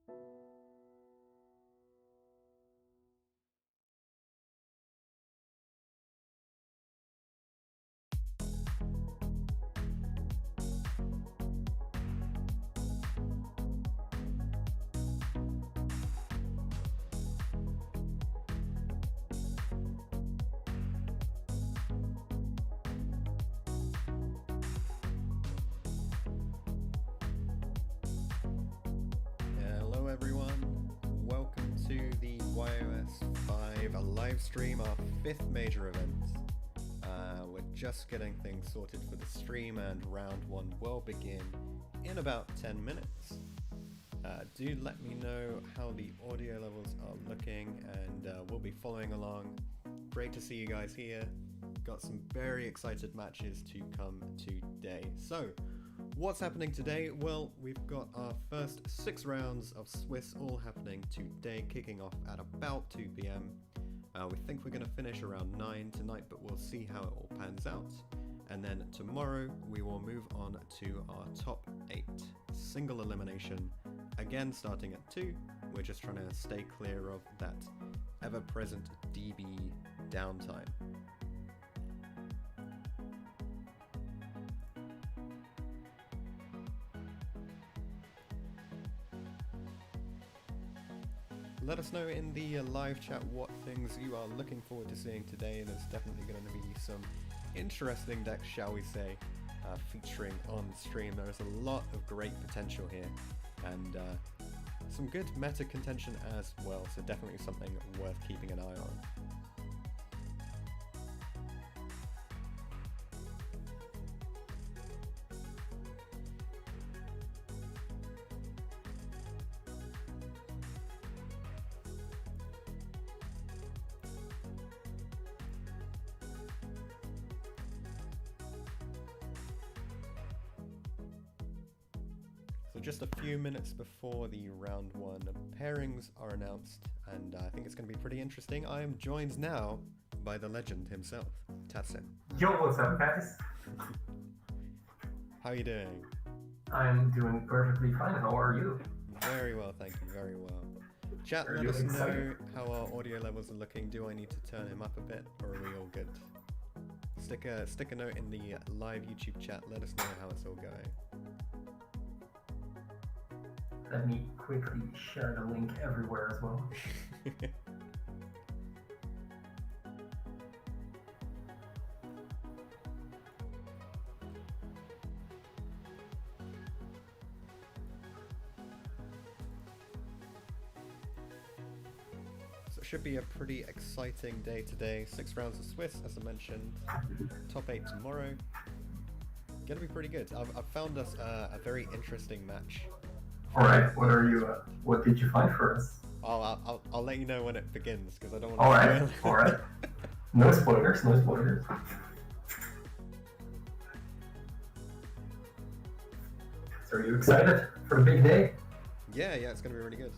Hello everyone, welcome to the YOS 5 live stream, our 5th major event. We're just getting things sorted for the stream and round 1 will begin in about 10 minutes. Do let me know how the audio levels are looking and we'll be following along. Great to see you guys here. Got some very excited matches to come today. So, what's happening today? Well, we've got our first 6 rounds of Swiss all happening today, kicking off at about 2 PM. We think we're going to finish around 9 tonight, but we'll see how it all pans out. And then tomorrow we will move on to our top 8 single elimination, again starting at 2. We're just trying to stay clear of that ever-present DB downtime. Let us know in the live chat what things you are looking forward to seeing today. There's definitely going to be some interesting decks, shall we say, featuring on stream. There's a lot of great potential here and some good meta contention as well, so definitely something worth keeping an eye on. Just a few minutes before the round 1 pairings are announced, and I think it's going to be pretty interesting. I am joined now by the legend himself, Tatsym. Yo, what's up, guys? How are you doing? I'm doing perfectly fine. How are you? Very well, thank you, very well. Chat, let us know how our audio levels are looking. Do I need to turn him up a bit, or are we all good? Stick a note in the live YouTube chat, let us know how it's all going. Let me quickly share the link everywhere as well. So it should be a pretty exciting day today. 6 rounds of Swiss, as I mentioned. Top 8 tomorrow. Gonna be pretty good. I've found us a very interesting match. All right, what did you find for us? I'll let you know when it begins because I don't want to. All right. No spoilers. So are you excited for the big day? Yeah, it's gonna be really good.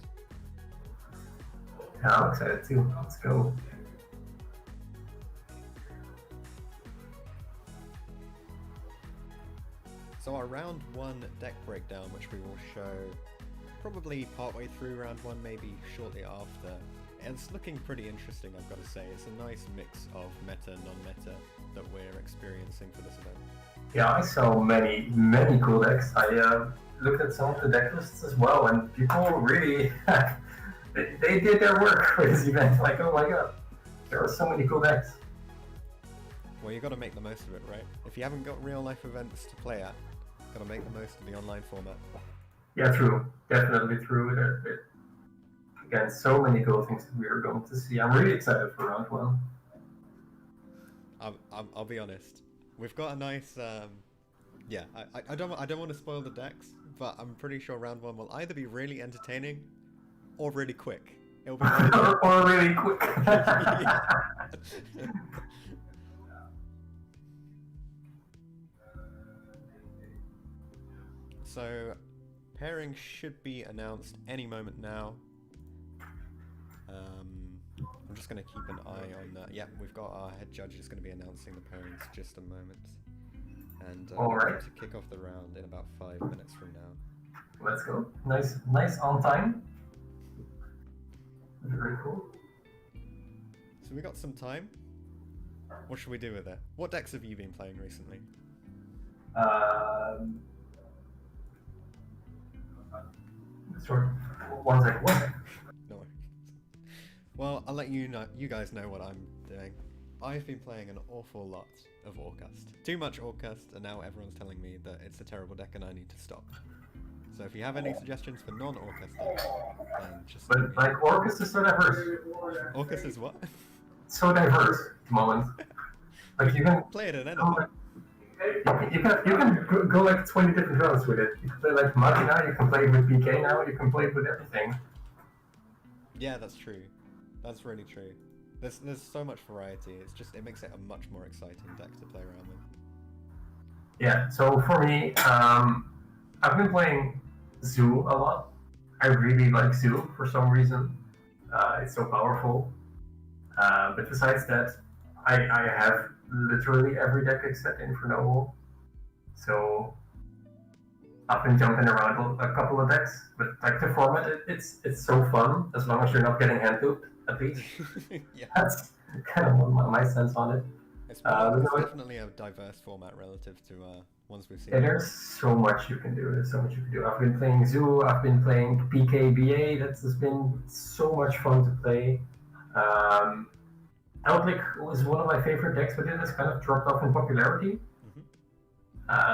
Yeah, I'm excited too. Let's go. So our round 1 deck breakdown, which we will show probably partway through round 1, maybe shortly after. It's looking pretty interesting, I've got to say. It's a nice mix of meta and non-meta that we're experiencing for this event. Yeah, I saw many cool decks. I looked at some of the deck lists as well, and people really they did their work for this event. Like, oh my god, there are so many cool decks. Well, you got to make the most of it, right? If you haven't got real life events to play at, got to make the most of the online format. Yeah, true. Definitely true. Again, so many cool things that we are going to see. I'm really excited for round 1. I'll be honest. We've got a nice. Yeah, I don't want to spoil the decks, but I'm pretty sure round 1 will either be really entertaining or really quick. It'll be or really quick. So, pairing should be announced any moment now. I'm just going to keep an eye on that. Yeah, we've got our head judge is going to be announcing the pairings just a moment. And we're going to kick off the round in about 5 minutes from now. Let's go. Nice on time. Very cool. So we got some time. What should we do with it? What decks have you been playing recently? Sorry. One second. No worries. Well, I'll let you guys know what I'm doing. I've been playing an awful lot of Orcust. Too much Orcust, and now everyone's telling me that it's a terrible deck and I need to stop. So if you have any suggestions for non-Orcust decks, then just... But like, Orcust is so diverse. Orcust is what? So diverse at the moment. Like, you can play it at any time. You can go like 20 different routes with it. You can play like Machina, you can play with BK now, you can play with everything. Yeah, that's true. That's really true. There's so much variety. It makes it a much more exciting deck to play around with. Yeah. So for me, I've been playing Zoo a lot. I really like Zoo for some reason. It's so powerful. But besides that, I have literally every deck except Inferno. So I've been jumping around a couple of decks, but like the format, it's so fun as long as you're not getting hand looped, at least. Yeah. That's kind of my sense on it. It's definitely a diverse format relative to ones we've seen. Yeah, there's so much you can do. I've been playing Zoo, I've been playing PKBA. That's been so much fun to play. Outlick was one of my favorite decks, but it has kind of dropped off in popularity.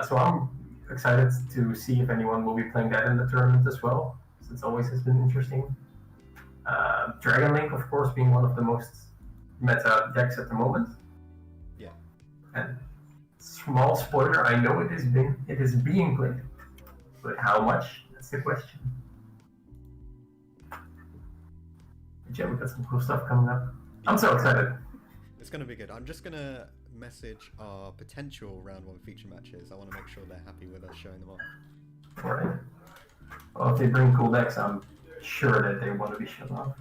So I'm excited to see if anyone will be playing that in the tournament as well, since it always has been interesting. Dragon Link, of course, being one of the most meta decks at the moment. Yeah. And small spoiler, I know it is being played, but how much? That's the question. Jim, we've got some cool stuff coming up. I'm so excited. It's going to be good. I'm just going to message our potential round 1 feature matches. I want to make sure they're happy with us showing them off. Alright. Well, if they bring cool decks, I'm sure that they want to be shown off.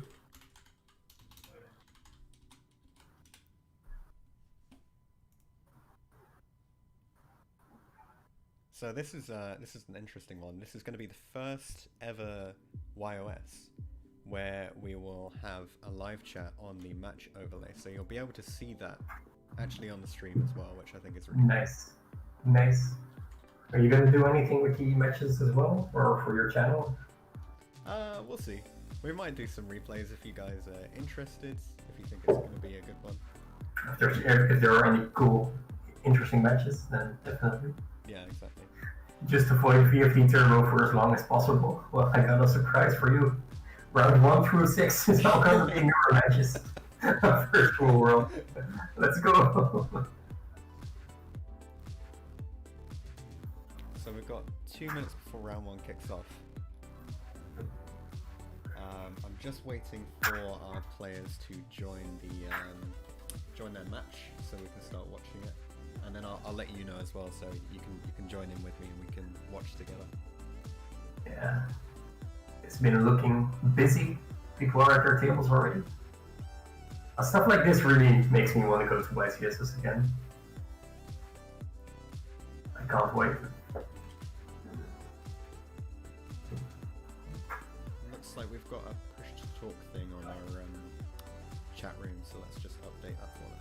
So this is an interesting one. This is going to be the first ever YOS where we will have a live chat on the match overlay. So you'll be able to see that actually on the stream as well, which I think is really nice. Nice. Are you going to do anything with the matches as well, or for your channel? We'll see. We might do some replays if you guys are interested, if you think it's going to be a good one. If there are any cool, interesting matches, then definitely. Yeah, exactly. Just avoid VFD Turbo for as long as possible. Well, I got a surprise for you. Round 1 through 6 is all going to be newer matches. Virtual world. Let's go. So we've got 2 minutes before round 1 kicks off. I'm just waiting for our players to join their match so we can start watching it, and then I'll let you know as well, so you can join in with me and we can watch together. Yeah, it's been looking busy. People are at their tables already. Stuff like this really makes me want to go to YCSS again. I can't wait. Looks like we've got a push to talk thing on our chat room, so let's just update that for them.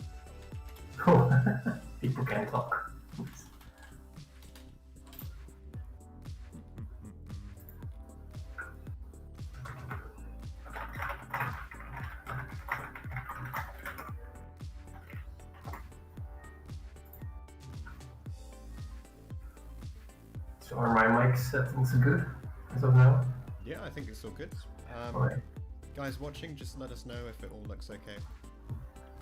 Cool. People can talk. Oops. So are my mic settings good as of now? Yeah, I think it's all good. Alright. Guys watching, just let us know if it all looks okay.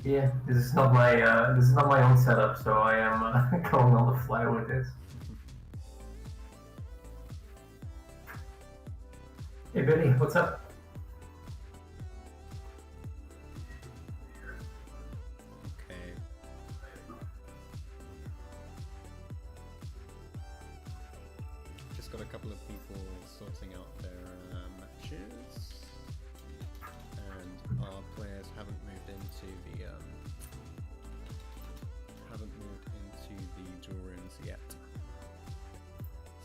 Yeah, this is not my own setup, so I am going on the fly with this. Hey Billy, what's up? Okay. Just got a couple of people sorting out their matches, and our players haven't moved into the duel rooms yet.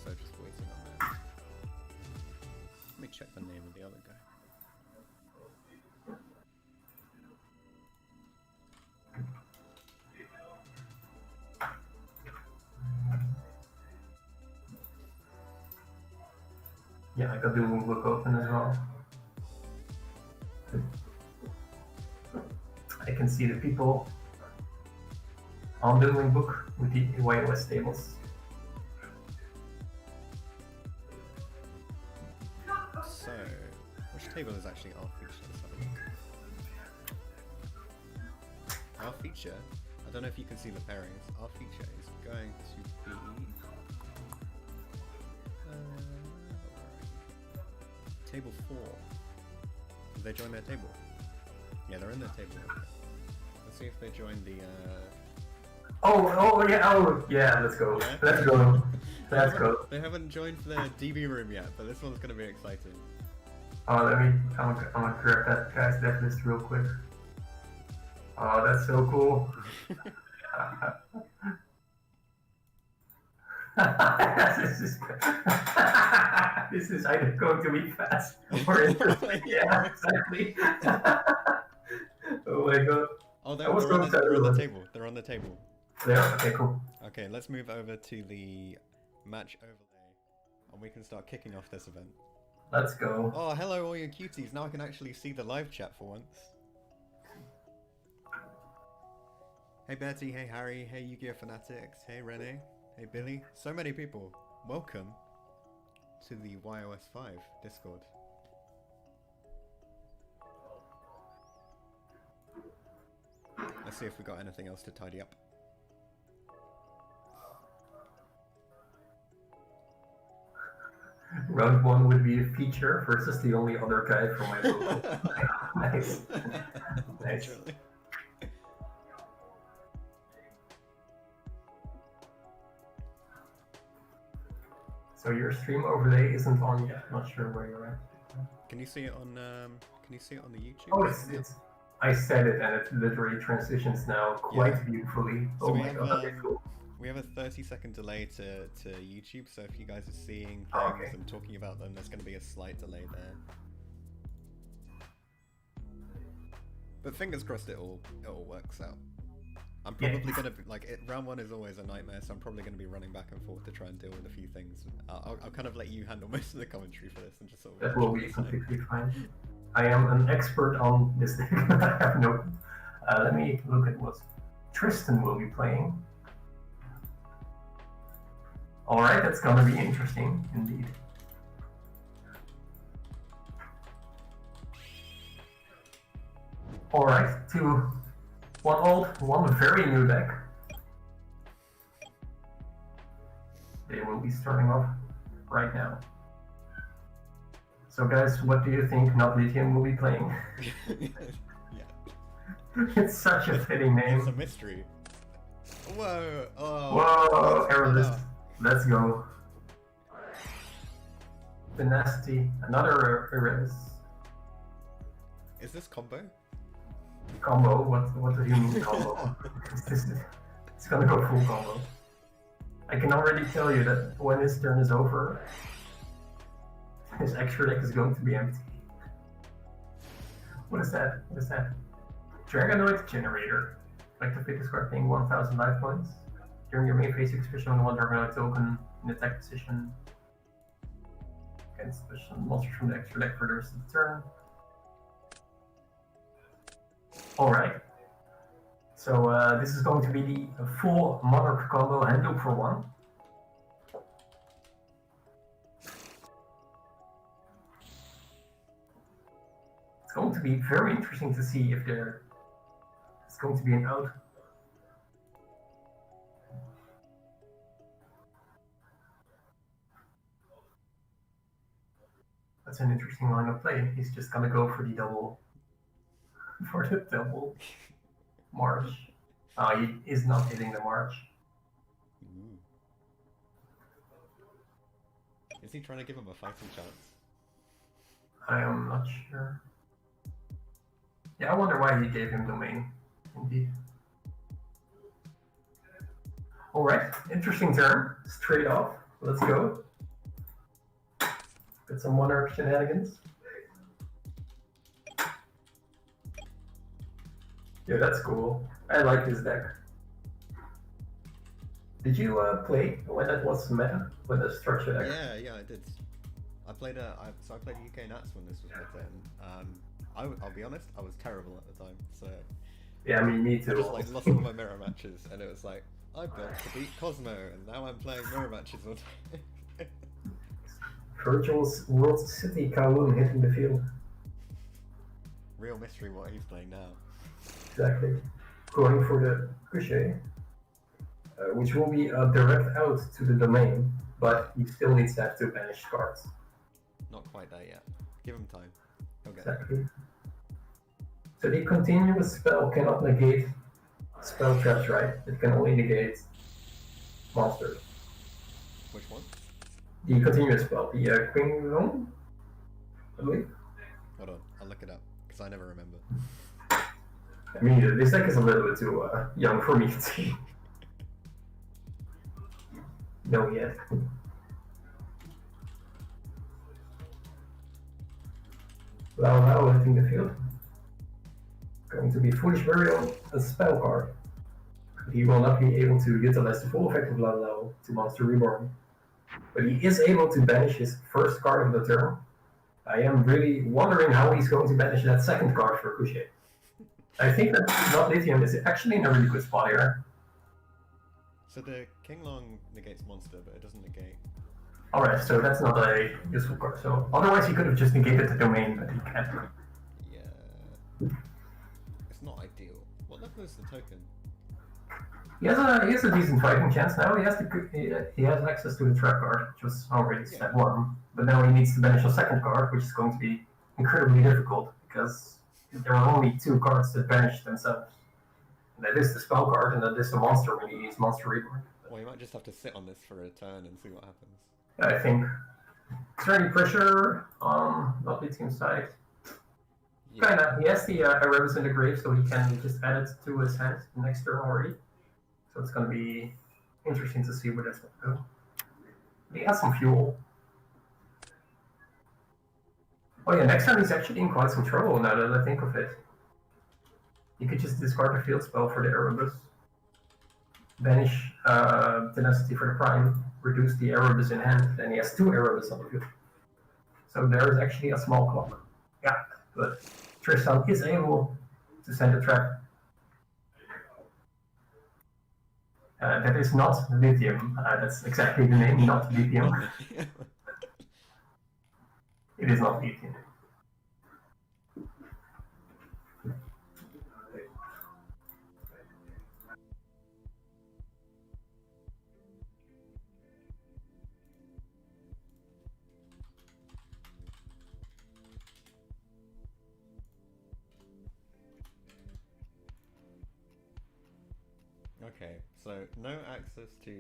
So just waiting on that. Let me check the name of the other guy. Yeah, I got the book open as well. I can see the people on the book with the YOS tables. So, which table is actually our feature? Let's have a look. Our feature, I don't know if you can see the pairings, our feature is going to be... table 4. Did they join their table? Yeah, they're in their table. Okay. Let's see if they join the... Oh yeah, let's go. Yeah? Let's go. Let's go. They haven't joined their DB room yet, but this one's gonna be exciting. Oh, I'm gonna grab that guy's deck list real quick. Oh, that's so cool. This is either going to be fast or interesting. Yeah, exactly. Oh my god. Oh, they're on the table. They're on the table. Yeah, okay, cool. Okay, let's move over to the match overlay, and we can start kicking off this event. Let's go. Oh, hello all you cuties. Now I can actually see the live chat for once. Hey Betty, hey Harry, hey YuGiOh Fanatics, hey Renee, hey Billy. So many people. Welcome to the YOS 5 Discord. Let's see if we got anything else to tidy up. Round 1 would be a feature versus the only other guy from my local. Nice. Nice. Literally. So your stream overlay isn't on yet. Not sure where you're at. Can you see it on the YouTube? Oh, it's. I said it, and it literally transitions now quite beautifully. So oh we my have, god, okay, cool. We have a 30-second delay to YouTube, so if you guys are seeing things okay. and talking about them, there's going to be a slight delay there. But fingers crossed it all works out. I'm probably going to be, round 1 is always a nightmare, so I'm probably going to be running back and forth to try and deal with a few things. I'll kind of let you handle most of the commentary for this and just sort of... That will be completely fine. I am an expert on this thing. I have no... let me look at what Tristan will be playing. Alright, that's gonna be interesting, indeed. Alright, to one old, one very new deck. They will be starting off right now. So guys, what do you think Not Lithium will be playing? Yeah. It's such a fitting name. It's a mystery. Whoa! Oh! Whoa! Aerolist. Let's go. Tenacity. Another Aerolist. Is this combo? Combo? What do you mean combo? It's gonna go full combo. I can already tell you that when his turn is over, his extra deck is going to be empty. What is that? What is that? Dragonoid Generator. Like to pick this card paying 1000 life points. During your main phase, you can special on one Dragonoid token in attack position. Against special monsters from the extra deck for the rest of the turn. Alright. So this is going to be the full Monarch combo hand loop for 1. It's going to be very interesting to see if there's going to be an out. That's an interesting line of play. He's just gonna go for the double march. He is not hitting the march. Ooh. Is he trying to give him a fighting chance? I am not sure. Yeah, I wonder why he gave him domain. Indeed. Alright, interesting turn. Straight off. Let's go. Got some Monarch shenanigans. Yeah, that's cool. I like this deck. Did you play when that was meta? When the structure deck? Yeah, I did. I played so I played UK Nats when this was with him. I'll be honest, I was terrible at the time. So Yeah, I mean, me I too. just like lost all my mirror matches, and it was like I built to beat Cosmo, and now I'm playing mirror matches all the time. Virtual's World City Kowloon hitting the field. Real mystery what he's playing now. Exactly. Going for the crochet, which will be a direct out to the domain, but he still needs to have 2 banished cards. Not quite there yet. Give him time. He'll get there. Exactly. So the continuous spell cannot negate spell traps, right? It can only negate monsters. Which one? The continuous spell, the Queen Long, I believe. Hold on, I'll look it up because I never remember. I mean, this deck is a little bit too young for me to know yet. Lao hitting the field. Going to be Foolish Burial, a spell card. He will not be able to utilize the full effect of Lao to Monster Reborn. But he is able to banish his first card of the turn. I am really wondering how he's going to banish that second card for Couché. I think that not Lithium is actually in a really good spot here. So the King Long negates monster, but it doesn't negate. Alright, so that's not a useful card. So otherwise he could have just negated the domain, but he can't. Yeah. It's not ideal. What level is the token? He has a decent fighting chance now. He has access to the trap card, which was already step 1. But now he needs to banish a second card, which is going to be incredibly difficult because there are only 2 cards that banish themselves. And that is the spell card, and that is the monster when he needs Monster Reborn. Well, you might just have to sit on this for a turn and see what happens. I think. Is there any pressure on not Lithium's side? Yeah. Kinda. He has the Erebus in the grave, so he can just add it to his hand next turn already. So it's going to be interesting to see where that's going to go. He has some fuel. Oh yeah, next turn he's actually in quite some trouble now that I think of it. You could just discard the field spell for the Erebus. Banish Tenacity for the Prime, reduce the Erebus in hand, then he has 2 Erebus on the field. So there is actually a small clock. Yeah, but Tristan is able to send a trap. That is not Lithium. That's exactly the name, not Lithium. It is not Lithium. Okay, so no access to...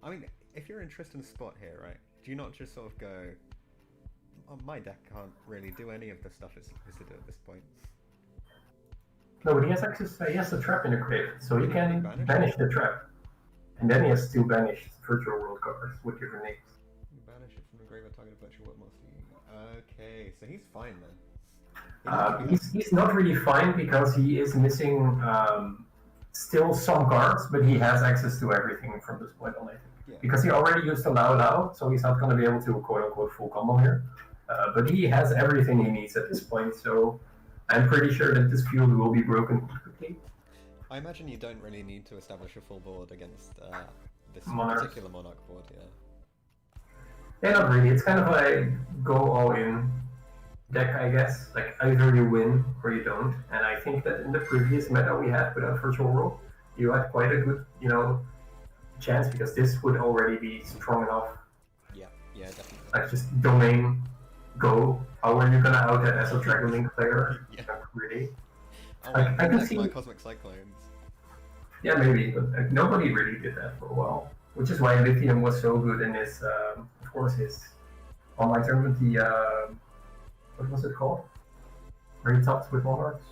I mean, if you're interested in a spot here, right, do you not just sort of go, oh, my deck can't really do any of the stuff it's supposed to do at this point? No, but he has access, he has the trap in the grave, so he can banish the trap. And then he has 2 banished Virtual World cards with different names. You banish it from the grave or target virtual world monster. Okay, so he's fine then. He's not really fine because he is missing still some cards, but he has access to everything from this point on, I think. Yeah. Because he already used the Lao, so he's not going to be able to quote-unquote full combo here. But he has everything he needs at this point, so I'm pretty sure that this field will be broken quickly. I imagine you don't really need to establish a full board against this Monarchs. particular Monarch board, yeah. Yeah, not really. It's kind of a go all-in deck, I guess. Like, either you win or you don't. And I think that in the previous meta we had without Virtual World, you had quite a good, chance because this would already be strong enough. Yeah, definitely. Like, just domain, go. How are you gonna out that as a Dragon Link player? Yeah. Not really. I can see. my Cosmic Cyclones. Yeah, maybe, but nobody really did that for a while. Which is why Lithium was so good in his, of course, his online tournament, the, what was it called? Where he talked with Monarchs?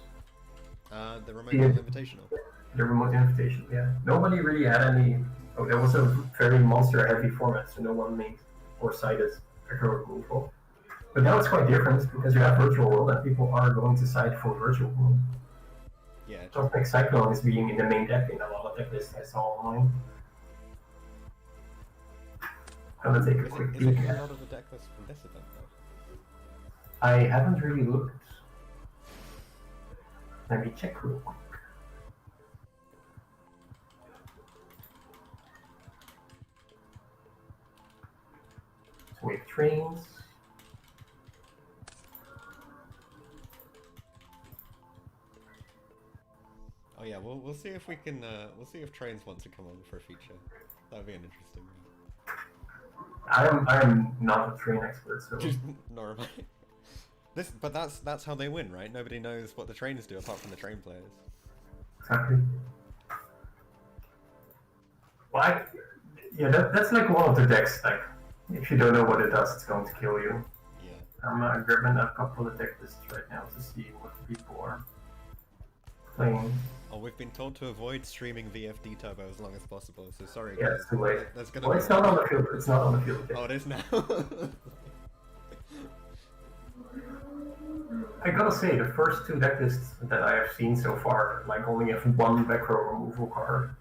The Remote Invitational. The Remote Invitation, yeah. Nobody really had any... Oh, that was a very monster-heavy format, so no one made or cited a heroic removal. But now it's quite different, because you have Virtual World, and people are going to cite for Virtual World. Yeah. Cosmic Cyclone is being in the main deck in a lot of deck lists I saw online. I'm gonna take a quick Is peek. it a lot of the deck list was from this event though? I haven't really looked. Let me check real quick. So we have trains. Oh yeah, we'll see if we can. We'll see if trains want to come on for a feature. That'd be an interesting one. I'm not a train expert, so. Nor am I. But that's how they win, right? Nobody knows what the trains do apart from the train players. Exactly. Well, yeah, that's like one of the decks. Like, if you don't know what it does, it's going to kill you. Yeah. I'm grabbing a couple of deck lists right now to see what people are playing. Oh, we've been told to avoid streaming VFD Turbo as long as possible, so sorry Yeah, guys. it's too late. That's gonna Well, it's not on the field. It's not on the field yet. Oh, it is now. I gotta say, the first two deck lists that I have seen so far, like, only have one back row removal card.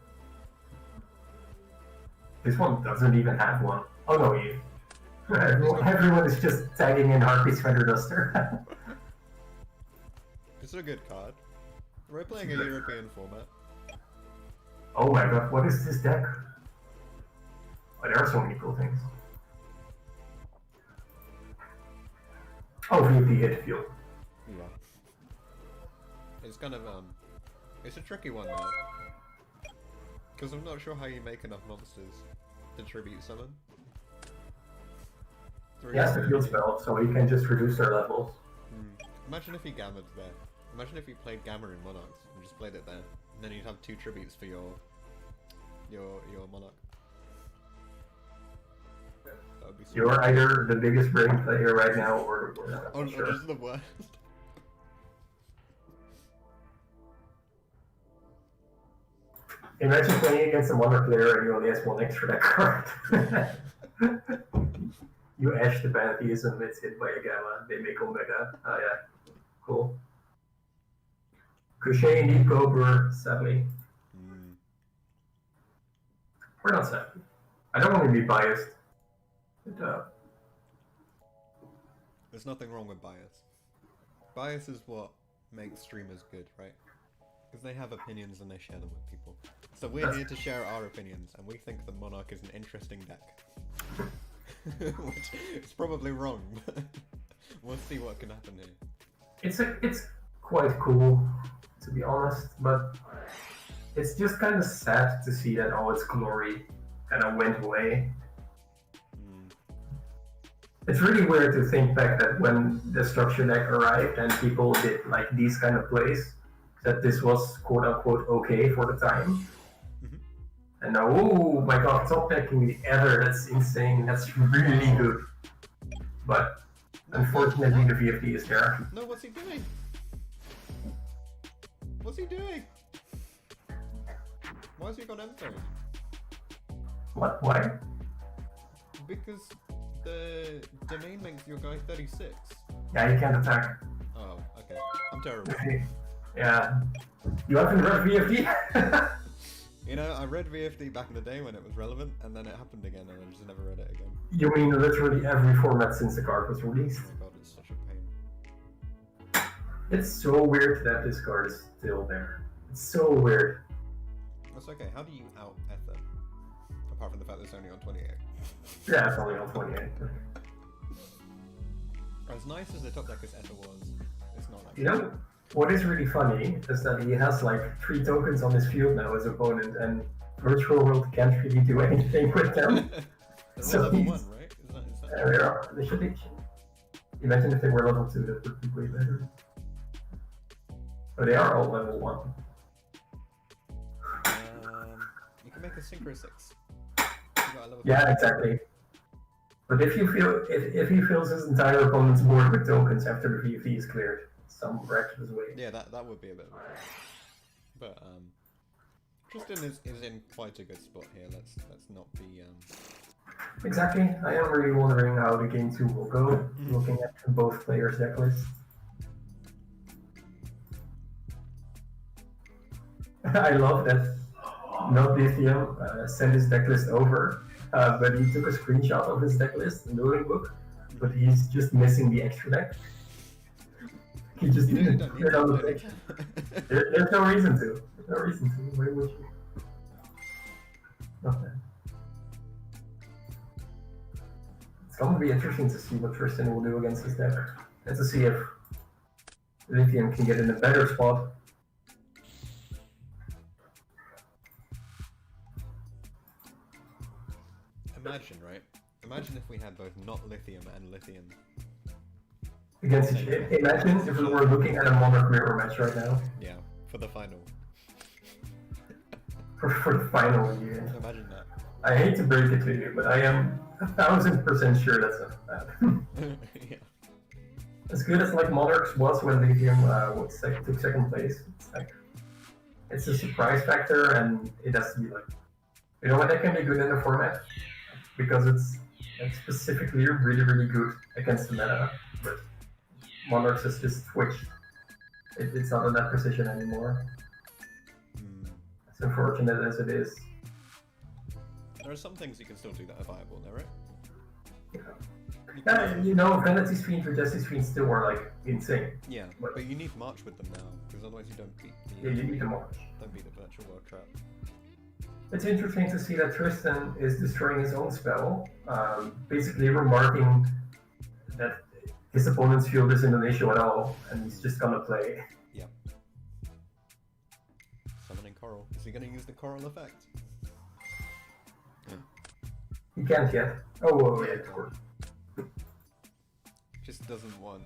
This one doesn't even have one. Oh no, everyone is just tagging in Harpy's Feather Duster. It's a good card. We're playing a European format. Oh my god, what is this deck? Oh, there are so many cool things. Oh, VP hit field. Yeah. It's kind of it's a tricky one now. Because I'm not sure how you make enough monsters to tribute summon. He has the field spell, so he can just reduce their levels. Imagine if he gammered there. Imagine if you played Gamma in Monarchs and just played it there. And then you'd have 2 tributes for your Monarch. That would be so You're either the biggest brain player right now or the worst. or just the worst. Imagine playing against a Monarch player and you only has one extra deck card. You ash the Pantheism, it's hit by a Gamma, they make Omega. Oh yeah, cool. Crochet indeed Cobra, sadly. We're not sad. I don't want to be biased. But, There's nothing wrong with bias. Bias is what makes streamers good, right? Because they have opinions and they share them with people. So we're here to share our opinions, and we think the Monarch is an interesting deck. Which is probably wrong, but we'll see what can happen here. it's quite cool, to be honest, but it's just kind of sad to see that all its glory kind of went away. It's really weird to think back that when the structure deck arrived and people did like these kind of plays, that this was quote unquote okay for the time. And now, oh my god, top decking the Ether, that's insane, that's really good. But unfortunately the VFD is there. No, what's he doing? What's he doing? Why has he got Emperor? What? Why? Because the domain makes your guy 36. Yeah, you can't attack. Oh, okay. I'm terrible. Yeah. You haven't read VFD? You know, I read VFD back in the day when it was relevant, and then it happened again, and I just never read it again. You mean literally every format since the card was released? Oh my god, it's such a pain. It's so weird that this card is still there. It's so weird. That's okay. How do you out Ether? Apart from the fact that it's only on 28. Yeah, it's only on 28. As nice as the top deck as Ether was, it's not like You know, what is really funny is that he has like 3 tokens on his field now as opponent, and Virtual World can't really do anything with them. They're So all level he's- 1, right? Is that... They should be. Imagine if they were level 2, that would be way better. But they are all level 1. You can make a Synchro 6. You got a level Yeah, 5. exactly. But if you feel if he fills his entire opponent's board with tokens after the VFD is cleared, some miraculous way. Yeah, that would be a bit. But Tristan is in quite a good spot here. Let's not be Exactly. I am really wondering how the game 2 will go, looking at both players' deck lists. I love that not Lithium sent his deck list over, but he took a screenshot of his deck list in the ruling book but he's just missing the extra deck. He just You didn't don't put need it on the to. page. There's no reason to. There's no reason to. Why would you? Okay. It's going to be interesting to see what Tristan will do against his deck, and to see if Lithium can get in a better spot. Imagine, right? Imagine if we had both not Lithium and Lithium. Against each other. Imagine if we were looking at a Monarch Mirror match right now. Yeah, for the final. For the final year. Imagine that. I hate to break it to you, but I am 1,000% sure that's not bad. Yeah. As good as like Monarchs was when Lithium took second place, it's like it's a surprise factor, and it has to be like, you know what, that can be good in the format because it's like specifically really good against the meta, but Monarchs is just switched. It's not in that position anymore. As unfortunate as it is. There are some things you can still do that are viable, though, right? You know, Vanity Screens or Jessie Screens still were like insane. Yeah, but you need March with them now, because otherwise you don't beat the, you need to March. Don't beat the virtual world trap. It's interesting to see that Tristan is destroying his own spell, basically remarking that his opponent's field isn't an issue at all, and he's just gonna play. Yeah. Summoning Coral. Is he gonna use the Coral effect? Yeah. He can't yet. Oh, yeah, of course. Just doesn't want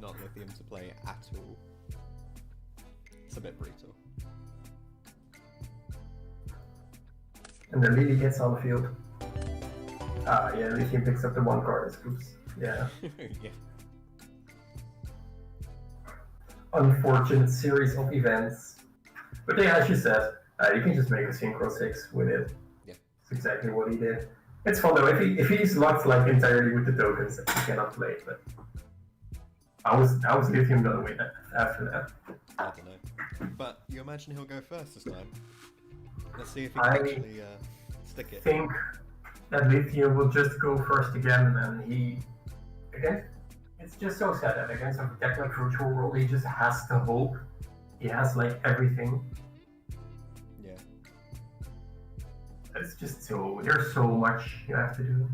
not Lithium to play at all. It's a bit brutal. And then Lily gets on the field. Yeah, Lithium picks up the one card as scoops. Yeah. Yeah. Unfortunate series of events. But yeah, as you said, you can just make a Synchro 6 with it. Yeah. That's exactly what he did. It's fun though, if he's locked like entirely with the tokens that he cannot play, but I was Lithium gonna win after that. I don't know. But you imagine he'll go first this time. Let's see if he can actually stick it. I think that Lithium will just go first again, and it's just so sad that against a deck like Virtual World, he just has to hope. He has like everything. Yeah. It's just there's so much you have to do.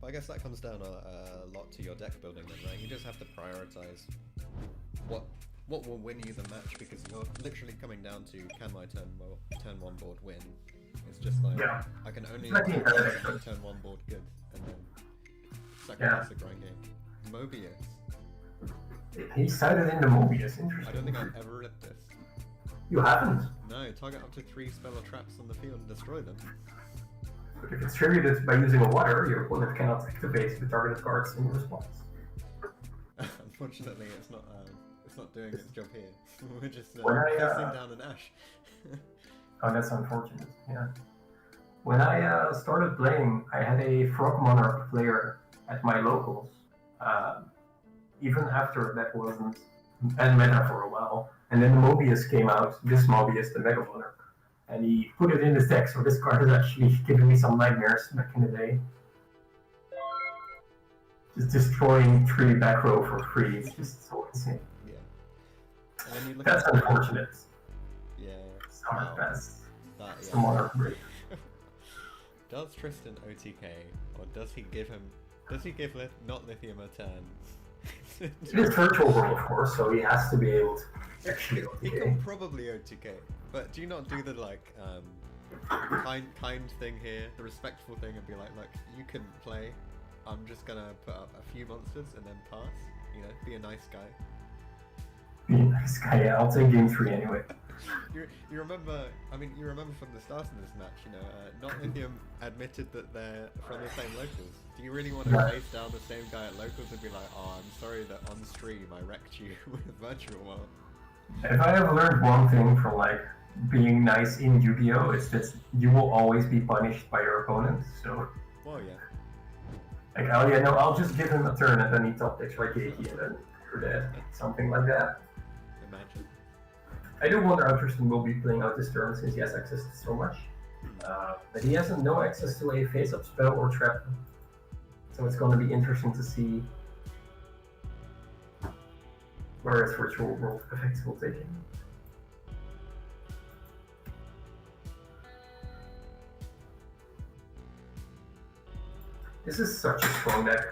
But I guess that comes down a lot to your deck building then, right? You just have to prioritize what will win you the match, because you're literally coming down to, can my turn 1 board win? It's just like, yeah. I can only like make turn 1 board good, and then second is the grind game. Mobius. He cited in the Mobius, interesting. I don't think I've ever read this. You haven't? No, target up to 3 spell or traps on the field and destroy them. But if it's tributed by using a water, your opponent cannot activate the targeted cards in response. Unfortunately, it's not doing its job here. We're just facing down an Ash. Oh, that's unfortunate, yeah. When I started playing, I had a Frog Monarch player at my locals. Even after that wasn't and meta for a while. And then the Mobius came out, this Mobius, the Mega Monarch, and he put it in his deck, so this card is actually giving me some nightmares back in the day. Just destroying 3 back row for free, it's just so insane. Yeah. And then you look That's unfortunate. Yeah. Summer Fest. That, It's yeah. the Monarch break. Does Tristan OTK, or does he give not Lithium a turn? It is Virtual World, of course, so he has to be able to actually He OTK. can probably OTK, but do you not do the like kind thing here, the respectful thing, and be like, look, you couldn't play. I'm just gonna put up a few monsters and then pass. You know, be a nice guy. Be a nice guy, yeah, I'll take game 3 anyway. You remember? I mean, you remember from the start of this match. You know, not Lithium admitted that they're from the same locals. Do you really want to Yeah. face down the same guy at locals and be like, oh, I'm sorry that on stream I wrecked you with Virtual World? If I have learned one thing from like being nice in Yu-Gi-Oh, it's that you will always be punished by your opponent. So Well, yeah. like, oh yeah, no, I'll just give him a turn and then he top decks like Geiki and then you're dead. Something like that. Imagine. I do wonder how Tristan will be playing out this turn since he has access to so much. But he has no access to a face-up spell or trap. So it's going to be interesting to see where its virtual world effects will take it. This is such a strong deck.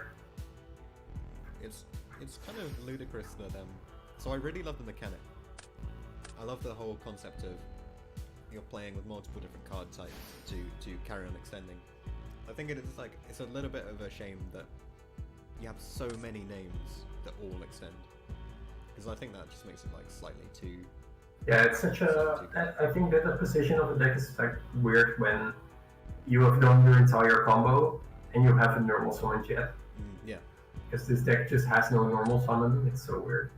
It's kind of ludicrous that so I really love the mechanic. I love the whole concept of you're playing with multiple different card types to carry on extending. I think it's a little bit of a shame that you have so many names that all extend, because I think that just makes it like slightly too. Yeah, it's such a. I think that the position of the deck is like weird when you have done your entire combo and you haven't normal summoned yet. Yeah. Because this deck just has no normal summon. It's so weird.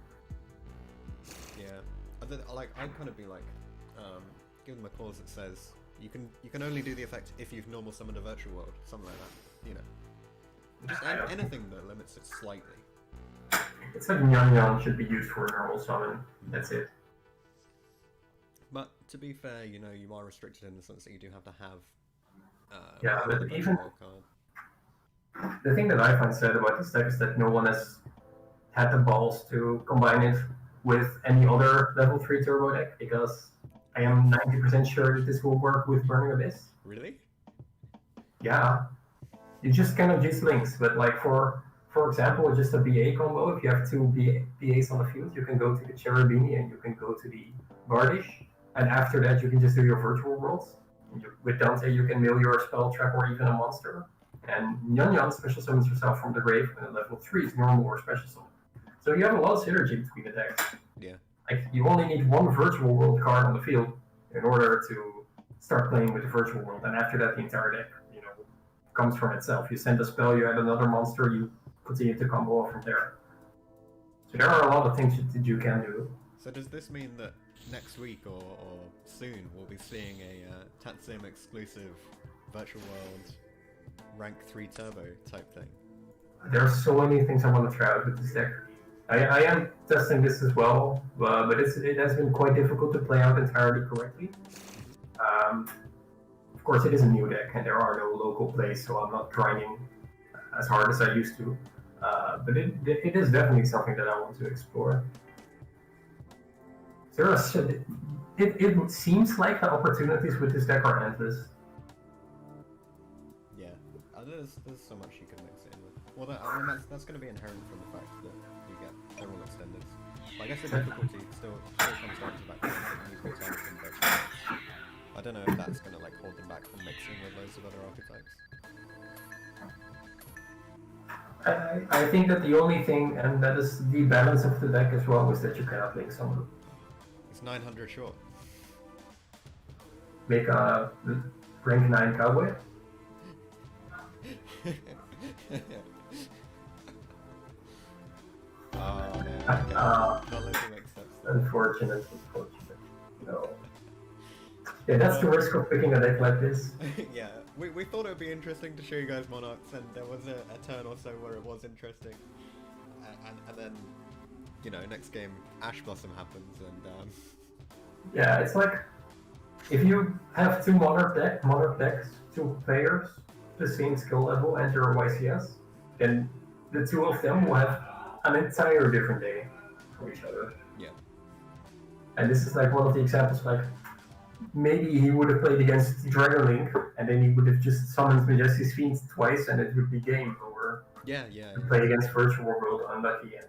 Yeah, I'd kind of be like, give them a clause that says you can only do the effect if you've normal summoned a virtual world, something like that. You know, just anything that limits it slightly. It's like YuGiJoe should be used for a normal summon. That's it. But to be fair, you know, you are restricted in the sense that you do have to have. Yeah, but even card. The thing that I find sad about this deck is that no one has had the balls to combine it with any other level 3 turbo deck, because I am 90% sure that this will work with Burning Abyss. Really? Yeah. You just cannot use links, but like for example, just a BA combo, if you have two BAs on the field, you can go to the Cherubini and you can go to the Bardish, and after that you can just do your virtual worlds. With Dante you can mill your spell trap or even a monster. And YuGiJoe special summons yourself from the grave, and level 3 is normal or special summon. So you have a lot of synergy between the decks. Yeah. Like, you only need one virtual world card on the field in order to start playing with the virtual world, and after that the entire deck, you know, comes from itself. You send a spell, you add another monster, you continue to combo off from there. So there are a lot of things that you can do. So does this mean that next week or soon we'll be seeing a Tatsym exclusive virtual world rank 3 turbo type thing? There are so many things I want to try out with this deck. I am testing this as well, but it has been quite difficult to play out entirely correctly. Of course, it is a new deck and there are no local plays, so I'm not grinding as hard as I used to. But it is definitely something that I want to explore. It seems like the opportunities with this deck are endless. Yeah, there's so much you can mix it in with. Well, that's going to be inherent from the fact that you get they're all extended. But I guess the difficulty still comes down to the fact that you can use alternative virtual. I don't know if that's going to like hold them back from mixing with loads of other archetypes. I think that the only thing, and that is the balance of the deck as well, is that you cannot link someone. It's 900 short. Make a rank 9 cowboy. Oh man, okay. Not letting make sense. Unfortunate. No. Yeah, that's the risk of picking a deck like this. Yeah, we thought it would be interesting to show you guys Monarchs, and there was a turn or so where it was interesting. And then, you know, next game, Ash Blossom happens, and Yeah, it's like, if you have two Monarch decks, two players, the same skill level, and your YCS, then the two of them will have an entire different day from each other. yeah. And this is like one of the examples, like, maybe he would have played against Dragon Link, and then he would have just summoned Majesty's Fiend twice, and it would be game over. Yeah. Play against Virtual World, unlucky, and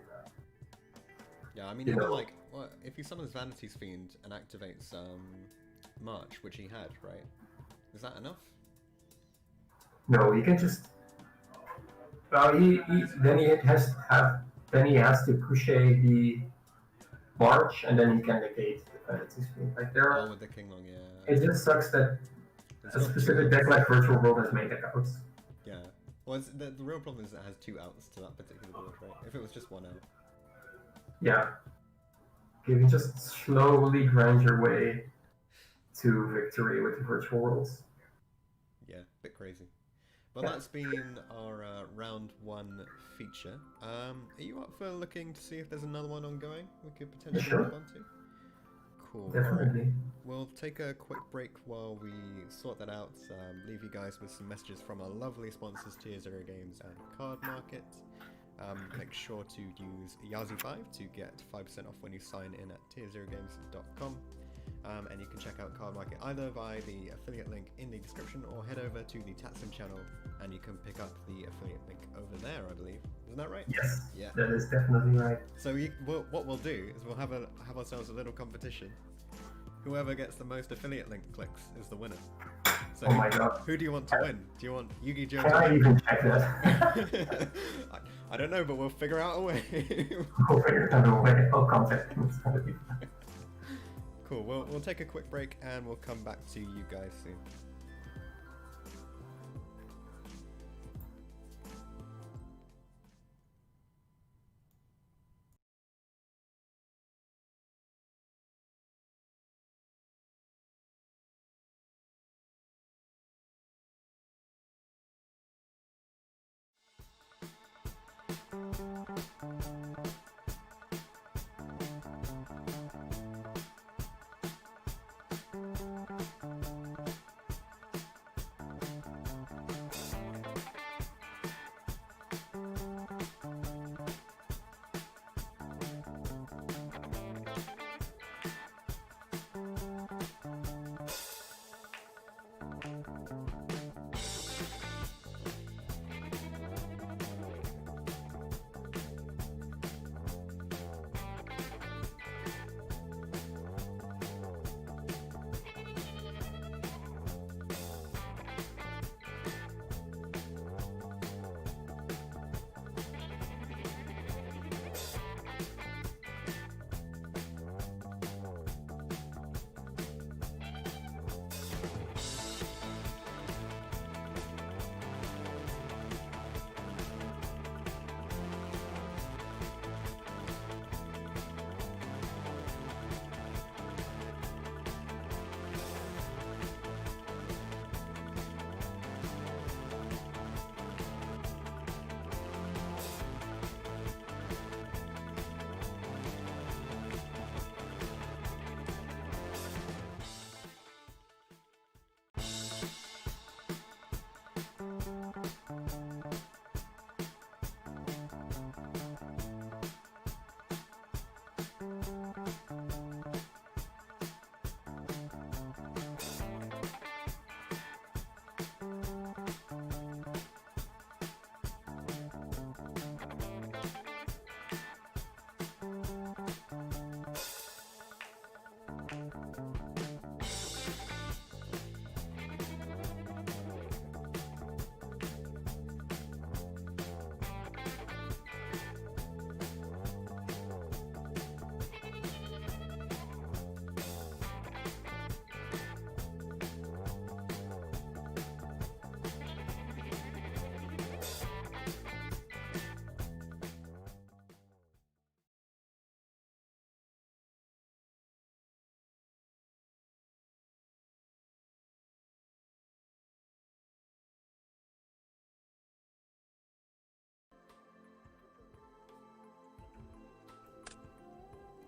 yeah, I mean, even like, well, if he summons Vanity's Fiend and activates March, which he had, right? Is that enough? no, he can just. Then he has to push the March, and then he can negate the Vanity's Fiend. Like there. Oh, with the King Long, yeah. It just sucks that a specific deck like Virtual World has made that outs. Yeah. Well, the real problem is it has 2 outs to that particular board, right? If it was just 1 out. Yeah. You can just slowly grind your way to victory with the Virtual Worlds. Yeah, bit crazy. Well, that's been our round 1 feature. Are you up for looking to see if there's another one ongoing we could potentially Sure. move on to? Cool. Definitely. We'll take a quick break while we sort that out. Leave you guys with some messages from our lovely sponsors, Tier 0 Games and Cardmarket. Make sure to use Yazi5 to get 5% off when you sign in at tier0games.com. And you can check out Cardmarket either via the affiliate link in the description or head over to the Tatsym channel and you can pick up the affiliate link over there, I believe. Isn't that right? Yes. Yeah. That is definitely right. So what we'll do is we'll have ourselves a little competition. Whoever gets the most affiliate link clicks is the winner. So Oh my god. who do you want to win? Do you want YuGiJoe Can to I win? even check that? I don't know, but we'll figure out a way. We'll figure out a way. I'll contact him. It's gonna be fine. Cool. We'll take a quick break and we'll come back to you guys soon.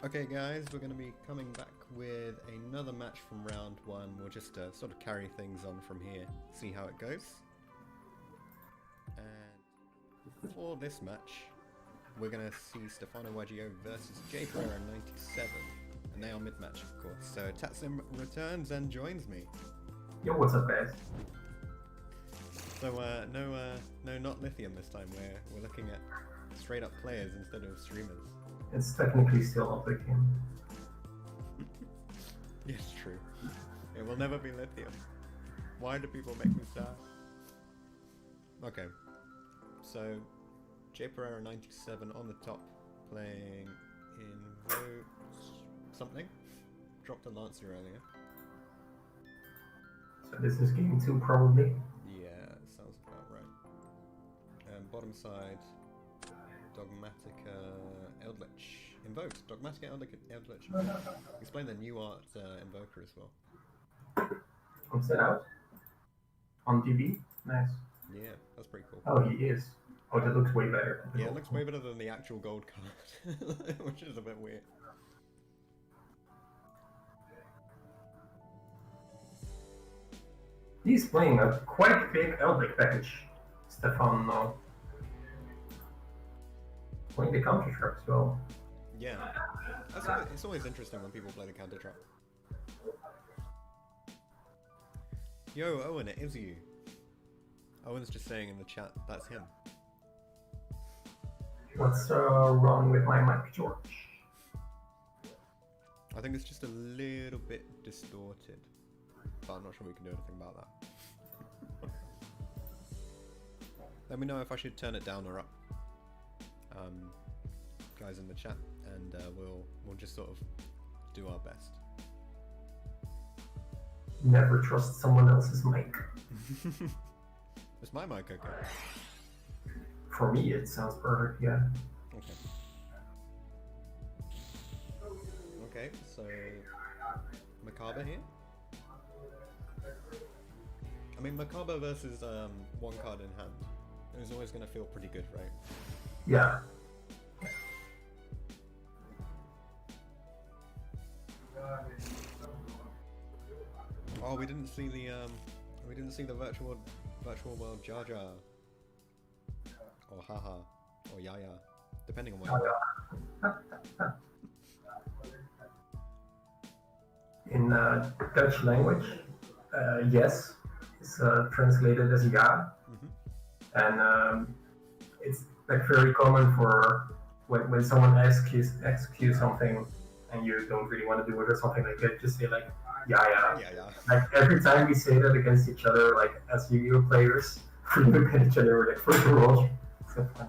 Okay guys, we're going to be coming back with another match from round one. We'll just sort of carry things on from here, see how it goes. And for this match, we're going to see Stefano YuGiOh versus JPerera97. And they are mid-match, of course. So Tatsym returns and joins me. Yo, what's up, guys? So no, not Lithium this time. We're looking at straight up players instead of streamers. It's technically still up again. Yes, true. It will never be Lithium. Why do people make me sad? Okay. So, JPerera97 on the top, playing Invoke something. Dropped a Lancer earlier. So this is game 2 probably. Yeah, sounds about right. Bottom side, Dogmatica Eldritch. Invoked. Dogmatica Eldritch. Explain the new art Invoker as well. Comes that out? On TV? Nice. Yeah, that's pretty cool. Oh, he is. Oh, that looks way better. Yeah, it looks way better than the actual gold card, which is a bit weird. He's playing a quite big Eldritch package. Stefan playing the counter trap as well. Yeah, it's always interesting when people play the counter trap. Yo, Owen, it is you. Owen's just saying in the chat, that's him. What's wrong with my mic, George? I think it's just a little bit distorted, but I'm not sure we can do anything about that. Let me know if I should turn it down or up, guys in the chat, and we'll just sort of do our best. Never trust someone else's mic. Is my mic okay? For me, it sounds perfect. Yeah. Okay. Okay, so Macabre here. I mean, Macabre versus one card in hand. It was always going to feel pretty good, right? Yeah. Oh, we didn't see the virtual world Jar Jar, or Haha, or Yaya, depending on what you want. In Dutch language, yes is translated as ja, and it's like very common for when someone asks you something and you don't really want to do it or something like that, just say like yeah. Like every time we say that against each other, like as YuGiOh players, we look at each other, we're like, first of all, so fun.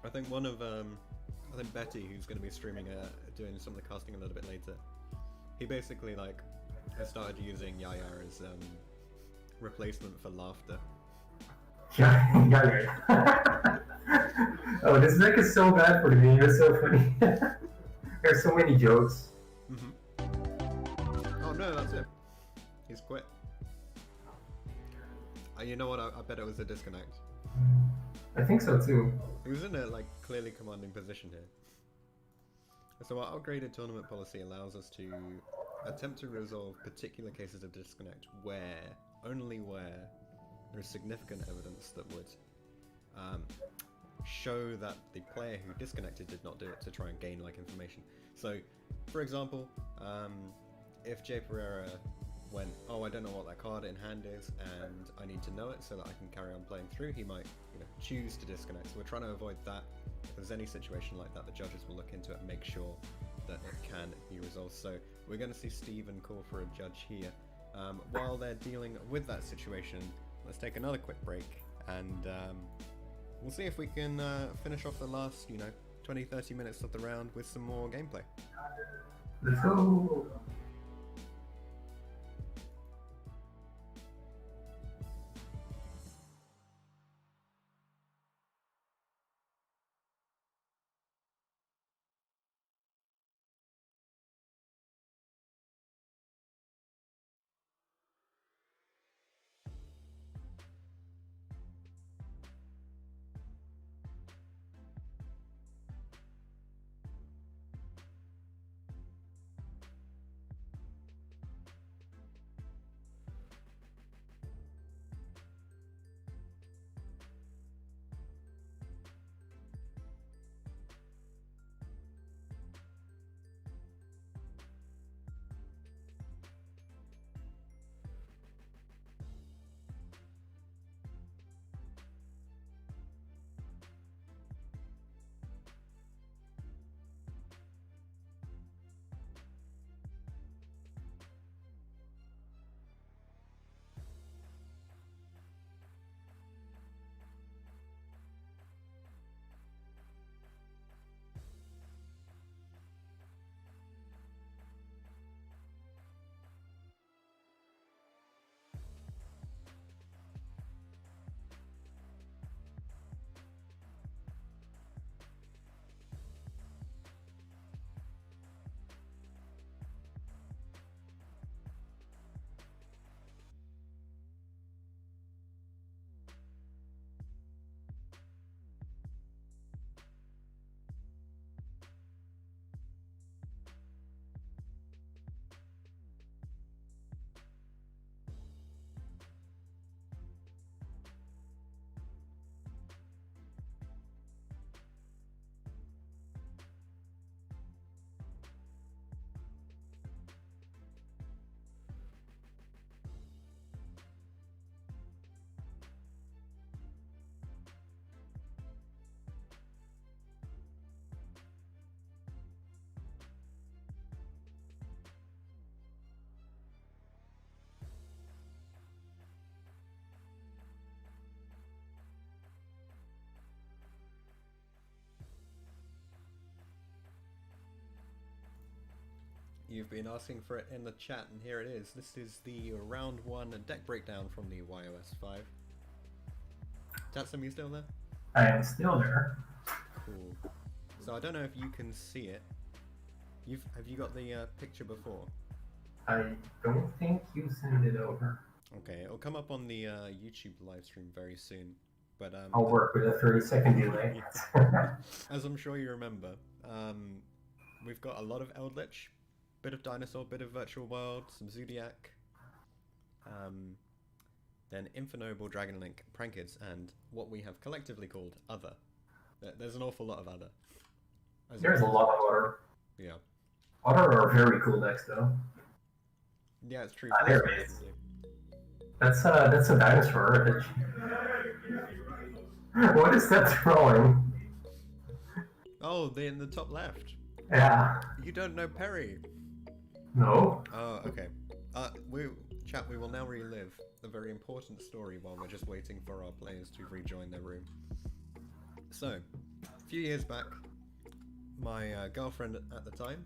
I think I think Betty, who's going to be streaming, doing some of the casting a little bit later, he basically like has started using Yaya as replacement for laughter. Yeah. Oh, this deck is so bad for me. It's so funny. There's so many jokes. Oh no, that's it. He's quit. You know what? I bet it was a disconnect. I think so too. He was in a like clearly commanding position here. So our upgraded tournament policy allows us to attempt to resolve particular cases of disconnect only where there is significant evidence that would show that the player who disconnected did not do it to try and gain like information. So, for example, if Jay Pereira went, oh, I don't know what that card in hand is, and I need to know it so that I can carry on playing through, he might, choose to disconnect. So we're trying to avoid that. If there's any situation like that, the judges will look into it and make sure that it can be resolved. So we're going to see Steven call for a judge here. While they're dealing with that situation, let's take another quick break, and we'll see if we can finish off the last, 20-30 minutes of the round with some more gameplay. Let's go! You've been asking for it in the chat, and here it is. This is the round 1 deck breakdown from the YOS 5. Tatsym, you still there? I am still there. Cool. So I don't know if you can see it. Have you got the picture before? I don't think you sent it over. Okay, it'll come up on the YouTube live stream very soon. But I'll work with a 30-second delay. as I'm sure you remember, we've got a lot of Eldritch, bit of Dinosaur, bit of Virtual World, some Zodiac, then Infernoble, Dragon Link, Prankids, and what we have collectively called Other. There's an awful lot of Other. There's a lot of Other. Yeah. Other are very cool decks, though. Yeah, it's true. There it is. That's a dinosaur. What is that throwing? Oh, they're in the top left. Yeah. You don't know Perry. No. Oh, okay. We will now relive a very important story while we're just waiting for our players to rejoin their room. So, a few years back, my girlfriend at the time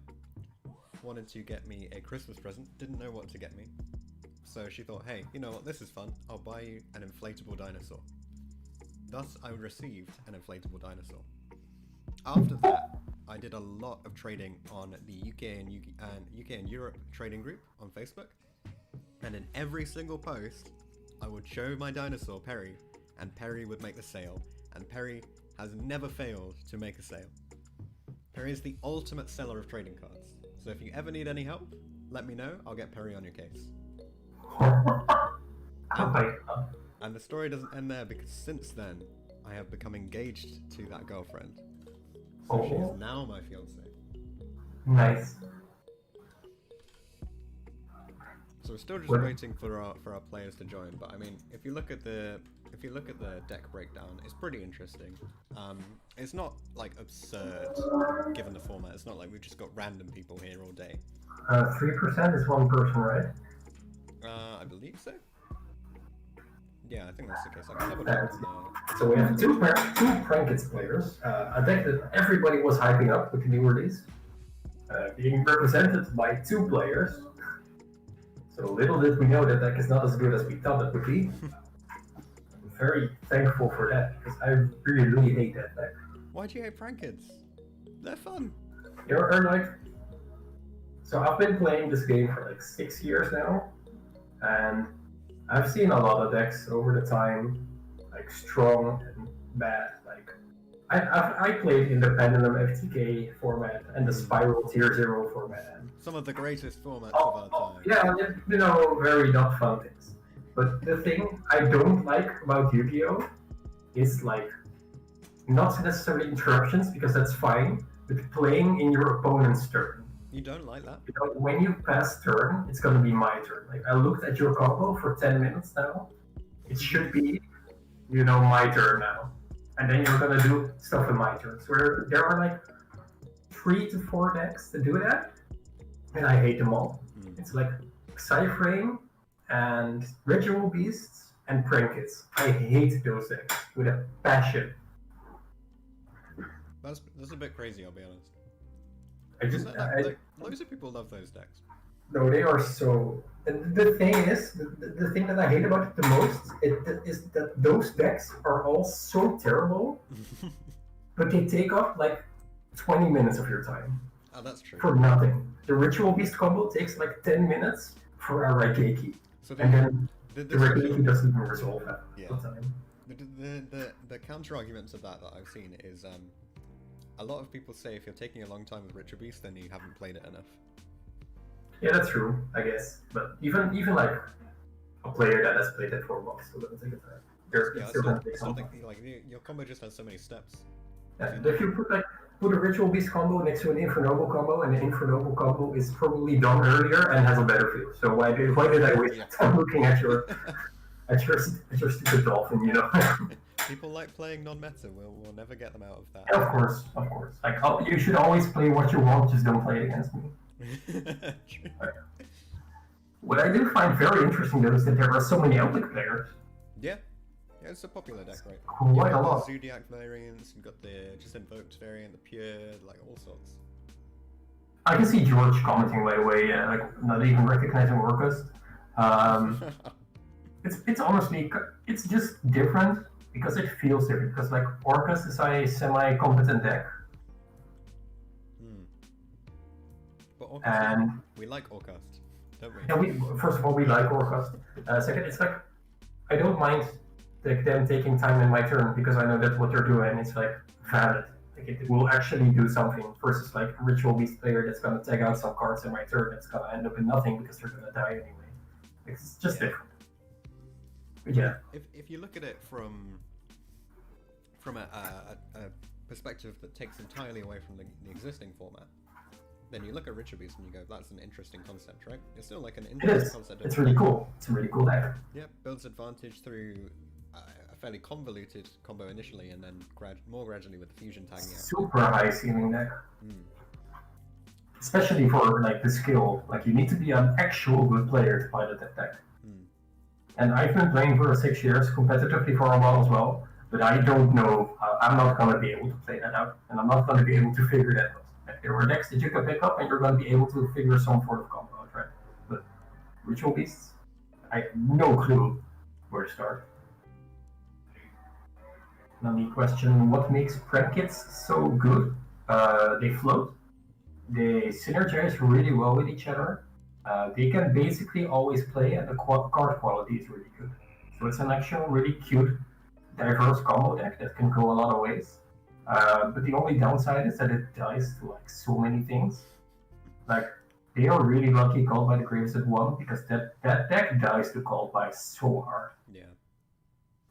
wanted to get me a Christmas present, didn't know what to get me. So she thought, hey, you know what, this is fun, I'll buy you an inflatable dinosaur. Thus, I received an inflatable dinosaur. After that, I did a lot of trading on the UK and Europe trading group on Facebook. And in every single post, I would show my dinosaur, Perry, and Perry would make the sale. And Perry has never failed to make a sale. Perry is the ultimate seller of trading cards. So if you ever need any help, let me know, I'll get Perry on your case. And the story doesn't end there, because since then, I have become engaged to that girlfriend. So she is now my fiancée. Nice. So we're still just waiting for our players to join. But I mean, if you look at the deck breakdown, it's pretty interesting. It's not like absurd given the format. It's not like we've just got random people here all day. 3% is one person, right? I believe so. Yeah, I think that's the case. I can double check on So we have two Prankids players. A deck that everybody was hyping up with the new release, being represented by 2 players. So little did we know that deck is not as good as we thought it would be. I'm very thankful for that, because I really hate that deck. Why do you hate Prankids? They're fun. You're like... So I've been playing this game for like 6 years now, and I've seen a lot of decks over the time, like strong and bad. Like I played in the Pendulum FTK format and the Spiral Tier 0 format. Some of the greatest formats of our time. Yeah, you know, very not fun things. But the thing I don't like about YuGiOh is like not necessarily interruptions, because that's fine, but playing in your opponent's turn. You don't like that? You know, when you pass turn, it's gonna be my turn. Like, I looked at your combo for 10 minutes now. It should be, you know, my turn now. And then you're gonna do stuff in my turn. So there are like 3 to 4 decks to do that, and I hate them all. It's like Psyframe and Ritual Beasts and Prankids. I hate those decks with a passion. That's a bit crazy, I'll be honest. Loads of people love those decks. No, they are so... The thing is, the thing that I hate about it the most is that those decks are all so terrible, but they take up like 20 minutes of your time. Oh, that's true. For nothing. The Ritual Beast combo takes like 10 minutes for a Raigeki. So and then the Raigeki doesn't even resolve that the time. The counter argument to that I've seen is a lot of people say if you're taking a long time with Ritual Beast, then you haven't played it enough. Yeah, that's true, I guess. But even like a player that has played it for a while still doesn't take it time. I still think like your combo just has so many steps. Yeah, if you put a Ritual Beast combo next to an Infernoble combo, and the Infernoble combo is probably done earlier and has a better feel. So why did I waste time looking at your stupid dolphin, you know? People like playing non-meta. We'll never get them out of that. Of course. Like, you should always play what you want, just don't play it against me. True. What I do find very interesting, though, is that there are so many Eldritch players. Yeah, it's a popular deck, right? Quite a lot. The Zodiac variants, you've got the just invoked variant, the pure, like all sorts. I can see George commenting by the way, like not even recognizing Orcust. Um, it's honestly, it's just different because it feels different. Because like Orcust is a semi-competent deck, But Orcust, and we like Orcust, don't we? yeah, we first of all we like Orcust. Second, it's like I don't mind like them taking time in my turn because I know that what they're doing is like valid. Like it will actually do something versus like a Ritual Beast player that's gonna tag out some cards in my turn that's gonna end up in nothing because they're gonna die anyway. It's just different. But yeah. If you look at it from a perspective that takes entirely away from the existing format, then you look at Ritual Beast and you go, that's an interesting concept, right? It's still like an interesting concept. It's really cool. It's a really cool deck. Yeah, builds advantage through a fairly convoluted combo initially, and then more gradually with the fusion tagging out. Super high ceiling deck. Especially for like the skill. Like you need to be an actual good player to pilot that deck. And I've been playing for 6 years competitively for a while as well, but I don't know. I'm not going to be able to play that out, and I'm not going to be able to figure that out. Like, there are decks that you can pick up, and you're going to be able to figure some sort of combo out, right? But Ritual Beasts, I have no clue where to start. Now the question: what makes prank kits so good? They float. They synergize really well with each other. They can basically always play, and the card quality is really good. So it's an actual really cute, diverse combo deck that can go a lot of ways. But the only downside is that it dies to like so many things. Like they are really lucky called by the Graves at 1 because that deck dies to called by so hard. Yeah.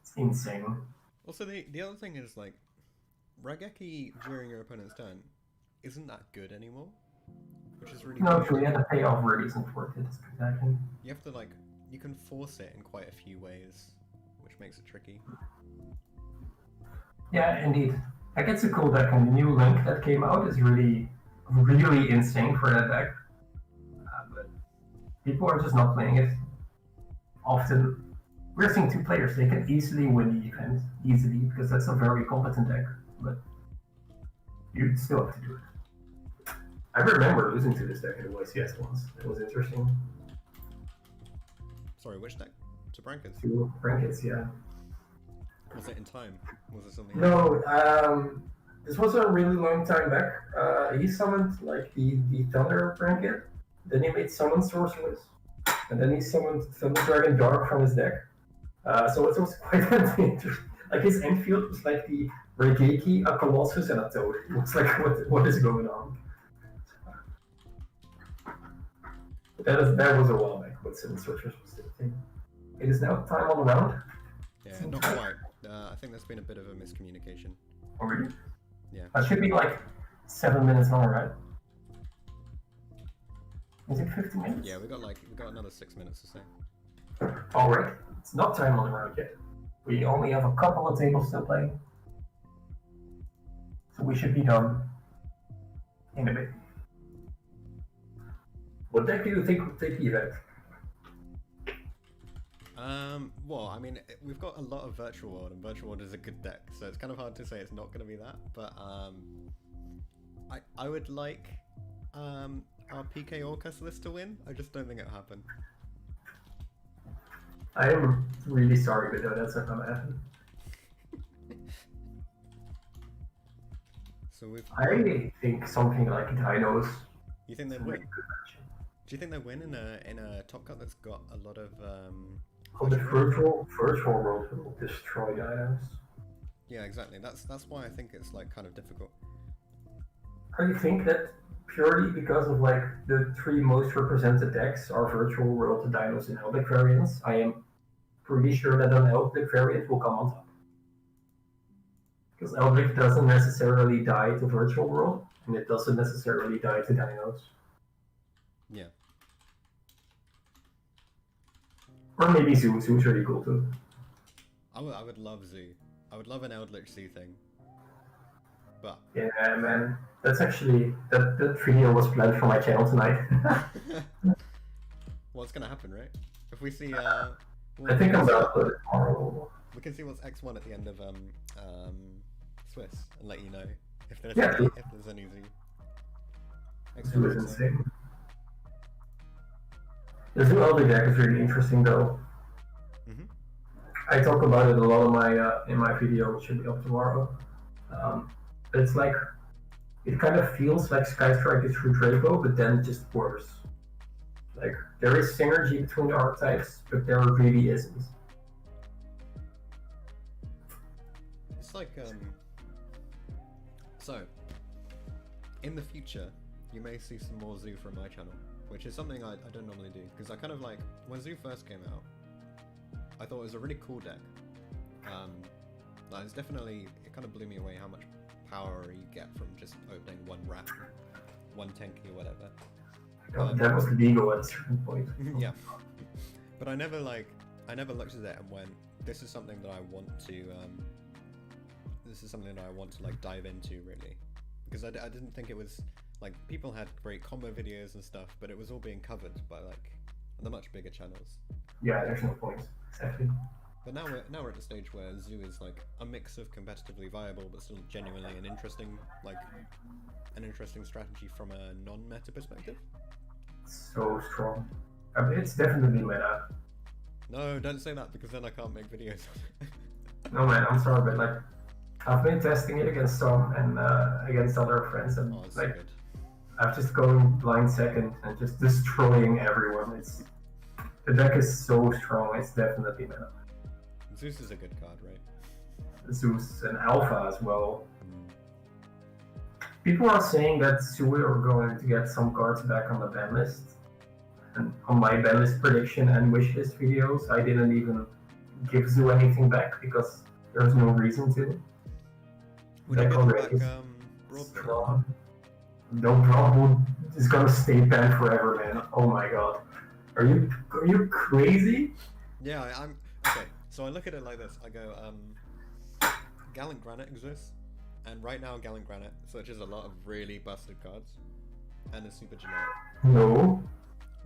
It's insane. Also, the other thing is like Raigeki during your opponent's turn isn't that good anymore. Which is really no, true. Yeah, the payoff really isn't worth it. Exactly. You have to like, you can force it in quite a few ways, which makes it tricky. Yeah, indeed. Like it's a cool deck, and the new Link that came out is really, really insane for that deck. But people are just not playing it often. We're seeing 2 players; they can easily win the event easily because that's a very competent deck. But you still have to do it. I remember losing to this deck in YCS once. It was interesting. Sorry, which deck? To Brankets? To Brankets, yeah. Was it in time? Was it something? No, this was a really long time back. He summoned like the Thunder Branket, then he made Summon Sorceress, and then he summoned Thunder Dragon Dark from his deck. So it was quite interesting. Like his end field was like the Raigeki, a Colossus, and a Toad. It was like, what is going on? That was a while back, but Summon Sorceress was the thing. It is now time on the round. Yeah, not quite. I think there's been a bit of a miscommunication. Oh, really? Yeah. That should be like 7 minutes long, right? Is it 50 minutes? Yeah, we got another 6 minutes to say. Alright, it's not time on the round yet. We only have a couple of tables still playing. So we should be done in a bit. What deck do you think will take the event? Well, I mean, we've got a lot of Virtual World, and Virtual World is a good deck, so it's kind of hard to say it's not going to be that, but, I would like, our PK Orcust list to win. I just don't think it'll happen. I am really sorry, but no, that's not going to happen. So I think something like Dinos. You think they win? Do you think they win in a top cut that's got a lot of the virtual world will destroy Dinos. Yeah, exactly. That's why I think it's like kind of difficult. I think that purely because of like the 3 most represented decks are virtual world, the Dinos, and Eldritch variants. I am pretty sure that an Eldritch variant will come on top. Because Eldritch doesn't necessarily die to virtual world, and it doesn't necessarily die to Dinos. Yeah. Or maybe Zoo. Zoo's really cool too. I would love Zoo. I would love an Eldritch Zoo thing. But yeah, man, that's actually that video was planned for my channel tonight. What's gonna happen, right? If we see, I think I'm gonna upload it tomorrow. We can see what's X1 at the end of Swiss and let you know if there's yeah. any Zoo. Zoo is insane. The Zoo Elder deck is really interesting though. Mm-hmm. I talk about it a lot in my video, which should be up tomorrow. It's like, it kind of feels like Sky Strike is through Draco, but then just worse. Like, there is synergy between the archetypes, but there really isn't. It's like, so, in the future, you may see some more Zoo from my channel, which is something I don't normally do, because I kind of like, when Zoo first came out, I thought it was a really cool deck. Like, it's definitely, it kind of blew me away how much power you get from just opening one wrap, one tanky or whatever. That was legal at a certain point. Yeah. But I never looked at it and went, this is something that I want to, like dive into really. Because I didn't think it was, like, people had great combo videos and stuff, but it was all being covered by like the much bigger channels. Yeah, there's no point. Exactly. But now we're at the stage where Zoo is like a mix of competitively viable but still genuinely an interesting strategy from a non-meta perspective. So strong. I mean, it's definitely meta. No, don't say that because then I can't make videos on it. No man, I'm sorry, but like, I've been testing it against some and against other friends, and Oh, it's like, so good. I've just gone blind second and just destroying everyone. The deck is so strong. It's definitely meta. Zeus is a good card, right? Zeus and Alpha as well. People are saying that we are going to get some cards back on the ban list. And on my ban list prediction and wishlist videos, I didn't even give Zoo anything back because there's no reason to. Would you get back Broadwood? No, Broadwood is gonna stay banned forever, man. Oh my god. Are you crazy? Yeah, I'm okay. So I look at it like this. I go, Gallant Granite exists, and right now Gallant Granite searches a lot of really busted cards, and is super generic. No.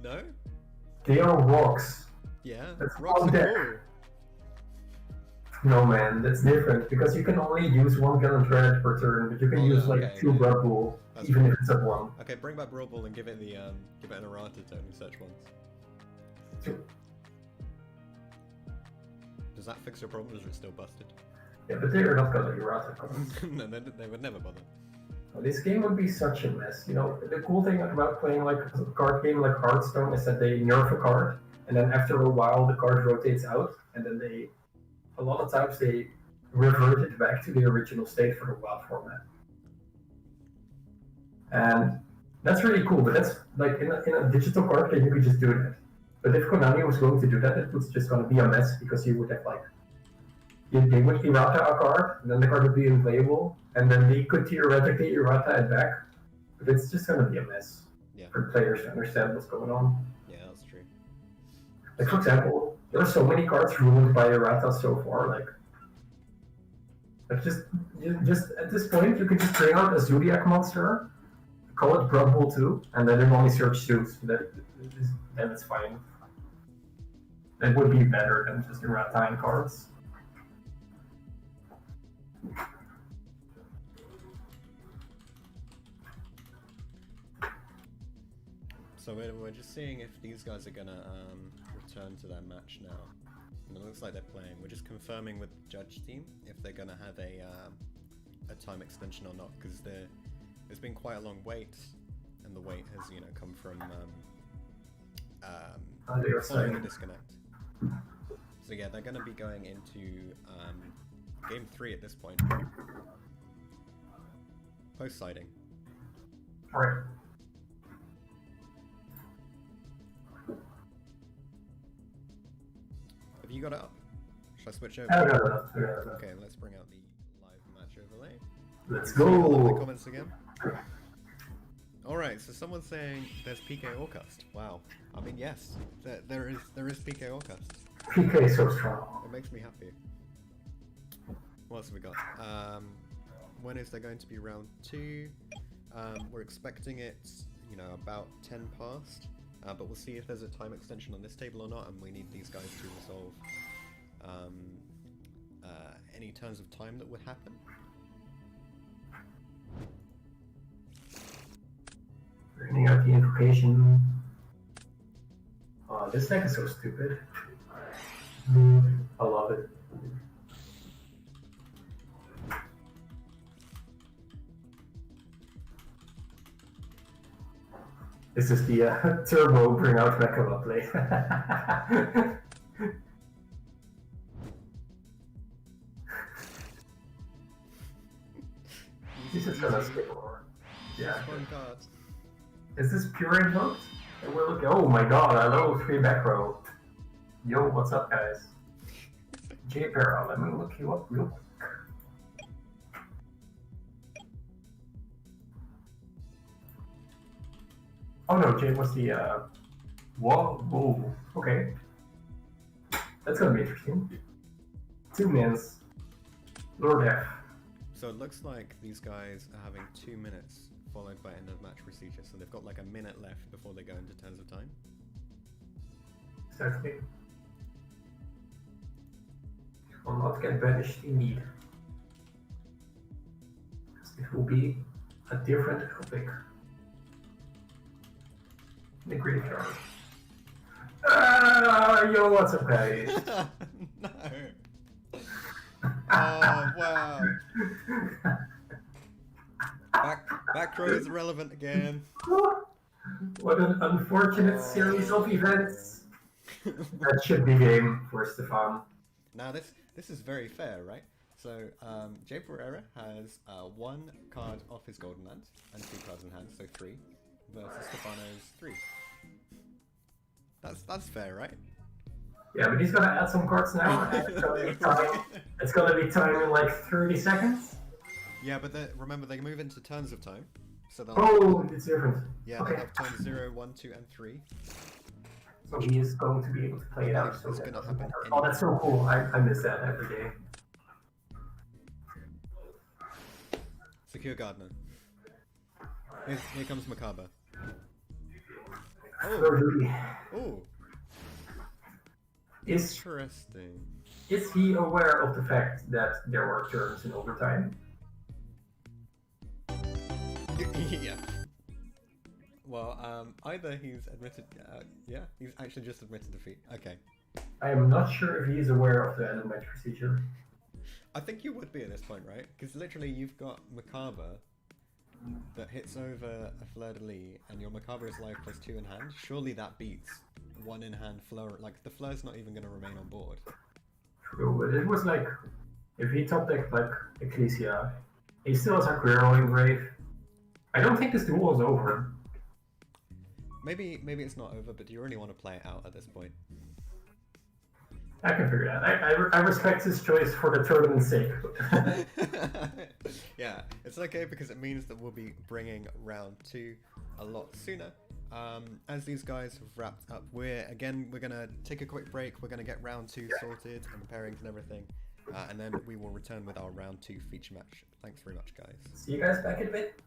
No? They are rocks. Yeah. That's Rocks one are deck. cool. No man, that's different because you can only use one Gallant Granite per turn, but you can use like two Blood Bowl, even if it's at one. Okay, bring back Brawl Ball and give it an errata to only search once. Does that fix your problem, or is it still busted? Yeah, but they are not gonna errata cards. No, they would never bother. This game would be such a mess. You know, the cool thing about playing like a card game like Hearthstone is that they nerf a card, and then after a while the card rotates out, and then a lot of times they revert it back to the original state for the WoW format. And that's really cool, but that's like in a digital card game you could just do that. But if Konami was going to do that, it was just going to be a mess because you would have like, they would errata a card, and then the card would be unplayable, and then they could theoretically errata it back, but it's just going to be a mess for players to understand what's going on. Yeah, that's true. Like for example, there are so many cards ruined by errata so far. Like just at this point, you could just bring out a Zodiac monster, call it Blood Bowl 2, and then only search suits. Then it's fine. That would be better than just errata cards. So we're just seeing if these guys are gonna return to their match now. And it looks like they're playing. We're just confirming with the judge team if they're gonna have a time extension or not, because there's been quite a long wait, and the wait has come from following the disconnect. So yeah, they're gonna be going into game 3 at this point. Post sighting. Alright. Have you got it up? Should I switch over? Yeah. Okay, let's bring out the live match overlay. Let's See all of the go. comments again. Alright, so someone's saying there's PK Orcust. Wow. I mean, yes, there is PK Orcust. PK is so strong. It makes me happy. What else have we got? When is there going to be round 2? We're expecting it, about 10 past. But we'll see if there's a time extension on this table or not, and we need these guys to resolve any turns of time that would happen. Invocation. Oh, this deck is so stupid. I love it. This is the turbo bring out Rekama play. He's just gonna skip over. Yeah. Is this pure invoked? And we're looking. Oh my god, hello, 3 back row. Yo, what's up, guys? J-Para, let me look you up real quick. Oh no, Jay was the whoa, okay. That's gonna be interesting. 2 mins. Lord F. So it looks like these guys are having 2 minutes followed by end of match procedure, so they've got like a minute left before they go into turns of time. Exactly. Will not get banished in need. It will be a different epic. The graveyard. Yo, what's up, guys? No. Oh, wow. Back row is relevant again. What an unfortunate series of events. That should be game for Stefan. Now this is very fair, right? So Jay Pereira has 1 card off his golden land and 2 cards in hand, so 3, versus Stefano's 3. That's fair, right? Yeah, but he's gonna add some cards now. It's gonna be time in like 30 seconds. Yeah, but remember they move into turns of time, so they'll. Oh, it's different. Yeah, okay. They have turns 0, 1, 2, and 3. So he is going to be able to play it out. So it's gonna happen. Oh, that's so cool! I miss that every day. Secure Gardener. Here comes Macabre. Oh. Interesting. Is he aware of the fact that there were turns in overtime? Yeah. Well, either he's admitted, yeah, he's actually just admitted defeat. Okay. I am not sure if he is aware of the end of match procedure. I think you would be at this point, right? Because literally you've got Macabre that hits over a Fleur de Lis, and your Macabre is life +2 in hand. Surely that beats 1 in hand Fleur. Like, the Fleur's not even going to remain on board. True, but it was like, if he top decked like Ecclesia, he still has Aguero in grave. I don't think this duel is over. Maybe it's not over, but do you really want to play it out at this point? I can figure it out. I respect his choice for the tournament's sake. Yeah, it's okay because it means that we'll be bringing round 2 a lot sooner. As these guys have wrapped up, we're gonna take a quick break. We're gonna get round 2 sorted and pairings and everything, and then we will return with our round 2 feature match. Thanks very much, guys. See you guys back in a bit.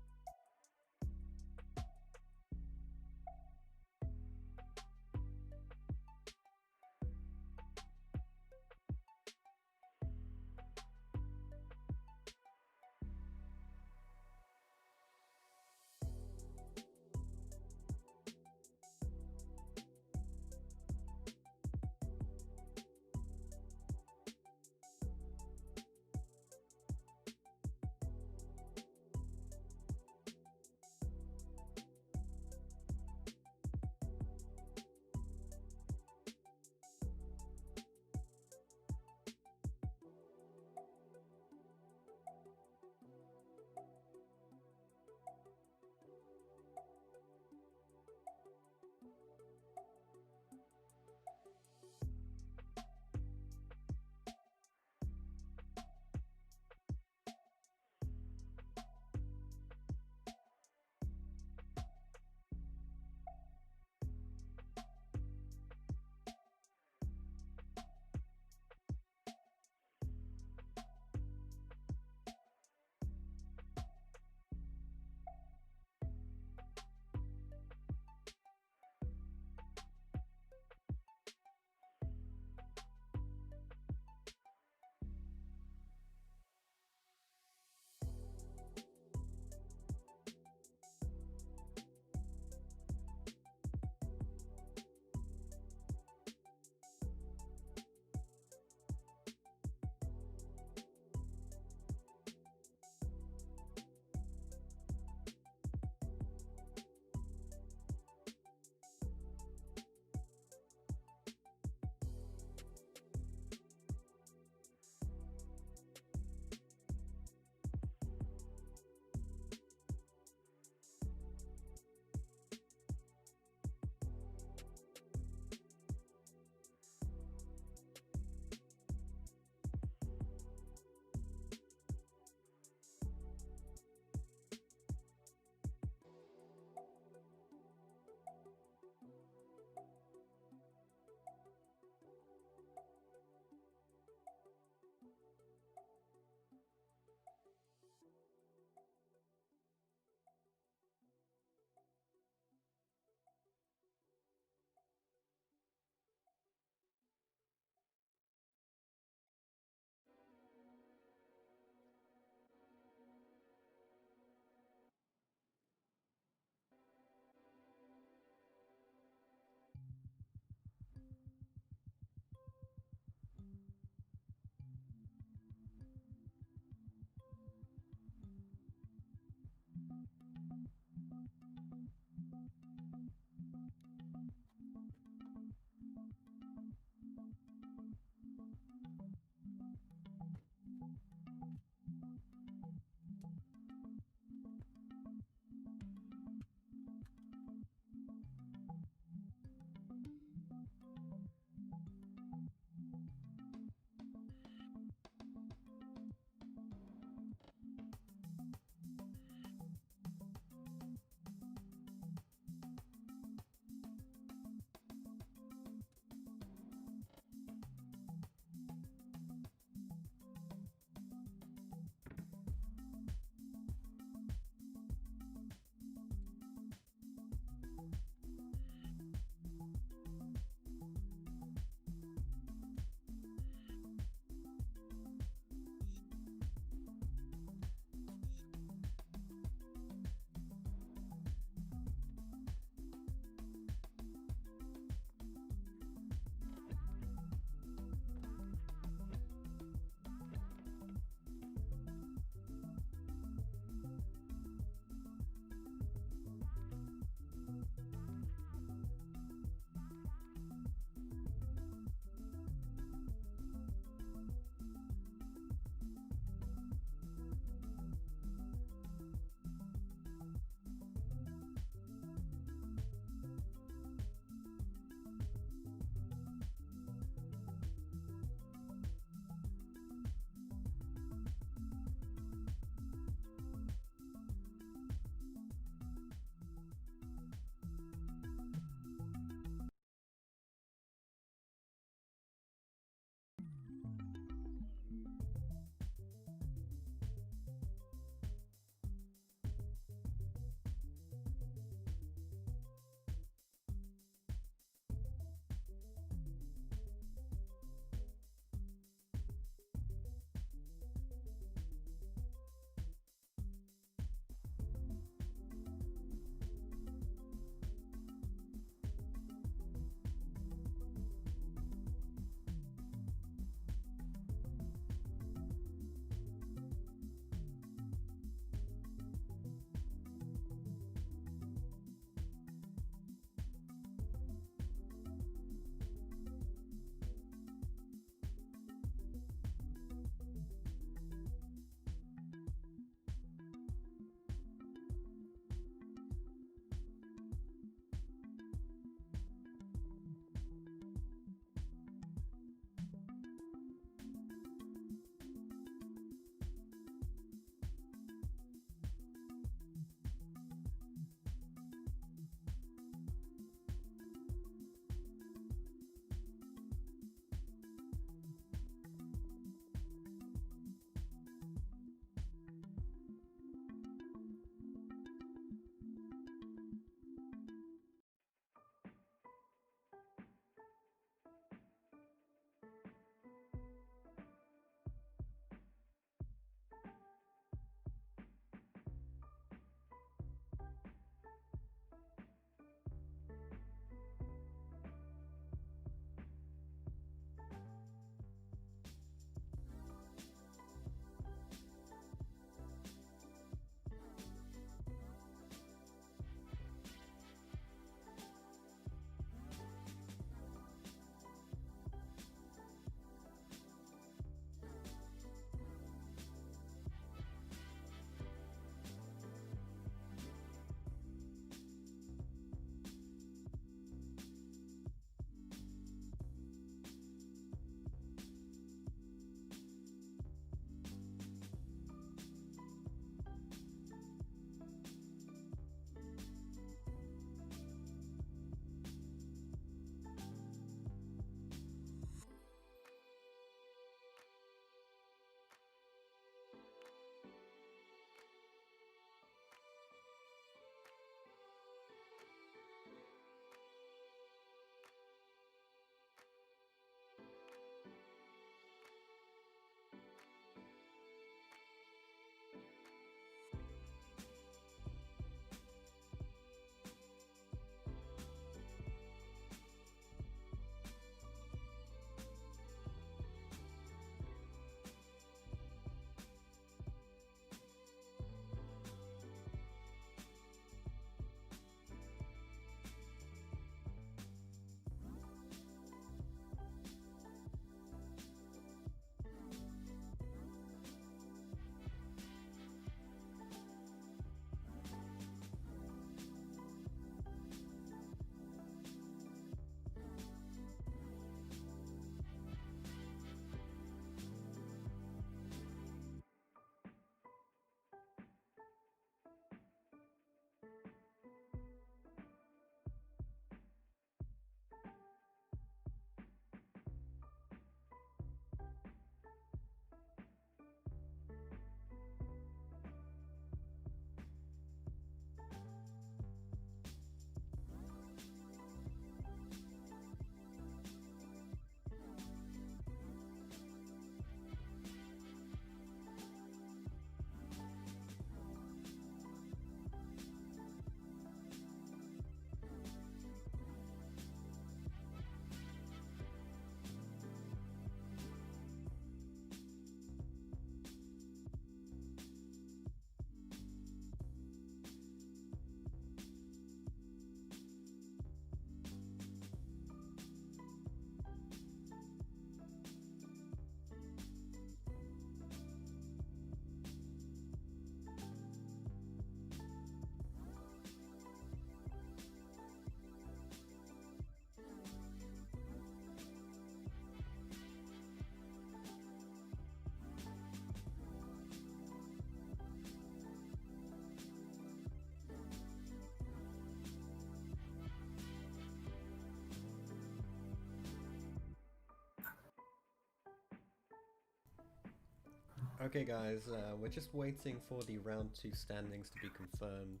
Okay, guys, we're just waiting for the round 2 standings to be confirmed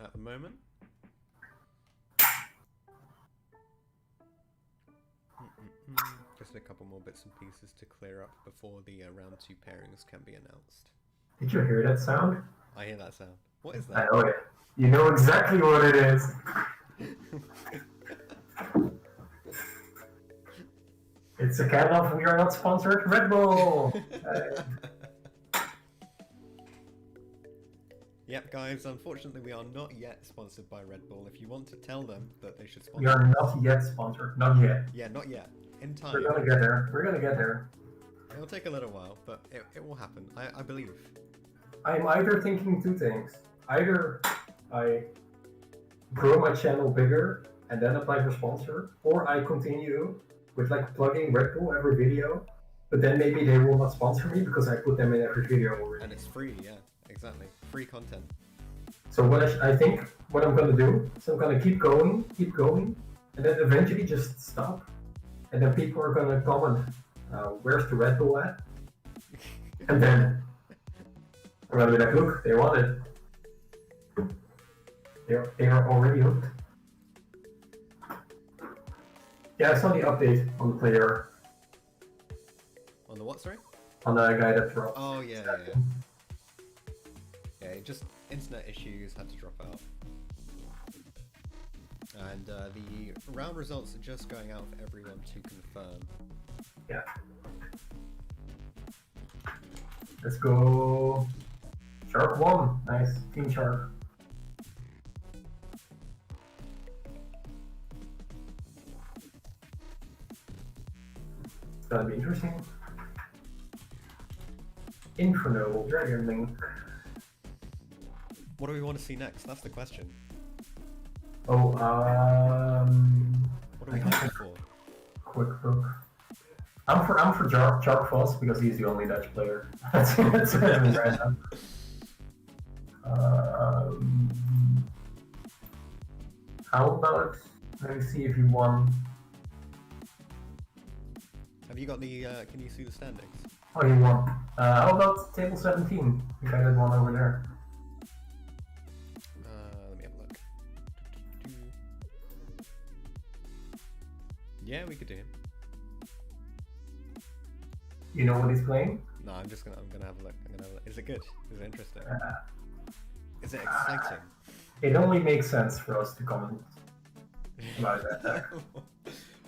at the moment. Just a couple more bits and pieces to clear up before the round 2 pairings can be announced. Did you hear that sound? I hear that sound. What is I that? know it. You know exactly what it is. It's a can of "We are not sponsored Red Bull." Yep, guys, unfortunately we are not yet sponsored by Red Bull. If you want to tell them that they should sponsor We are not yet sponsored. Not yet. Yeah, not yet. In time. We're gonna get there. We're gonna get there. It'll take a little while, but it will happen. I believe. I'm either thinking two things. Either I grow my channel bigger and then apply for sponsor, or I continue with like plugging Red Bull every video, but then maybe they will not sponsor me because I put them in every video already. And it's free, yeah, exactly. Free content. So what I think what I'm gonna do is I'm gonna keep going, and then eventually just stop. And then people are gonna comment, where's the Red Bull at? And then I'm gonna be like, look, they want it. They are already hooked. Yeah, I saw the update on the player. On the what, sorry? On the guy that dropped. Oh, yeah. Yeah, just internet issues had to drop out. And the round results are just going out for everyone to confirm. Yeah. Let's go. Shark won. Nice. Team Shark. It's gonna be interesting. Inferno Dragon Link. What do we want to see next? That's the question. Oh, What are we hoping for? Quick look. I'm for Jark Voss because he's the only Dutch player. That's right now. How about, let me see if he won. Have you got the, can you see the standings? Oh, he won. How about table 17? The guy that won over there. Let me have a look. Yeah, we could do him. You know what he's playing? No, I'm gonna have a look. Is it good? Is it interesting? Is it exciting? It only makes sense for us to comment about that.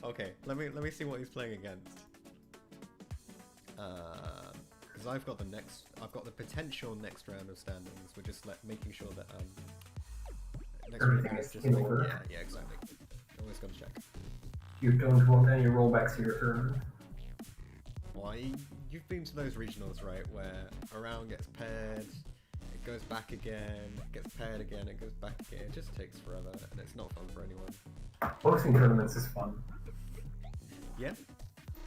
Okay, let me see what he's playing against. Because I've got the potential next round of standings. We're just making sure that next round Everything is is just in order. yeah, exactly. Always gotta check. You don't want any rollbacks to your tournament. Why? You've been to those regionals, right? Where a round gets paired, it goes back again, gets paired again, it goes back again. It just takes forever, and it's not fun for anyone. Hosting tournaments is fun. Yeah.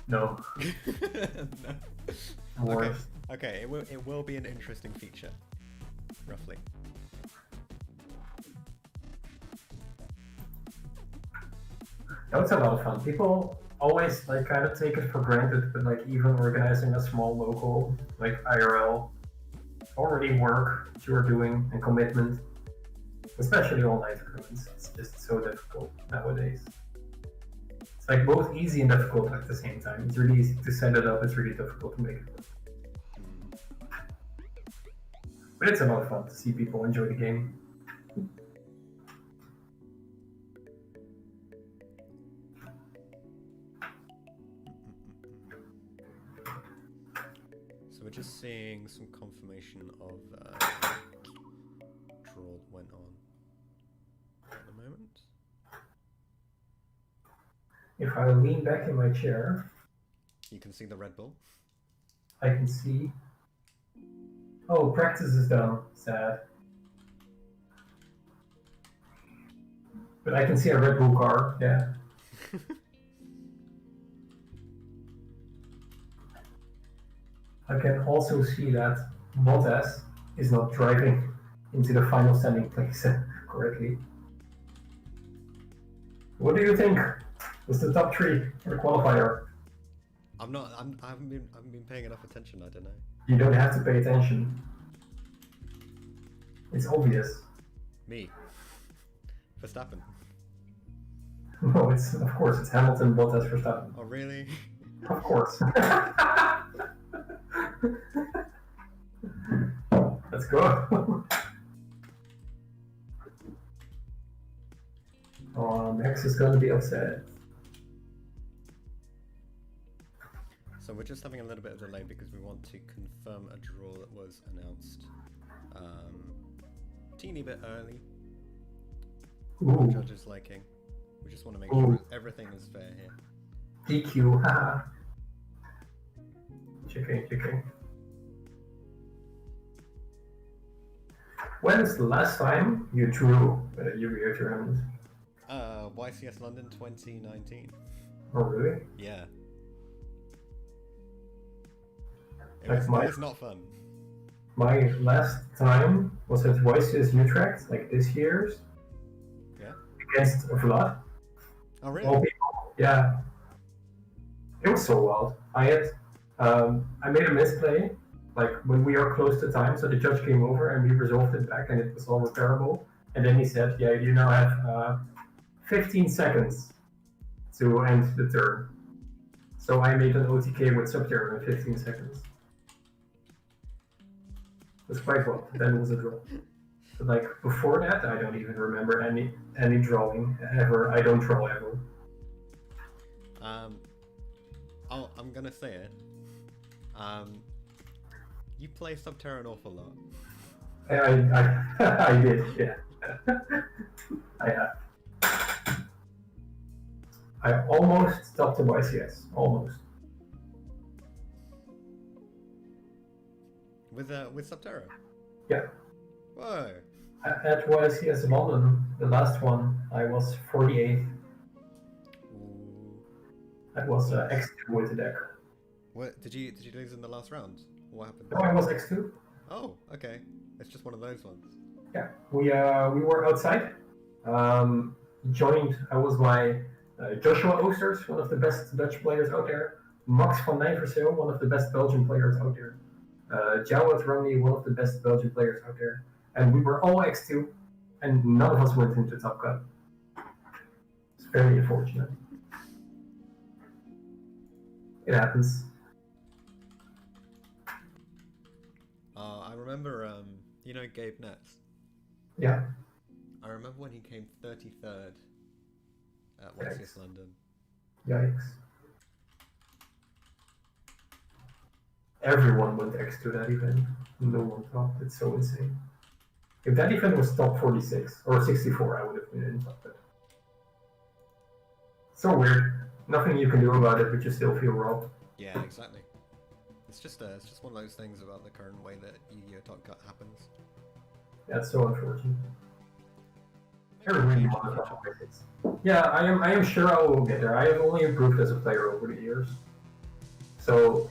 No. No. Worse. Okay. It will be an interesting feature, roughly. No, it's a lot of fun. People always like kind of take it for granted, but like even organizing a small local like IRL already work that you are doing and commitment, especially online tournaments. It's just so difficult nowadays. It's like both easy and difficult at the same time. It's really easy to set it up. It's really difficult to make it work. But it's a lot of fun to see people enjoy the game. So we're just seeing some confirmation of draw went on at the moment. If I lean back in my chair, You can see the Red Bull. I can see. Oh, practice is done. Sad. But I can see a Red Bull car, yeah. I can also see that Bottas is not driving into the final standing place correctly. What do you think was the top three for the qualifier? I haven't been paying enough attention. I don't know. You don't have to pay attention. It's obvious. Me. Verstappen. No, it's of course it's Hamilton, Bottas, Verstappen. Oh, really? Of course. Let's go. Oh, Max is gonna be upset. So we're just having a little bit of delay because we want to confirm a draw that was announced teeny bit early. Ooh. Judges liking. We just want to make sure everything is fair here. DQ, haha. Checking. When is the last time you drew YuGiOh tournament? YCS London 2019. Oh, really? Yeah. It Like was not fun. My last time was at YCS Utrecht, like this year's. Yeah. Against Vlad. Oh, really? All people. Yeah. It was so wild. I made a misplay, like when we are close to time, so the judge came over and we resolved it back and it was all repairable. And then he said, yeah, you now have 15 seconds to end the turn. So I made an OTK with Subterra in 15 seconds. It was quite well. Then it was a draw. But like before that, I don't even remember any drawing ever. I don't draw ever. I'm gonna say it. You play Subterra an awful lot. I did, yeah. I have. I almost stopped the YCS. Almost. With Subterra? Yeah. Whoa. At YCS London, the last one, I was 48th. That was X2 with the deck. What did you lose in the last round? What happened? No, I was X2. Oh, okay. It's just one of those ones. Yeah, we were outside. Joined. I was by Joshua Oosters, one of the best Dutch players out there. Max van Nijverseel, one of the best Belgian players out there. Jawad Ramli, one of the best Belgian players out there. And we were all X2, and none of us went into Top Cut. It's very unfortunate. It happens. I remember, you know Gabe Nets? Yeah. I remember when he came 33rd at YCS London. Yikes. Everyone went X to that event. No one thought. It's so insane. If that event was top 46 or 64, I would have been in top 10. So weird. Nothing you can do about it, but you still feel robbed. Yeah, exactly. It's just one of those things about the current way that YuGiOh Top Cut happens. That's so unfortunate. I really want to top 46. Yeah, I am sure I will get there. I have only improved as a player over the years, so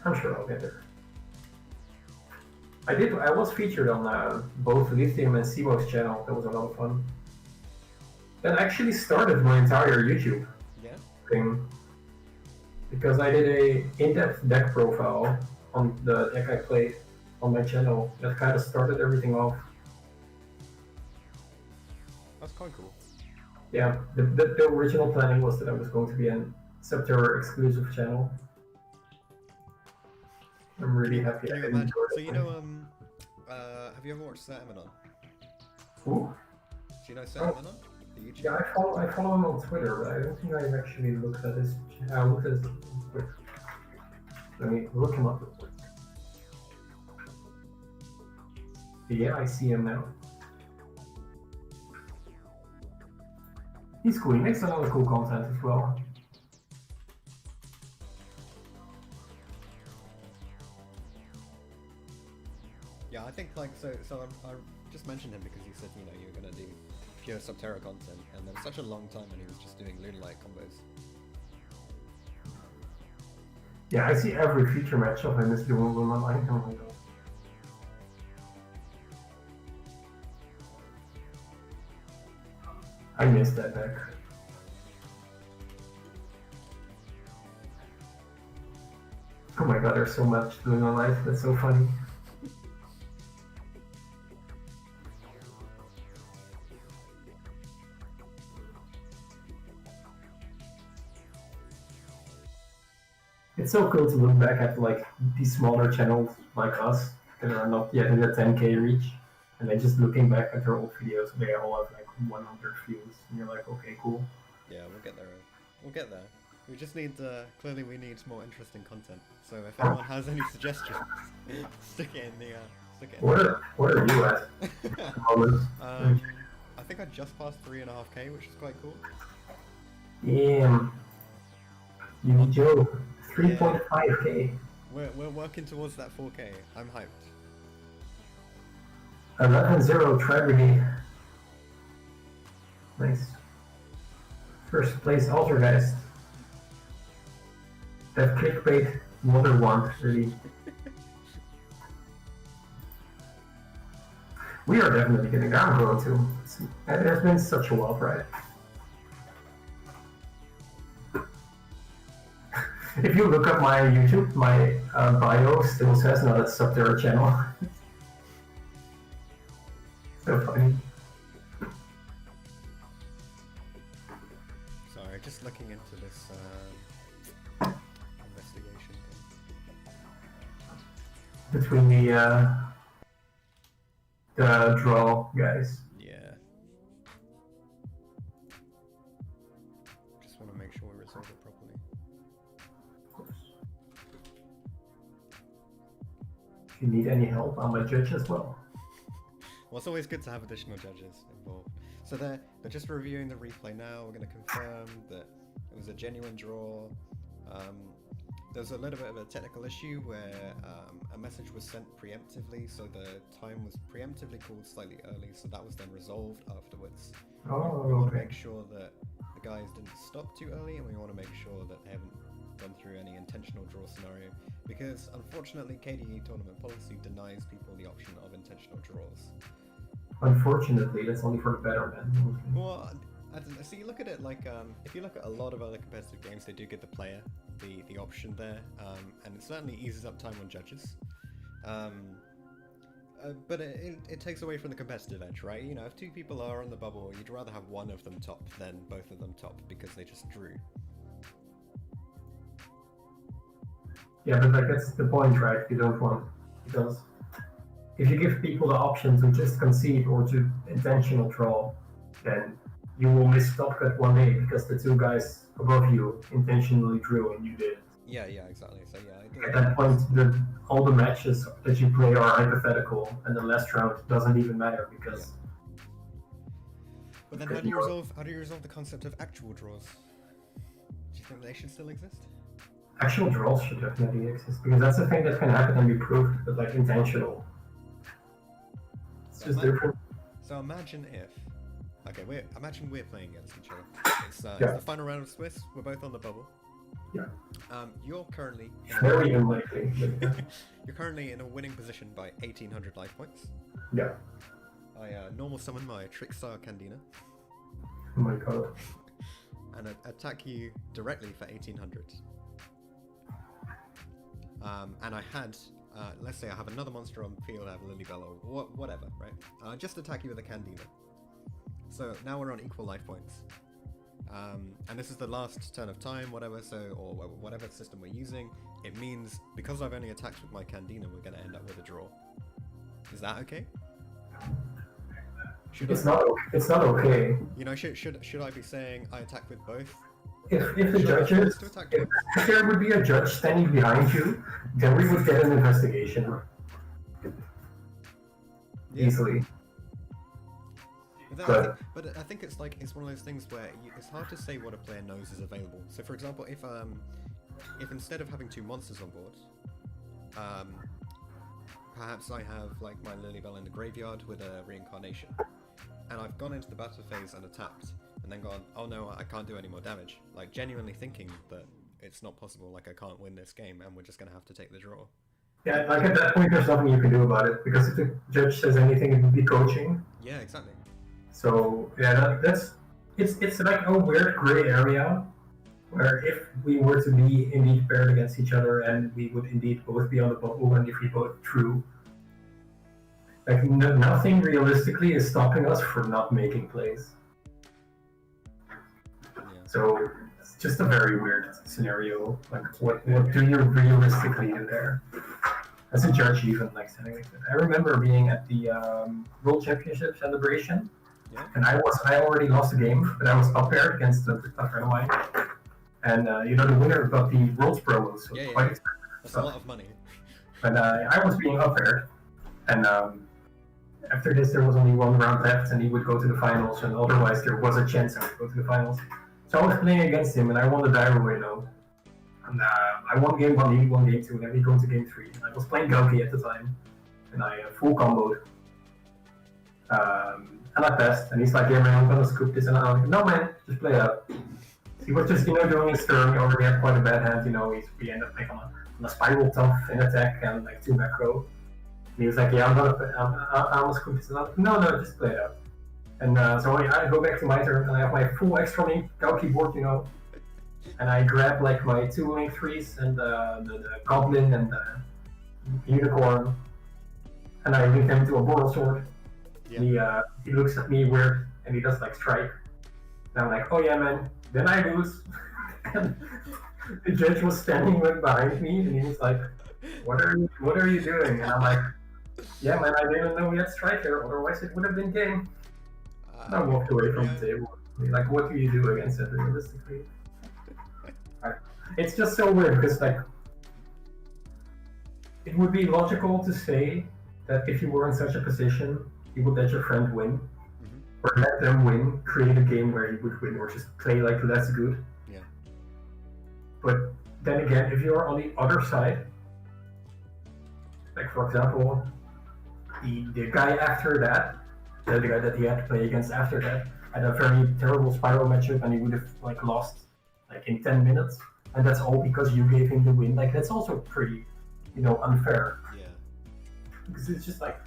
I'm sure I'll get there. I was featured on both Lithium and Sibo's channel. That was a lot of fun. That actually started my entire YouTube thing, because I did a in-depth deck profile on the deck I played on my channel. That kind of started everything off. That's quite cool. Yeah, the original planning was that I was going to be a Subterra exclusive channel. I'm really happy. Can you imagine? So you know, have you ever watched Sir Eminon? Who? Do you know Sir Eminon? The YouTuber? Yeah, I follow him on Twitter, but I don't think I've actually looked at his. I looked at his quick. Let me look him up real quick. Yeah, I see him now. He's cool. He makes a lot of cool content as well. Yeah, I think like so I just mentioned him because you said, you know, you were gonna do pure Subterra content, and there was such a long time when he was just doing Lunalight combos. Yeah, I see every feature match of him is doing Lunalight. Oh my god. I missed that deck. Come my god, there's so much doing on life. That's so funny. It's so cool to look back at like these smaller channels like us that are not yet in the 10K reach, and then just looking back at their old videos, they all have like 100 views, and you're like, okay, cool. Yeah, we'll get there. We'll get there. We just need, clearly we need more interesting content. So if anyone has any suggestions, stick it in the, stick it in Where are you at? I think I just passed 3.5K, which is quite cool. Damn. YuGiJoe, 3.5K. We're working towards that 4K. I'm hyped. 11-0 Tragedy. Nice. First place Altergeist. That clickbait Wonder Want, really. We are definitely getting down road too. It has been such a wild ride. If you look up my YouTube, my bio still says not a sub-Terra channel. So funny. Sorry, just looking into this investigation thing. Between the draw guys. Yeah. Just want to make sure we resolve it properly. Of course. If you need any help, I'm a judge as well. Well, it's always good to have additional judges involved. So they're just reviewing the replay now. We're going to confirm that it was a genuine draw. There's a little bit of a technical issue where a message was sent preemptively, so the time was preemptively called slightly early, so that was then resolved afterwards. Oh, we want to okay. make sure that the guys didn't stop too early, and we want to make sure that they haven't gone through any intentional draw scenario, because unfortunately KDE tournament policy denies people the option of intentional draws. Unfortunately, that's only for the better men. Well, I don't know. So you look at it like, if you look at a lot of other competitive games, they do give the player the option there, and it certainly eases up time on judges. But it takes away from the competitive edge, right? You know, if two people are on the bubble, you'd rather have one of them top than both of them top because they just drew. Yeah, but like that's the point, right? You don't want, because if you give people the option to just concede or to intentional draw, then you will miss top cut one day because the two guys above you intentionally drew and you did. Yeah, exactly. So yeah, At that point, all the matches that you play are hypothetical, and the last round doesn't even matter because. Yeah. But then how do you resolve the concept of actual draws? Do you think they should still exist? Actual draws should definitely exist because that's a thing that can happen and be proved, but like intentional. It's just different. So imagine if, imagine we're playing against each other. It's the final round of Swiss. We're both on the bubble. Yeah. You're currently very unlikely. You're currently in a winning position by 1,800 life points. Yeah. I normal summon my Trickstar Candina. Oh my god. And attack you directly for 1,800. And I had, let's say I have another monster on field, I have a Lilybell or whatever, right? Just attack you with a Candina. So now we're on equal life points. And this is the last turn of time, whatever, or whatever system we're using. It means, because I've only attacked with my Candina, we're going to end up with a draw. Is that okay? It's not okay. You know, should I be saying I attack with both? If the judges, if there would be a judge standing behind you, then we would get an investigation. Yeah. Easily. But I think it's one of those things where it's hard to say what a player knows is available. So for example, if instead of having two monsters on board, perhaps I have like my Lilybell in the graveyard with a reincarnation, and I've gone into the battle phase and attacked, and then gone, oh no, I can't do any more damage. Like genuinely thinking that it's not possible, like I can't win this game, and we're just gonna have to take the draw. Yeah, like at that point, there's nothing you can do about it because if the judge says anything, it would be coaching. Yeah, exactly. So yeah, it's like a weird gray area where if we were to be indeed paired against each other and we would indeed both be on the bubble, and if we both drew, like nothing realistically is stopping us from not making plays. Yeah. So it's just a very weird scenario. Like, what do you realistically do there? As a judge, even like something like that. I remember being at the World Championship celebration, and I already lost the game, but I was up there against a friend of mine, and the winner got the World's promos, so quite expensive. That's a lot of money. But I was being up there, and after this there was only one round left, and he would go to the finals, and otherwise there was a chance I would go to the finals. So I was playing against him, and I won the Daiwa, And I won game 1, he won game 2, and then we go to game 3. And I was playing Galki at the time, and I full comboed. And I passed, and he's like, yeah man, I'm gonna scoop this, and I'm like, no man, just play up. He was just, doing his turn, he already had quite a bad hand, we ended up like on a spiral tough in attack and like 2 macro. And he was like, yeah, I'm gonna scoop this, and I'm like, no, just play it up. And so I go back to my turn, and I have my full extra link Galki board, and I grab like my 2 link 3s and the goblin and the unicorn, and I link them to a Boral sword. Yeah. He looks at me weird, and he does like strike. And I'm like, oh yeah man, then I lose. And the judge was standing right behind me, and he was like, what are you doing? And I'm like, yeah man, I didn't know we had strike here, otherwise it would have been game. And I walked away from the table. Like, what do you do against it realistically? It's just so weird because like it would be logical to say that if you were in such a position, you would let your friend win, or let them win, create a game where you would win, or just play like less good. Yeah. But then again, if you're on the other side, like for example, the guy after that, the guy that he had to play against after that, had a very terrible spiral matchup, and he would have like lost like in 10 minutes. And that's all because you gave him the win. Like, that's also pretty, unfair. Yeah. Because it's just like...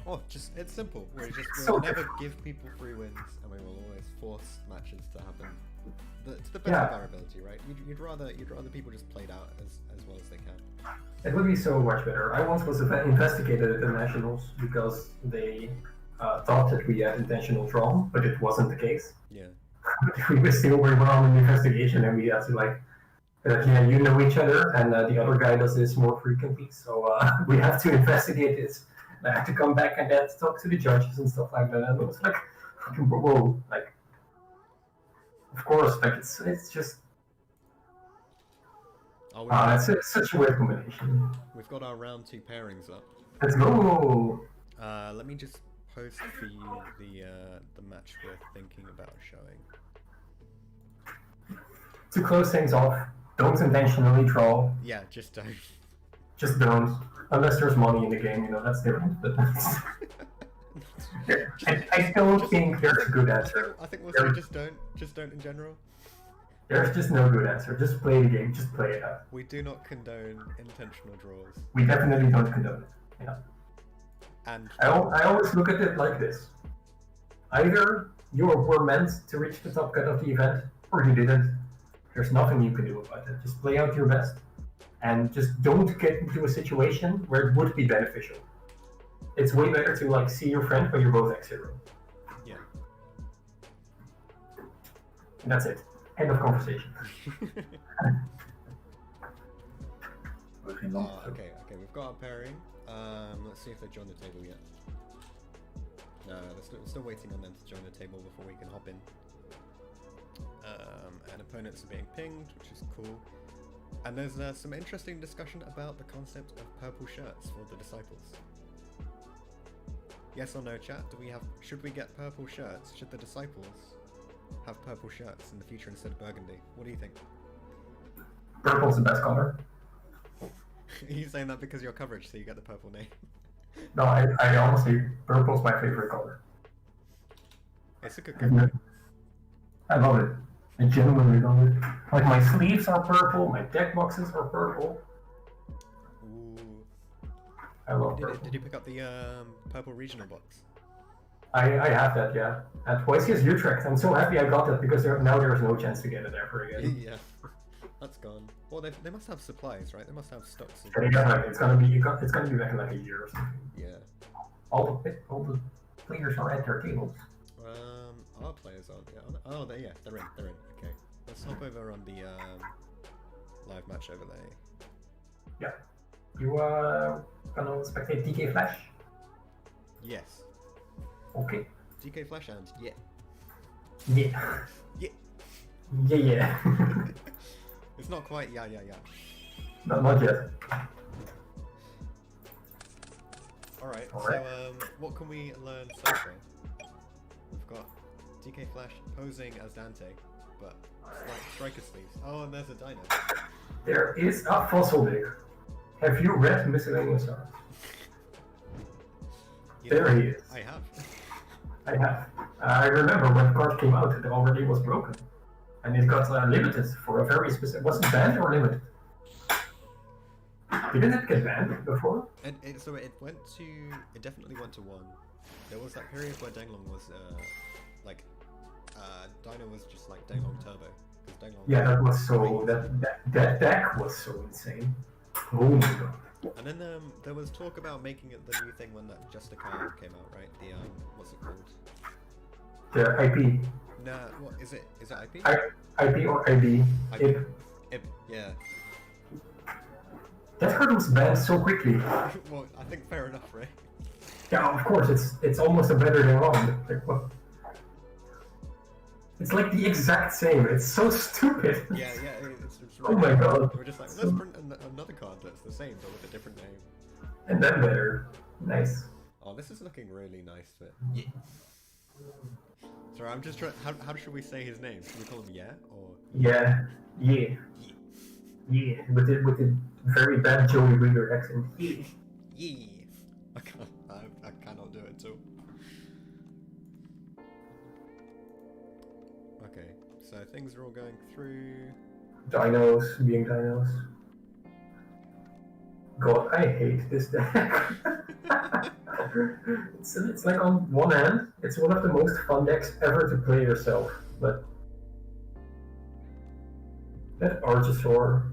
it's simple. We'll so never give people free wins, and we will always force matches to happen to the best of our ability, right? You'd rather people just played out as well as they can. It would be so much better. I once was investigated at the Nationals because they thought that we had intentional draw, but it wasn't the case. Yeah. We were on an investigation, and we had to like, you know each other, and the other guy does this more frequently, so we have to investigate this. And I had to come back and then talk to the judges and stuff like that, and it was like, whoa, like, of course, like it's just, it's such a weird combination. We've got our round 2 pairings up. Let's go. Let me just post for you the match we're thinking about showing. To close things off, don't intentionally draw. Yeah, just don't. Just don't. Unless there's money in the game, that's different. But I don't think there's a good answer. I think we'll say just don't in general. There's just no good answer. Just play the game. Just play it out. We do not condone intentional draws. We definitely don't condone it. Yeah. And I always look at it like this. Either you were meant to reach the top cut of the event, or you didn't. There's nothing you can do about it. Just play out your best. And just don't get into a situation where it would be beneficial. It's way better to like see your friend when you're both X0. Yeah. And that's it. End of conversation. Okay, we've got our pairing. Let's see if they join the table yet. No, we're still waiting on them to join the table before we can hop in. And opponents are being pinged, which is cool. And there's some interesting discussion about the concept of purple shirts for the disciples. Yes or no, chat? Should we get purple shirts? Should the disciples have purple shirts in the future instead of burgundy? What do you think? Purple's the best color. Are you saying that because of your coverage, so you get the purple name? No, I honestly, purple's my favorite color. It's a good color. I love it. I genuinely love it. Like, my sleeves are purple, my deck boxes are purple. Ooh. I love purple. Did you pick up the purple regional box? I have that, yeah. At YCS Utrecht, I'm so happy I got that because now there's no chance to get it ever again. Yeah, that's gone. Well, they must have supplies, right? They must have stocks. It's gonna be back in like a year or something. Yeah. All the players are at their tables. Our players aren't. Yeah. Oh, they're in. Okay. Let's hop over on the live match over there. Yeah. You gonna spectate DK Flash? Yes. Okay. DK Flash and yeah. Yeah. Yeah. Yeah. It's not quite yeah. Not yet. Alright, so what can we learn so far? We've got DK Flash posing as Dante, but like striker sleeves. Oh, and there's a dino. There is a fossil there. Have you read Miscellaneous Art? There he is. I have. I have. I remember when the card came out, it already was broken. And it got limited for a very specific... Was it banned or limited? Didn't it get banned before? So it went to... It definitely went to 1. There was that period where Danglong was, Dino was just like Danglong Turbo. Danglong that was so... That deck was so insane. Oh my god. And then there was talk about making it the new thing when that Just a Card came out, right? The, what's it called? The IP. Nah, what is it? Is it IP? IP or IB? IP. Yeah. That card was banned so quickly. Well, I think fair enough, right? Yeah, of course, it's almost a better than wrong. Like, what? It's like the exact same. It's so stupid. Yeah, it's oh my god. We're just like, let's print another card that's the same but with a different name. And then better. Nice. Oh, this is looking really nice. But yeah. Sorry, I'm just trying. How should we say his name? Should we call him Yeah or? Yeah. With the very bad Joey Reader accent. Yeah. I cannot do it too. Okay, so things are all going through. Dinos being dinos. God, I hate this deck. it's like on one hand, it's one of the most fun decks ever to play yourself, but that Archosaur.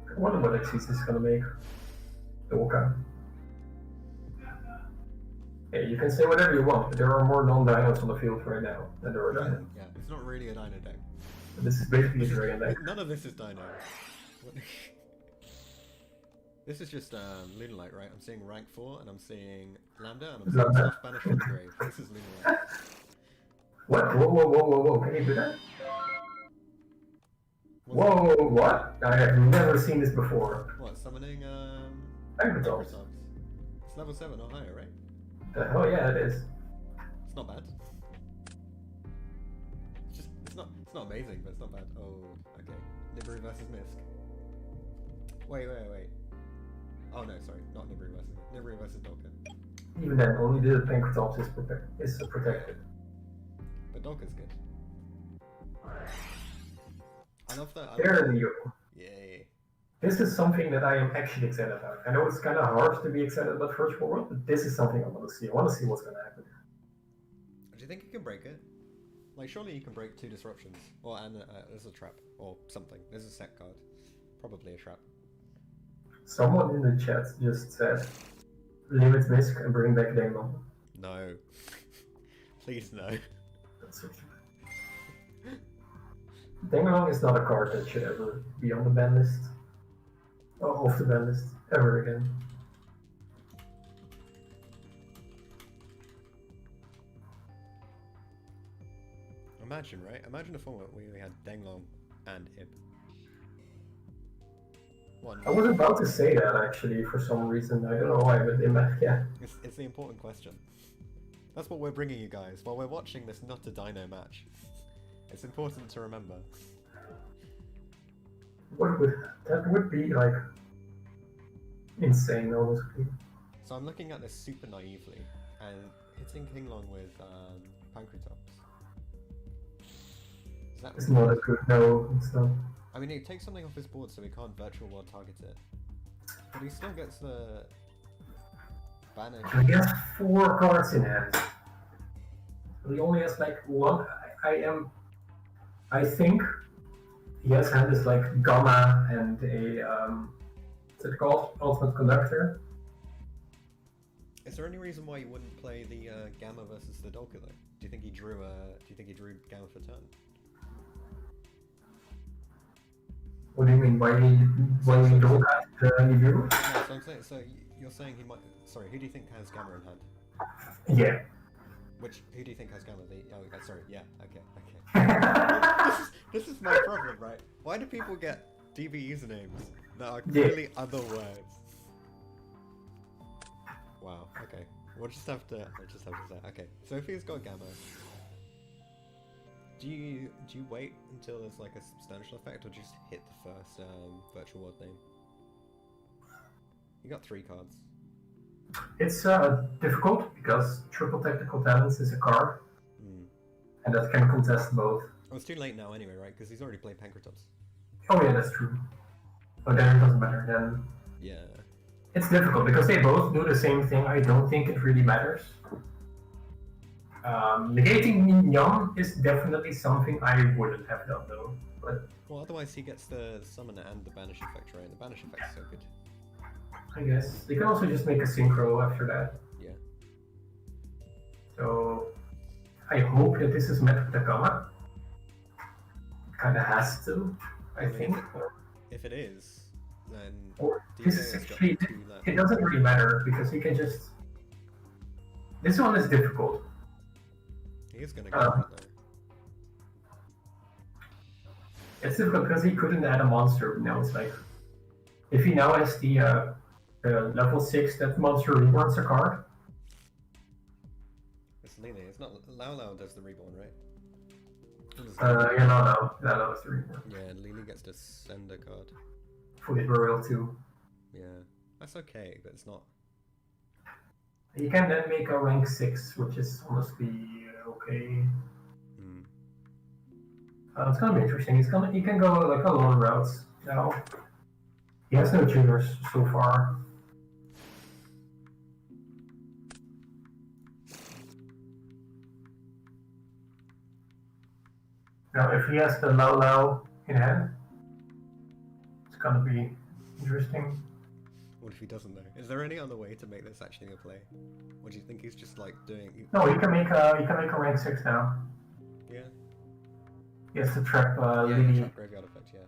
I wonder what Xyz is gonna make. Dolka. Hey, you can say whatever you want, but there are more non-dinos on the field right now than there are dinos. Yeah, it's not really a dino deck. This is basically a dragon deck. None of this is dino. This is just Lunalight, right? I'm seeing rank 4 and I'm seeing Lambda and I'm seeing stuff banished from the grave. This is Lunalight. What? Whoa, can you do that? Whoa, what? I have never seen this before. What, summoning Agricults. It's level 7 or higher, right? Oh yeah, it is. It's not bad. It's not amazing, but it's not bad. Oh, okay. Nibru versus Misk. Wait. Oh no, sorry, not Nibru versus Dolken. Even then, only the Pancratops is protected. But Dolken's good. I love that. There you go. Yay. This is something that I am actually excited about. I know it's kind of hard to be excited about Virtual World, but this is something I want to see. I want to see what's going to happen. Do you think you can break it? Like, surely you can break 2 disruptions. Or, and there's a trap. Or something. There's a set card. Probably a trap. Someone in the chat just said, limit Misk and bring back Dillema. No. Please no. That's so true. Dillema is not a card that should ever be on the ban list. Oh, off the ban list. Ever again. Imagine, right? Imagine a format where we had Denglong and Ib. I was about to say that actually for some reason. I don't know why, but yeah. It's the important question. That's what we're bringing you guys while we're watching this not a dino match. It's important to remember. That would be like insane, honestly. So I'm looking at this super naively and hitting Kinglong with Pancratops. It's not a good. No, it's not. I mean, he takes something off his board so he can't virtual world target it. But he still gets the banish. He has 4 cards in hand. He only has like 1. I think he has had this like Gamma and a what's it called? Ultimate Conductor. Is there any reason why you wouldn't play the Gamma versus the Dolka though? Do you think he drew Gamma for turn? What do you mean? Why you don't have any view? No, so I'm saying, so you're saying he might. Sorry, who do you think has Gamma in hand? Yeah. Who do you think has Gamma? Sorry, yeah, okay. This is my problem, right? Why do people get DB usernames that are clearly other words? Wow. Okay. We'll just have to say. Okay. So if he's got Gamma, do you wait until there's like a substantial effect, or just hit the first virtual world name? You got 3 cards. It's difficult because Triple Technical Talents is a card, and that can contest both. Oh, it's too late now anyway, right? Because he's already played Pankratops. Oh yeah, that's true. But then it doesn't matter then. Yeah. It's difficult because they both do the same thing. I don't think it really matters. Negating Mignon is definitely something I wouldn't have done though. But well, otherwise he gets the summon and the banish effect, right? The banish effect is so good. I guess they can also just make a synchro after that. Yeah. So I hope that this is met with the Gamma. Kinda has to, I think. If it is, then this is actually it doesn't really matter because he can just. This one is difficult. He is gonna go for it though. It's difficult because he couldn't add a monster. Now it's like, if he now has the level 6, that monster reborns a card. It's Lily. It's not Lao Lao does the reborn, right? Yeah, no, it's the reborn. Yeah, Lily gets to send a card. Fully burial too. Yeah, that's okay, but it's not. He can then make a rank 6, which is honestly okay. It's gonna be interesting. He can go like a lot of routes now. He has no tuners so far. Now, if he has the Lao Lao in hand, it's gonna be interesting. What if he doesn't though? Is there any other way to make this actually a play? Or do you think he's just like doing? No, he can make a rank 6 now. Yeah. He has to trap Lily. Trap graveyard effect, yeah.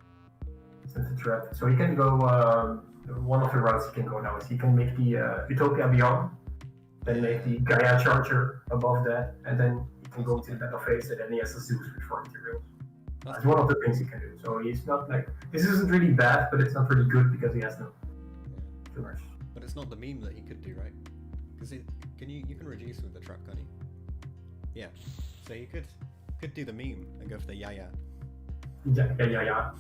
It's a trap. So he can go. One of the routes he can go now is he can make the Utopia Beyond, then make the Gaia Charger above that, and then he can go to the battle phase, and then he has a Zeus with 4 materials. That's one of the things he can do. So he's not like, this isn't really bad, but it's not really good because he has no tuners. But it's not the meme that he could do, right? Because you can reduce with the trap, can't you? Yeah. So you could do the meme and go for the Yaya. Yeah.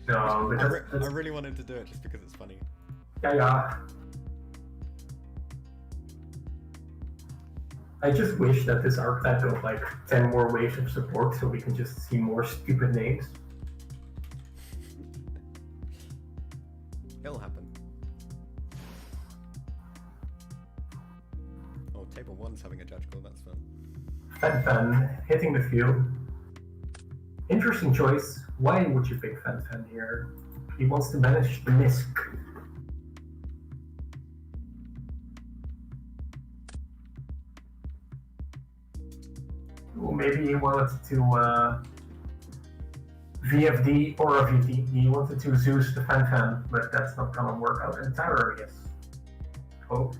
No, but I really wanted to do it just because it's funny. Yeah. I just wish that this archetype got like 10 more waves of support so we can just see more stupid names. It'll happen. Oh, table 1's having a judge call, that's fun. Fan hitting the field. Interesting choice. Why would you pick Fan here? He wants to manage the misc. Ooh, maybe he wanted to VFD or a VT. He wanted to Zeus the Fan, but that's not gonna work out entirely, I guess. Oh.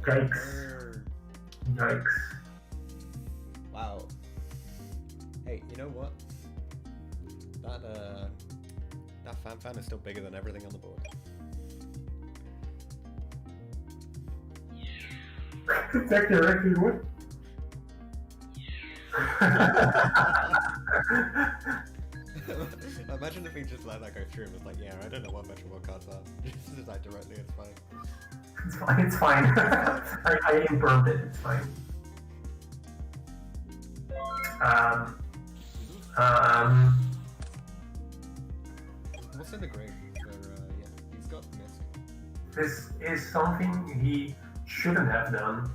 Yikes. Wow. Hey, you know what? That fan is still bigger than everything on the board. Attack directly what? Imagine if he just let that go through and was like, yeah, I don't know what Metro World cards are. Just attack directly, it's fine. It's fine. I improved it, it's fine. Um, um, What's in the grave? Yeah, he's got Misk. this is something he shouldn't have done.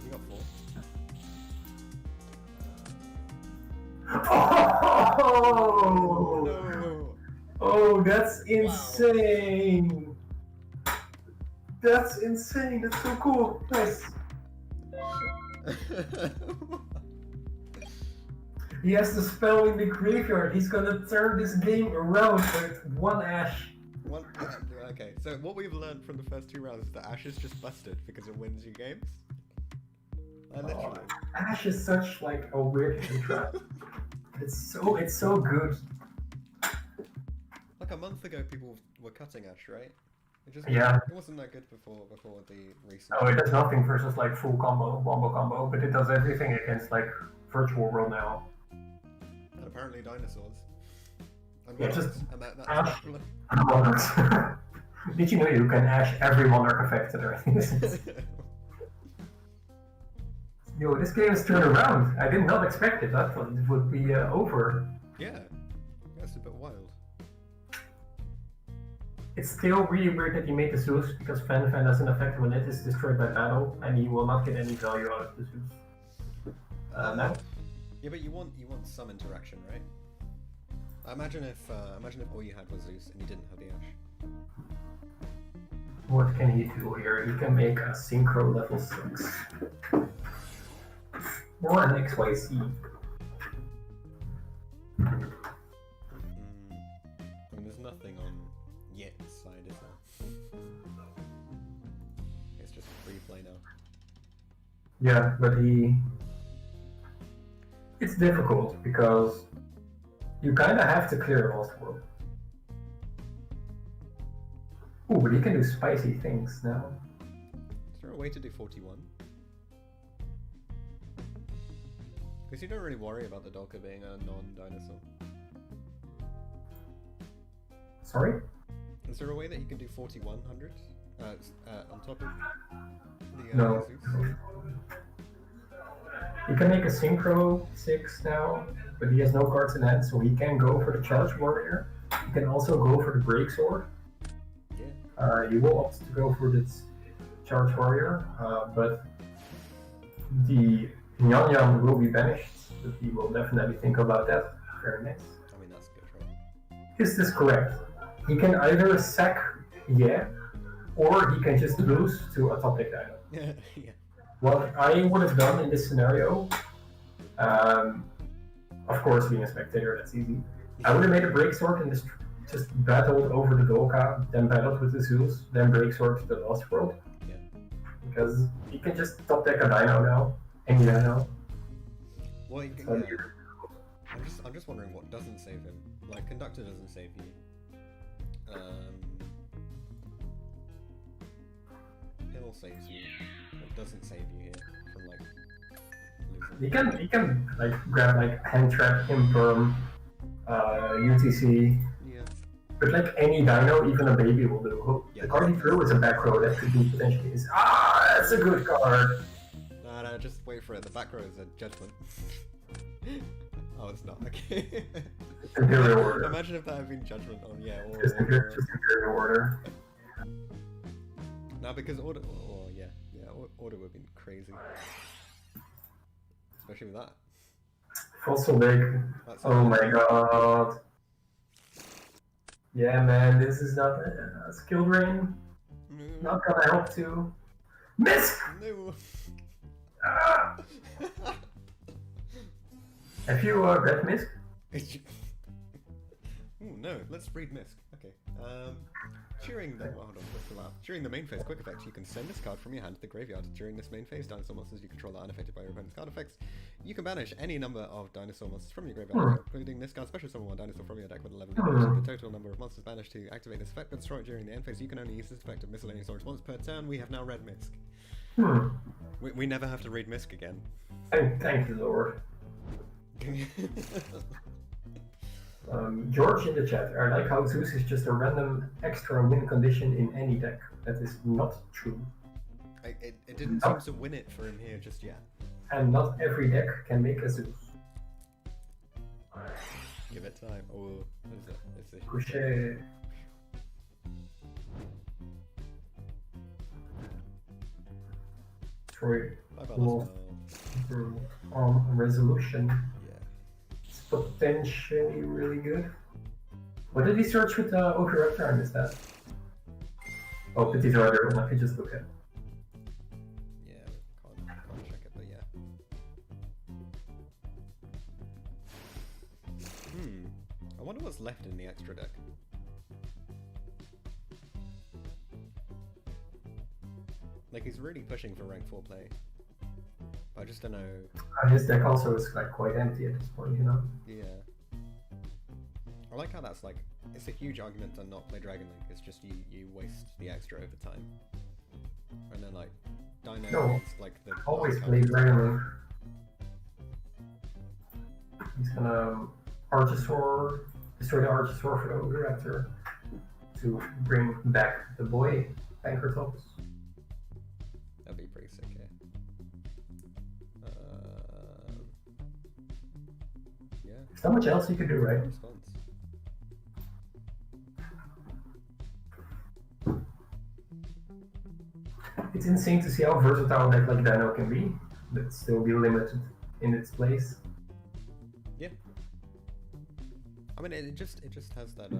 He got 4. Oh, No! oh, that's insane! That's insane. That's so cool. Nice. He has the spell in the graveyard. He's gonna turn this game around with 1 Ash. Okay, so what we've learned from the first 2 rounds is that Ash is just busted because it wins you games. Literally. Ash is such like a weird trap. It's so good. Like a month ago, people were cutting Ash, right? It wasn't that good before the recent. Oh, it does nothing versus like full combo, Mambo combo, but it does everything against like virtual world now. And apparently dinosaurs. And Yeah, monarchs, just and that's Ash. popular. Monarchs. Did you know you can Ash every monarch effect there? Yo, this game is turned around. I did not expect it. I thought it would be over. Yeah, that's a bit wild. It's still really weird that he made the Zeus because Fan doesn't affect when it is destroyed by battle, and he will not get any value out of the Zeus. Now. Yeah, but you want some interaction, right? Imagine if all you had was Zeus and you didn't have the Ash. What can he do here? He can make a synchro level 6. Or an XYZ. I mean, there's nothing on Yet's side, is there? It's just free play now. Yeah, but it's difficult because you kinda have to clear Lost World. Ooh, but he can do spicy things now. Is there a way to do 41? Because you don't really worry about the Dolka being a non-dinosaur. Sorry? Is there a way that you can do 4100 on top of the No. Zeus? He can make a synchro 6 now, but he has no cards in hand, so he can go for the charge warrior. He can also go for the break sword. Yeah. He will opt to go for this charge warrior, but the Nyan Nyan will be banished, but he will definitely think about that. Very nice. I mean, that's good, right? Is this correct? He can either sack or he can just lose to a top deck dino. Yeah. What I would have done in this scenario, of course being a spectator, that's easy. I would have made a break sword and just battled over the Dolka, then battled with the Zeus, then break sword to the Lost World. Yeah. Because he can just top deck a dino now, any dino. Well, So yeah. I'm just wondering what doesn't save him. Like, Conductor doesn't save you. Hill saves you. What doesn't save you here from like losing? he can like grab like hand trap, imperm, UTC. Yeah. But like any dino, even a baby will do. Yeah, The card he drew is a back row that could be potentially his. Ah, that's a good card. No, just wait for it. The back row is a judgment. Oh, it's not. Okay. Imperial Order. Imagine if that had been judgment on Just Imperial Order. No, because order. Oh, yeah, order would have been crazy. Especially with that. Fossil Lake. That's Oh my god. Yeah, man, this is not a skill drain. No. Not gonna help to. Miss! No. Ah! Have you read Misk? Ooh, no, let's read Misk. Okay. During the hold on, let's go out. During the main phase quick effect, you can send this card from your hand to the graveyard. During this main phase, dinosaur monsters you control are unaffected by your opponent's card effects. You can banish any number of dinosaur monsters from your graveyard, including this card. Special summon one dinosaur from your deck with 11 damage. The total number of monsters banished to activate this effect, but destroy it during the end phase. You can only use this effect of miscellaneous orange once per turn. We have now read Misk. We never have to read Misk again. Thank you, Lord. George in the chat, I like how Zeus is just a random extra win condition in any deck. That is not true. didn't seem to win it for him here just yet. And not every deck can make a Zeus. Give it time. Oh, what is it? It's a Couché. Troy bye-bye, will improve on resolution. Yeah. It's potentially really good. What did he search with Oviraptor? I missed that. Oh, Petit Rider, let me just look at. Yeah, can't check it, but yeah. I wonder what's left in the extra deck. Like, he's really pushing for rank 4 play. But I just don't know. His deck also is like quite empty at this point, you know? Yeah. I like how that's like, it's a huge argument to not play Dragon Link. It's just you waste the extra over time. And then like, Dino No, is like the... always play Dragon Link. He's gonna Archosaur, destroy the Archosaur for the Oviraptor to bring back the boy, Pankratops. That'd be pretty sick, yeah. Yeah. There's not much else you could do, right? Response. It's insane to see how versatile a deck like Dino can be, but still be limited in its place. Yeah. I mean, it just has that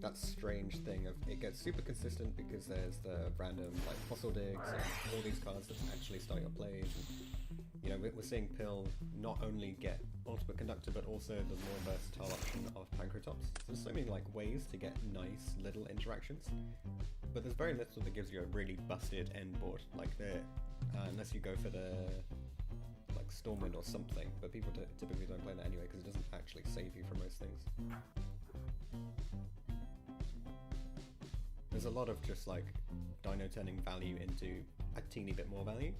that strange thing of it gets super consistent because there's the random like fossil digs and all these cards that actually start your plays. And, you know, we're seeing Pill not only get Ultimate Conductor but also the more versatile option of Pankratops. So there's so many like ways to get nice little interactions, but there's very little that gives you a really busted end board like the unless you go for the like Stormwind or something, but people typically don't play that anyway because it doesn't actually save you from most things. There's a lot of just like Dino turning value into a teeny bit more value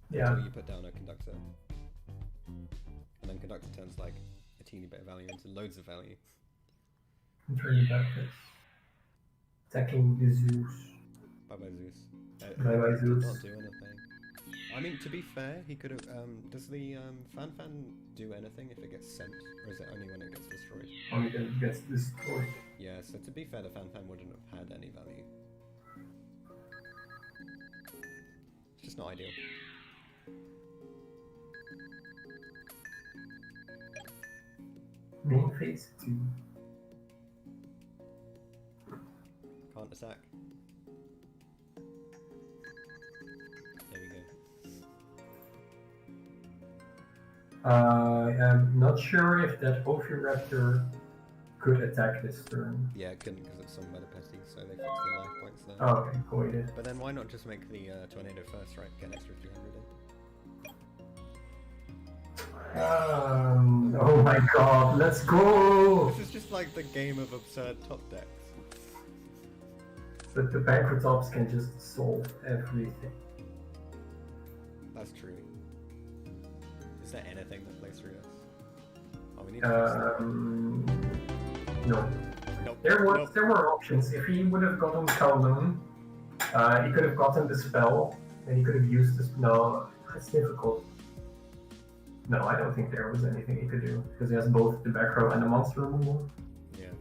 until you put down a Conductor. And then Conductor turns like a teeny bit of value into loads of value. And turn it back. Attacking the Zeus. Bye bye Zeus. Bye-bye, Zeus. Not do anything. I mean, to be fair, he could have. Does the Fan do anything if it gets sent, or is it only when it gets destroyed? Only when it gets destroyed. Yeah, so to be fair, the Fan wouldn't have had any value. It's just not ideal. Main phase 2. Can't attack. There we go. I am not sure if that Oviraptor could attack this turn. Yeah, it couldn't because it's sung by the Petty, so they fixed the life points there. Oh, okay, cool, he did. But then why not just make the Tornado first, right? Get an extra 300 in. Oh my god, let's go! This is just like the game of absurd top decks. But the Pankratops can just solve everything. That's true. Is there anything that plays through this? Oh, we need to no. Nope. There Nope. were options. If he would have gotten Kowloon, he could have gotten the spell, and he could have used this. No, it's difficult. No, I don't think there was anything he could do, because he has both the back row and the monster removal. Yeah.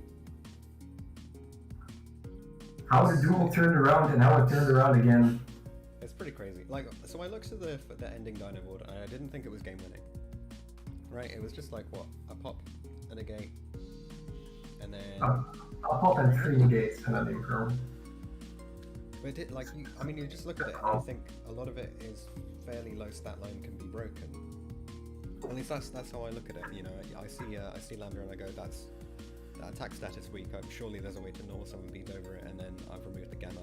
How the duel turned around and how it turned around again. It's pretty crazy. Like, so I looked at the ending Dino board, and I didn't think it was game winning. Right? It was just like what, a pop and a gate, and then A pop and 3 negates and a Necron. but it did like you just look at it and you think a lot of it is fairly low stat line can be broken. At least that's how I look at it. You know, I see Lambda and I go, that attack stat is weak. Surely there's a way to null someone beat over it, and then I've removed the gamma.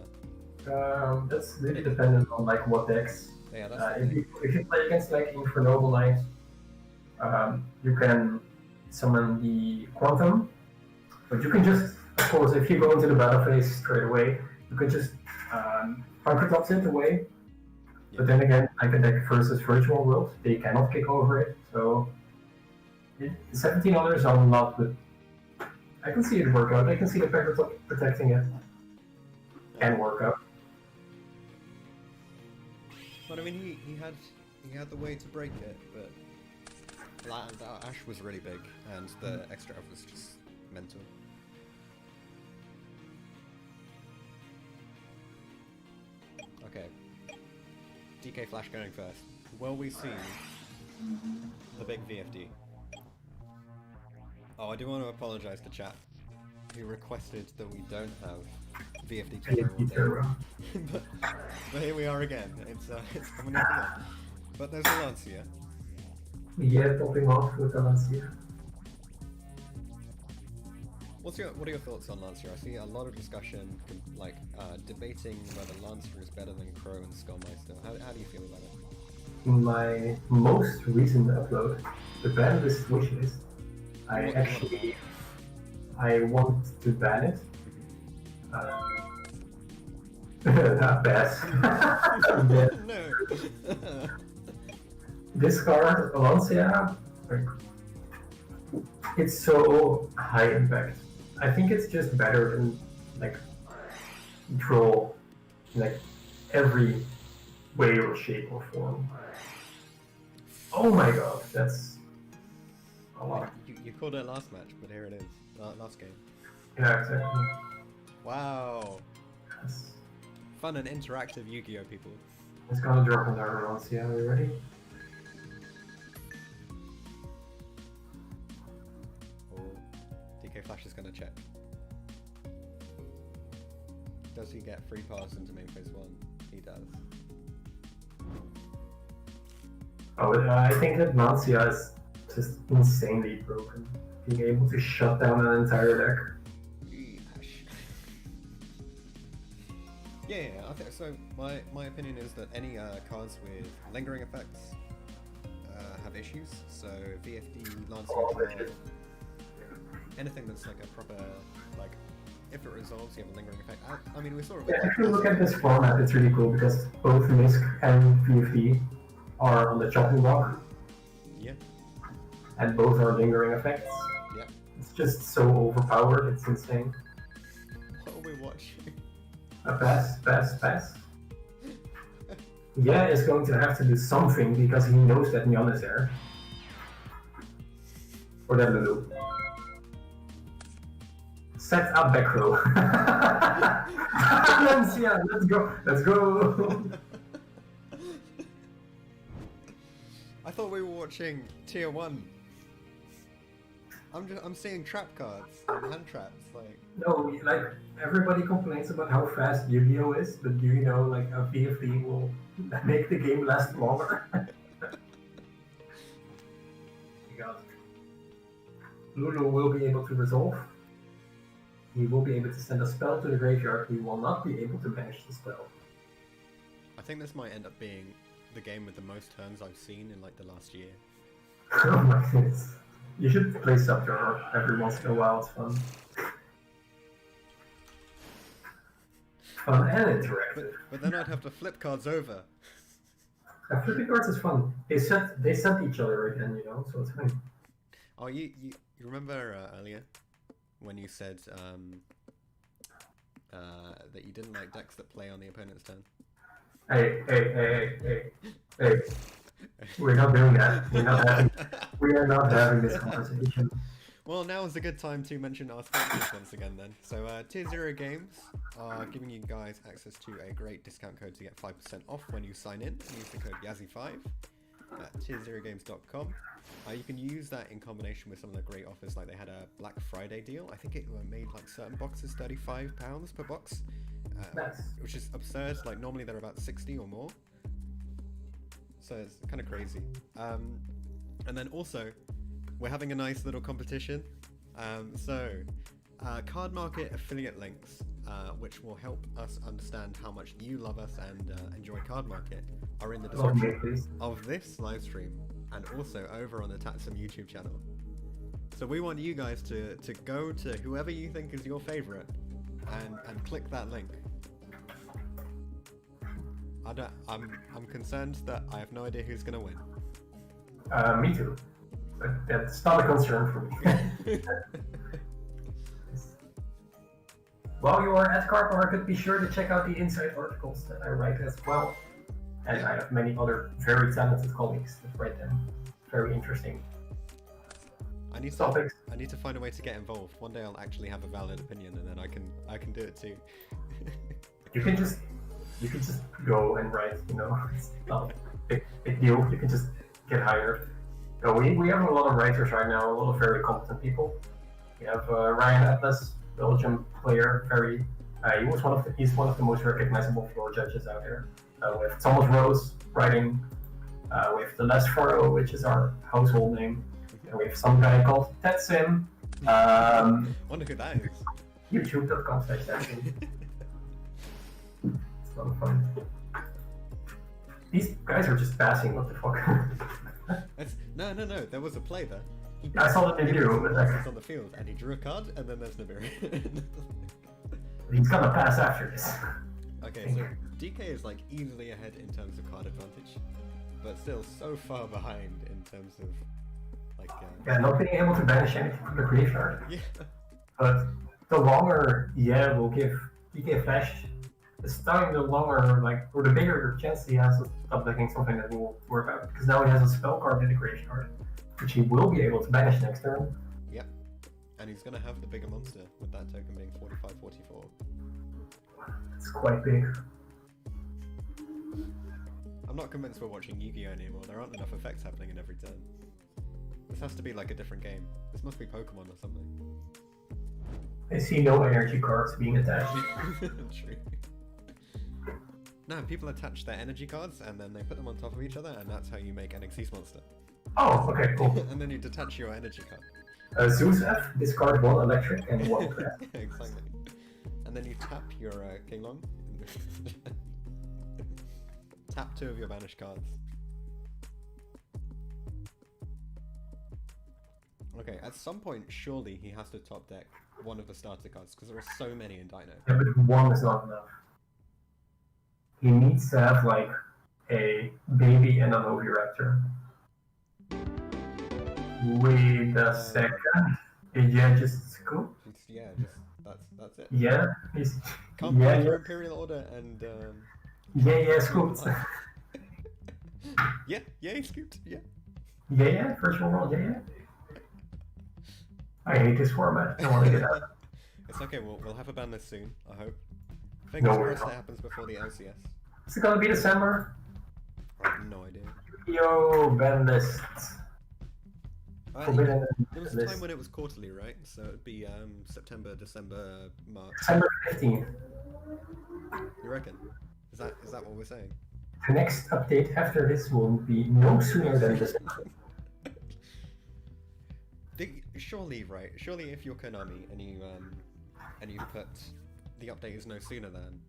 That's really dependent on like what decks. Yeah, that's If you play against like Infernoble Knight, you can summon the Quantum, but you can just, of course, if you go into the battle phase straight away, you can just Pankratops it away. Yeah. But then again, like a deck versus Virtual World, they cannot kick over it, so $17 are a lot, but I can see it work out. I can see the Pankratops protecting it. Can work out. But I mean, he had the way to break it, but Ash was really big, and the extra elf was just mental. Okay, DK Flash going first. Will we see the big VFD? Oh, I do want to apologise to chat, who requested that we don't have VFD tutorial. but here we are again. It's coming up again. But there's a Lancia. Yeah, popping off with the Lancia. What are your thoughts on Lancia? I see a lot of discussion, like debating whether Lancia is better than Crow and Skullmeister. How do you feel about it? My most recent upload, the ban list wishlist, I want to ban it. Pass. No. This card, Lancia, it's so high impact. I think it's just better than like draw like every way or shape or form. Oh my god, that's a lot. You called it last match, but here it is. Last game. Yeah, exactly. Wow. Yes. Fun and interactive YuGiOh, people. It's gonna drop another Lancia. Are you ready? Oh, DK Flash is gonna check. Does he get free pass into main phase 1? He does. Oh, I think that Lancia is just insanely broken. Being able to shut down an entire deck. Yeah, I think so. My opinion is that any cards with lingering effects have issues. So VFD, Lancia, anything that's like a proper, like, if it resolves, you have a lingering effect. I mean, we saw it. Yeah, if you look at this format, it's really cool because both Misk and VFD are on the chopping block. Yeah. And both are lingering effects. Yeah. It's just so overpowered, it's insane. What are we watching? Pass. Yeah, is going to have to do something because he knows that Nyan is there. Or that Lulu. Set up back row. Lancia, let's go. I thought we were watching tier 1. I'm seeing trap cards and hand traps, like. No, like everybody complains about how fast YuGiOh is, but do you know like a VFD will make the game last longer? Because Lulu will be able to resolve. He will be able to send a spell to the graveyard. He will not be able to banish the spell. I think this might end up being the game with the most turns I've seen in like the last year. Oh my goodness. You should play Subterror every once in a while, it's fun. Fun and interactive. But then I'd have to flip cards over. Flipping cards is fun. They sent each other again, you know, so it's fine. Oh, you remember earlier when you said that you didn't like decks that play on the opponent's turn? Hey. We're not doing that. We are not having this conversation. Well, now is a good time to mention our sponsors once again then. So Tier 0 Games are giving you guys access to a great discount code to get 5% off when you sign in. Use the code Yazzie5 at tier0games.com. You can use that in combination with some of the great offers, like they had a Black Friday deal. I think it made like certain boxes £35 per box, Nice. which is absurd. Like normally they're about 60 or more. So it's kind of crazy. And then also, we're having a nice little competition. Cardmarket affiliate links, which will help us understand how much you love us and enjoy Cardmarket, are in the description of this live stream and also over on the Tatsym YouTube channel. So we want you guys to go to whoever you think is your favorite and click that link. I'm concerned that I have no idea who's gonna win. Me too. But that's not a concern for me. While you are at Cardmarket, be sure to check out the inside articles that I write as well. And I have many other very talented colleagues that write them. Very interesting topics. I need to find a way to get involved. One day I'll actually have a valid opinion, and then I can do it too. You can just go and write. It's not a big deal. You can just get hired. So we have a lot of writers right now. A lot of very competent people. We have Ryan Atlas, Belgian player. He's one of the most recognizable floor judges out there. We have Thomas Rose writing. We have the Les Faro, which is our household name. And we have some guy called Tatsym. Wonder who that is. YouTube.com/Tatsym. It's a lot of fun. These guys are just passing. What the fuck? No. There was a play there. I saw the video, but on the field, and he drew a card, and then there's Nibiru. He's gonna pass after this. Okay, so DK is like easily ahead in terms of card advantage, but still so far behind in terms of like. Yeah, not being able to banish anything from the graveyard. Yeah. But the longer will give DK flash, this time the longer or the bigger chance he has of stop decking something that will work out. Because now he has a spell card in the graveyard, which he will be able to banish next turn. Yep. And he's gonna have the bigger monster with that token being 45-44. It's quite big. I'm not convinced we're watching YuGiOh anymore. There aren't enough effects happening in every turn. This has to be like a different game. This must be Pokemon or something. I see no energy cards being attached. True. No, people attach their energy cards and then they put them on top of each other, and that's how you make an Xyz monster. Oh, okay, cool. And then you detach your energy card. Zeus F, discard 1 electric and 1 grass. Yeah, exactly. And then you tap your King Long. Tap 2 of your banished cards. Okay, at some point, surely he has to top deck one of the starter cards, because there are so many in Dino. Yeah, but 1 is not enough. He needs to have a baby and an Oviraptor. Wait a second. Yeah, just scoop. Yeah, just that's it. Yeah, he's Come back for Imperial Order and scooped. yeah, he scooped. Yeah, virtual world. Yeah. I hate this format. I want to get out. It's okay. We'll have a ban this soon. I hope. Fingers crossed that happens before the LCS. Is it gonna be December? I have no idea. Yo, ban list. There was a time when it was quarterly, right? So it'd be September, December, March. December 15th. You reckon? Is that what we're saying? The next update after this will be no sooner than December. Surely, right? Surely, if you're Konami and you put the update is no sooner than,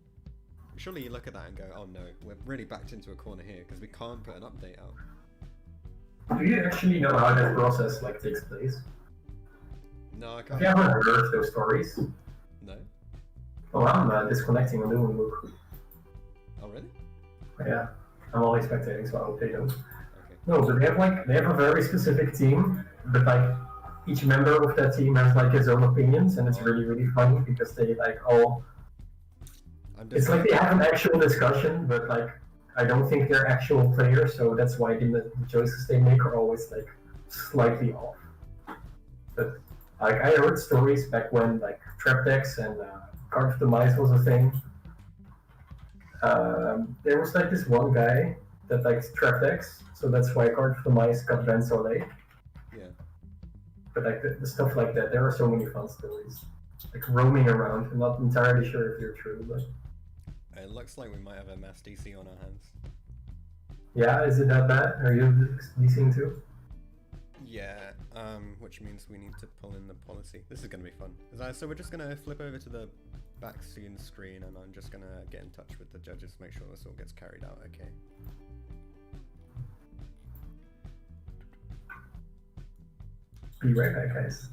surely you look at that and go, oh no, we're really backed into a corner here because we can't put an update out. Do you actually know how that process takes place? No, I can't. Have you ever heard those stories? No. Oh, I'm disconnecting on Doom Book. Oh really? Yeah, I'm always spectating, so I hope they don't. Okay. No, but they have a very specific team, but each member of that team has his own opinions, and it's really funny because they all. It's like they have an actual discussion, but I don't think they're actual players, so that's why the choices they make are always slightly off. But I heard stories back when trap decks and Card of the Mice was a thing. There was this one guy that likes trap decks, so that's why Card of the Mice got banned so late. Yeah. But the stuff like that, there are so many fun stories, roaming around. I'm not entirely sure if they're true, but. It looks like we might have a mass DC on our hands. Yeah, is it that bad? Are you DCing too? Yeah, which means we need to pull in the policy. This is going to be fun. So we're just going to flip over to the back scene screen, and I'm just going to get in touch with the judges to make sure this all gets carried out okay. Be right back, guys.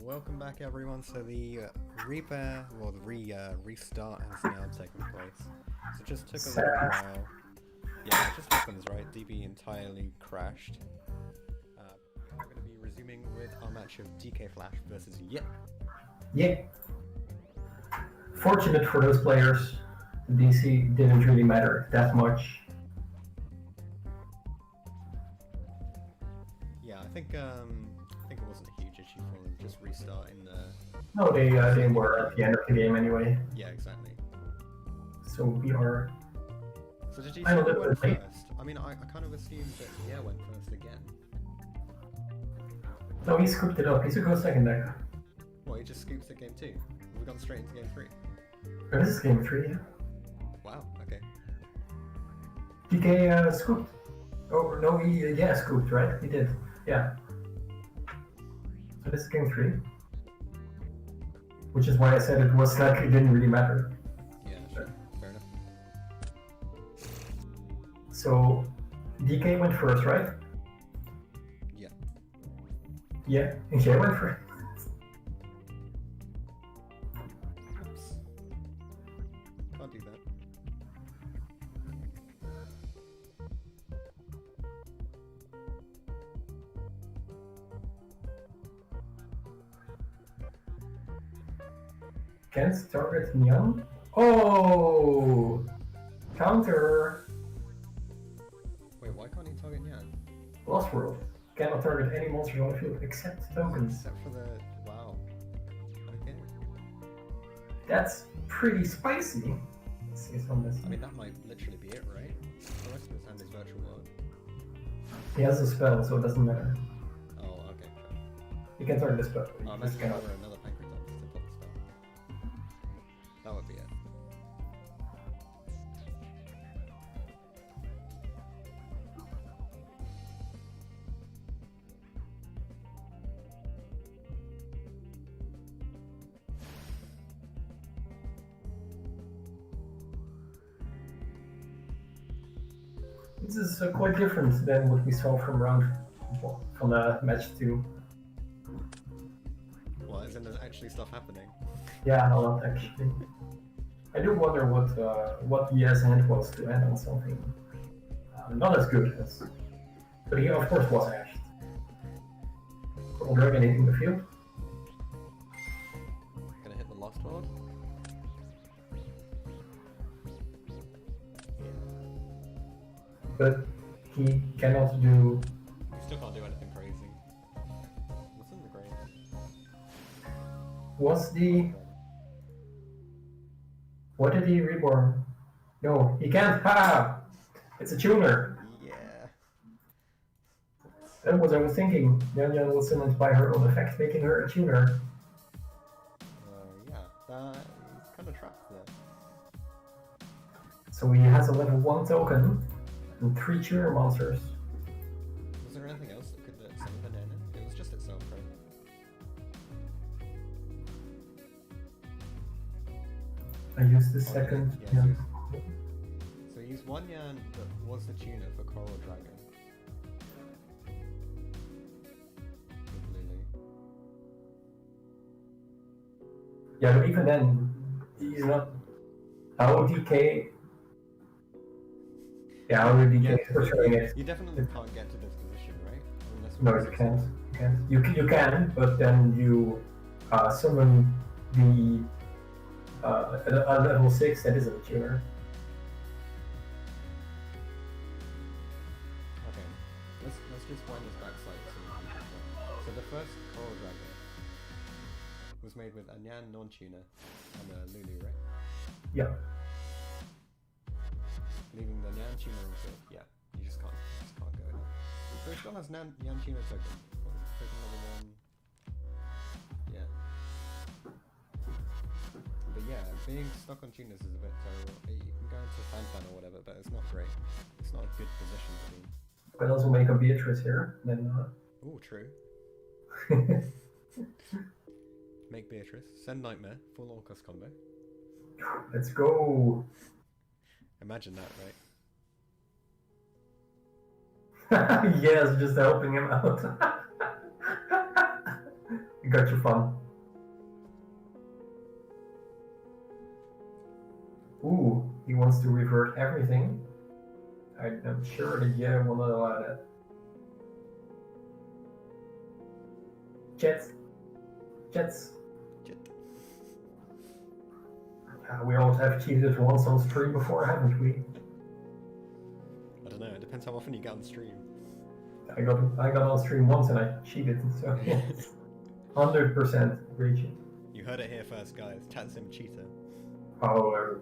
welcome back everyone. So the repair, or the restart has now taken place. So it just took a little while. Yeah, it just happens, right? DB entirely crashed. We're going to be resuming with our match of DK Flash versus YuGiOh. Yeah. Fortunate for those players, the DC didn't really matter that much. Yeah, I think it wasn't a huge issue for them just restarting the. No, they were at the end of the game anyway. Yeah, exactly. So we are. So did you see who went first? I mean, I kind of assumed that YuGiOh went first again. No, he scooped it up. He should go second there. Well, he just scoops at game 2. We've gone straight into game 3. Oh, this is game 3, yeah. Wow, okay. DK scooped. Oh, no, he scooped, right? He did. Yeah. So this is game 3. Which is why I said it was like it didn't really matter. Yeah, sure. Fair enough. So DK went first, right? Yeah. Yeah, and Jay went first. Oops. Can't do that. Can't target Nyan. Oh! Counter! Wait, why can't he target Nyan? Lost World. Cannot target any monsters on the field except tokens. Except for the... wow. Okay. That's pretty spicy. Let's see some of this. I mean, that might literally be it, right? The rest of his hand is Virtual World. He has a spell, so it doesn't matter. Oh, okay, sure. He can target the spell. Oh, He just imagine cannot. over another Pancreatops to pop the spell. That would be it. This is quite different than what we saw from match 2. Well, isn't there actually stuff happening? Yeah, a lot actually. I do wonder what Yes hand was to end on something not as good as, but he of course was ashed. Coral Dragon hitting the field. Gonna hit the Lost World? But he cannot do. You still can't do anything crazy. What's in the grave? Was the. What did he reborn? No, he can't. Ha! It's a tuner. Yeah. That was I was thinking. Yan was summoned by her own effect, making her a tuner. Yeah. He's kind of trapped there. So he has a level 1 token and 3 tuner monsters. Was there anything else that could summon the Banana? It was just itself, right? I used the second. Yeah, Yeah. so he used one Yan that was the tuner for Coral Dragon. With Lulu. Yeah, but even then, he's not. How DK? Yeah, how DK is pursuing it? You definitely can't get to this position, right? Unless No, you can't. You can, but then you summon the a level 6 that isn't a tuner. Okay, let's just wind this back slightly so we can keep going. So the first Coral Dragon was made with a Nyan non-tuner and a Lulu, right? Yeah. Leaving the Nyan tuner on field. Yeah, you just can't go in. So it still has Nyan tuner token. What, token level 1. Yeah. But yeah, being stuck on tuners is a bit terrible. You can go into Fan or whatever, but it's not great. It's not a good position to be. You can also make a Beatrice here. Then. Oh, true. Make Beatrice. Send Nightmare. Full Orcus combo. Let's go. Imagine that, right? Yes, just helping him out. You got your fun. Ooh, he wants to revert everything. I'm sure that yeah will not allow that. Jets. Jet. We all have cheated once on stream before, haven't we? I don't know. It depends how often you get on stream. I got on stream once and I cheated, so 100% breaching. You heard it here first, guys. Tatsym cheater. Oh,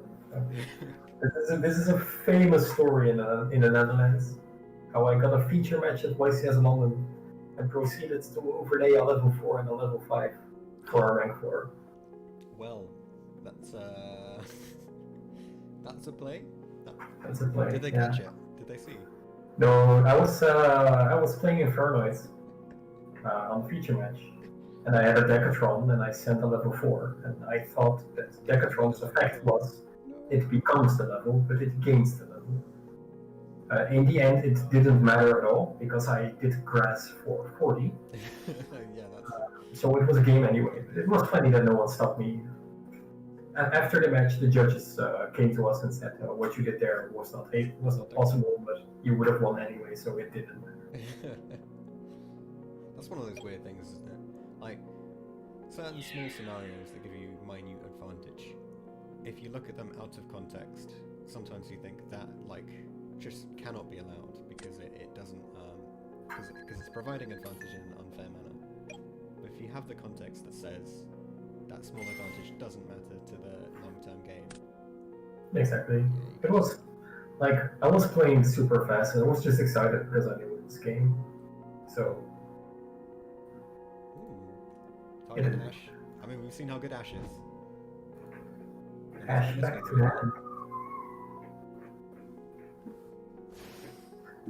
this is a famous story in the Netherlands. How I got a feature match at YCS London and proceeded to overlay a level 4 and a level 5 for a rank 4. Well, that's a play. That's a play. Did they catch it? Did they see? No, I was playing Infernoid on the feature match, and I had a Decathlon, and I sent a level 4, and I thought that Decathlon's effect was it becomes the level, but it gains the level. In the end, it didn't matter at all because I did grass for 40. Yeah, that's. So it was a game anyway. It was funny that no one stopped me. And after the match, the judges came to us and said, "What you did there was not possible, but you would have won anyway, so it didn't matter." That's one of those weird things, isn't it? Like certain small scenarios that give you minute advantage. If you look at them out of context, sometimes you think that like just cannot be allowed because it doesn't because it's providing advantage in an unfair manner. But if you have the context that says that small advantage doesn't matter to the long-term game. Exactly. It was like I was playing super fast and I was just excited because I knew it was game. So. Target Ash. I mean, we've seen how good Ash is. Ash back to hand.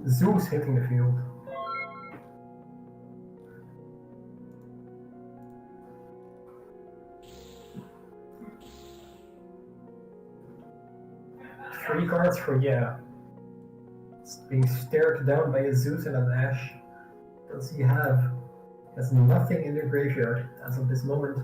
Zeus hitting the field. Three cards for yeah. It's being stared down by a Zeus and an Ash. What does he have? He has nothing in the graveyard as of this moment.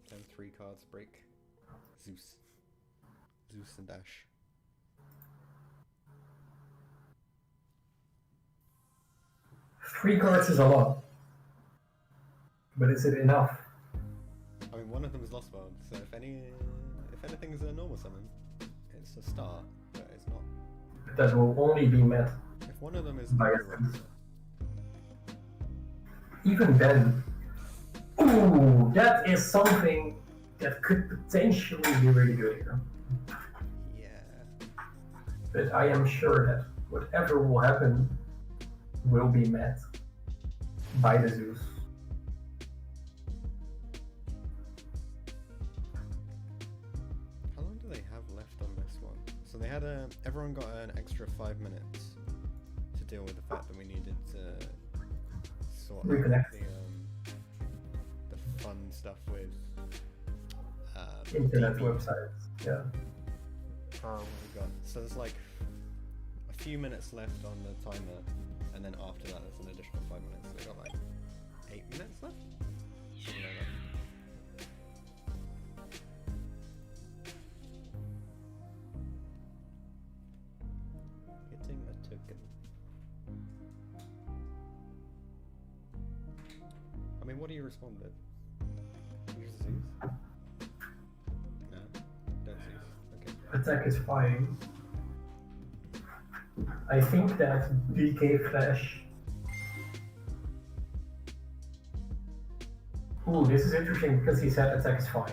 Then 3 cards break. Zeus and Ash. Three cards is a lot. But is it enough? I mean, one of them is Lost World, so if anything is a normal summon, it's a start, but it's not. That will only be met. If one of them is by Duelist. Even then, ooh, that is something that could potentially be really good here. Yeah. But I am sure that whatever will happen will be met by the Zeus. How long do they have left on this one? So they had everyone got an extra 5 minutes to deal with the fact that we needed to sort out Reconnect. the fun stuff with Internet DB. websites, yeah. What we got? So there's like a few minutes left on the timer, and then after that there's an additional 5 minutes. So we got like 8 minutes left? Something like that. Getting a token. I mean, what do you respond with? Use Zeus? No? Don't Zeus. Okay. Attack is fine. I think that DK Flash. Ooh, this is interesting because he said attack is fine.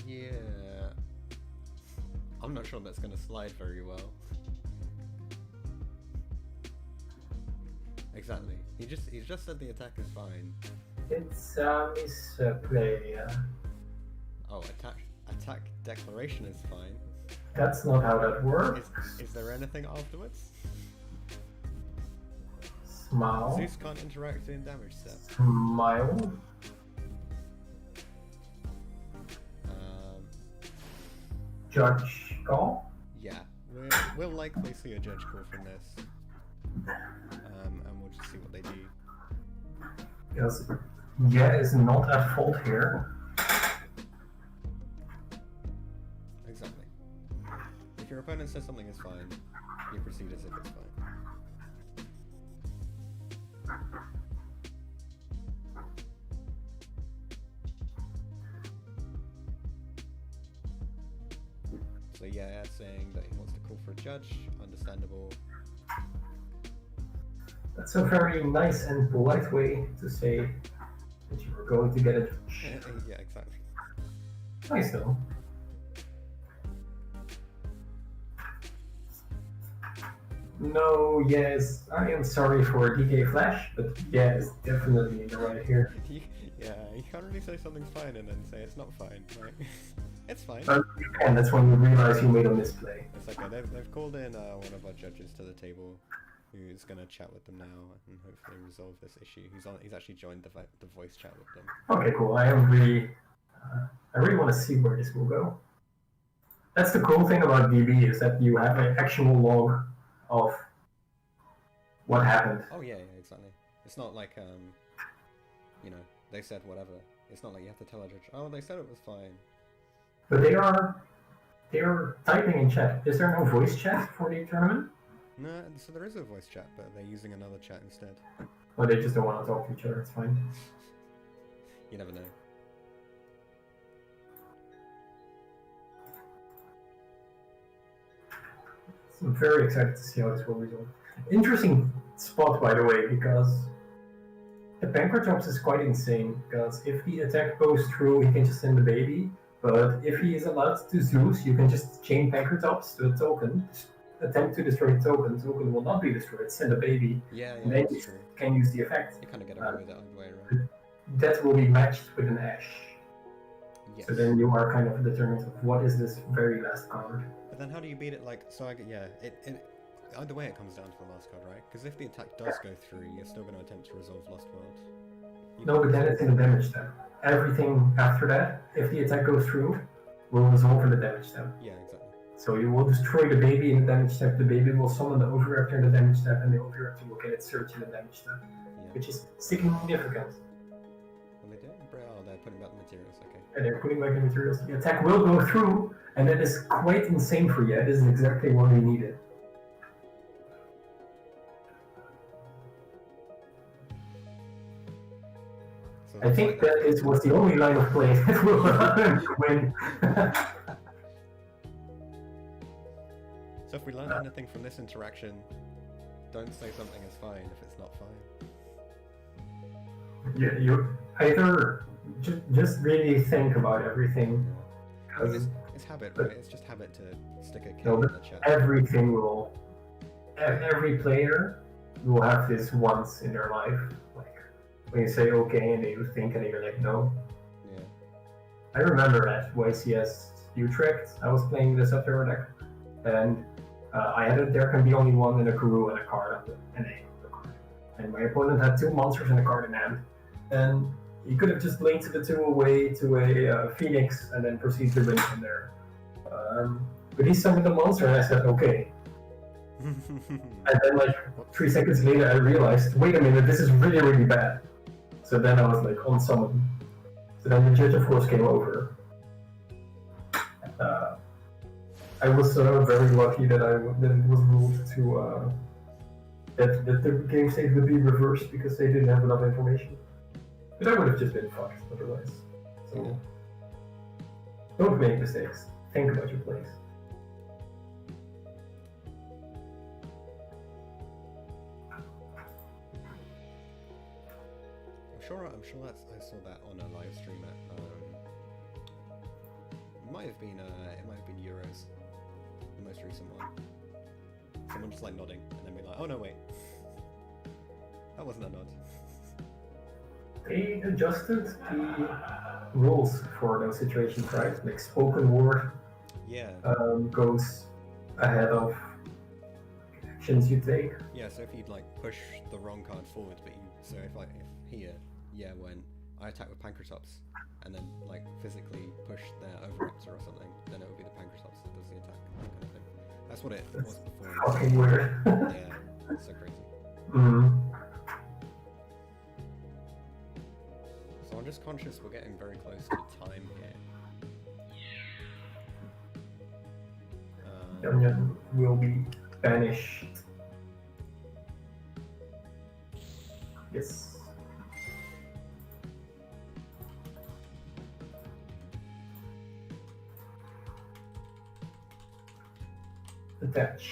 Yeah. I'm not sure that's going to slide very well. Exactly. He just said the attack is fine. It's misplay, yeah. Oh, attack declaration is fine. That's not how that works. Is there anything afterwards? Smile. Zeus can't interact in damage step. Smile. Judge call. Yeah, we'll likely see a judge call from this. And we'll just see what they do. Because yeah is not at fault here. Exactly. If your opponent says something is fine, you proceed as if it's fine. So yeah, saying that he wants to call for a judge, understandable. That's a very nice and polite way to say that you were going to get a judge. Yeah, exactly. Nice though. No, yes, I am sorry for DK Flash, but yeah, it's definitely in the right here. Yeah, you can't really say something's fine and then say it's not fine, right? It's fine. And that's when you realize you made a misplay. It's okay, they've called in one of our judges to the table who's going to chat with them now and hopefully resolve this issue. He's actually joined the voice chat with them. Okay, cool. I really want to see where this will go. That's the cool thing about DB is that you have an actual log of what happened. Oh yeah, exactly. It's not like you know, they said whatever. It's not like you have to tell a judge, oh, they said it was fine. But they are typing in chat. Is there no voice chat for the tournament? No, so there is a voice chat, but they're using another chat instead. Or they just don't want to talk to each other, it's fine. You never know. So I'm very excited to see how this will resolve. Interesting spot, by the way, because the Pancratops is quite insane, because if the attack goes through, he can just send the baby, but if he is allowed to Zeus, you can just chain Pancratops to a token, attempt to destroy the token will not be destroyed, send a baby, and then you can use the effect. You kind of get away with it either way around. That will be matched with an Ash. Yes. So then you are kind of determined of what is this very last card. But then how do you beat it, like, so either way it comes down to the last card, right? Because if the attack does go through, you're still going to attempt to resolve Lost World. No, but then it's in the damage step. Everything after that, if the attack goes through, will resolve in the damage step. Yeah, exactly. So you will destroy the baby in the damage step, the baby will summon the Overreactor in the damage step, and the Overreactor will get its search in the damage step. Yeah. Which is significant. Well, they did? Oh, they're putting back the materials, okay. And they're putting back the materials. The attack will go through, and that is quite insane for you. This is exactly what we needed. So I think that was the only line of play that will win. So if we learn anything from this interaction, don't say something is fine if it's not fine. Yeah, you either just really think about everything. I mean, it's habit, right? It's just habit to stick a No, in but the chat. everything will. Every player will have this once in their life. Like when you say okay and you think and you're like no. Yeah. I remember at YCS Utrecht, I was playing the Subterror deck, and I had there can be only one in a Kuru and a card of an A of the card. And my opponent had two monsters and a card in hand. And he could have just linked the two away to a Phoenix and then proceed to win from there. But he summoned the monster and I said, okay. And then like 3 seconds later I realized, wait a minute, this is really, really bad. So then I was like on summon. So then the judge of course came over. I was very lucky that it was ruled to that the game state would be reversed because they didn't have enough information. But I would have just been fucked otherwise. So don't make mistakes. Think about your plays. I'm sure I saw that on a live stream at it might have been YuGiOh's, the most recent one. Someone just like nodding and then be like, oh no wait. That wasn't a nod. They adjusted the rules for those situations, right? Like spoken word goes ahead of actions you take. Yeah, so if you'd like push the wrong card forward, but so if here, when I attack with Pancratops and then like physically push their Overraptor or something, then it would be the Pancratops that does the attack, kind of thing. That's what it was before. Fucking weird. Yeah, it's so crazy. So I'm just conscious we're getting very close to time here. Dungeon will be banished. Yes. Attach.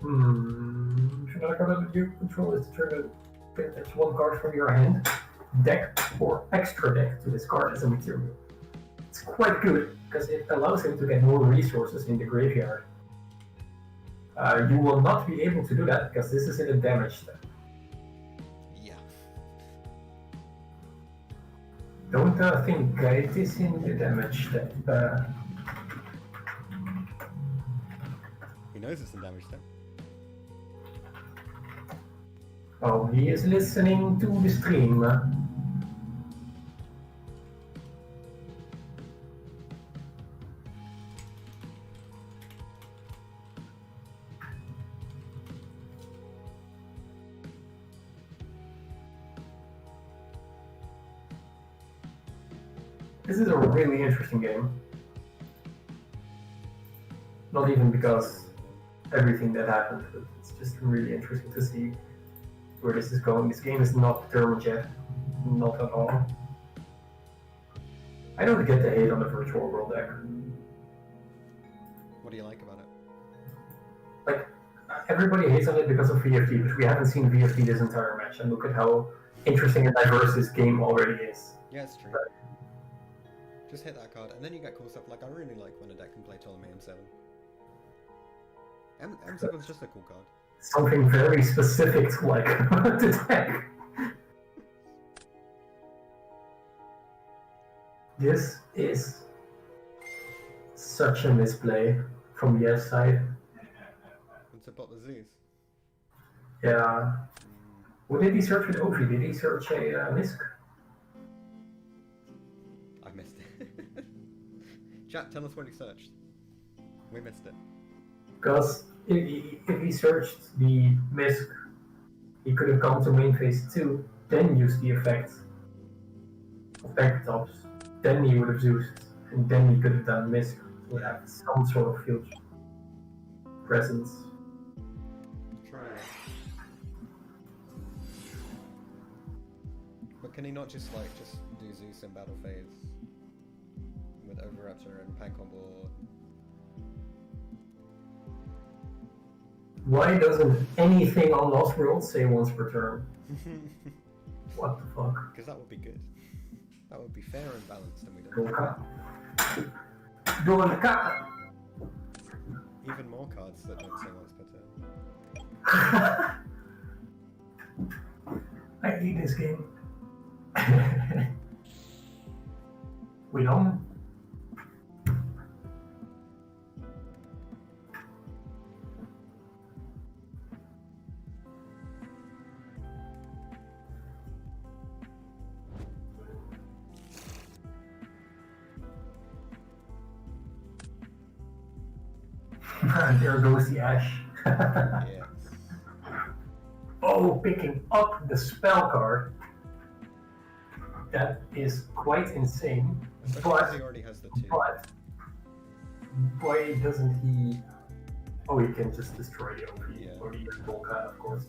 Should I card that you control is determined to attach one card from your hand, deck, or extra deck to this card as a material. It's quite good because it allows him to get more resources in the graveyard. You will not be able to do that because this is in a damage step. Yeah. Don't think it is in the damage step. He knows it's in damage step. Oh, he is listening to the stream. This is a really interesting game. Not even because everything that happened, but it's just really interesting to see where this is going. This game is not determined yet. Not at all. I don't get the hate on the virtual world deck. What do you like about it? Like, everybody hates on it because of VFT, but we haven't seen VFT this entire match, and look at how interesting and diverse this game already is. Yeah, it's true. But just hit that card, and then you get cool stuff. Like, I really like when a deck can play Ptolemy M7. M7's just a cool card. something very specific to like the deck. This is such a misplay from the YOS side. It's about the Z's. Yeah. What did he search with Ovi? Did he search a Misk? I missed it. Chat, tell us what he searched. We missed it. Because if he searched the Misk, he could have gone to main phase 2, then used the effect of Pancratops, then he would have Zeused, and then he could have done Misk to have some sort of field presence. True. But can he not just do Zeus in battle phase with Overraptor and Pank on board? Why doesn't anything on Lost World say once per turn? What the fuck? Because that would be good. That would be fair and balanced, and we don't. Dillema. Even more cards that don't say once per turn. I hate this game. We don't. There goes the Ash. Yeah. Oh, picking up the spell card. That is quite insane. But he already has the 2. But why doesn't he? Oh, he can just destroy the OP or the Volcan, of course.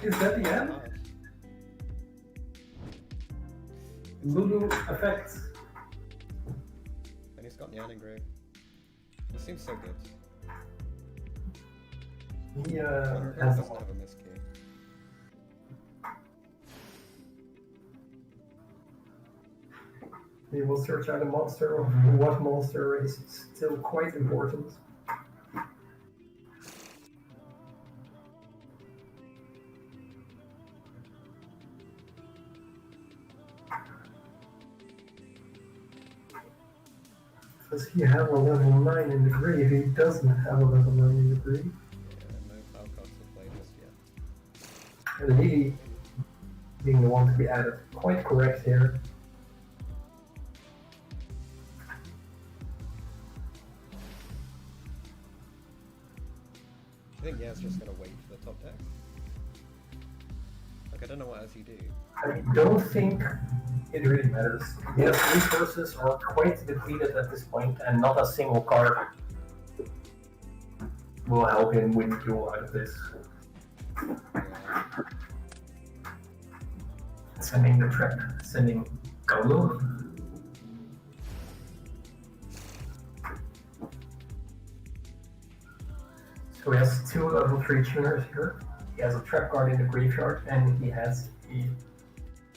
Is that the end? Lulu effect. And he's got Nyan engrave. It seems so good. He Doesn't has have a miss key. He will search out a monster. What monster is still quite important. Does he have a level 9 in the grave? He doesn't have a level 9 in the grave. Yeah, no power cards to play just yet. And Lily being the one to be added. Quite correct here. I think it's just gonna wait for the top deck. Like, I don't know what else you do. I don't think it really matters. Yes, resources are quite depleted at this point, and not a single card will help him win duel out of this. Yeah. Sending the trap, sending Golo. So he has 2 level 3 tuners here. He has a trap card in the graveyard, and he has a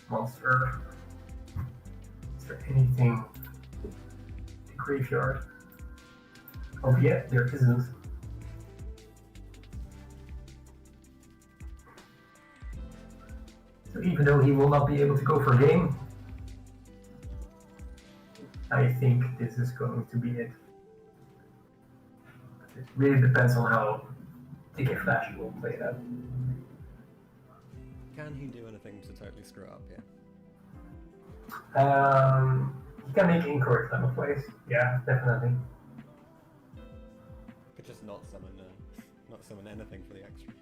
monster. Is there anything in the graveyard? Oh yeah, there isn't. So even though he will not be able to go for game, I think this is going to be it. It really depends on how DK Flash will play it out. Can he do anything to totally screw it up here? He can make incorrect level plays. Yeah, definitely. Could just not summon anything for the extra.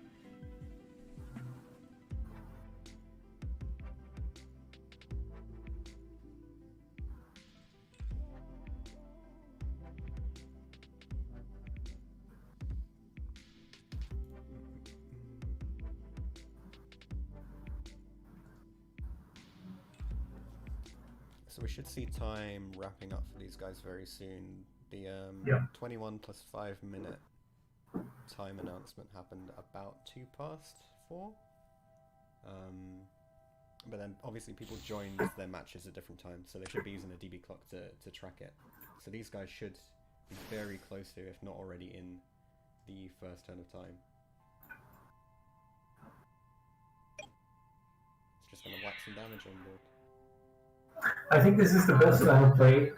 So we should see time wrapping up for these guys very soon. The 21 plus 5 minute time announcement happened about 4:02. But then obviously people joined their matches at different times, so they should be using a DB clock to track it. So these guys should be very close to, if not already in, the first turn of time. It's just going to whack some damage on board. I think this is the best time to play.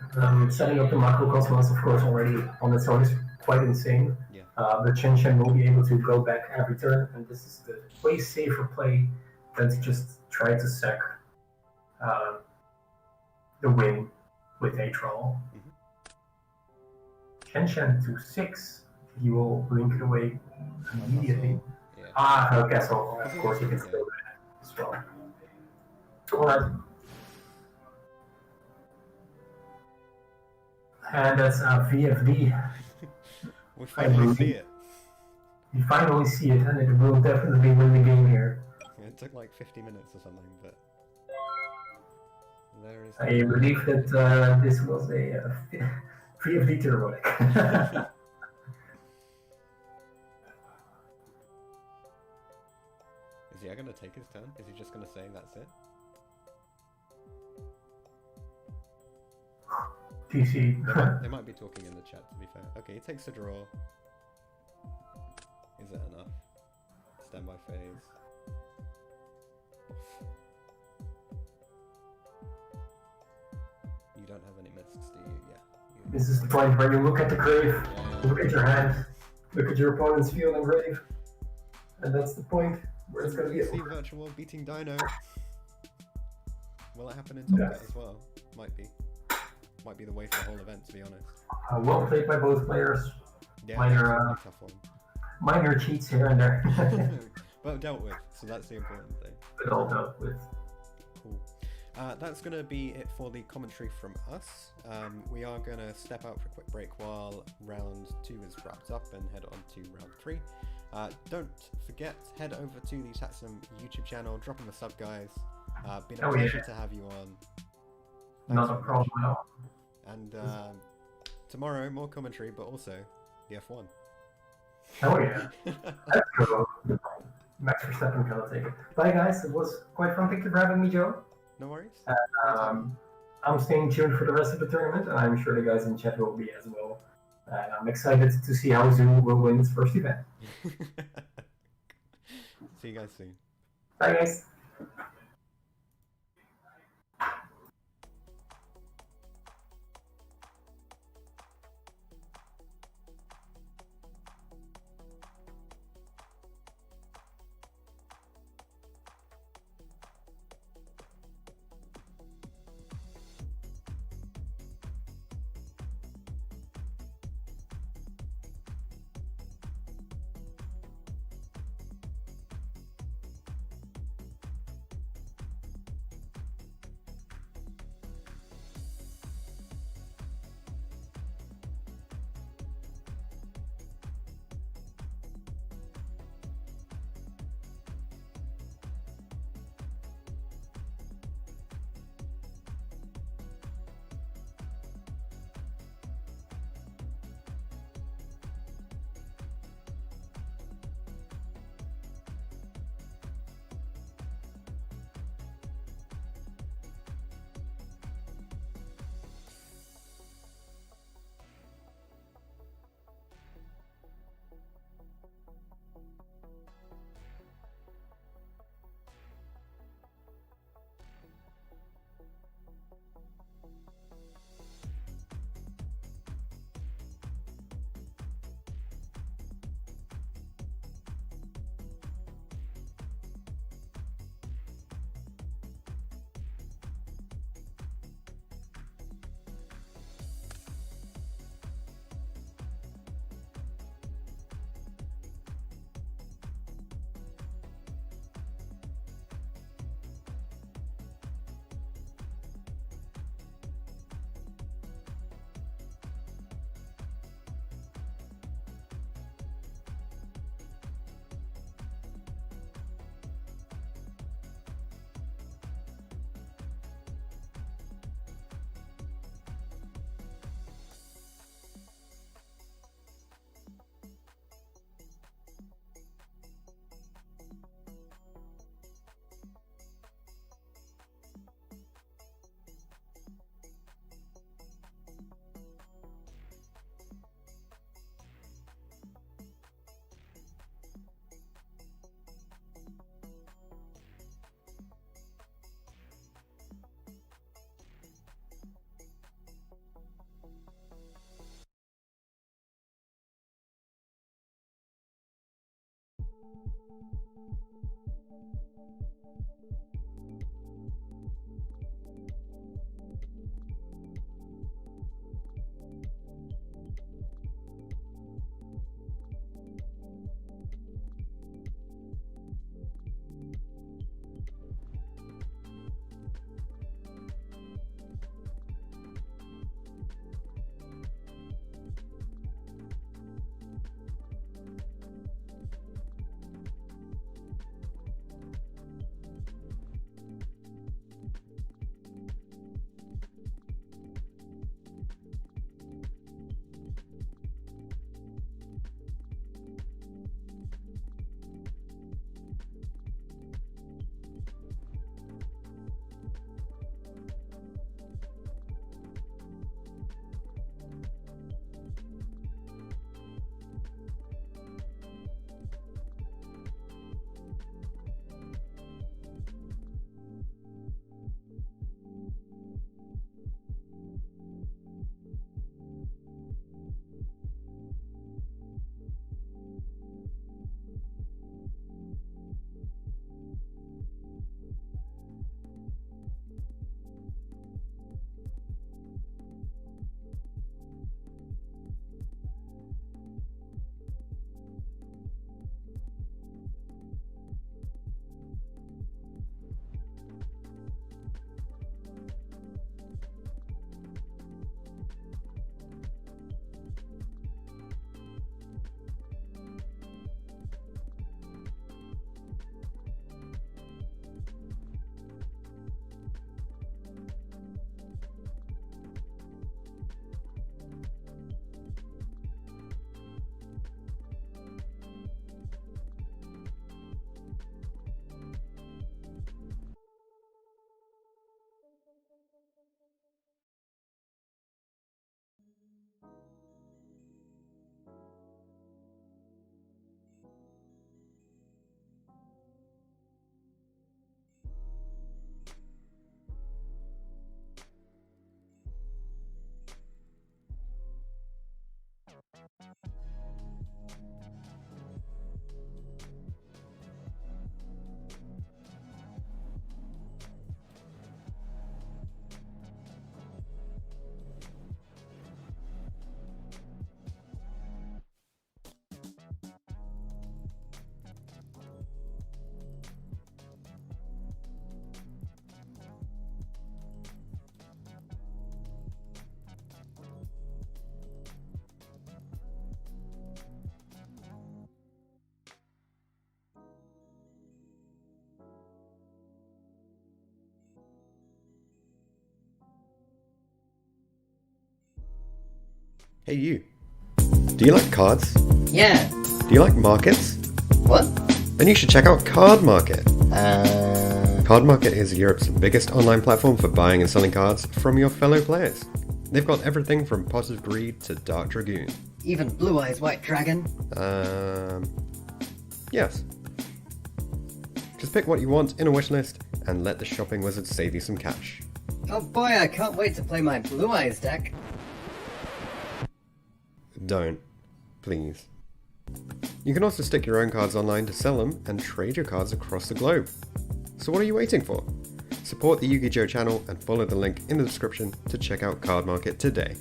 Setting up the macrocosmos, of course, already on its own is quite insane. Yeah. But Chen Chen will be able to go back every turn, and this is the way safer play than to just try to sack the win with a troll. Chen Chen to 6. He will blink it away immediately. Yeah. Her castle, of course, you can still do that as well. Alright. And that's VFD. We finally see it. You finally see it, and it will definitely win the game here. It took like 50 minutes or something, but there is. I believe that this was a VFD turbo deck. Is he going to take his turn? Is he just going to say that's it? TC. They might be talking in the chat, to be fair. Okay, he takes a draw. Is it enough? Standby phase. You don't have any misks, do you? Yeah. This is the point where you look at the grave, look at your hand, look at your opponent's field and grave, and that's the point where it's going to be. See Virtual beating Dino. Will it happen in top 8 as well? Might be. Might be the way for the whole event, to be honest. Well played by both players. Yeah, Minor, tough one. Minor cheats here and there. But dealt with, so that's the important thing. But all dealt with. Cool. That's going to be it for the commentary from us. We are going to step out for a quick break while round 2 is wrapped up and head on to round 3. Don't forget, head over to the Tatsym YouTube channel, drop him a sub, guys. Been a pleasure to have you on. Not a problem at all. And tomorrow, more commentary, but also the F1. Oh yeah. Let's go. Max Verstappen cannot take it. Bye guys, it was quite fun. Thank you for having me, Joe. No worries. I'm staying tuned for the rest of the tournament, and I'm sure the guys in chat will be as well. And I'm excited to see how Zoom will win its first event. See you guys soon. Bye guys. Hey you, do you like cards? Yeah. Do you like markets? What? Then you should check out Cardmarket. Uh... Cardmarket is Europe's biggest online platform for buying and selling cards from your fellow players. They've got everything from Pot of Greed to Dark Dragoon. Even Blue Eyes White Dragon? Yes. Just pick what you want in a wishlist and let the shopping wizard save you some cash. Oh boy, I can't wait to play my Blue Eyes deck. Don't. Please. You can also stick your own cards online to sell them and trade your cards across the globe. So what are you waiting for? Support the YuGiJoe channel and follow the link in the description to check out Cardmarket today.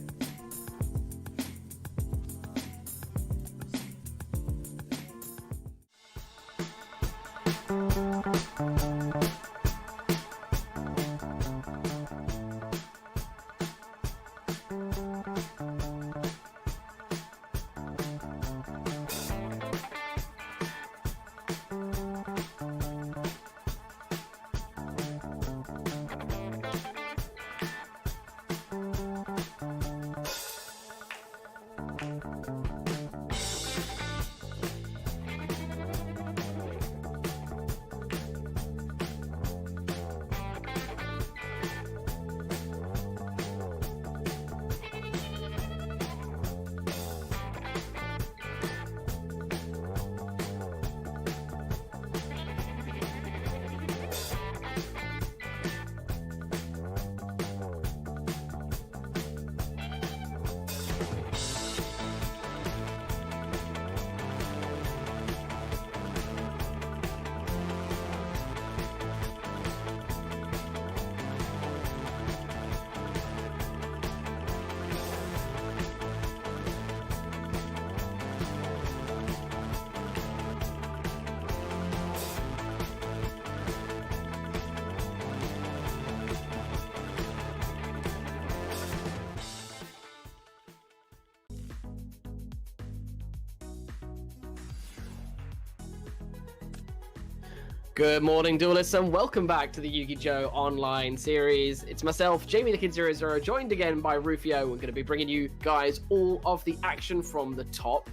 Good morning, Duelists, and welcome back to the YuGiJoe online series. It's myself, Jamie the Kid 00, joined again by Rufio. We're going to be bringing you guys all of the action from the top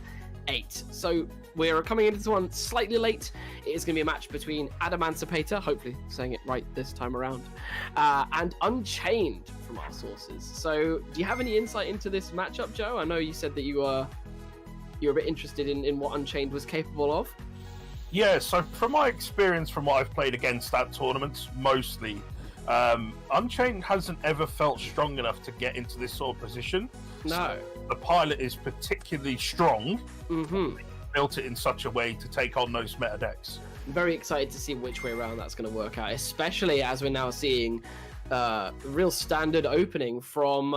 8. So we're coming into this one slightly late. It is going to be a match between Adamancipator, hopefully saying it right this time around, and Unchained from our sources. So do you have any insight into this matchup, Joe? I know you said that you were a bit interested in what Unchained was capable of. Yeah, so from my experience, from what I've played against at tournaments, mostly, Unchained hasn't ever felt strong enough to get into this sort of position. No. So the pilot is particularly strong. Mm-hmm. Built it in such a way to take on those meta decks. I'm very excited to see which way around that's going to work out, especially as we're now seeing real standard opening from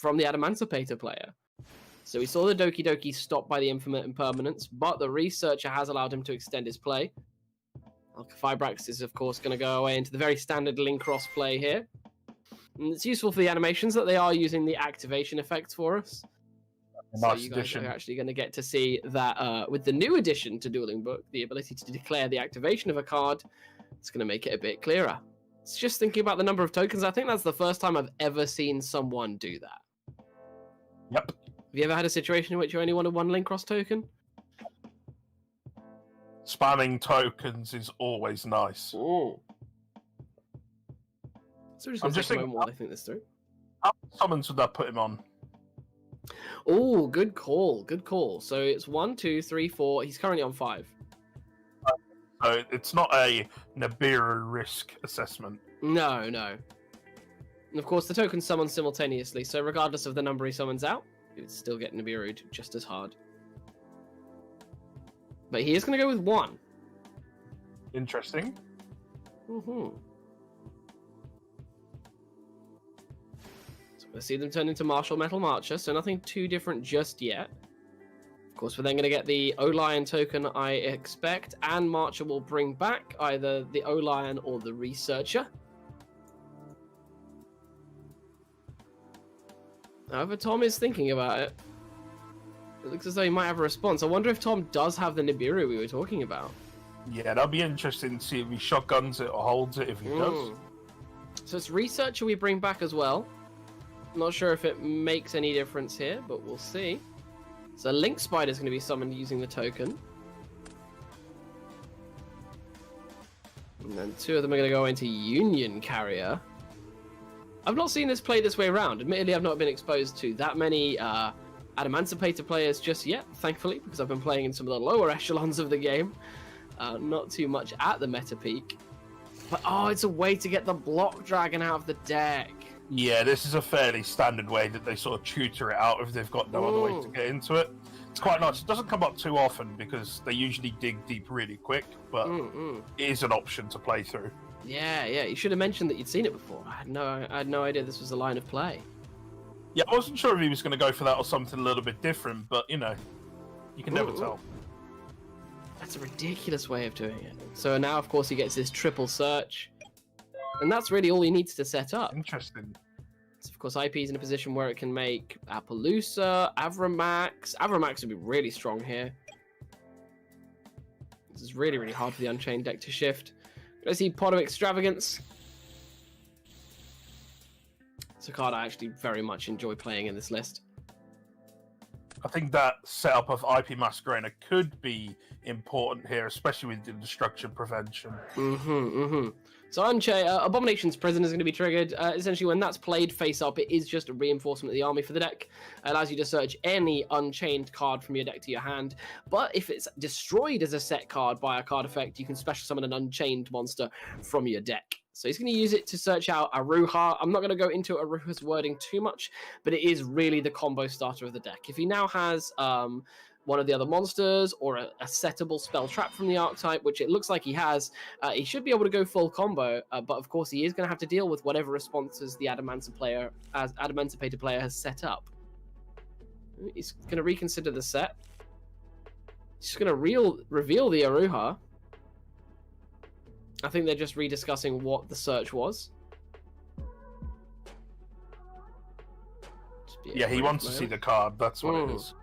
the Adamancipator player. So we saw the Doki Doki stopped by the Infinite Impermanence, but the Researcher has allowed him to extend his play. Fibrax is, of course, going to go away into the very standard link cross play here. And it's useful for the animations that they are using the activation effects for us. So you guys are actually going to get to see that with the new addition to Dueling Book, the ability to declare the activation of a card, it's going to make it a bit clearer. It's just thinking about the number of tokens. I think that's the first time I've ever seen someone do that. Yep. Have you ever had a situation in which you only wanted one link cross token? Spamming tokens is always nice. Oh. So we're just going to take a moment while I think this through. How many summons would that put him on? Oh, good call. Good call. So it's 1, 2, 3, 4. He's currently on 5. So it's not a Nibiru risk assessment. No, no. And of course, the tokens summon simultaneously, so regardless of the number he summons out, he would still get Nibiru'd just as hard. But he is going to go with 1. Interesting. Mm-hmm. So we'll see them turn into Martial Metal Marcher, so nothing too different just yet. Of course, we're then going to get the O-Lion token, I expect, and Marcher will bring back either the O-Lion or the Researcher. However, Tom is thinking about it. It looks as though he might have a response. I wonder if Tom does have the Nibiru we were talking about. Yeah, that'll be interesting to see if he shotguns it or holds it if he does. So it's Researcher we bring back as well. Not sure if it makes any difference here, but we'll see. So Link Spider is going to be summoned using the token. And then 2 of them are going to go into Union Carrier. I've not seen this play this way around. Admittedly, I've not been exposed to that many Adamancipator players just yet, thankfully, because I've been playing in some of the lower echelons of the game. Not too much at the meta peak. But, oh, it's a way to get the Block Dragon out of the deck. Yeah, this is a fairly standard way that they sort of tutor it out if they've got no other way to get into it. It's quite nice. It doesn't come up too often because they usually dig deep really quick, but it is an option to play through. Yeah, you should have mentioned that you'd seen it before. I had no idea this was a line of play. Yeah, I wasn't sure if he was going to go for that or something a little bit different, but, you know, you can never tell. That's a ridiculous way of doing it. So now, of course, he gets his triple search. And that's really all he needs to set up. Interesting. So, of course, IP is in a position where it can make Appaloosa, Avramax. Avramax would be really strong here. This is really, really hard for the Unchained deck to shift. Gonna see Pot of Extravagance. It's a card I actually very much enjoy playing in this list. I think that setup of IP Masquerader could be important here, especially with the destruction prevention. So Abomination's Prison is going to be triggered. Essentially, when that's played face up, it is just a reinforcement of the army for the deck. It allows you to search any Unchained card from your deck to your hand. But if it's destroyed as a set card by a card effect, you can special summon an Unchained monster from your deck. So he's going to use it to search out Aruha. I'm not going to go into Aruha's wording too much, but it is really the combo starter of the deck. If he now has one of the other monsters or a settable spell trap from the archetype, which it looks like he has, he should be able to go full combo, but of course he is going to have to deal with whatever responses the Adamancipator player has set up. He's going to reconsider the set. He's just going to reveal the Aruha. I think they're just rediscussing what the search was. Yeah, he wants to see the card. That's what it is.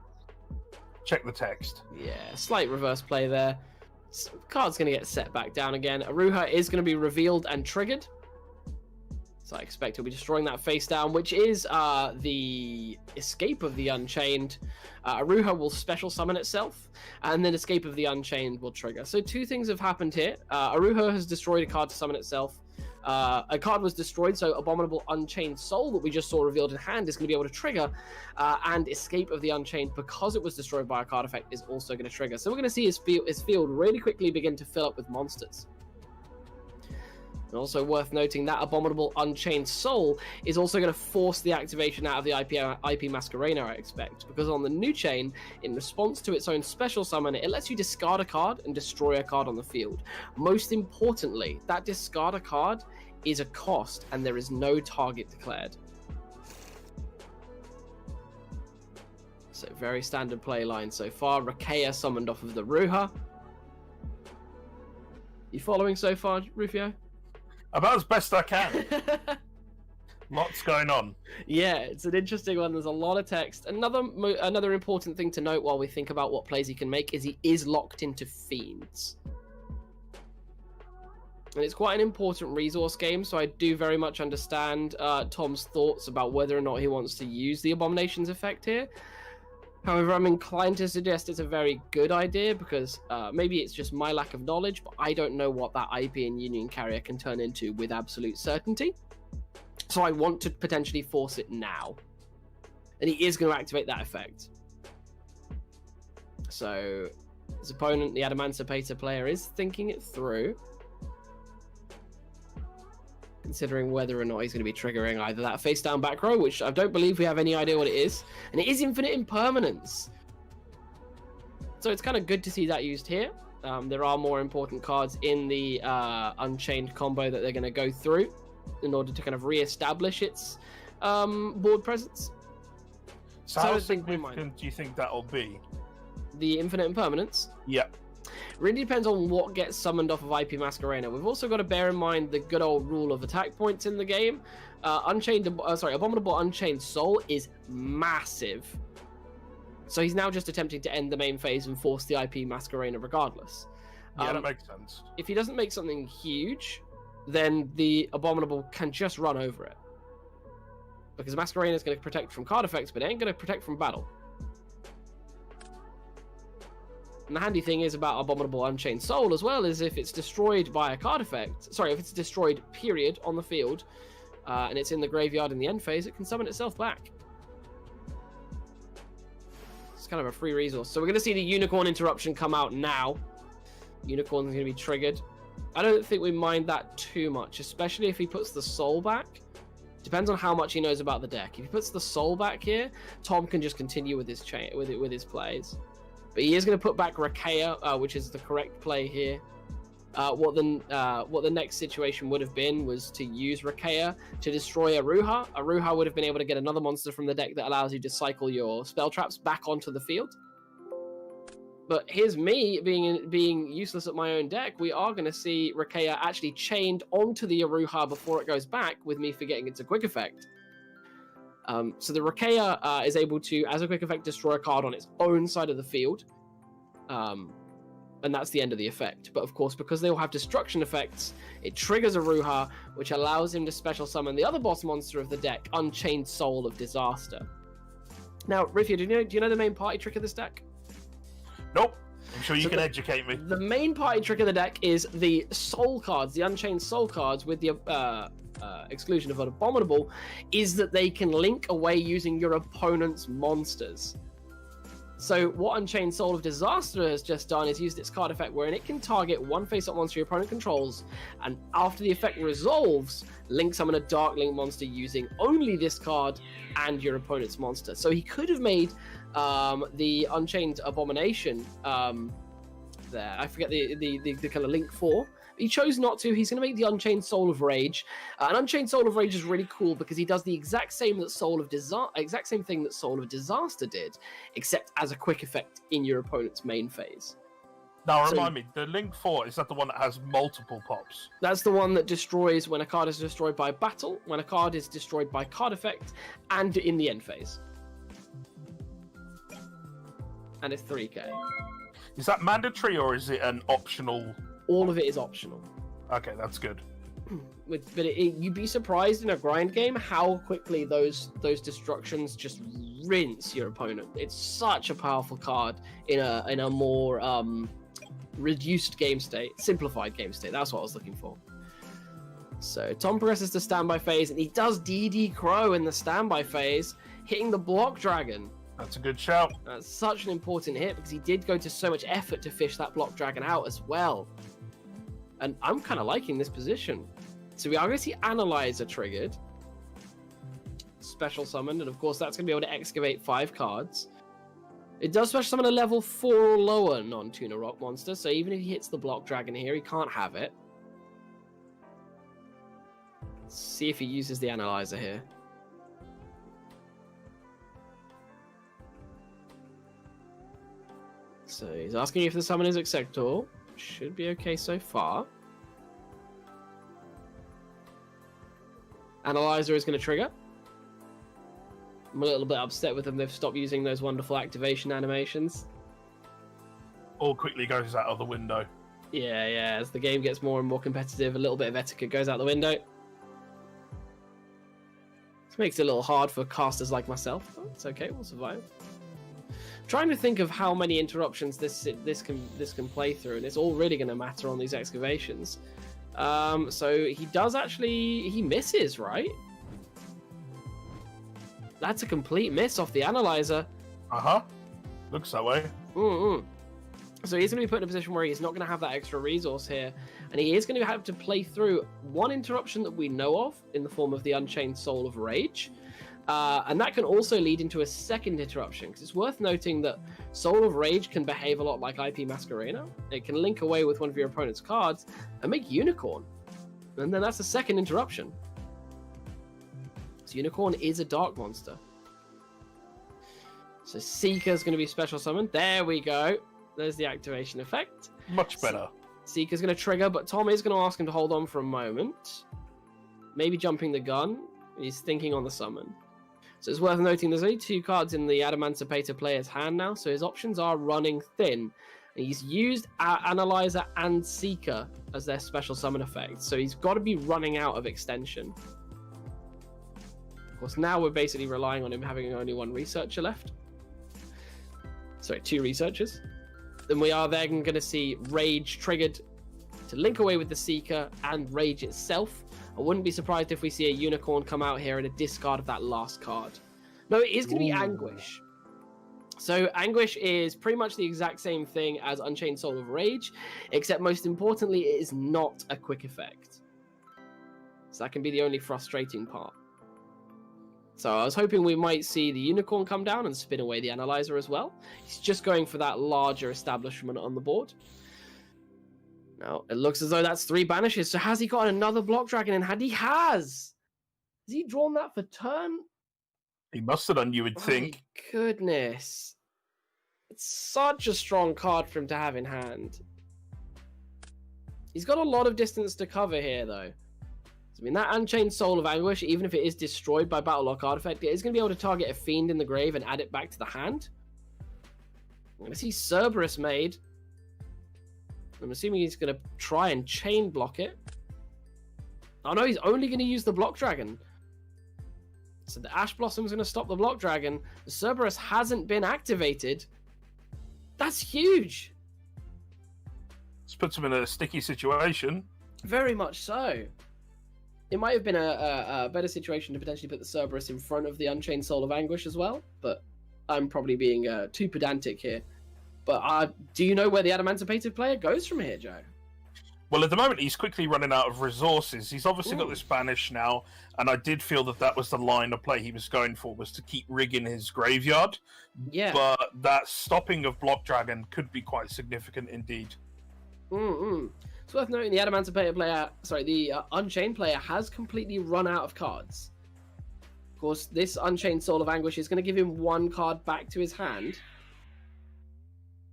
Check the text. Yeah, slight reverse play there. card's going to get set back down again. Aruha is going to be revealed and triggered. So I expect he'll be destroying that face down, which is the Escape of the Unchained. Aruha will special summon itself, and then Escape of the Unchained will trigger. So two things have happened here. Aruha has destroyed a card to summon itself. A card was destroyed, so Abominable Unchained Soul that we just saw revealed in hand is going to be able to trigger, and Escape of the Unchained, because it was destroyed by a card effect, is also going to trigger. So we're going to see his field really quickly begin to fill up with monsters. And also worth noting that Abominable Unchained Soul is also going to force the activation out of the IP Masquerena, I expect, because on the new chain, in response to its own special summon, it lets you discard a card and destroy a card on the field. Most importantly, that discard a card is a cost, and there is no target declared. So very standard play line so far. Rakea summoned off of the Ruha. You following so far, Rufio? About as best I can. Lots going on. Yeah, it's an interesting one. There's a lot of text. Another important thing to note while we think about what plays he can make is he is locked into Fiends. And it's quite an important resource game, so I do very much understand Tom's thoughts about whether or not he wants to use the Abominations effect here. However, I'm inclined to suggest it's a very good idea, because maybe it's just my lack of knowledge, but I don't know what that IP and Union carrier can turn into with absolute certainty. So I want to potentially force it now. And he is going to activate that effect. So his opponent, the Adamancipator player, is thinking it through, considering whether or not he's going to be triggering either that face down back row, which I don't believe we have any idea what it is, and it is infinite impermanence. So it's kind of good to see that used here. There are more important cards in the Unchained combo that they're going to go through in order to kind of re-establish its board presence. So how significant do you think that'll be? The infinite impermanence? Yep. Really depends on what gets summoned off of IP Masquerena. We've also got to bear in mind the good old rule of attack points in the game. Abominable Unchained Soul is massive. So he's now just attempting to end the main phase and force the IP Masquerena regardless. Yeah, that makes sense. If he doesn't make something huge, then the Abominable can just run over it. Because Masquerena is going to protect from card effects, but it ain't going to protect from battle. And the handy thing is about Abominable Unchained Soul as well is if it's destroyed by a card effect, if it's destroyed, period, on the field, and it's in the graveyard in the end phase, it can summon itself back. It's kind of a free resource. So we're going to see the Unicorn Interruption come out now. Unicorn's going to be triggered. I don't think we mind that too much, especially if he puts the Soul back. Depends on how much he knows about the deck. If he puts the Soul back here, Tom can just continue with his with his plays. But he is going to put back Rakea, which is the correct play here. What the next situation would have been was to use Rakea to destroy Aruha. Aruha would have been able to get another monster from the deck that allows you to cycle your spell traps back onto the field. But here's me being useless at my own deck. We are going to see Rakea actually chained onto the Aruha before it goes back, with me forgetting it's a quick effect. So the Rakea is able to, as a quick effect, destroy a card on its own side of the field. And that's the end of the effect. But of course, because they all have destruction effects, it triggers Aruha, which allows him to special summon the other boss monster of the deck, Unchained Soul of Disaster. Now, Rufio, do you know the main party trick of this deck? Nope. I'm sure you can educate me. The main party trick of the deck is the soul cards, the Unchained Soul cards, with the exclusion of an Abominable, is that they can link away using your opponent's monsters. So what Unchained Soul of Disaster has just done is used its card effect wherein it can target one face-up monster your opponent controls, and after the effect resolves, link summon a Dark Link monster using only this card and your opponent's monster. So he could have made the Unchained Abomination there. I forget the kind of link for. He chose not to. He's going to make the Unchained Soul of Rage. And Unchained Soul of Rage is really cool because he does the exact same thing that Soul of Disaster did, except as a quick effect in your opponent's main phase. Now, remind me, the Link 4, is that the one that has multiple pops? That's the one that destroys when a card is destroyed by battle, when a card is destroyed by card effect, and in the end phase. And it's 3k. Is that mandatory or is it an optional? All of it is optional. Okay, that's good. You'd be surprised in a grind game how quickly those destructions just rinse your opponent. It's such a powerful card in a more reduced game state, simplified game state. That's what I was looking for. So Tom progresses to standby phase, and he does DD Crow in the standby phase, hitting the block dragon. That's a good shout. That's such an important hit because he did go to so much effort to fish that block dragon out as well. And I'm kind of liking this position. So we are going to see Analyzer triggered. Special summoned, and of course that's going to be able to excavate 5 cards. It does special summon a level 4 or lower non-tuner rock monster, so even if he hits the block dragon here, he can't have it. Let's see if he uses the Analyzer here. So he's asking if the summon is acceptable. Should be okay so far. Analyzer is going to trigger. I'm a little bit upset with them. They've stopped using those wonderful activation animations. All quickly goes out of the window. Yeah. As the game gets more and more competitive, a little bit of etiquette goes out the window. This makes it a little hard for casters like myself. But it's okay. We'll survive. Trying to think of how many interruptions this can play through, and it's all really going to matter on these excavations. So he does actually, he misses, right? That's a complete miss off the Analyzer. Looks that way. So he's going to be put in a position where he's not going to have that extra resource here, and he is going to have to play through one interruption that we know of in the form of the Unchained Soul of Rage. And that can also lead into a second interruption, because it's worth noting that Soul of Rage can behave a lot like IP Masquerena. It can link away with one of your opponent's cards and make Unicorn. And then that's the second interruption. So Unicorn is a dark monster. So Seeker's going to be special summoned. There we go. There's the activation effect. Much better. Seeker's going to trigger, but Tom is going to ask him to hold on for a moment. Maybe jumping the gun. He's thinking on the summon. So it's worth noting there's only 2 cards in the Adamantipator player's hand now, so his options are running thin. And he's used Analyzer and Seeker as their special summon effects, so he's got to be running out of extension. Of course, now we're basically relying on him having only 1 researcher left. Sorry, 2 researchers. Then we are then going to see Rage triggered to link away with the Seeker and Rage itself. I wouldn't be surprised if we see a Unicorn come out here and a discard of that last card. No, it is going to be Anguish. So Anguish is pretty much the exact same thing as Unchained Soul of Rage, except most importantly, it is not a quick effect. So that can be the only frustrating part. So I was hoping we might see the Unicorn come down and spin away the Analyzer as well. He's just going for that larger establishment on the board. Now, it looks as though that's 3 banishes. So has he got another block dragon in hand? He has! Has he drawn that for turn? He must have done, you would think. My goodness. It's such a strong card for him to have in hand. He's got a lot of distance to cover here, though. So, I mean, that Unchained Soul of Anguish, even if it is destroyed by Battle Lock Artifact, it is going to be able to target a Fiend in the grave and add it back to the hand. I'm going to see Cerberus made. I'm assuming he's going to try and chain block it. Oh no, he's only going to use the block dragon. So the Ash Blossom's going to stop the block dragon. The Cerberus hasn't been activated. That's huge. This puts him in a sticky situation. Very much so. It might have been a better situation to potentially put the Cerberus in front of the Unchained Soul of Anguish as well, but I'm probably being too pedantic here. But do you know where the Adamantipated player goes from here, Joe? Well, at the moment, he's quickly running out of resources. He's obviously got this banish now, and I did feel that was the line of play he was going for, was to keep rigging his graveyard. Yeah. But that stopping of Block Dragon could be quite significant indeed. It's worth noting the Adamantipated player, the Unchained player has completely run out of cards. Of course, this Unchained Soul of Anguish is going to give him 1 card back to his hand.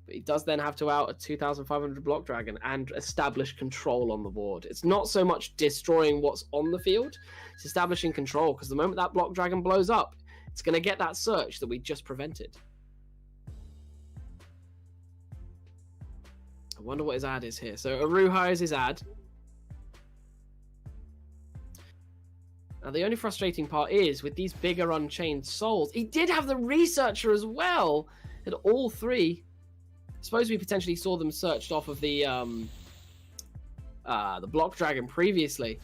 But he does then have to out a 2,500 block dragon and establish control on the board. It's not so much destroying what's on the field, it's establishing control, because the moment that block dragon blows up, it's going to get that search that we just prevented. wonder what his ad is here. So Aruha is his ad. Now, the only frustrating part is, with these bigger Unchained Souls, he did have the Researcher as well, at all three. I suppose we potentially saw them searched off of the Block Dragon previously.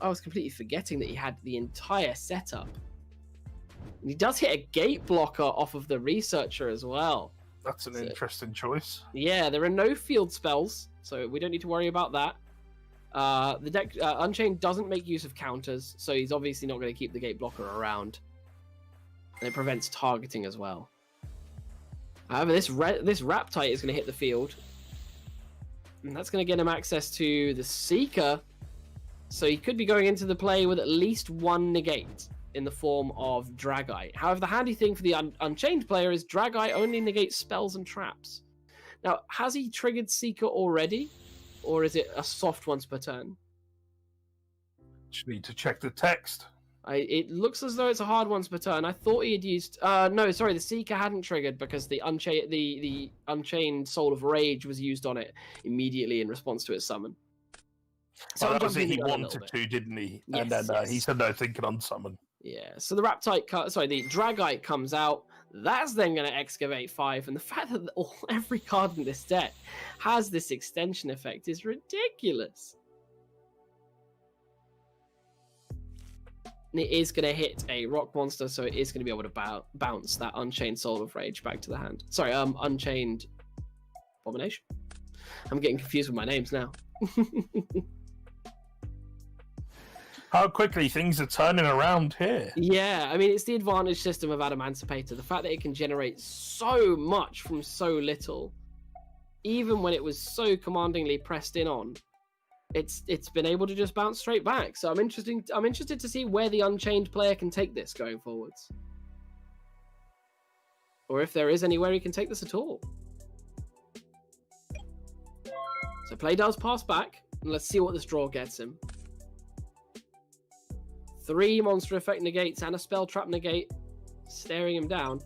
I was completely forgetting that he had the entire setup. And he does hit a Gate Blocker off of the Researcher as well. That's an interesting choice. Yeah, there are no field spells, so we don't need to worry about that. The deck Unchained doesn't make use of counters, so he's obviously not going to keep the Gate Blocker around, and it prevents targeting as well. However, this Raptite is going to hit the field, and that's going to get him access to the Seeker, so he could be going into the play with at least one negate in the form of Dragite. However, the handy thing for the Unchained player is Dragite only negates spells and traps. Now, has he triggered Seeker already? Or is it a soft once per turn? Just need to check the text. It looks as though it's a hard once per turn. I thought he had used... no, sorry, the Seeker hadn't triggered because the Unchained Soul of Rage was used on it immediately in response to its summon. So that was it, he wanted to, didn't he? Yes, and then yes. He said no, thinking on summon. Yeah, so the the Dragite comes out. That's then going to excavate 5, and the fact that every card in this deck has this extension effect is ridiculous. And it is going to hit a rock monster, so it is going to be able to bounce that Unchained Soul of Rage back to the hand. Sorry, Unchained Abomination. I'm getting confused with my names now. How quickly things are turning around here. Yeah, I mean, it's the advantage system of Adamancipator. The fact that it can generate so much from so little, even when it was so commandingly pressed in on, it's been able to just bounce straight back. So I'm interested to see where the Unchained player can take this going forwards. Or if there is anywhere he can take this at all. So play does pass back, and let's see what this draw gets him. 3 monster effect negates and a spell trap negate, staring him down.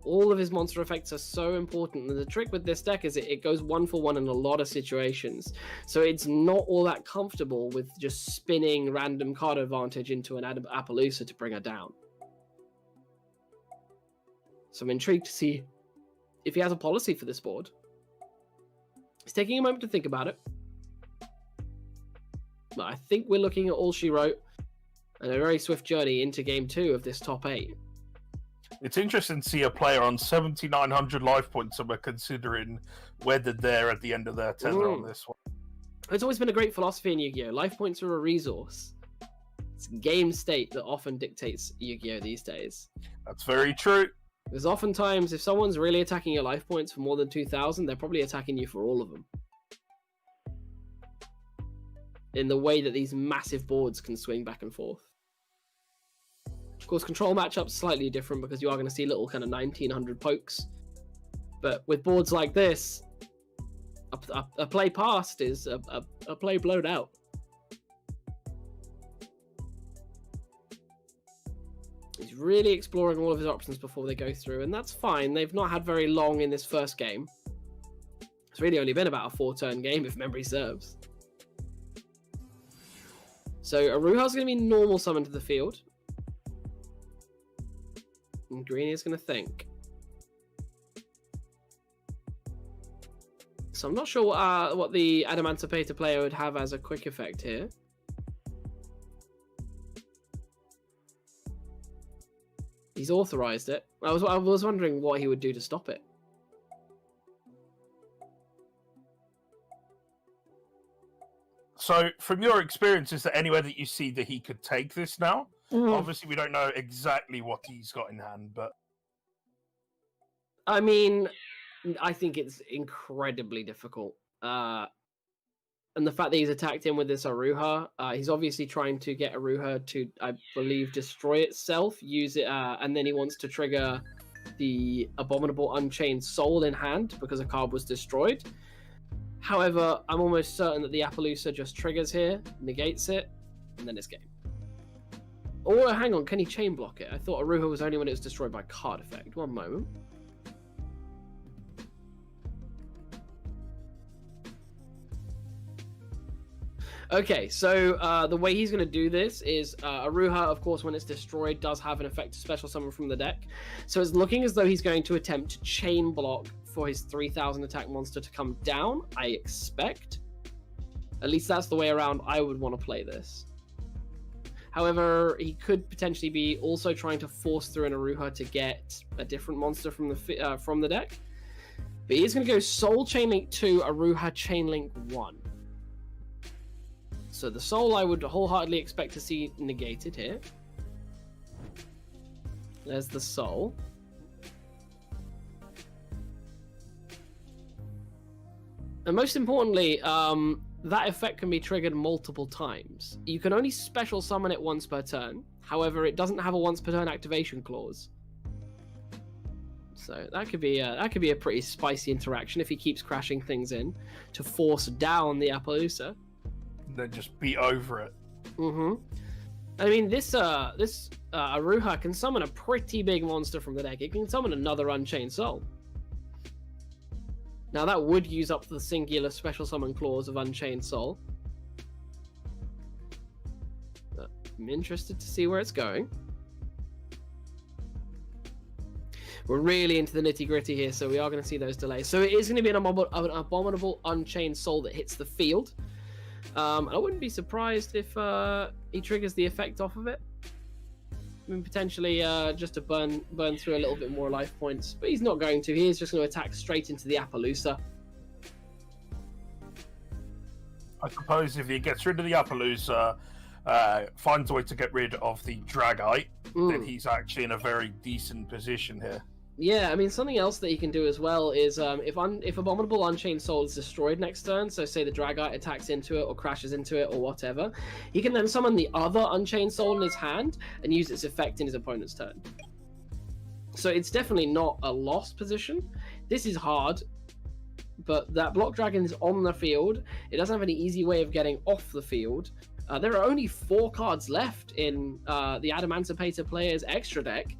All of his monster effects are so important, and the trick with this deck is it goes 1 for 1 in a lot of situations. So it's not all that comfortable with just spinning random card advantage into an Appaloosa to bring her down. So I'm intrigued to see if he has a policy for this board. He's taking a moment to think about it. But I think we're looking at all she wrote and a very swift journey into game 2 of this top 8. It's interesting to see a player on 7,900 life points, and we're considering whether they're at the end of their tether on this one. It's always been a great philosophy in Yu-Gi-Oh! Life points are a resource. It's game state that often dictates Yu-Gi-Oh! These days. That's very true. Because oftentimes, if someone's really attacking your life points for more than 2,000, they're probably attacking you for all of them. In the way that these massive boards can swing back and forth. Of course, control matchups slightly different because you are going to see little kind of 1,900 pokes. But with boards like this, a play past is a play blown out. He's really exploring all of his options before they go through, and that's fine. They've not had very long in this first game. It's really only been about a 4-turn game, if memory serves. So Aruha's going to be normal summoned to the field. And Green is going to think. So I'm not sure what the Adamancipator player would have as a quick effect here. He's authorized it. I was wondering what he would do to stop it. So, from your experience, is there anywhere that you see that he could take this now? Obviously, we don't know exactly what he's got in hand, but... I mean, I think it's incredibly difficult. And the fact that he's attacked him with this Aruha, he's obviously trying to get Aruha to, I believe, destroy itself, use it, and then he wants to trigger the Abominable Unchained Soul in hand because a card was destroyed. However, I'm almost certain that the Appaloosa just triggers here, negates it, and then it's game. Oh, hang on, can he chain block it? I thought Aruha was only when it was destroyed by card effect. One moment. Okay, so the way he's going to do this is Aruha, of course, when it's destroyed, does have an effect to special summon from the deck. So it's looking as though he's going to attempt to chain block for his 3000 attack monster to come down, I expect. At least that's the way around I would want to play this. However, he could potentially be also trying to force through an Aruha to get a different monster from the deck. But he's going to go Soul Chainlink 2, Aruha Chainlink 1. So the Soul I would wholeheartedly expect to see negated here. There's the Soul. And most importantly, that effect can be triggered multiple times. You can only special summon it once per turn. However, it doesn't have a once per turn activation clause. So that could be a pretty spicy interaction if he keeps crashing things in to force down the Appaloosa. Then just beat over it. I mean, this Aruha can summon a pretty big monster from the deck. It can summon another Unchained Soul. Now that would use up the singular special summon clause of Unchained Soul. But I'm interested to see where it's going. We're really into the nitty-gritty here, so we are going to see those delays. So it is going to be an abominable Unchained Soul that hits the field. I wouldn't be surprised if he triggers the effect off of it. I mean, potentially just to burn through a little bit more life points, but he's not going to. He is just going to attack straight into the Appaloosa. I suppose if he gets rid of the Appaloosa, finds a way to get rid of the Dragite, then he's actually in a very decent position here. Yeah, I mean, something else that he can do as well is if Abominable Unchained Soul is destroyed next turn, so say the Dragite attacks into it or crashes into it or whatever, he can then summon the other Unchained Soul in his hand and use its effect in his opponent's turn. So it's definitely not a lost position. This is hard, but that Block Dragon is on the field. It doesn't have any easy way of getting off the field. There are only 4 cards left in the Adamancipator player's extra deck.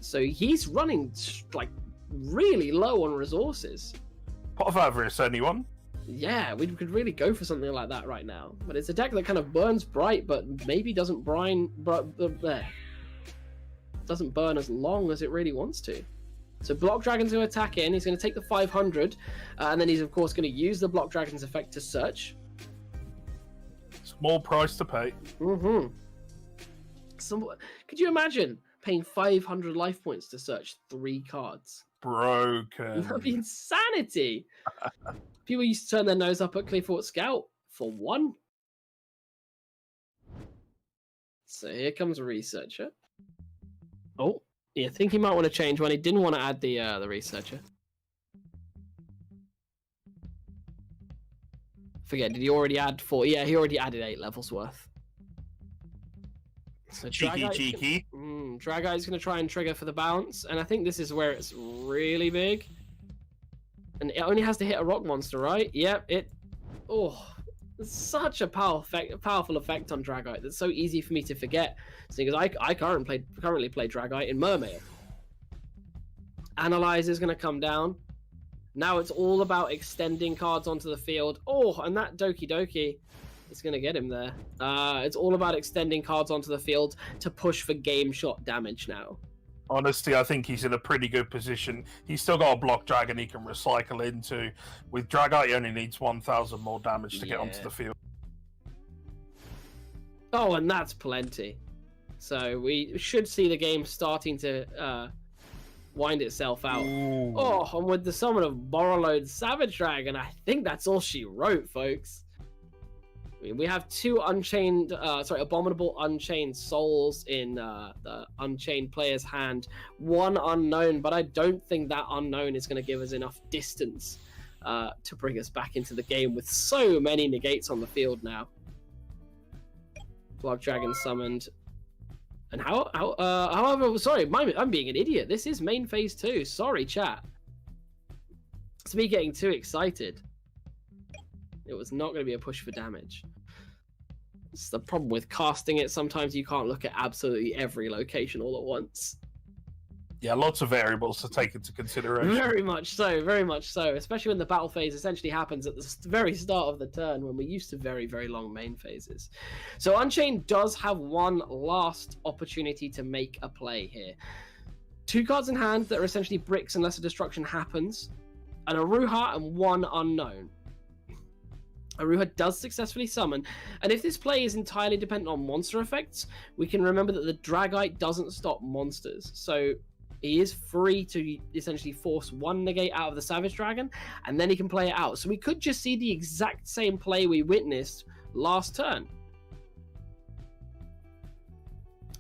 So he's running like really low on resources. Pot of Avarice, anyone? Yeah, we could really go for something like that right now. But it's a deck that kind of burns bright, but maybe doesn't burn as long as it really wants to. So Block Dragon's going to attack in. He's going to take the 500, and then he's of course going to use the Block Dragon's effect to search. Small price to pay. Could you imagine paying 500 life points to search 3 cards? Broken. That'd be insanity. People used to turn their nose up at Clearthought Scout for 1. So here comes a Researcher. Oh, yeah, I think he might want to change one. He didn't want to add the Researcher. Forget, did he already add 4? Yeah, he already added 8 levels worth. So cheeky. Dragite is going to try and trigger for the bounce, and I think this is where it's really big. And it only has to hit a rock monster, right? Yep, it's such a powerful effect on Dragite that's so easy for me to forget. Because I currently play Dragite in Mermaid. Analyze is going to come down. Now it's all about extending cards onto the field. Oh, and that Doki Doki is going to get him there. It's all about extending cards onto the field to push for game shot damage now. Honestly, I think he's in a pretty good position. He's still got a Block Dragon he can recycle into. With Dragite, he only needs 1,000 more damage to get onto the field. Oh, and that's plenty. So we should see the game starting to wind itself out. Ooh. Oh, and with the summon of Borrowload Savage Dragon, I think that's all she wrote, folks. I mean, we have 2 abominable Unchained Souls in the Unchained player's hand. 1 unknown, but I don't think that unknown is going to give us enough distance to bring us back into the game with so many negates on the field now. Block Dragon summoned. And however, sorry, I'm being an idiot. This is main phase 2. Sorry, chat. It's me getting too excited. It was not going to be a push for damage. It's the problem with casting it. Sometimes you can't look at absolutely every location all at once. Yeah, lots of variables to take into consideration. Very much so, very much so. Especially when the battle phase essentially happens at the very start of the turn, when we're used to very, very long main phases. So Unchained does have one last opportunity to make a play here. 2 cards in hand that are essentially bricks unless a destruction happens. An Aruha and 1 unknown. Aruha does successfully summon, and if this play is entirely dependent on monster effects, we can remember that the Dragite doesn't stop monsters. So he is free to essentially force 1 negate out of the Savage Dragon, and then he can play it out. So we could just see the exact same play we witnessed last turn.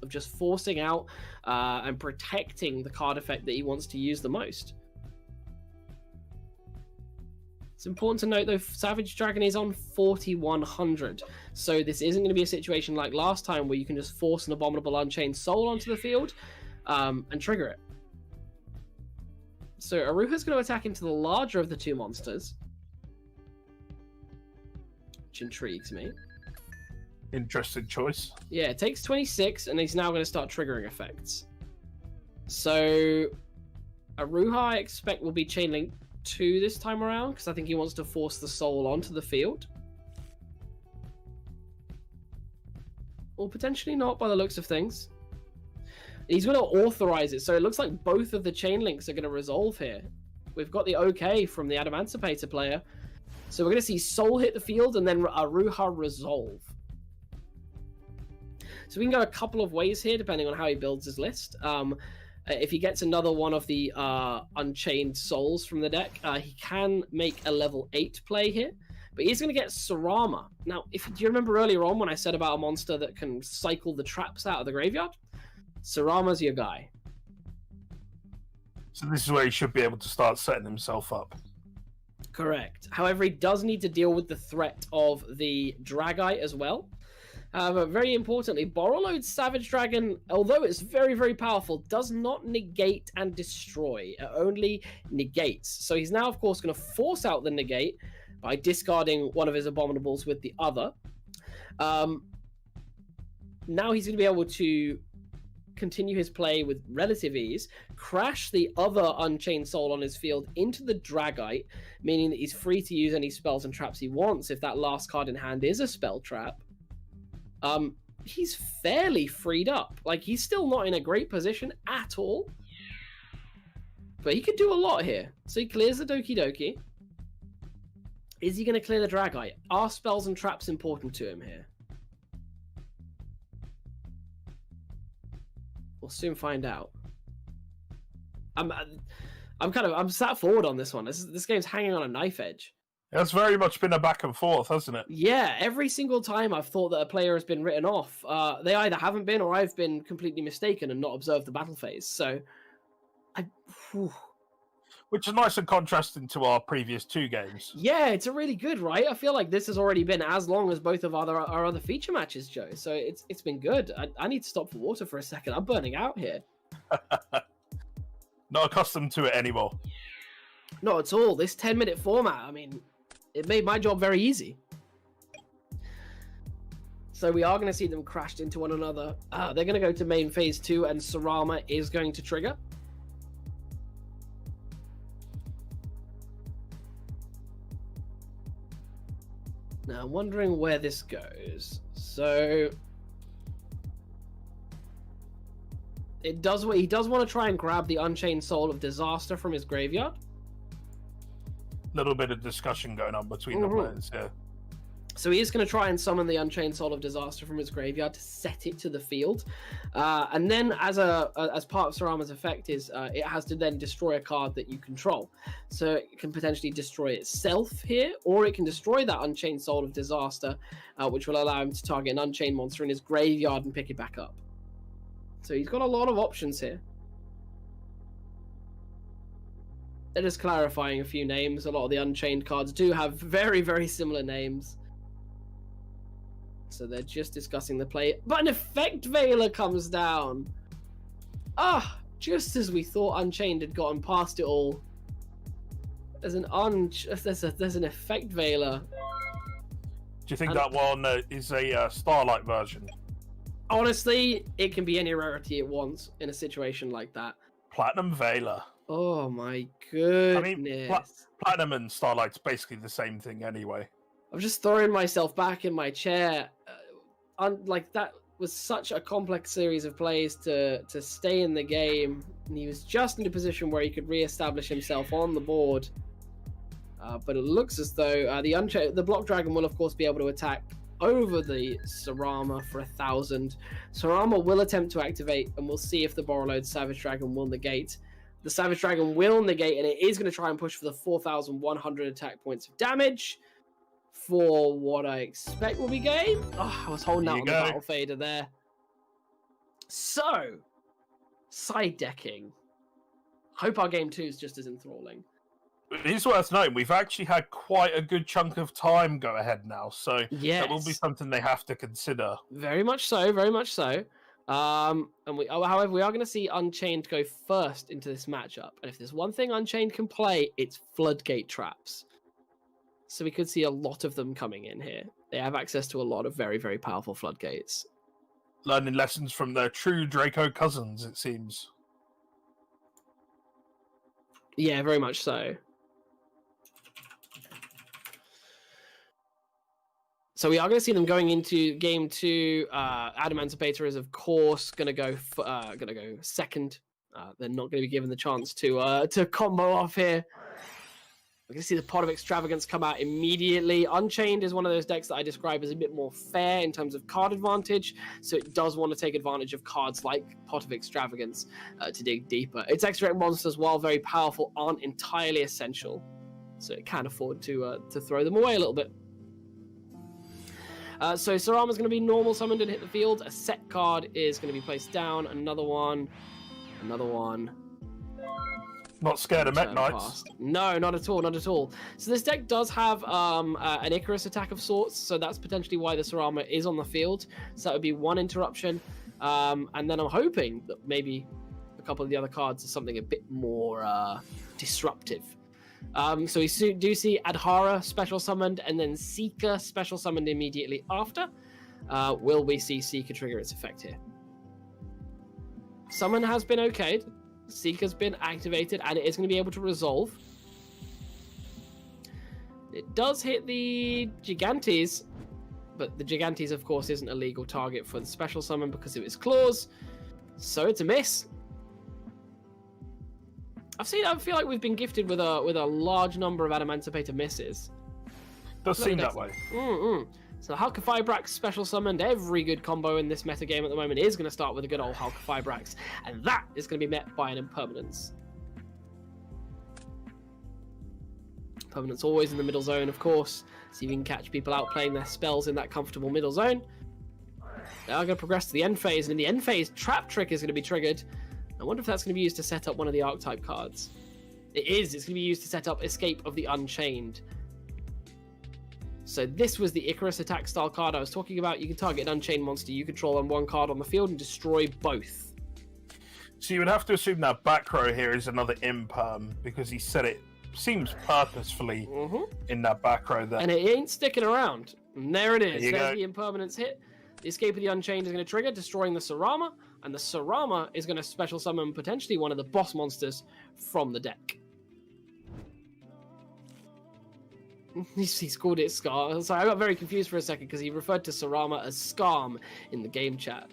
Of just forcing out and protecting the card effect that he wants to use the most. It's important to note, though, Savage Dragon is on 4100, so this isn't going to be a situation like last time where you can just force an Abominable Unchained Soul onto the field and trigger it. So Aruha's going to attack into the larger of the 2 monsters, which intrigues me. Interesting choice. Yeah, it takes 26, and he's now going to start triggering effects. So Aruha, I expect, will be Chain Link 2 this time around, because I think he wants to force the soul onto the field. Or potentially not, by the looks of things. He's going to authorize it, so it looks like both of the chain links are going to resolve here. We've got the okay from the Adamancipator player. So we're going to see soul hit the field and then Aruha resolve. So we can go a couple of ways here, depending on how he builds his list. If he gets another one of the Unchained Souls from the deck, he can make a level 8 play here. But he's going to get Sarama. Now, do you remember earlier on when I said about a monster that can cycle the traps out of the graveyard? Sarama's your guy. So this is where he should be able to start setting himself up. Correct. However, he does need to deal with the threat of the Dragite as well. But very importantly, Borreload's Savage Dragon, although it's very, very powerful, does not negate and destroy. It only negates. So he's now, of course, going to force out the negate by discarding one of his Abominables with the other. Now he's going to be able to continue his play with relative ease, crash the other Unchained Soul on his field into the Dragite, meaning that he's free to use any spells and traps he wants if that last card in hand is a spell trap. He's fairly freed up. Like, he's still not in a great position at all, but he could do a lot here. So he clears the Doki Doki. Is he going to clear the Dragite? Are spells and traps important to him here? We'll soon find out. I'm sat forward on this one. This game's hanging on a knife edge. It's very much been a back and forth, hasn't it? Yeah, every single time I've thought that a player has been written off, they either haven't been or I've been completely mistaken and not observed the battle phase. So, which is nice and contrasting to our previous 2 games. Yeah, it's a really good, right? I feel like this has already been as long as both of our other feature matches, Joe. So it's been good. I need to stop for water for a second. I'm burning out here. Not accustomed to it anymore. Not at all. This 10-minute format, I mean, it made my job very easy. So we are going to see them crashed into one another. They're going to go to main phase 2, and Sarama is going to trigger. Now, I'm wondering where this goes. So he does want to try and grab the Unchained Soul of Disaster from his graveyard. Little bit of discussion going on between the players, yeah. So he is going to try and summon the Unchained Soul of Disaster from his graveyard to set it to the field, and then as part of Sarama's effect is it has to then destroy a card that you control. So it can potentially destroy itself here, or it can destroy that Unchained Soul of Disaster, which will allow him to target an Unchained monster in his graveyard and pick it back up. So he's got a lot of options here. They're just clarifying a few names. A lot of the Unchained cards do have very, very similar names. So they're just discussing the play. But an Effect Veiler comes down. Just as we thought Unchained had gotten past it all. There's an Effect Veiler. Do you think that one is a Starlight version? Honestly, it can be any rarity it wants in a situation like that. Platinum Veiler. Oh my goodness. I mean, Platinum and Starlight's basically the same thing anyway. I'm just throwing myself back in my chair. Like, that was such a complex series of plays to stay in the game. And he was just in a position where he could re-establish himself on the board. But it looks as though the Block Dragon will, of course, be able to attack over the Sarama for 1,000. Sarama will attempt to activate, and we'll see if the Borreload Savage Dragon will negate. The Savage Dragon will negate, and it is going to try and push for the 4,100 attack points of damage for what I expect will be game. Oh, I was holding out on the Battle Fader there. So, side decking. Hope our game 2 is just as enthralling. It is worth noting, we've actually had quite a good chunk of time go ahead now, so that will be something they have to consider. Very much so, very much so. However, we are going to see Unchained go first into this matchup. And if there's one thing Unchained can play, it's floodgate traps. So we could see a lot of them coming in here. They have access to a lot of very, very powerful floodgates. Learning lessons from their true Draco cousins, it seems. Yeah, very much so. So we are going to see them going into game 2. Adamancipator is, of course, going to go second. They're not going to be given the chance to combo off here. We're going to see the Pot of Extravagance come out immediately. Unchained is one of those decks that I describe as a bit more fair in terms of card advantage, so it does want to take advantage of cards like Pot of Extravagance to dig deeper. Its extra deck monsters, while very powerful, aren't entirely essential, so it can afford to throw them away a little bit. So Sarama's going to be normal summoned and hit the field. A set card is going to be placed down. Another one. Not scared of Mech Knights? No, not at all, not at all. So this deck does have an Icarus attack of sorts, so that's potentially why the Sarama is on the field. So that would be one interruption. And then I'm hoping that maybe a couple of the other cards are something a bit more disruptive. So we do see Adhara special summoned, and then Seeker special summoned immediately after. Will we see Seeker trigger its effect here? Summon has been okayed. Seeker's been activated, and it is going to be able to resolve. It does hit the Gigantes, but the Gigantes, of course, isn't a legal target for the special summon because of its claws. So it's a miss. I feel like we've been gifted with a large number of Adamancipator misses. Does seem that way. So Hulk Fibrax special summoned. Every good combo in this metagame at the moment is going to start with a good old Hulk Fibrax, and that is going to be met by an Impermanence. Impermanence always in the middle zone, of course, so you can catch people out playing their spells in that comfortable middle zone. They are going to progress to the end phase, and in the end phase, Trap Trick is going to be triggered. I wonder if that's going to be used to set up one of the Archetype cards. It is. It's going to be used to set up Escape of the Unchained. So this was the Icarus attack style card I was talking about. You can target an Unchained monster you control on one card on the field and destroy both. So you would have to assume that back row here is another Imperm, because he said it seems purposefully in that back row there. And it ain't sticking around. And there it is. There's the Impermanence hit. The Escape of the Unchained is going to trigger, destroying the Sarama. And the Sarama is going to special summon potentially one of the boss monsters from the deck. He's called it Scar. So I got very confused for a second because he referred to Sarama as Scarm in the game chat.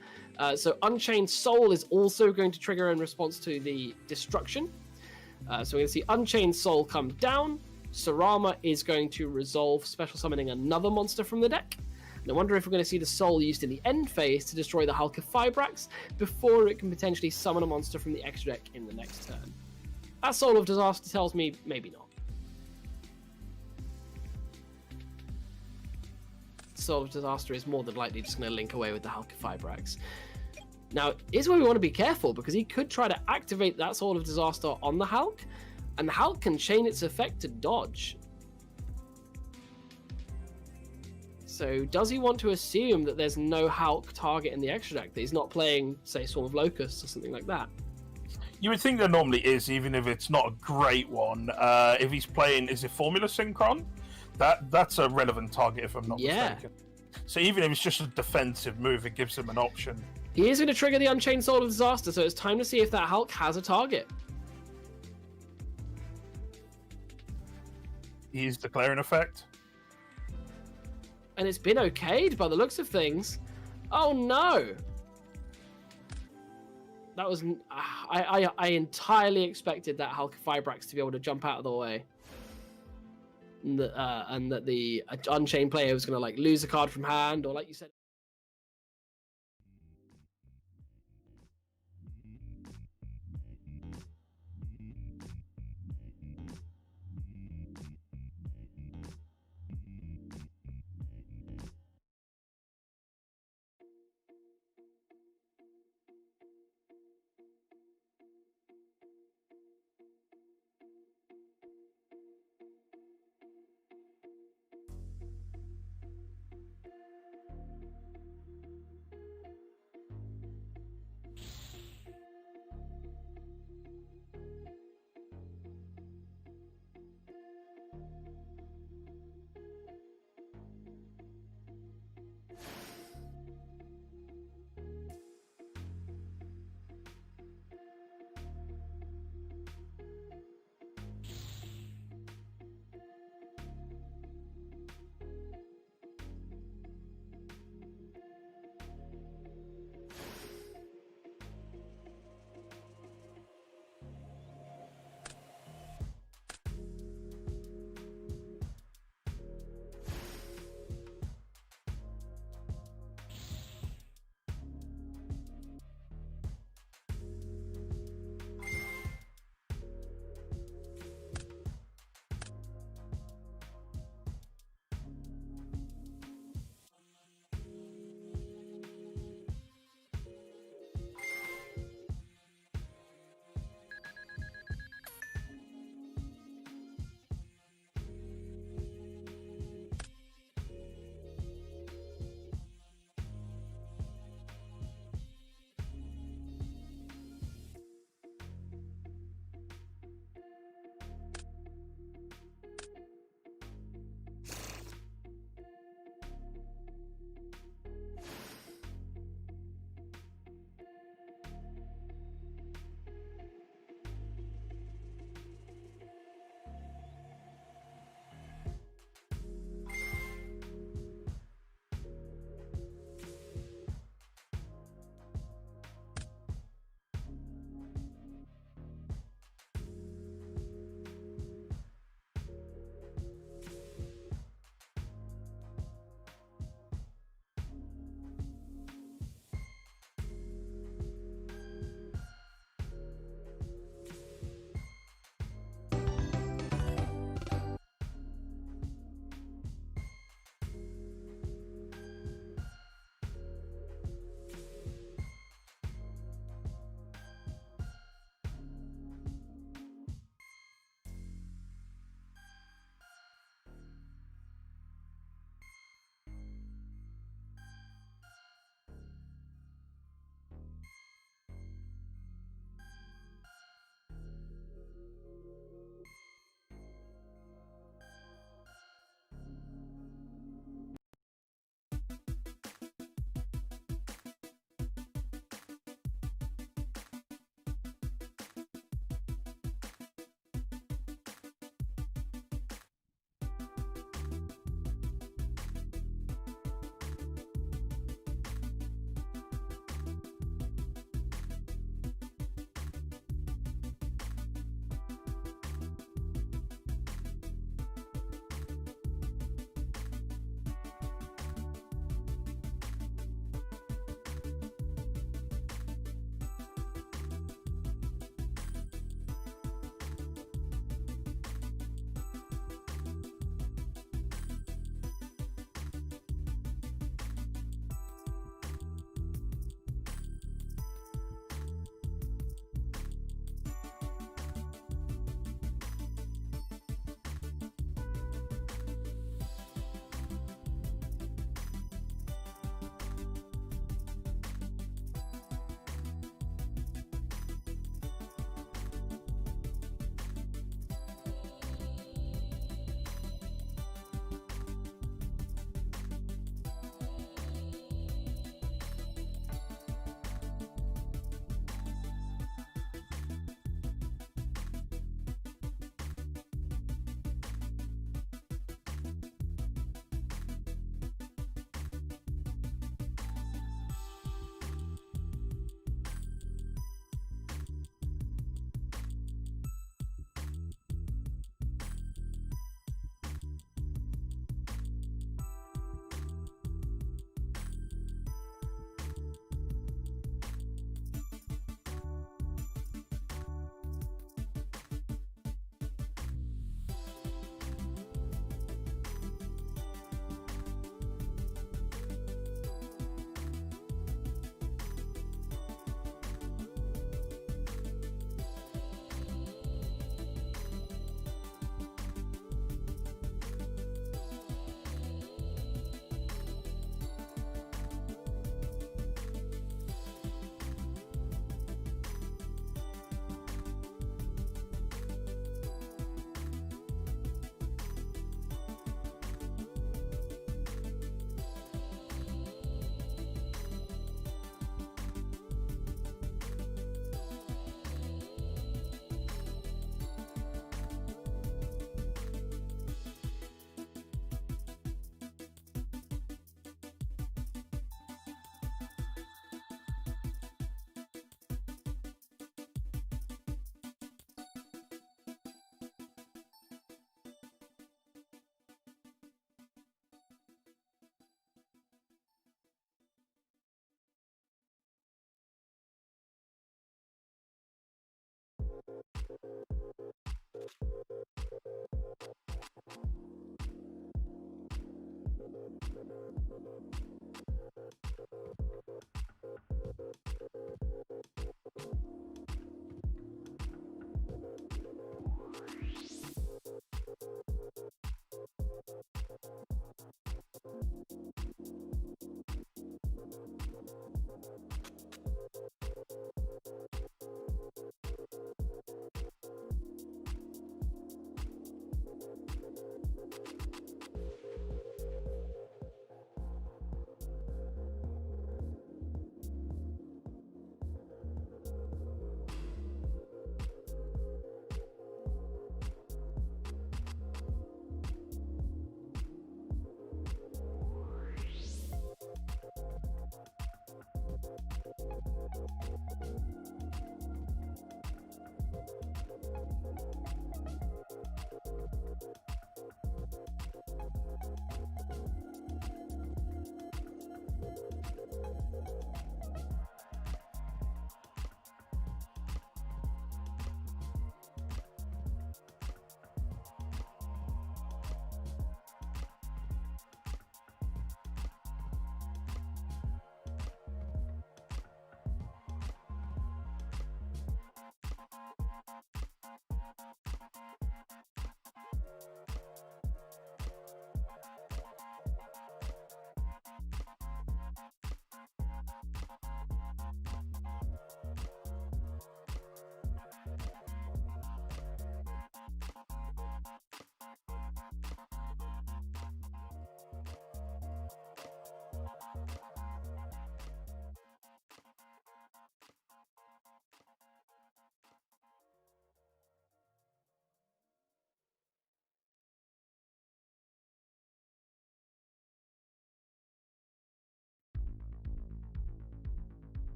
So Unchained Soul is also going to trigger in response to the destruction. So we're going to see Unchained Soul come down. Sarama is going to resolve, special summoning another monster from the deck. And I wonder if we're going to see the Soul used in the end phase to destroy the Hulk of Fibrax before it can potentially summon a monster from the extra deck in the next turn. That Soul of Disaster tells me maybe not. Soul of Disaster is more than likely just going to link away with the Hulk of Fibrax. Now, here's where we want to be careful, because he could try to activate that Soul of Disaster on the Hulk, and the Hulk can chain its effect to dodge. So does he want to assume that there's no Hulk target in the extra deck, that he's not playing, say, Swarm of Locusts or something like that? You would think there normally is, even if it's not a great one. If he's playing, is it Formula Synchron? That's a relevant target, if I'm not mistaken. So even if it's just a defensive move, it gives him an option. He is going to trigger the Unchained Soul of Disaster, so it's time to see if that Hulk has a target. He's declaring effect. And it's been okayed by the looks of things. Oh no! That was... I entirely expected that Hulk Fibrax to be able to jump out of the way. And that the Unchained player was going to like lose a card from hand, or like you said...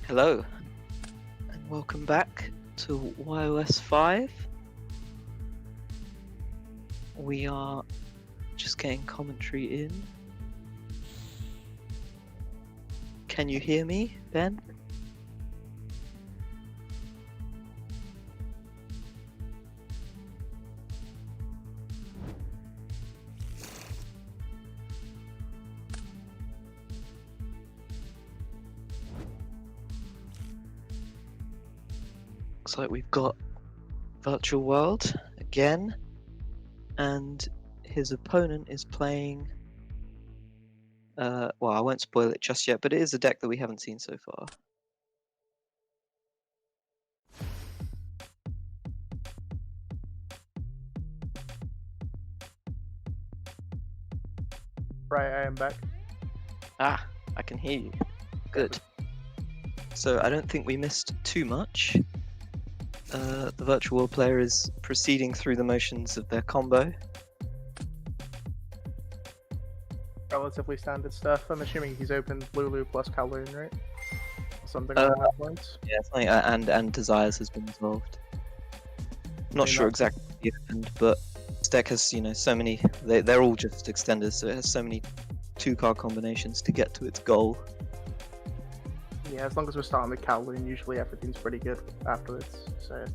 Hello, and welcome back to YOS 5. We are just getting commentary in. Can you hear me, Ben? Looks like we've got Virtual World again, and his opponent is playing. Well, I won't spoil it just yet, but it is a deck that we haven't seen so far. Right, I am back. Ah, I can hear you. Good. So I don't think we missed too much. The virtual world player is proceeding through the motions of their combo. Relatively standard stuff. I'm assuming he's opened Lulu plus Kowloon, right? Something along that lines. Yeah, something, and Desires has been resolved. Not sure exactly the end, but this deck has, so many. They're all just extenders, so it has so many 2-card combinations to get to its goal. Yeah, as long as we're starting with Kowloon, usually everything's pretty good afterwards. So.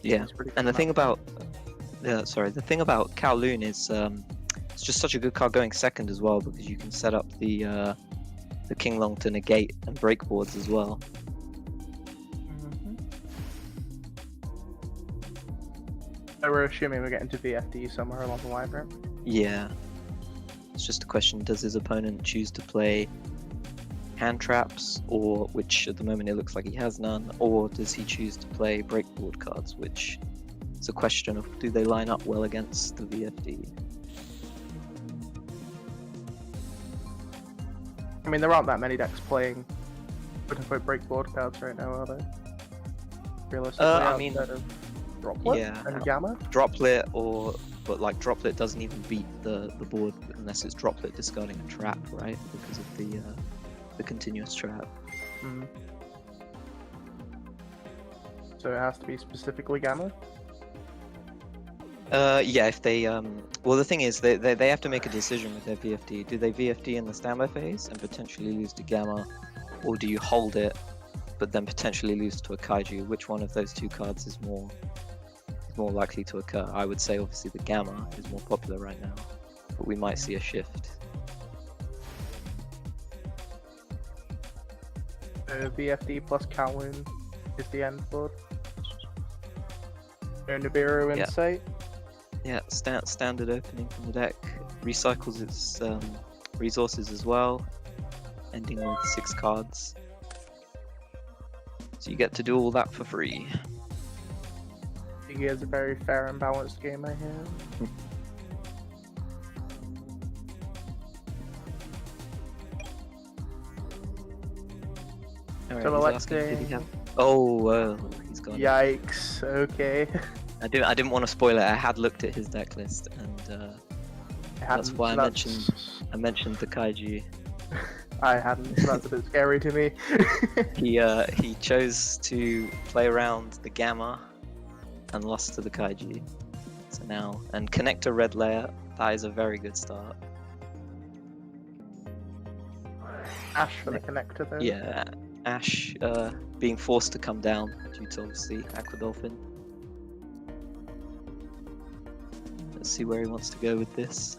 Yeah, and the thing about, the thing about Kowloon is, it's just such a good card going second as well, because you can set up the King Long to negate and break boards as well. So we're assuming we're getting to VFD somewhere along the line, right? Yeah. It's just a question, does his opponent choose to play hand traps, or which at the moment it looks like he has none, or does he choose to play breakboard cards, which is a question of do they line up well against the VFD? I mean, there aren't that many decks playing quote-unquote breakboard cards right now, are there? Realistically, I mean, of Droplet and Gamma? Droplet, but like Droplet doesn't even beat the board unless it's Droplet discarding a trap, right? Because of the continuous trap. Mm. So it has to be specifically Gamma? Yeah, if they well, the thing is they have to make a decision with their VFD. Do they VFD in the standby phase and potentially lose to Gamma, or do you hold it but then potentially lose to a Kaiju? Which one of those 2 cards is more likely to occur? I would say obviously the Gamma is more popular right now, but we might see a shift. VFD plus Kowloon is the end board. No Nibiru in sight. Yeah, standard opening from the deck. Recycles its resources as well, ending with 6 cards. So you get to do all that for free. YuGiOh is a very fair and balanced game, I hear. Alright, So he's asking, did he have... Oh, he's gone. Yikes, okay. I didn't want to spoil it. I had looked at his deck list, and that's why I mentioned the Kaiju. I hadn't, so that's a bit scary to me. He chose to play around the Gamma and lost to the Kaiju. So now, and connect a red layer, that is a very good start. Ash for the connector though. Yeah, Ash being forced to come down due to obviously Aquadolphin. Let's see where he wants to go with this.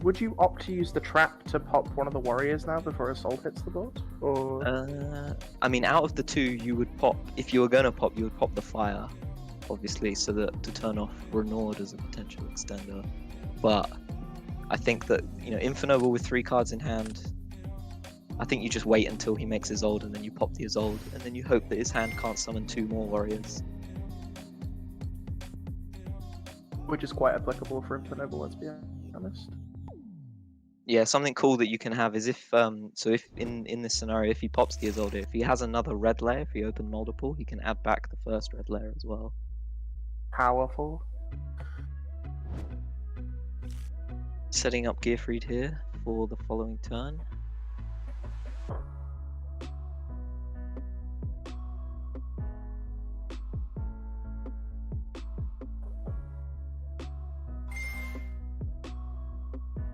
Would you opt to use the trap to pop one of the warriors now before Assault hits the board? Or I mean, out of the 2, you would pop, if you were going to pop, you would pop the fire, obviously, so that to turn off Renaud as a potential extender. But I think that, Infernoble with 3 cards in hand, I think you just wait until he makes Isolde and then you pop the Isolde, and then you hope that his hand can't summon 2 more warriors. which is quite applicable for Infernoble, let's be honest. Yeah, something cool that you can have is if if in this scenario, if he pops the Isolde, if he has another red layer, if he open multiple, he can add back the first red layer as well. Powerful. Setting up Gearfried here for the following turn.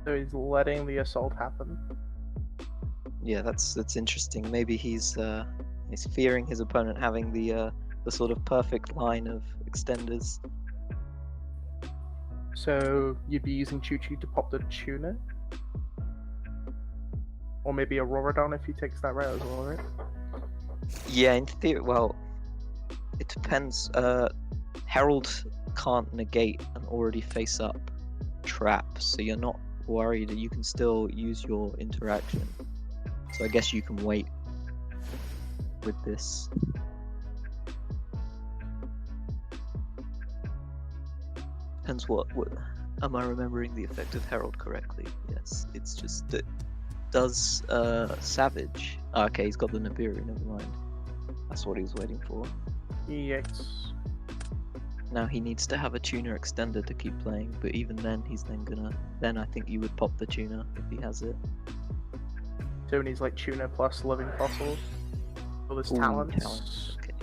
So he's letting the assault happen. Yeah, that's interesting. Maybe he's fearing his opponent having the sort of perfect line of extenders. So you'd be using Choo-Choo to pop the Tuna? Or maybe a Rorodon if he takes that route as well, right? Yeah, in theory, well, it depends. Herald can't negate an already face-up trap, so you're not worried that you can still use your interaction. So I guess you can wait with this. Depends what am I remembering the effect of Herald correctly? Yes, it's just that does Savage. Oh, okay, he's got the Nibiru, never mind. That's what he was waiting for. Yikes. Now he needs to have a tuner extender to keep playing, but even then he's then gonna... Then I think you would pop the tuner if he has it. So he needs like tuner plus living fossil. All his talents. Okay.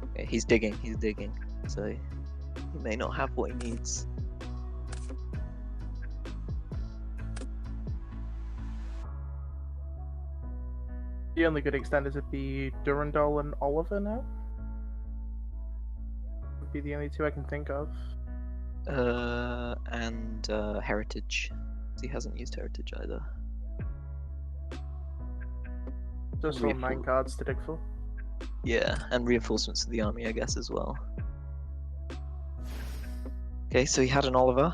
Okay, he's digging, so he may not have what he needs. The only good extenders would be Durandal and Oliver now. Would be the only two I can think of. And Heritage. He hasn't used Heritage either. Just all 9 cards to dig for. Yeah, and reinforcements to the army, I guess, as well. Okay, so he had an Oliver.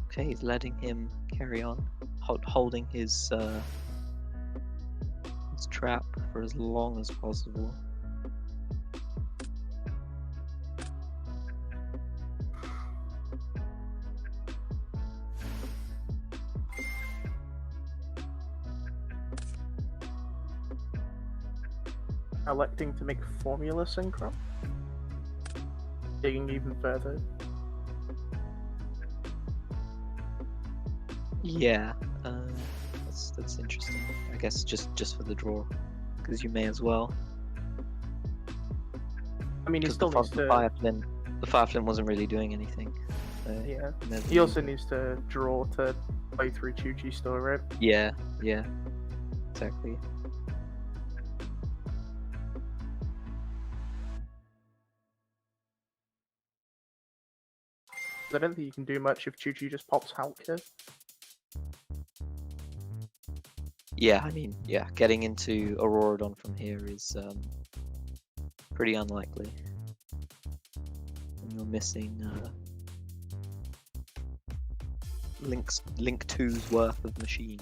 Okay, he's letting him carry on, holding his trap for as long as possible. Electing to make formula synchro. Digging even further. Yeah, that's interesting. I guess just for the draw, because you may as well. I mean, he still needs to. The Fireflint wasn't really doing anything. So Yeah. He also needs to draw to play through Chuchi still, right? Yeah, exactly. I don't think you can do much if Chuchi just pops Hulk here. Yeah, I mean, yeah, getting into Auroradon from here is pretty unlikely. And you're missing Link 2's worth of machine.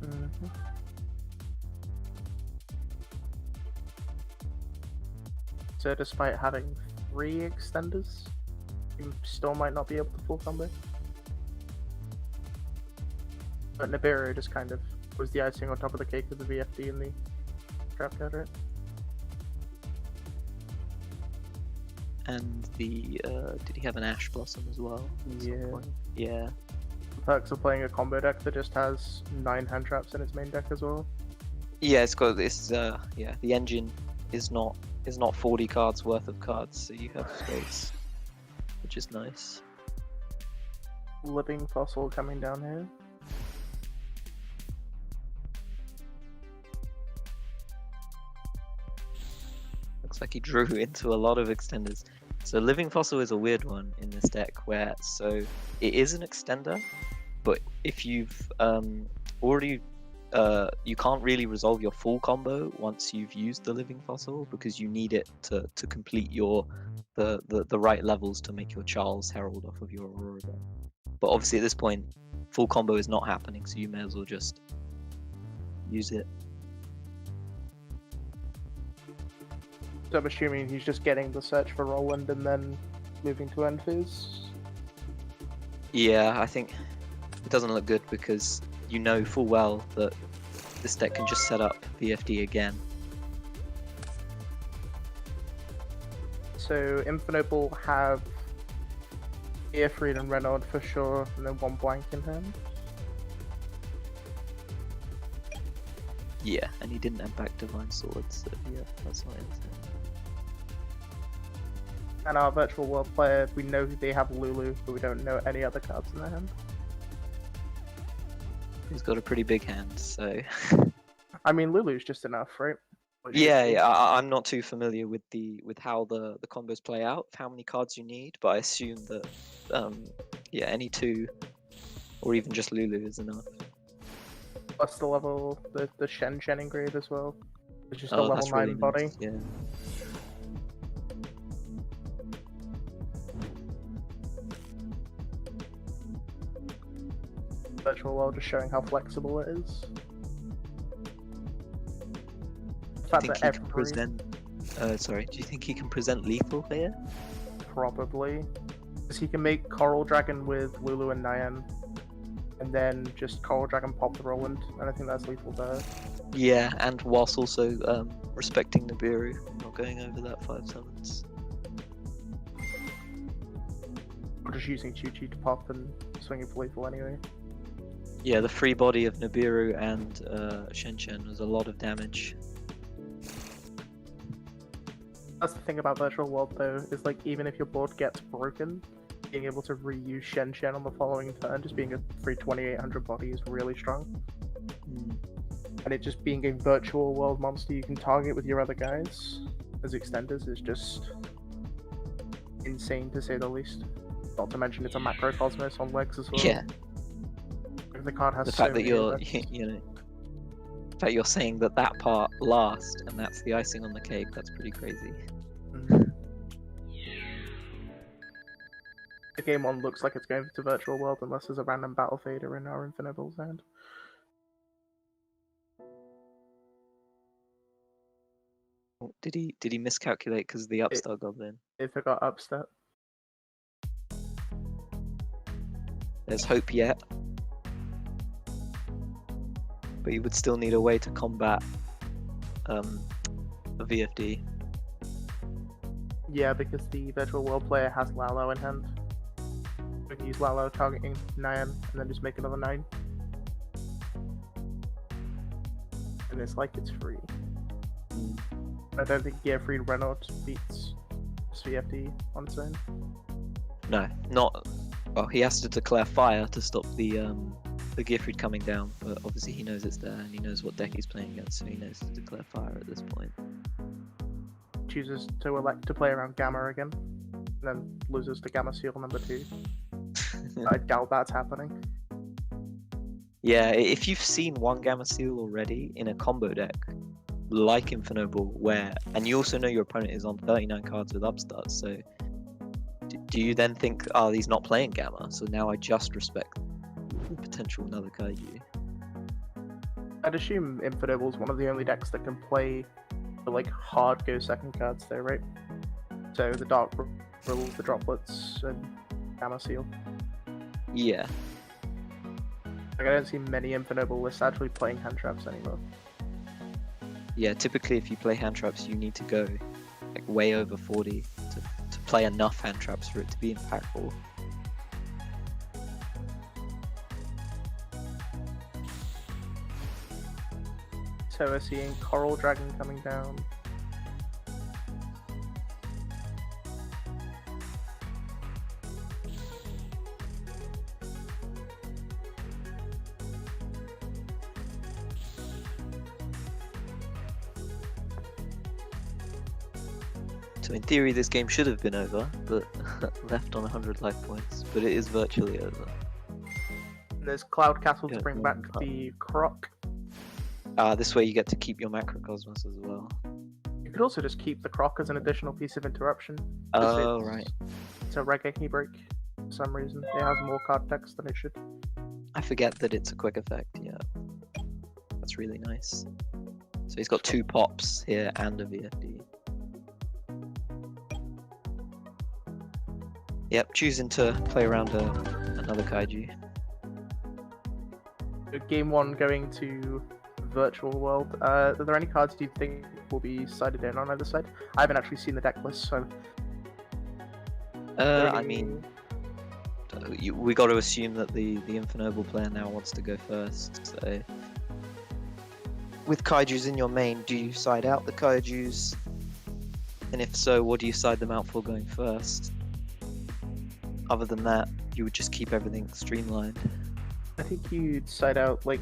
Mm-hmm. So despite having 3 extenders, you still might not be able to full combo. But Nibiru just kind of was the icing on top of the cake with the VFD and the trap card, right? And the did he have an Ash Blossom as well? At some point? Yeah. The perks of playing a combo deck that just has 9 hand traps in its main deck as well. Yeah, it's got this. Yeah, the engine is not 40 cards worth of cards, so you have space, which is nice. Living Fossil coming down here. Looks like he drew into a lot of extenders. So Living Fossil is a weird one in this deck, where so it is an extender, but if you've already you can't really resolve your full combo once you've used the Living Fossil, because you need it to complete your the right levels to make your Charles Herald off of your Aurora. But obviously at this point, full combo is not happening, so you may as well just use it. So I'm assuming he's just getting the search for Roland and then moving to end phase. Yeah, I think it doesn't look good, because you know full well that this deck can just set up VFD again. So Infinite will have Earfried and Renaud for sure, and then 1 blank in hand. Yeah, and he didn't have back Divine Swords, so yeah, that's not anything. And our virtual world player, we know they have Lulu, but we don't know any other cards in their hand. He's got a pretty big hand, so... I mean, Lulu's just enough, right? Yeah, I'm not too familiar with how the combos play out, how many cards you need, but I assume that yeah, any 2 or even just Lulu is enough. Plus the level, the Shen engrave as well. It's just a level 9 really body. Nice. Yeah. Virtual world just showing how flexible it is. The fact that Sorry, do you think he can present lethal here? Probably. Because he can make Coral Dragon with Lulu and Nyan, and then just Coral Dragon pop the Roland, and I think that's lethal there. Yeah, and whilst also respecting Nibiru, not going over that 5 summons. Or just using Chi-Chi to pop and swinging for lethal anyway. Yeah, the free body of Nibiru and Shen was a lot of damage. That's the thing about Virtual World though, is like even if your board gets broken, being able to reuse Shen on the following turn, just being a free 2800 body is really strong. And it just being a Virtual World monster you can target with your other guys as extenders is just insane to say the least. Not to mention it's a Macrocosmos on legs as well. Yeah. The card has The so fact that many you're, effects. the fact you're saying that part last and that's the icing on the cake, that's pretty crazy. The game one looks like it's going to Virtual World unless there's a random battle fader in our Infinible's hand. Oh, did he miscalculate because of the upstart goblin? If it got upstep. There's hope yet. But you would still need a way to combat a VFD. Yeah, because the Virtual World player has Lalo in hand. We can use Lalo targeting 9 and then just make another 9. And it's like it's free. I don't think Gearfried Renault beats VFD on its own. No, not. Well, he has to declare fire to stop the Gearfried coming down, but obviously he knows it's there and he knows what deck he's playing against, so he knows to declare fire at this point. Chooses to elect to play around Gamma again, and then loses to Gamma Seal number 2. I doubt that's happening. Yeah, if you've seen one Gamma Seal already in a combo deck, like Infinoble, where, and you also know your opponent is on 39 cards with upstarts, so do you then think, oh, he's not playing Gamma, so now I just respect potential another Kaiju? I'd assume Infinible's one of the only decks that can play the like hard go second cards though, right? So the Dark Rules, the Droplets, and Gamma Seal. Yeah. Like I don't see many Infinoble lists actually playing hand traps anymore. Yeah, typically if you play hand traps, you need to go like way over 40 to play enough hand traps for it to be impactful. So we're seeing Coral Dragon coming down. So in theory this game should have been over, but left on 100 life points, but it is virtually over. There's Cloud Castle Yeah, to bring back oh. the Croc. This way you get to keep your Macrocosmos as well. You could also just keep the Croc as an additional piece of interruption. Oh, right. It's a Reggae break for some reason. It has more card text than it should. I forget that it's a quick effect, yeah. That's really nice. So he's got 2 pops here and a VFD. Yep, choosing to play around another Kaiju. Game 1 going to Virtual World. Are there any cards do you think will be sided in on either side? I haven't actually seen the deck list, so... I mean, we got to assume that the Infinoble player now wants to go first, so... With Kaijus in your main, do you side out the Kaijus? And if so, what do you side them out for going first? Other than that, you would just keep everything streamlined. I think you'd side out like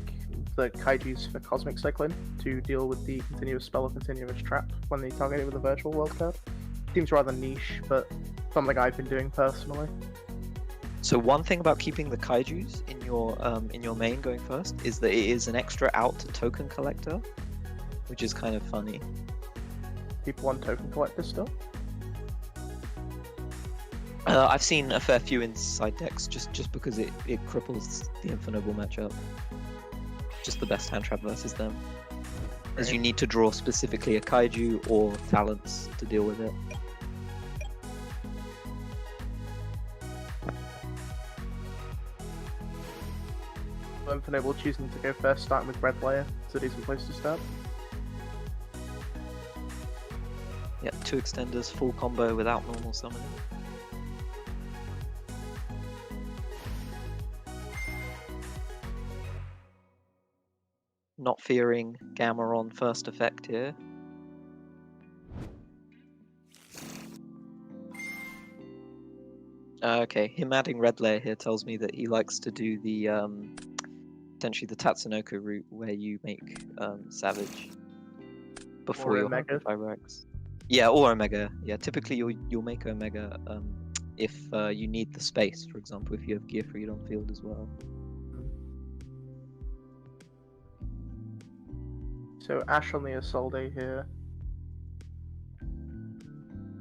the Kaijus for Cosmic Cyclone to deal with the continuous spell or continuous trap when they target it with a Virtual World card. Seems rather niche, but something I've been doing personally. So one thing about keeping the Kaijus in your main going first is that it is an extra out token collector, which is kind of funny. People want token collectors still. I've seen a fair few inside decks just because it cripples the Infinoble matchup. Just the best hand trap versus them. as you need to draw specifically a kaiju or talents to deal with it. Infinable choosing to go first, starting with red layer. It's a decent place to start. Yep, 2 extenders, full combo without normal summoning. Not fearing Gamma on first effect here. Okay, him adding red layer here tells me that he likes to do the potentially the Tatsunoko route where you make Savage before Or your Omega. Fibrax. Yeah, or Omega. Yeah, typically you'll make Omega if you need the space. For example, if you have Gear Freed on field as well. So Ash on the Isolde here.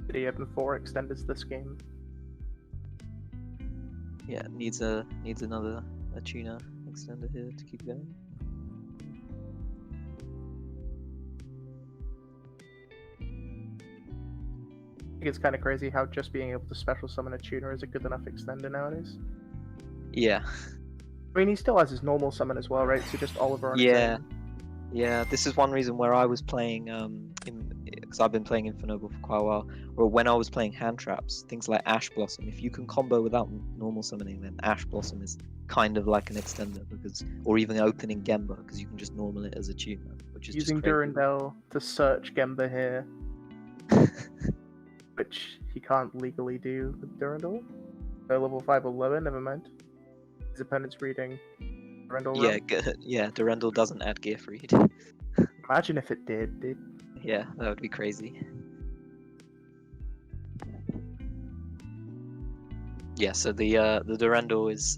Did he open 4 extenders this game? Yeah, needs another tuner extender here to keep going. I think it's kind of crazy how just being able to special summon a tuner is a good enough extender nowadays. Yeah. I mean, he still has his normal summon as well, right? So just Oliver on his Yeah. own. Yeah, this is one reason where I was playing, because I've been playing Infernoble for quite a while, where when I was playing hand traps, things like Ash Blossom, if you can combo without normal summoning, then Ash Blossom is kind of like an extender, because, or even opening Gemba, because you can just normal it as a tuner, which is Using just crazy. Durandal to search Gemba here, which he can't legally do with Durandal. So level 5 or lower, never mind. His opponent's reading Durandal. Yeah, Durandal doesn't add Gear Freed. Imagine if it did, dude. Yeah, that would be crazy. Yeah, so the Durandal is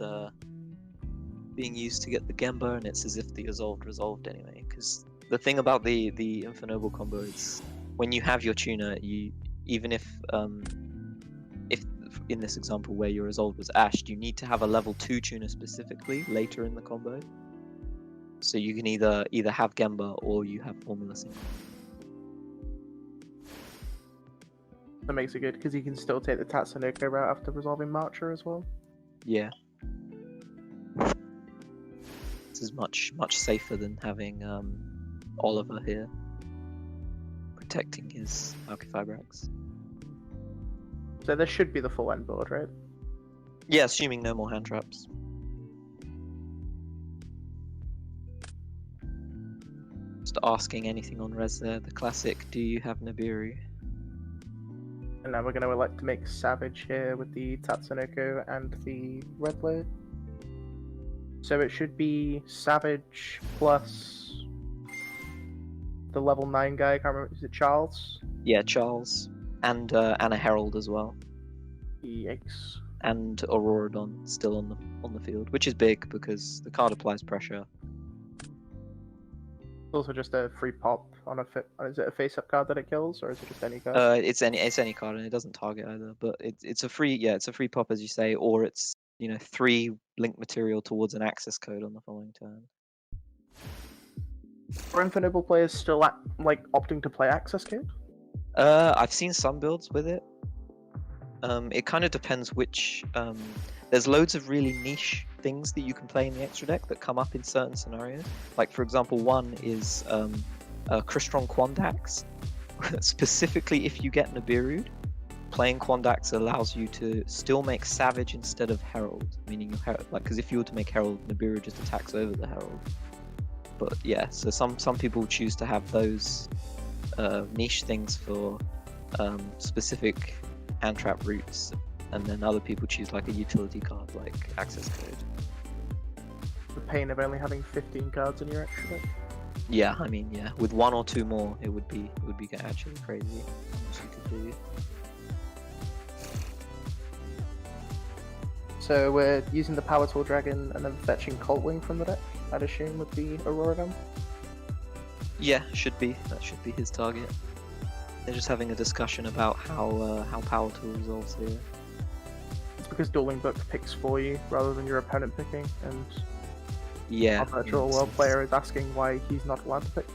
being used to get the Gemba, and it's as if the resolved anyway. Because the thing about the Infernoble combo is when you have your tuner, you even if in this example where your resolved was Ashed, you need to have a level 2 tuner specifically later in the combo. So you can either have Gemba or you have Formula Sync. That makes it good because he can still take the Tatsunoko route after resolving Marcher as well. Yeah. This is much safer than having Oliver here protecting his Fibrax. So this should be the full end board, right? Yeah, assuming no more hand traps. Just asking anything on res there. The classic, do you have Nibiru? And now we're going to elect to make Savage here with the Tatsunoko and the red layer. So it should be Savage plus the level 9 guy, I can't remember, is it Charles? Yeah, Charles. And a Herald as well. Yikes. And Auroradon still on the field, which is big because the card applies pressure. It's also just a free pop on is it a face-up card that it kills, or is it just any card? It's any card, and it doesn't target either. But it's a free pop, as you say, or it's 3 link material towards an access code on the following turn. Are Infinable players still opting to play access code? I've seen some builds with it. It kind of depends which. There's loads of really niche things that you can play in the extra deck that come up in certain scenarios. Like, for example, one is Crystron Quandax. Specifically, if you get Nibiru'd, playing Quandax allows you to still make Savage instead of Herald, meaning your Herald. Because if you were to make Herald, Nibiru just attacks over the Herald. But yeah, so some people choose to have those niche things for specific hand trap routes, and then other people choose like a utility card like access code. The pain of only having 15 cards in your extra deck. Yeah, I mean, yeah, with 1 or 2 more, it would be actually crazy. What you could do. So we're using the Power Tool Dragon and then fetching Coltwing from the deck, I'd assume, with the Auroradon. Yeah, should be. That should be his target. They're just having a discussion about how Power Tool resolves here. It's because Dueling Book picks for you rather than your opponent picking, and Yeah. our virtual world player is asking why he's not allowed to pick.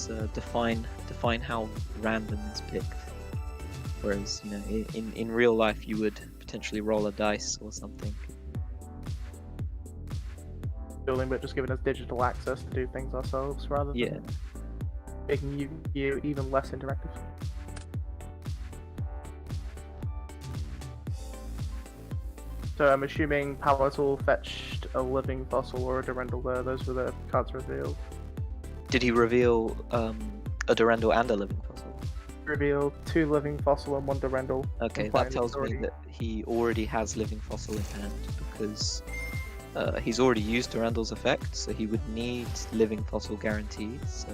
It's define how random is picked. Whereas, you know, in real life you would potentially roll a dice or something. Dueling, but just giving us digital access to do things ourselves rather than making you even less interactive. So I'm assuming Palatal fetched a living fossil or a Durendal there. Those were the cards revealed. Did he reveal a Durendal and a living fossil? Revealed 2 living fossil and 1 Durendal. Okay, that tells me that he already has living fossil in hand because he's already used Durendal's effect, so he would need living fossil guaranteed. So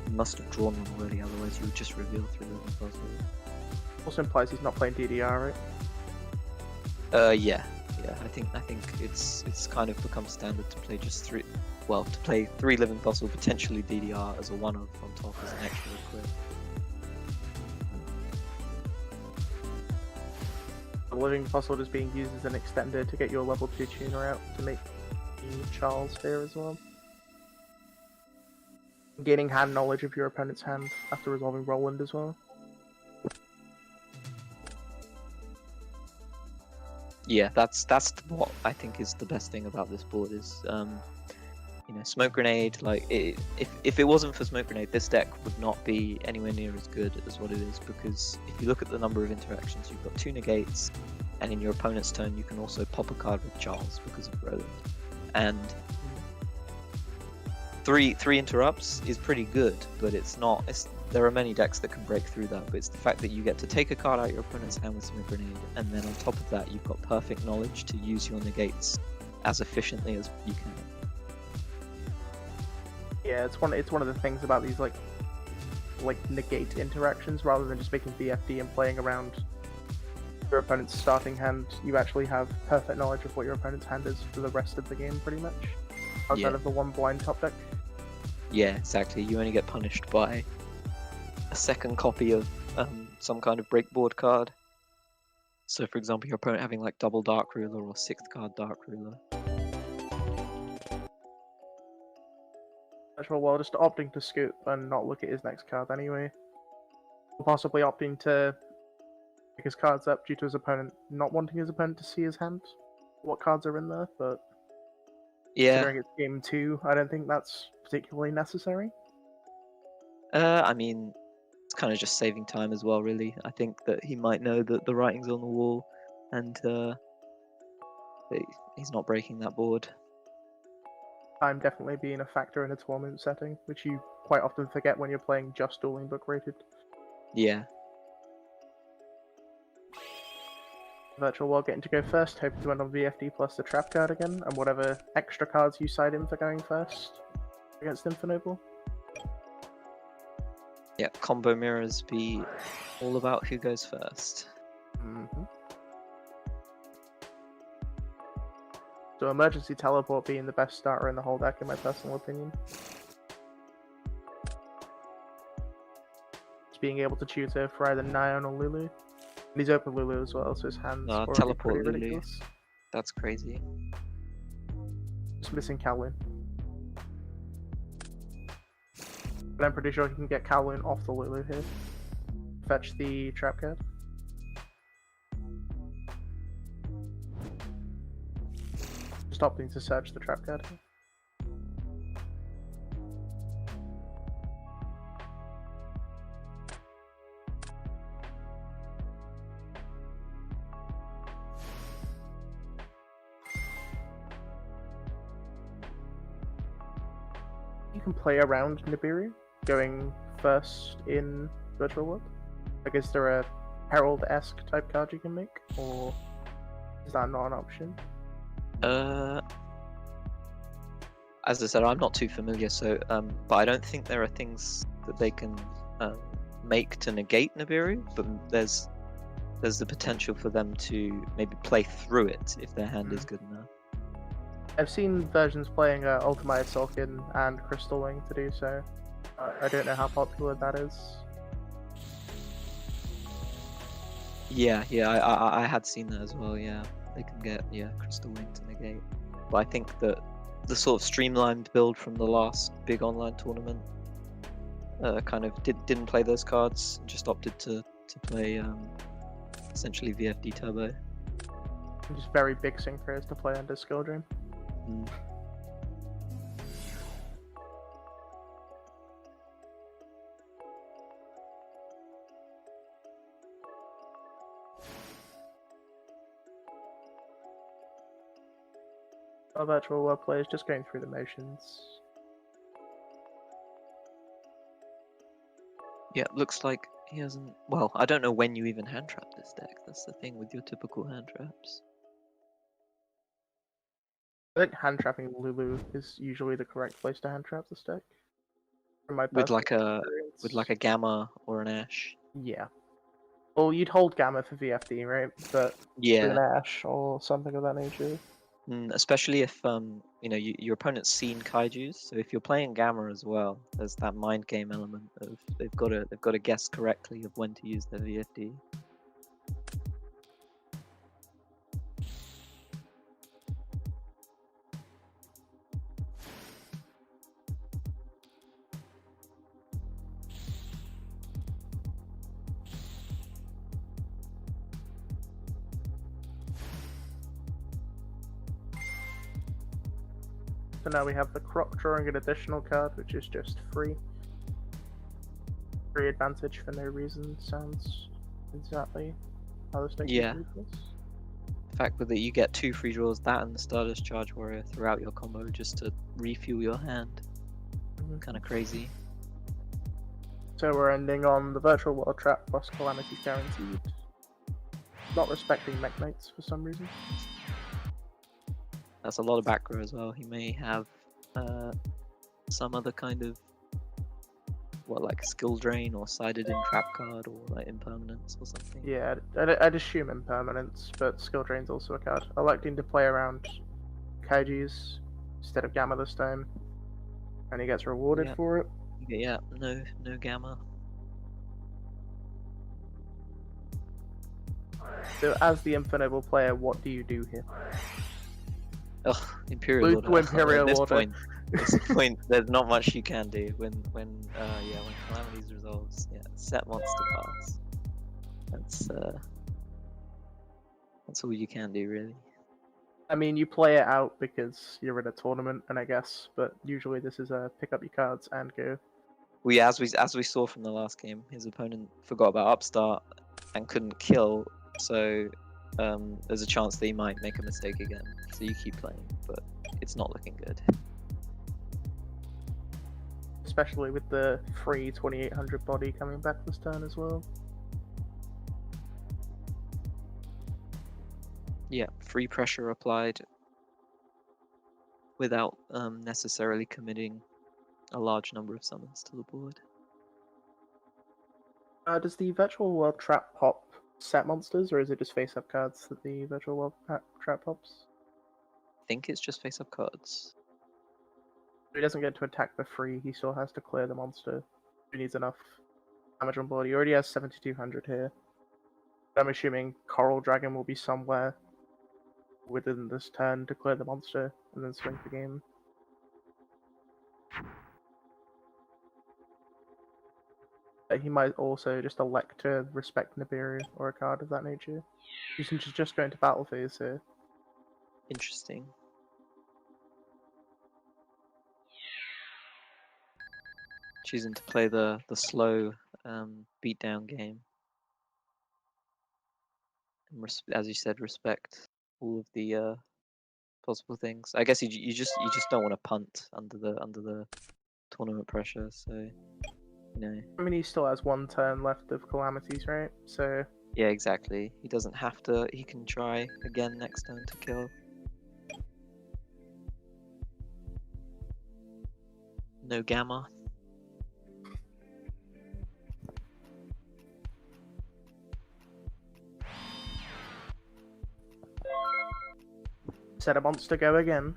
he must have drawn one already. Otherwise, you would just reveal 3 living fossil. Also implies he's not playing DDR, right? Yeah. I think it's kind of become standard to play just 3. Well, to play 3 living fossil, potentially DDR as a one-off on top as an extra equip. The living fossil is being used as an extender to get your level 2 tuner out to make the Charles here as well. Gaining hand knowledge of your opponent's hand after resolving Roland as well. Yeah, that's what I think is the best thing about this board is, you know, Smoke Grenade. Like, if it wasn't for Smoke Grenade, this deck would not be anywhere near as good as what it is, because if you look at the number of interactions, you've got 2 negates, and in your opponent's turn, you can also pop a card with Charles because of Roland, and 3 interrupts is pretty good, but it's not. There are many decks that can break through that, but it's the fact that you get to take a card out of your opponent's hand with Smoke Grenade, and then on top of that, you've got perfect knowledge to use your negates as efficiently as you can. Yeah, it's one of the things about these like negate interactions, rather than just making VFD and playing around your opponent's starting hand. You actually have perfect knowledge of what your opponent's hand is for the rest of the game, pretty much, outside of the one blind top deck. Yeah, exactly. You only get punished by a second copy of some kind of breakboard card. So, for example, your opponent having like double Dark Ruler or 6th card Dark Ruler. Well, just opting to scoop and not look at his next card anyway. Or possibly opting to pick his cards up due to his opponent not wanting his opponent to see his hand. What cards are in there, but considering it's game 2, I don't think that's particularly necessary. I mean, it's kind of just saving time as well, really. I think that he might know that the writing's on the wall, and he's not breaking that board. Time definitely being a factor in a tournament setting, which you quite often forget when you're playing just Dueling Book rated. Yeah. Virtual World getting to go first, hoping to end on VFD plus the trap card again, and whatever extra cards you side in for going first against Infernoble. Yeah, combo mirrors be all about who goes first. Mm-hmm. So Emergency Teleport being the best starter in the whole deck, in my personal opinion. Just being able to tutor for either Nyan or Lulu. And he's open Lulu as well, so his hands are teleport pretty Lulu. ridiculous. That's crazy. Just missing Kowloon. But I'm pretty sure he can get Kowloon off the Lulu here. Fetch the trap card. Just opting to search the trap card. You can play around Nibiru, going first in Virtual World. Like, is there a Herald-esque type card you can make, or is that not an option? As I said, I'm not too familiar, so but I don't think there are things that they can make to negate Nibiru, but there's the potential for them to maybe play through it if their hand is good enough. I've seen versions playing Ultimate Sulkin and Crystal Wing to do so. I don't know how popular that is. Yeah, I had seen that as well. Yeah, they can get Crystal Wing to negate, but I think that the sort of streamlined build from the last big online tournament kind of didn't play those cards, just opted to play essentially VFD Turbo. Just very big synchros to play under Skill Dream. Mm. Our virtual world players just going through the motions. Yeah, looks like he hasn't. Well, I don't know when you even hand trap this deck. That's the thing with your typical hand traps. I think hand trapping Lulu is usually the correct place to hand trap this deck. From my With personal like a experience. gamma or an ash. Yeah. Well, you'd hold Gamma for VFD, right? But with an Yeah, Ash or something of that nature. especially if you know your opponent's seen kaijus. So if you're playing gamma as well, there's that mind game element of they've got to guess correctly of when to use their VFD. So now we have the Croc drawing an additional card, which is just free. Free advantage for no reason sounds exactly how this deck Yeah. usually plays. The fact that you get 2 free draws, that and the Stardust Charge Warrior throughout your combo just to refuel your hand. Mhm. Kind of crazy. So we're ending on the Virtual World Trap plus Calamity Guaranteed. Not respecting Mech Knights for some reason. That's a lot of back row as well. He may have some other kind of like skill drain or sided in trap card or like impermanence or something. Yeah, I'd assume Impermanence, but Skill Drain's also a card. I liked him to play around Kaijus instead of Gamma this time, and he gets rewarded Yeah. for it. Yeah, no gamma. So as the Infinable player, what do you do here? Ugh, Imperial Lose Order. to Imperial At this Order. point, this point, there's not much you can do when Calamities resolves. Yeah, set monster pass. That's all you can do really. I mean, you play it out because you're in a tournament, and I guess, but usually this is a pick up your cards and go. Well, yeah, as we saw from the last game, his opponent forgot about Upstart and couldn't kill, so there's a chance that he might make a mistake again. So you keep playing, but it's not looking good. Especially with the free 2800 body coming back this turn as well. Yeah, free pressure applied without necessarily committing a large number of summons to the board. Does the Virtual World Trap pop set monsters, or is it just face-up cards that the Virtual World Trap pops? I think it's just face-up cards. He doesn't get to attack for free, he still has to clear the monster. He needs enough damage on board. He already has 7200 here. I'm assuming Coral Dragon will be somewhere within this turn to clear the monster and then swing the game. But he might also just elect to respect Nibiru or a card of that nature. He's just going to battle phase here. Interesting. Choosing to play the slow beatdown game. And as you said, respect all of the possible things. I guess you just don't want to punt under the tournament pressure. So you know. I mean, he still has one turn left of Calamities, right? So Yeah, exactly. He doesn't have to. He can try again next turn to kill. No gamma. set a monster go again.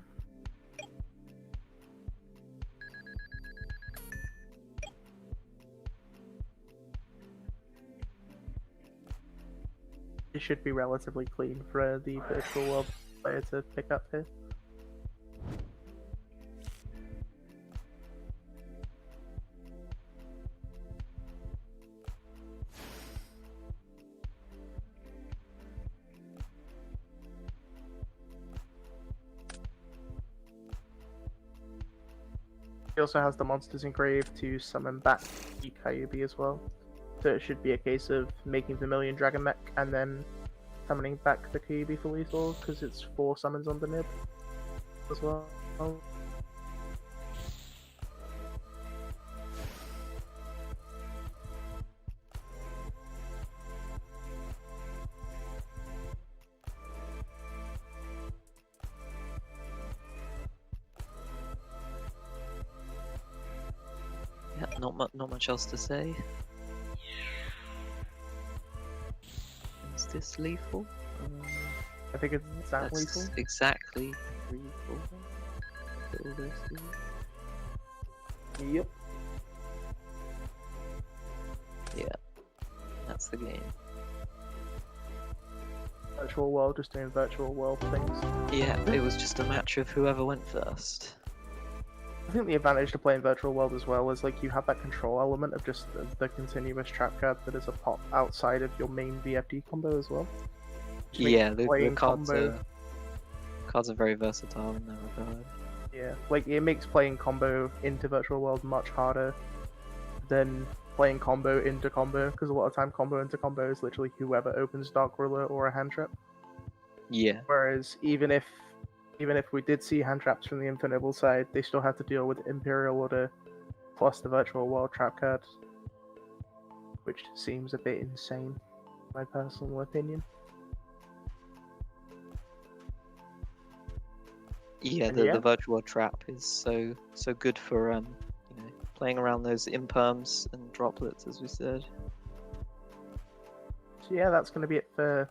It should be relatively clean for the virtual world player to pick up here. He also has the monsters engraved to summon back the Kyuubi as well. So it should be a case of making Vermilion Dragon Mech and then summoning back the Kyuubi for lethal, because it's 4 summons on the nib as well. Yeah, not much else to say. Is this lethal? I think it's that That's lethal. exactly lethal. All this is- Yep. Yeah, that's the game. Virtual world, just doing virtual world things. Yeah, it was just a match of whoever went first. I think the advantage to playing virtual world as well is like you have that control element of just the continuous trap card that is a pop outside of your main VFD combo as well. Which makes Yeah, the playing cards combo- are very versatile in that regard. Yeah, like it makes playing combo into virtual world much harder than playing combo into combo, because a lot of time combo into combo is literally whoever opens Dark Ruler or a hand trap. Yeah, Whereas even if we did see hand traps from the Infinable side, they still have to deal with Imperial Order plus the virtual world trap card, which seems a bit insane, in my personal opinion. yeah, And the yeah. virtual trap is so good for playing around those imperms and droplets, as we said. So yeah, that's going to be it for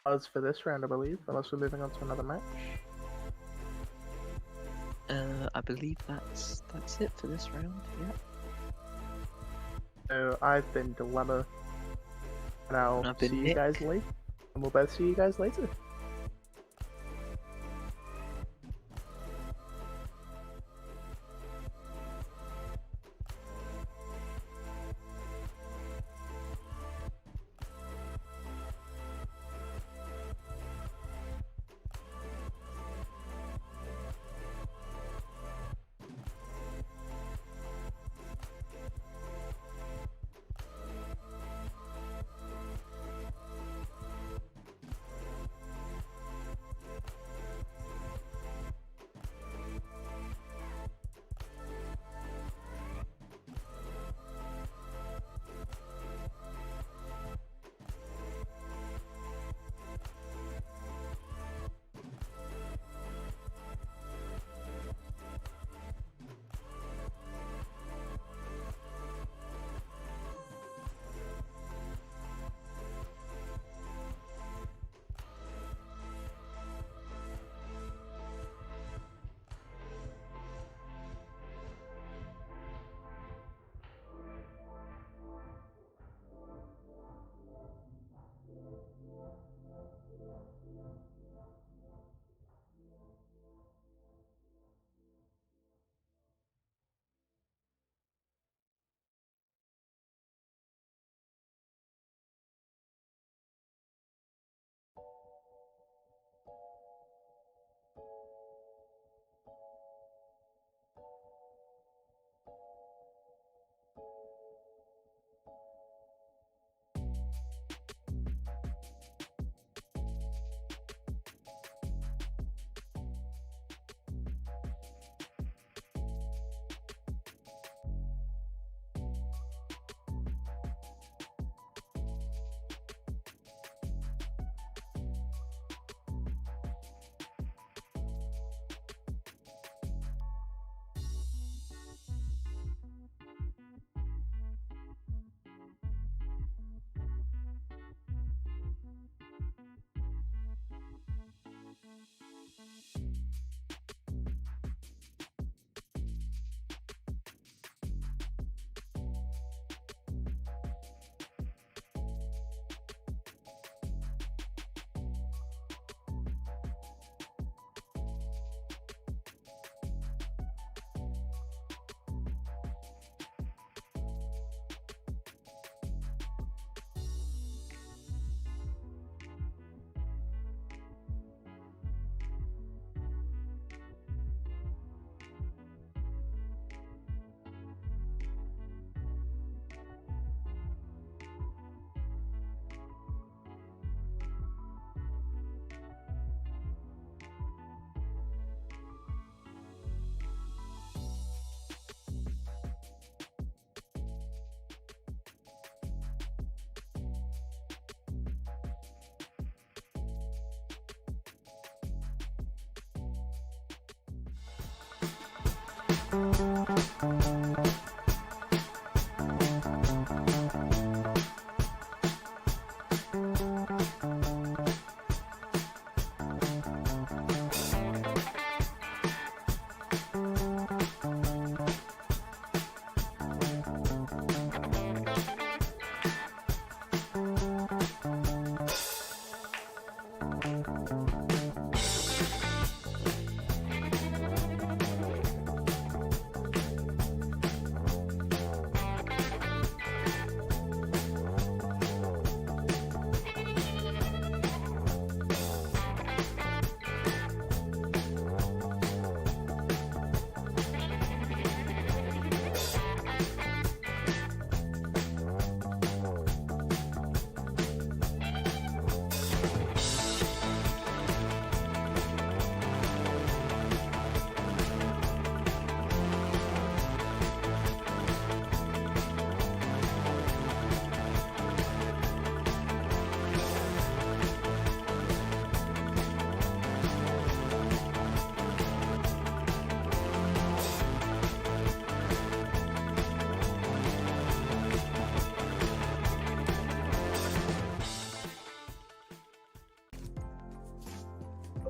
us for this round, I believe, unless we're moving on to another match. I believe that's it for this round. Yeah. So I've been Dillema, and I'll And I've see been you Nick. guys later. And we'll both see you guys later.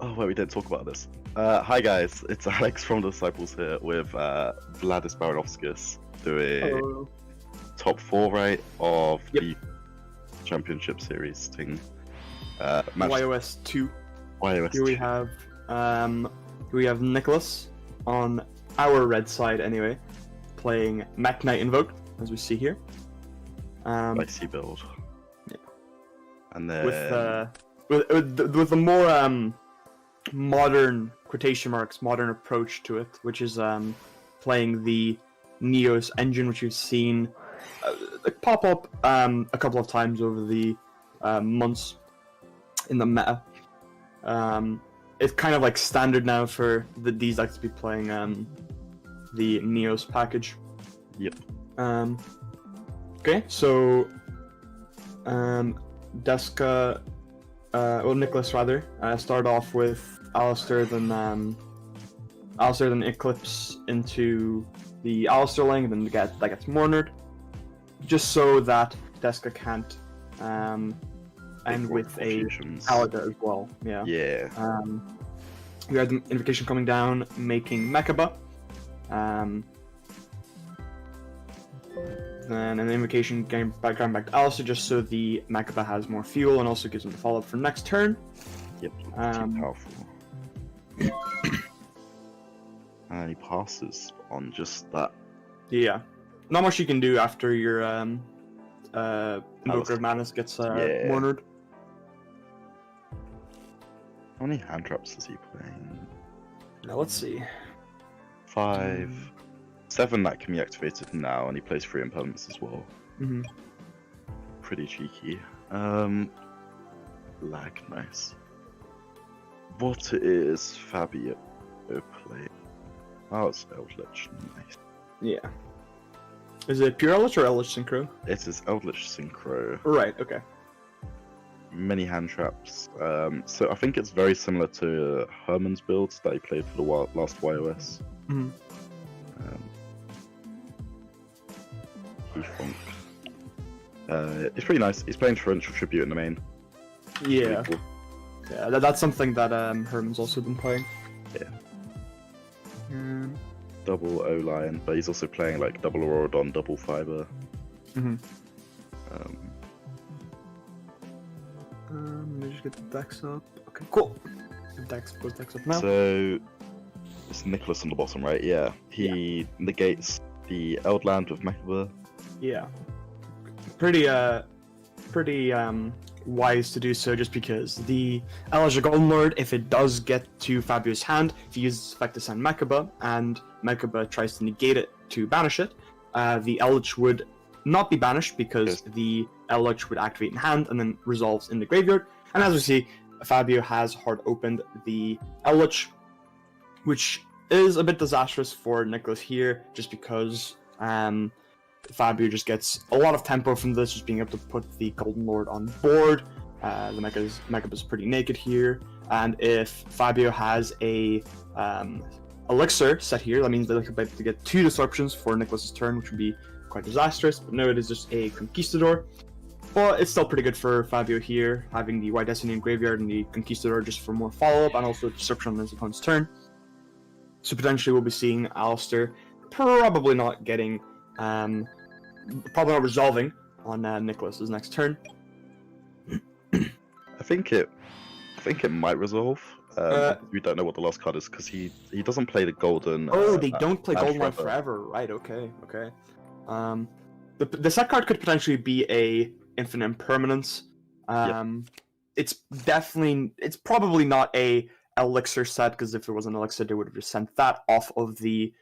Oh, wait, we didn't talk about this. Hi guys, it's Alex from the Disciples here with Vladis Baranovskis doing top 4, right, of the Championship Series thing. YOS 2. YOS Here 2. we have Nicholas on our red side anyway, playing Mech Knight Invoke, as we see here. Spicy build. Yeah. And then with the more modern quotation marks modern approach to it, which is playing the Neos engine, which you've seen pop up a couple of times over the months in the meta. It's kind of like standard now for these decks to be playing the Neos package. Yep. Okay, so Deska, Nicholas rather, start off with Alistair, then Eclipse into the Alistair lane, and then that gets Mornered, just so that Deska can't end with a Alaga as well. Yeah. Yeah. We had the Invocation coming down, making Mechaba. Then an Invocation going back to Alistair, just so the Mechaba has more fuel and also gives him the follow-up for next turn. Yep, too powerful. And he passes on just that. Yeah. Not much you can do after your Invoker of Madness gets Mornered. How many hand traps is he playing? Now let's see. 5, 7 that can be activated now, and he plays 3 impermanents as well. Mm-hmm. Pretty cheeky. Lag, nice. What is Fabio play? Oh, it's Eldritch, nice. Yeah. Is it pure Eldritch or Eldritch Synchro? It is Eldritch Synchro. Right, okay. Many hand traps. So I think it's very similar to Herman's builds that he played for the last YOS. Mm-hmm. Funk. It's pretty nice. He's playing Torrential Tribute in the main. Yeah. Cool. Yeah, that's something that Herman's also been playing. Yeah. Mm. Double O-Lion, but he's also playing like double Aurodon, double Fiber. Mm-hmm. Let me just get the decks up. Okay, cool. Both decks up now. So it's Nicholas on the bottom, right? Yeah. He negates the Eldland with Mechaba. Yeah. Pretty wise to do so, just because the Elijah Golden Lord, if it does get to Fabio's hand, if he uses effect to send Mechaba, and Mechaba tries to negate it to banish it, the Eldritch would not be banished because the Eldritch would activate in hand and then resolves in the graveyard. And as we see, Fabio has hard opened the Eldritch, which is a bit disastrous for Nicholas here, just because Fabio just gets a lot of tempo from this, just being able to put the Golden Lord on board. The Mechaba's pretty naked here, and if Fabio has a Elixir set here. That means they'll be able to get 2 disruptions for Nicholas's turn, which would be quite disastrous. But no, it is just a Conquistador. But it's still pretty good for Fabio here, having the White Destiny in graveyard and the Conquistador just for more follow-up and also disruption on his opponent's turn. So potentially we'll be seeing Alistair probably not getting, probably not resolving on Nicholas's next turn. I think it might resolve. We don't know what the last card is because he doesn't play the golden. Oh, they don't play Land Golden Forever. Right? Okay. The set card could potentially be a Infinite Impermanence. It's probably not a Elixir set, because if it was an Elixir, they would have just sent that off of the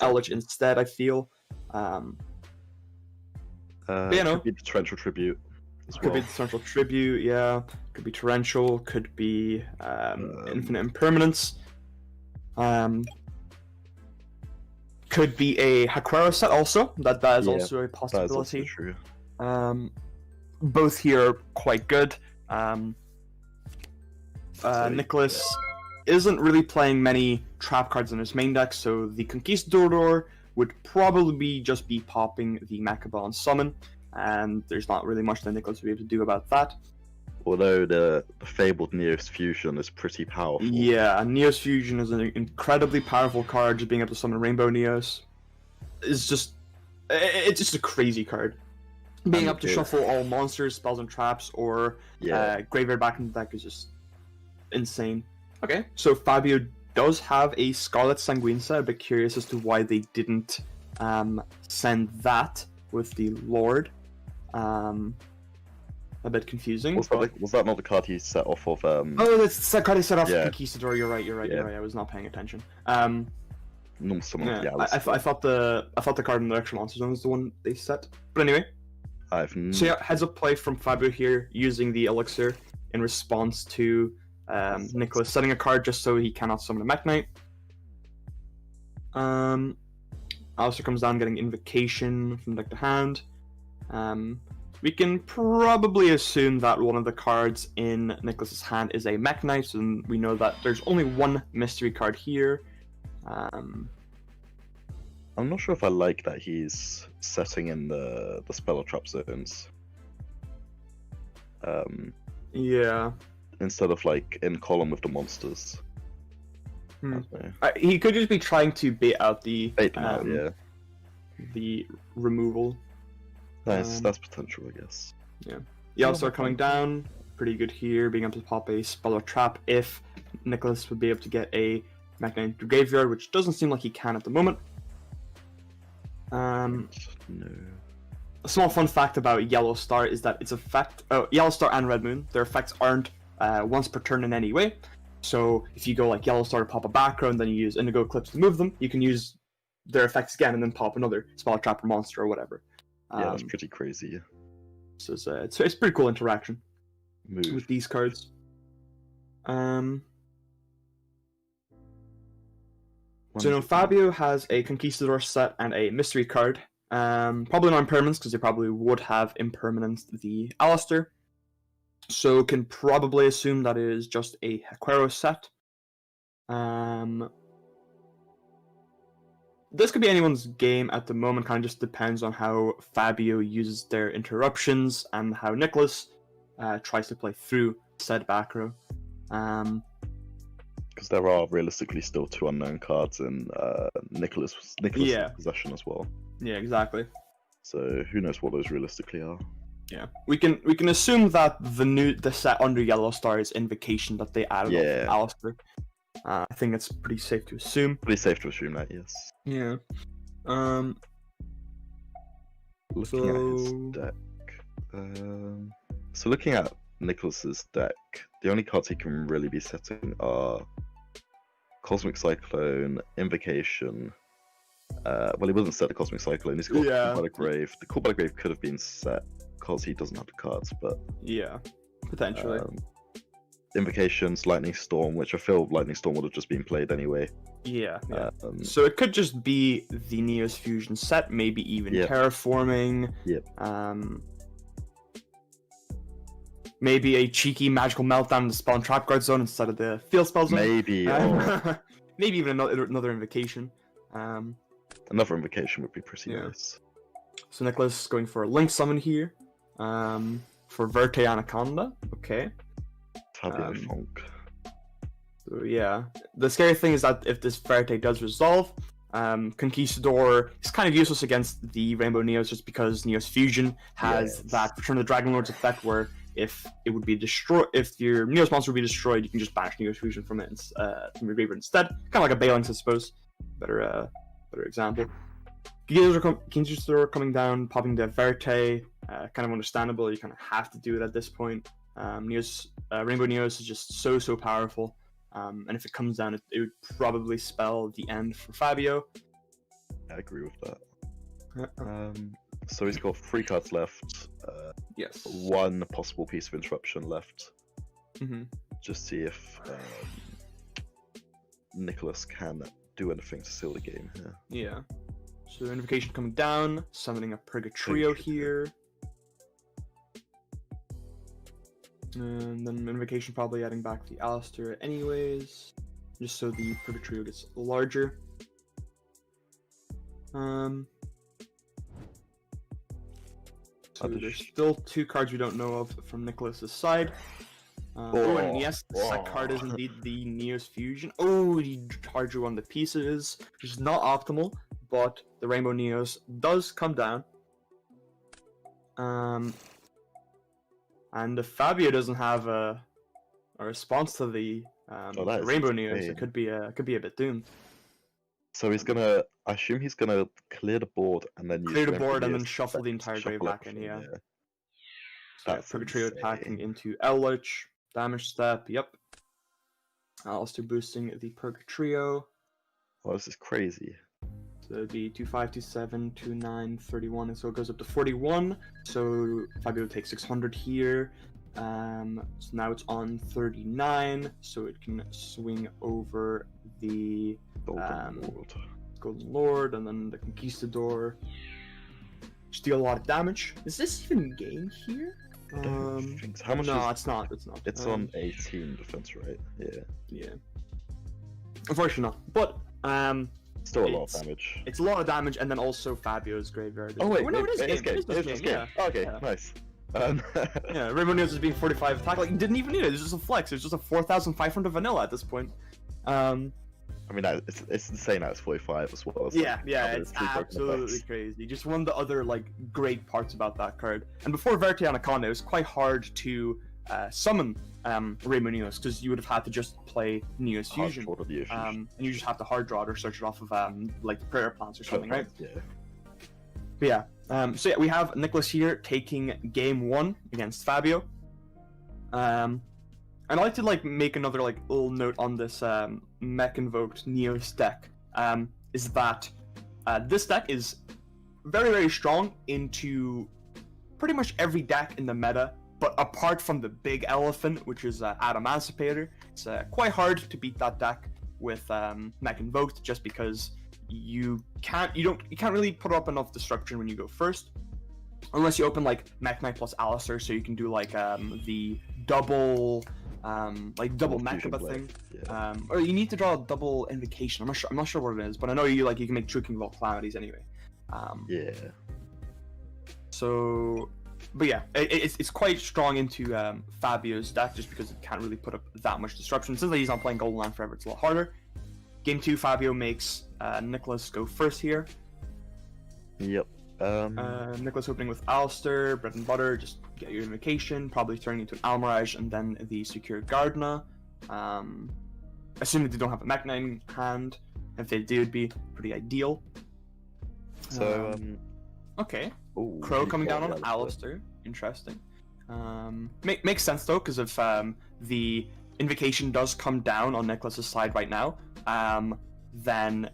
Eldritch instead, I feel. Could be the Torrential Tribute. Could be the Torrential Tribute, yeah. Could be Torrential, could be Infinite Impermanence. Could be a Haquero set also. That is also a possibility. That is also true. Both here are quite good. Nicholas isn't really playing many trap cards in his main deck, so the Conquistador would probably just be popping the Makaba on summon, and there's not really much that Nicholas would be able to do about that. Although the fabled Neos Fusion is pretty powerful. Yeah, Neos Fusion is an incredibly powerful card. Just being able to summon Rainbow Neos is just a crazy card. Being able to shuffle all monsters, spells, and traps, or graveyard back in the deck is just insane. Okay, so Fabio does have a Scarlet Sanguine set. A bit curious as to why they didn't send that with the Lord. A bit confusing. Was that not the card he set off of? Oh, that's the card he set off of Conquistador. You're right. I was not paying attention. I thought the card in the extra monster zone was the one they set. But anyway. So yeah, heads up play from Fabio here, using the Elixir in response to Nicholas setting a card just so he cannot summon a Mech Knight. Alistair comes down getting Invocation from deck to hand. We can probably assume that one of the cards in Nicholas's hand is a Mech Knight, so we know that there's only one mystery card here. I'm not sure if I like that he's setting in the spell or trap zones. Yeah. Instead of like in column with the monsters. He could just be trying to bait out the the removal. That's potential, I guess. Yeah. Yellowstar coming down, pretty good here, being able to pop a spell or trap if Nicholas would be able to get a Mech Knight into graveyard, which doesn't seem like he can at the moment. No. A small fun fact about Yellowstar is that its effect, Yellowstar and Red Moon, their effects aren't once per turn in any way. So if you go like Yellowstar to pop a background, then you use Indigo Eclipse to move them, you can use their effects again and then pop another spell trap or monster or whatever. Yeah, that's pretty crazy. So it's pretty cool interaction with these cards. So no, Fabio has a Conquistador set and a mystery card. Probably not Impermanence, because they probably would have Impermanence the Alistair. So can probably assume that it is just a Haquero set. This could be anyone's game at the moment, kind of just depends on how Fabio uses their interruptions and how Nicholas tries to play through said back row. Because there are realistically still 2 unknown cards in Nicholas' possession as well. Yeah, exactly. So who knows what those realistically are? Yeah, we can assume that the set under Yellowstar is Invocation that they added off Alistair. I think it's pretty safe to assume. Pretty safe to assume that, yes. Yeah. Looking at his deck. So looking at Nicholas's deck, the only cards he can really be setting are Cosmic Cyclone, Invocation. Well, he wasn't set the Cosmic Cyclone. He's got Call by the Grave. The Call by the Grave could have been set because he doesn't have the cards, but yeah, potentially. Invocations, Lightning Storm, which I feel Lightning Storm would have just been played anyway. Yeah. So it could just be the Neos Fusion set, maybe even Terraforming. Yep. Maybe a cheeky Magical Meltdown in the Spell and Trap Guard zone instead of the Field Spell zone. Maybe. maybe even another invocation. Another invocation would be pretty Yeah. nice. So Nicholas going for a Link Summon here. For Verte Anaconda. Okay. Fabio Funk. So yeah. The scary thing is that if this Verte does resolve, Conquistador is kind of useless against the Rainbow Neos just because Neos Fusion has that Return of the Dragon Lord's effect where if it would be destroyed, if your Neos monster would be destroyed, you can just banish Neos Fusion from it, from your graveyard instead. Kind of like a Balance, I suppose. Better example. Conquistador coming down, popping the Verte, kind of understandable. You kind of have to do it at this point. Rainbow Neos is just so powerful. And if it comes down, it would probably spell the end for Fabio. I agree with that. So he's got 3 cards left. Yes. 1 possible piece of interruption left. Mm-hmm. Just see if Nicholas can do anything to seal the game here. Yeah. So invocation coming down, summoning a Purgatrio here. And then invocation probably adding back the Alistair anyways, just so the Purgatrio gets larger. So there's still 2 cards we don't know of from Nicholas's side. And yes, the second card is indeed the Neos Fusion. Oh, he hard drew on the pieces, which is not optimal, but the Rainbow Neos does come down. And if Fabio doesn't have a response to the Rainbow Neos, it could be a bit doomed. So he's gonna, I assume he's gonna clear the board and then clear the board and then shuffle the entire grave back in. Yeah. So Purgatrio attacking into Eldritch, damage step. Yep. Alistair boosting the Purgatrio. Oh, this is crazy. So it'd be 25, 27, 29, 31, and so it goes up to 41. So Fabio takes 600 here. So now it's on 39, so it can swing over the Golden Lord and then the Conquistador. Just deal a lot of damage. Is this even game here? I don't think so. How much no, it's not. It's on 18 defense, right? Yeah. Unfortunately not. But still a lot of damage. It's a lot of damage, and then also Fabio's graveyard. Oh wait, no, it is game. It is game. Yeah. Okay, nice. Yeah, Rainbow Neos is being 45 attack. Like, you didn't even need it. It's just a flex. It's just a 4,500 vanilla at this point. I mean, it's insane that it's 45 as well. Yeah, it's absolutely crazy. Just one of the other great parts about that card. And before Verte Anaconda, it was quite hard to summon Rainbow Neos because you would have had to just play Neos Fusion. And you just have to hard draw it or search it off of the prayer plants or something, right? Yeah. But yeah. So yeah, we have Nicholas here taking game 1 against Fabio. And I'd like to make another little note on this mech invoked Neos deck. Is that this deck is very strong into pretty much every deck in the meta, but apart from the big elephant, which is Adamantipator. It's quite hard to beat that deck with mech invoked, just because you can't really put up enough destruction when you go first, unless you open Mech Knight plus Alistair, so you can do the double Mechaba thing. Yeah. Or you need to draw a double invocation. I'm not sure what it is, but I know you can make True King of all Calamities anyway. Yeah. So, but yeah, it's quite strong into Fabio's deck just because it can't really put up that much disruption. Since he's not playing Golden Land forever, it's a lot harder. Game 2, Fabio makes Nicholas go first here. Yep. Nicholas opening with Alistair, bread and butter, just get your invocation, probably turning into an Almirage and then the Secure Gardna. Assuming they don't have a Mech Knight in hand. If they do, it'd be pretty ideal. So, okay. Ooh, Crow coming down on Alistair. Interesting. Makes sense though, because if the invocation does come down on Nicholas's side right now, then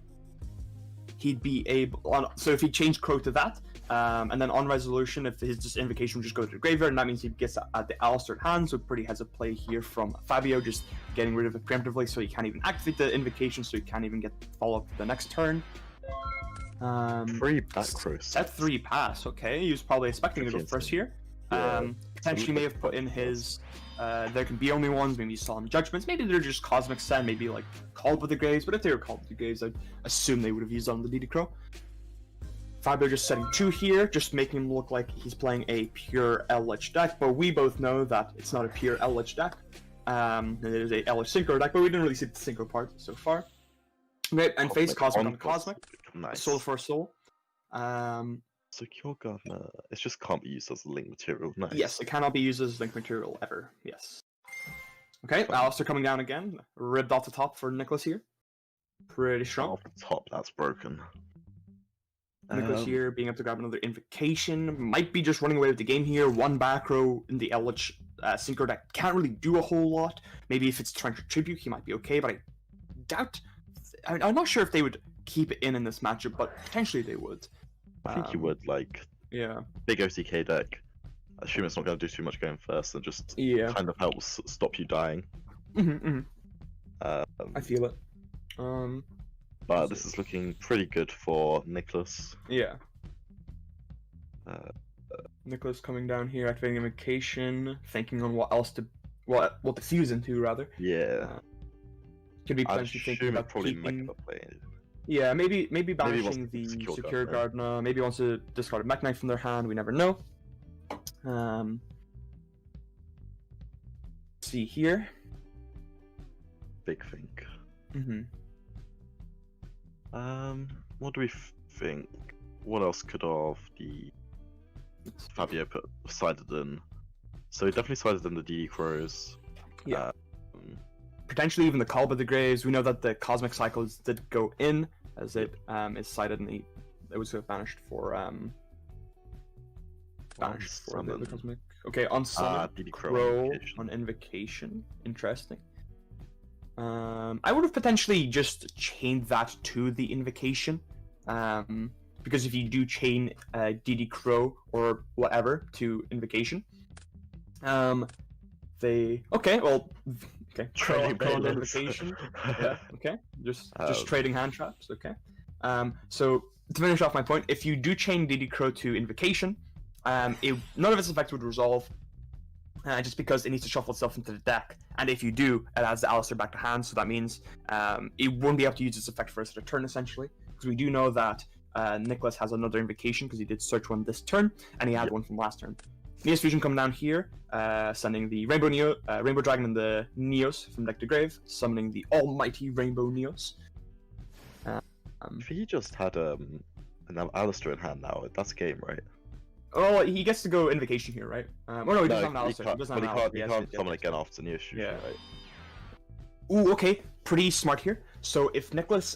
he'd be able. So if he changed Crow to that, and then on resolution, if his invocation would just go to the graveyard, and that means he gets the Alistair hand. So pretty has a play here from Fabio, just getting rid of it preemptively, so he can't even activate the invocation, so he can't even get follow up the next turn. 3 back crows. Set 3 pass. Okay, he was probably expecting to go first here. Yeah. potentially may have put in his there can be only ones, maybe solemn judgments, maybe they're just cosmic send, maybe like called with the graves, but if they were called with the graves, I'd assume they would have used on the DD Crow. Fabio just setting 2 here, just making him look like he's playing a pure L-Lich deck, but we both know that it's not a pure L-Lich deck. It is a L-Lich Synchro deck, but we didn't really see the Synchro part so far. Okay, and face Cosmic on Cosmic, Nice. Soul for a Soul. Secure Gardener, it just can't be used as a link material. Nice. Yes, it cannot be used as link material ever, yes. Okay, Alistair coming down again, ribbed off the top for Nicholas here. Pretty strong. Off the top, that's broken. Nicholas here being able to grab another Invocation, might be just running away with the game here. 1 back row in the Eldritch Synchro deck can't really do a whole lot. Maybe if it's trying to tribute, he might be okay, but I doubt. I'm not sure if they would keep it in this matchup, but potentially they would. I think you would, like, yeah, big OTK deck. I assume it's not going to do too much going first, and just kind of helps stop you dying. I feel it. But this is looking pretty good for Nicholas. Yeah. Nicholas coming down here, activating Invocation, thinking on what else to what to fuse into rather. Yeah. Could be potentially thinking about probably keeping. play. Yeah, maybe banishing the the Secure Secure Gardener. Gardener. Maybe wants to discard a Mech Knight from their hand. We never know. See here. Big think. What do we think? What else could have the Fabio put sided in? So he definitely sided in the DD Crows. Yeah. Potentially even the Call by the Graves. We know that the Cosmic Cycles did go in, as it is cited in the. It was banished for the Cosmic. Okay, on Summon, DD Crow on Invocation. Interesting. I would have potentially just chained that to the Invocation, because if you do chain DD Crow or whatever to Invocation, Crow and Invocation, yeah, okay, just trading hand traps, okay. So to finish off my point, if you do chain DD Crow to Invocation, none of its effects would resolve. Just because it needs to shuffle itself into the deck, and if you do, it adds the Alistair back to hand, so that means it won't be able to use its effect for its turn, essentially, because we do know that Nicholas has another Invocation, because he did search one this turn, and he had one from last turn. Neos Fusion coming down here, sending the Rainbow Dragon and the Neos from deck to grave, summoning the almighty Rainbow Neos. If he just had an Alistair in hand now, that's a game, right? Oh, he gets to go Invocation here, right? He doesn't have an Alistair. He can't summon again after Neos Fusion, right? Ooh, okay, pretty smart here. So if Nicholas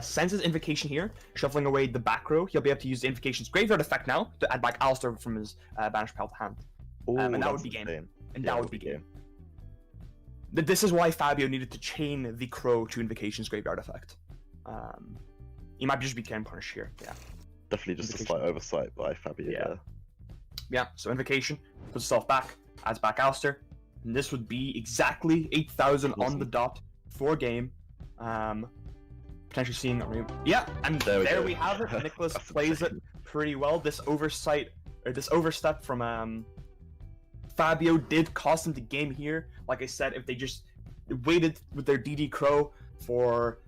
sends his Invocation here, shuffling away the back row, he'll be able to use the Invocation's graveyard effect now to add back Alistair from his banished pile to hand. And that would be game. That would be game. This is why Fabio needed to chain the Crow to Invocation's graveyard effect. He might just be game punish here, yeah. Definitely just a slight oversight by Fabio. Yeah, so Invocation puts itself back, adds back Alistair, and this would be exactly 8,000 on the dot for game. Potentially seeing that. Yeah, and there we have it. Nicholas plays it pretty well. This overstep from Fabio did cost him the game here. Like I said, if they just waited with their DD Crow for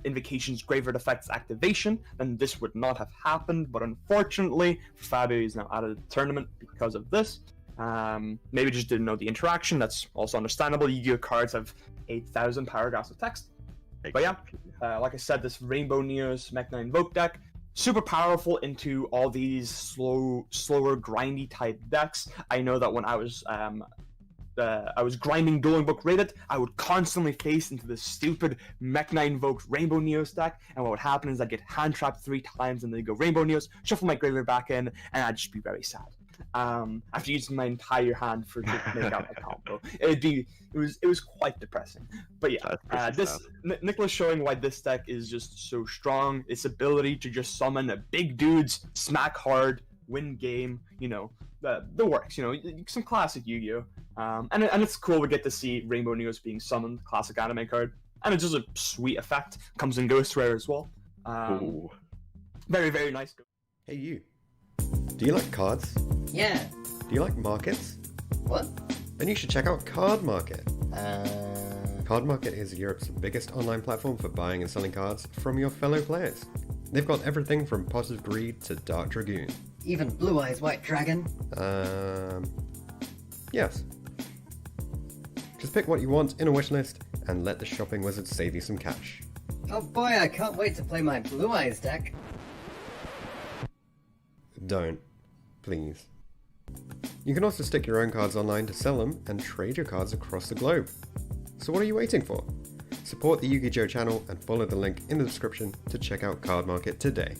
Invocation's graveyard effects activation, then this would not have happened, but unfortunately Fabio is now out of the tournament because of this. Maybe just didn't know the interaction. That's also understandable. YuGiOh cards have 8,000 paragraphs of text. But yeah, like I said, this Rainbow Neos Mech Knight Invoke deck, super powerful into all these slower grindy type decks. I know that when I was grinding Dueling Book rated, I would constantly face into this stupid Mech Knight invoked Rainbow Neos deck, and what would happen is I'd get hand trapped 3 times and then go Rainbow Neos, shuffle my graveyard back in, and I'd just be very sad. After using my entire hand to make out a combo. It was quite depressing. But yeah, Nicholas showing why this deck is just so strong, its ability to just summon big dudes, smack hard, win game, the works, some classic Yu-Gi-Oh! And it's cool we get to see Rainbow Neos being summoned, classic anime card, and it's just a sweet effect. Comes in Ghost Rare as well. Very, very nice. Hey you, do you like cards? Yeah. Do you like markets? What? Then you should check out Cardmarket. Cardmarket is Europe's biggest online platform for buying and selling cards from your fellow players. They've got everything from Pot of Greed to Dark Dragoon. Even Blue Eyes White Dragon? Yes. Just pick what you want in a wishlist and let the shopping wizard save you some cash. Oh boy, I can't wait to play my Blue Eyes deck. Don't. Please. You can also stick your own cards online to sell them and trade your cards across the globe. So what are you waiting for? Support the YuGiJoe channel and follow the link in the description to check out Cardmarket today.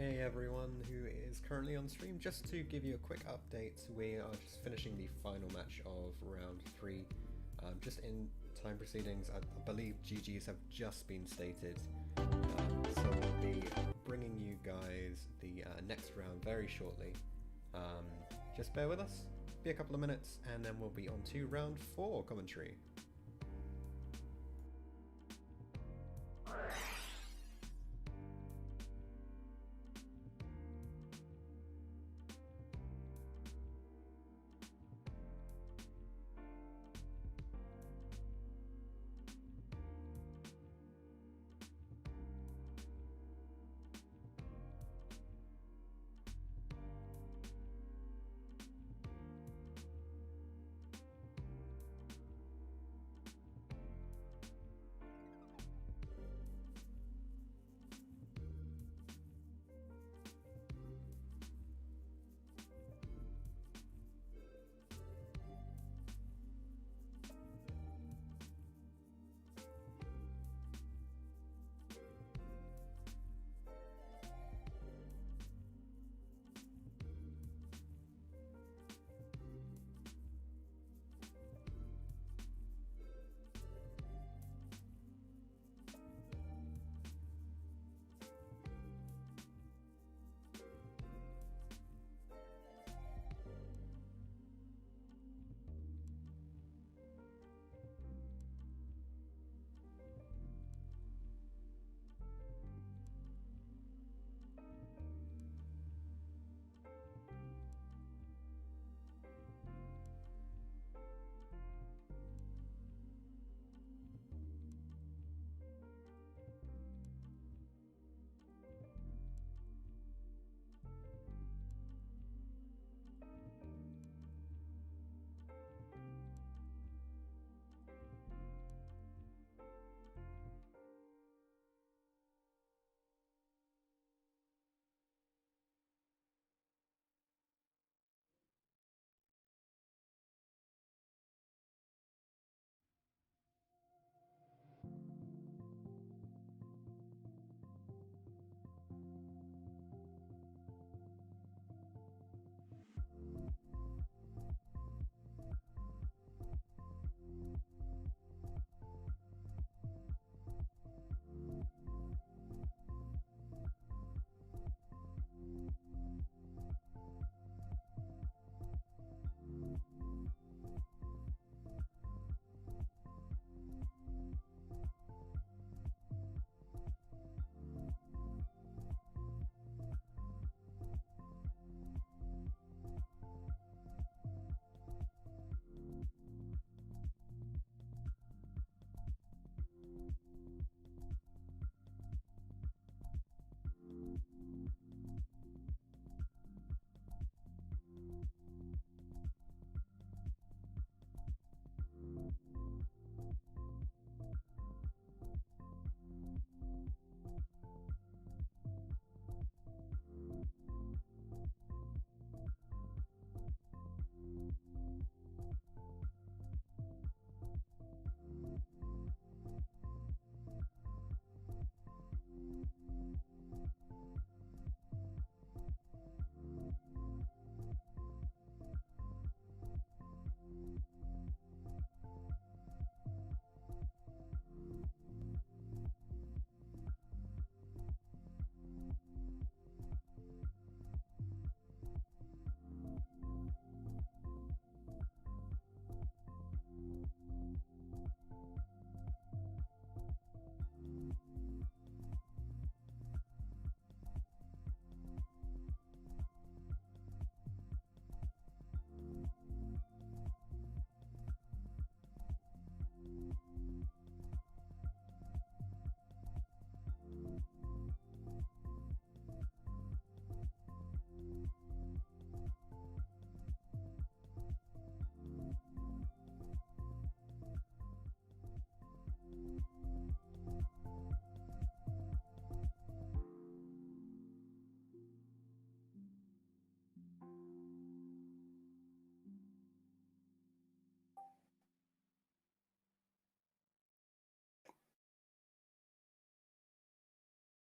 Hey everyone who is currently on stream, just to give you a quick update, we are just finishing the final match of round 3. Just in time proceedings, I believe GGs have just been stated, so we'll be bringing you guys the next round very shortly. Just bear with us, be a couple of minutes, and then we'll be on to round 4 commentary.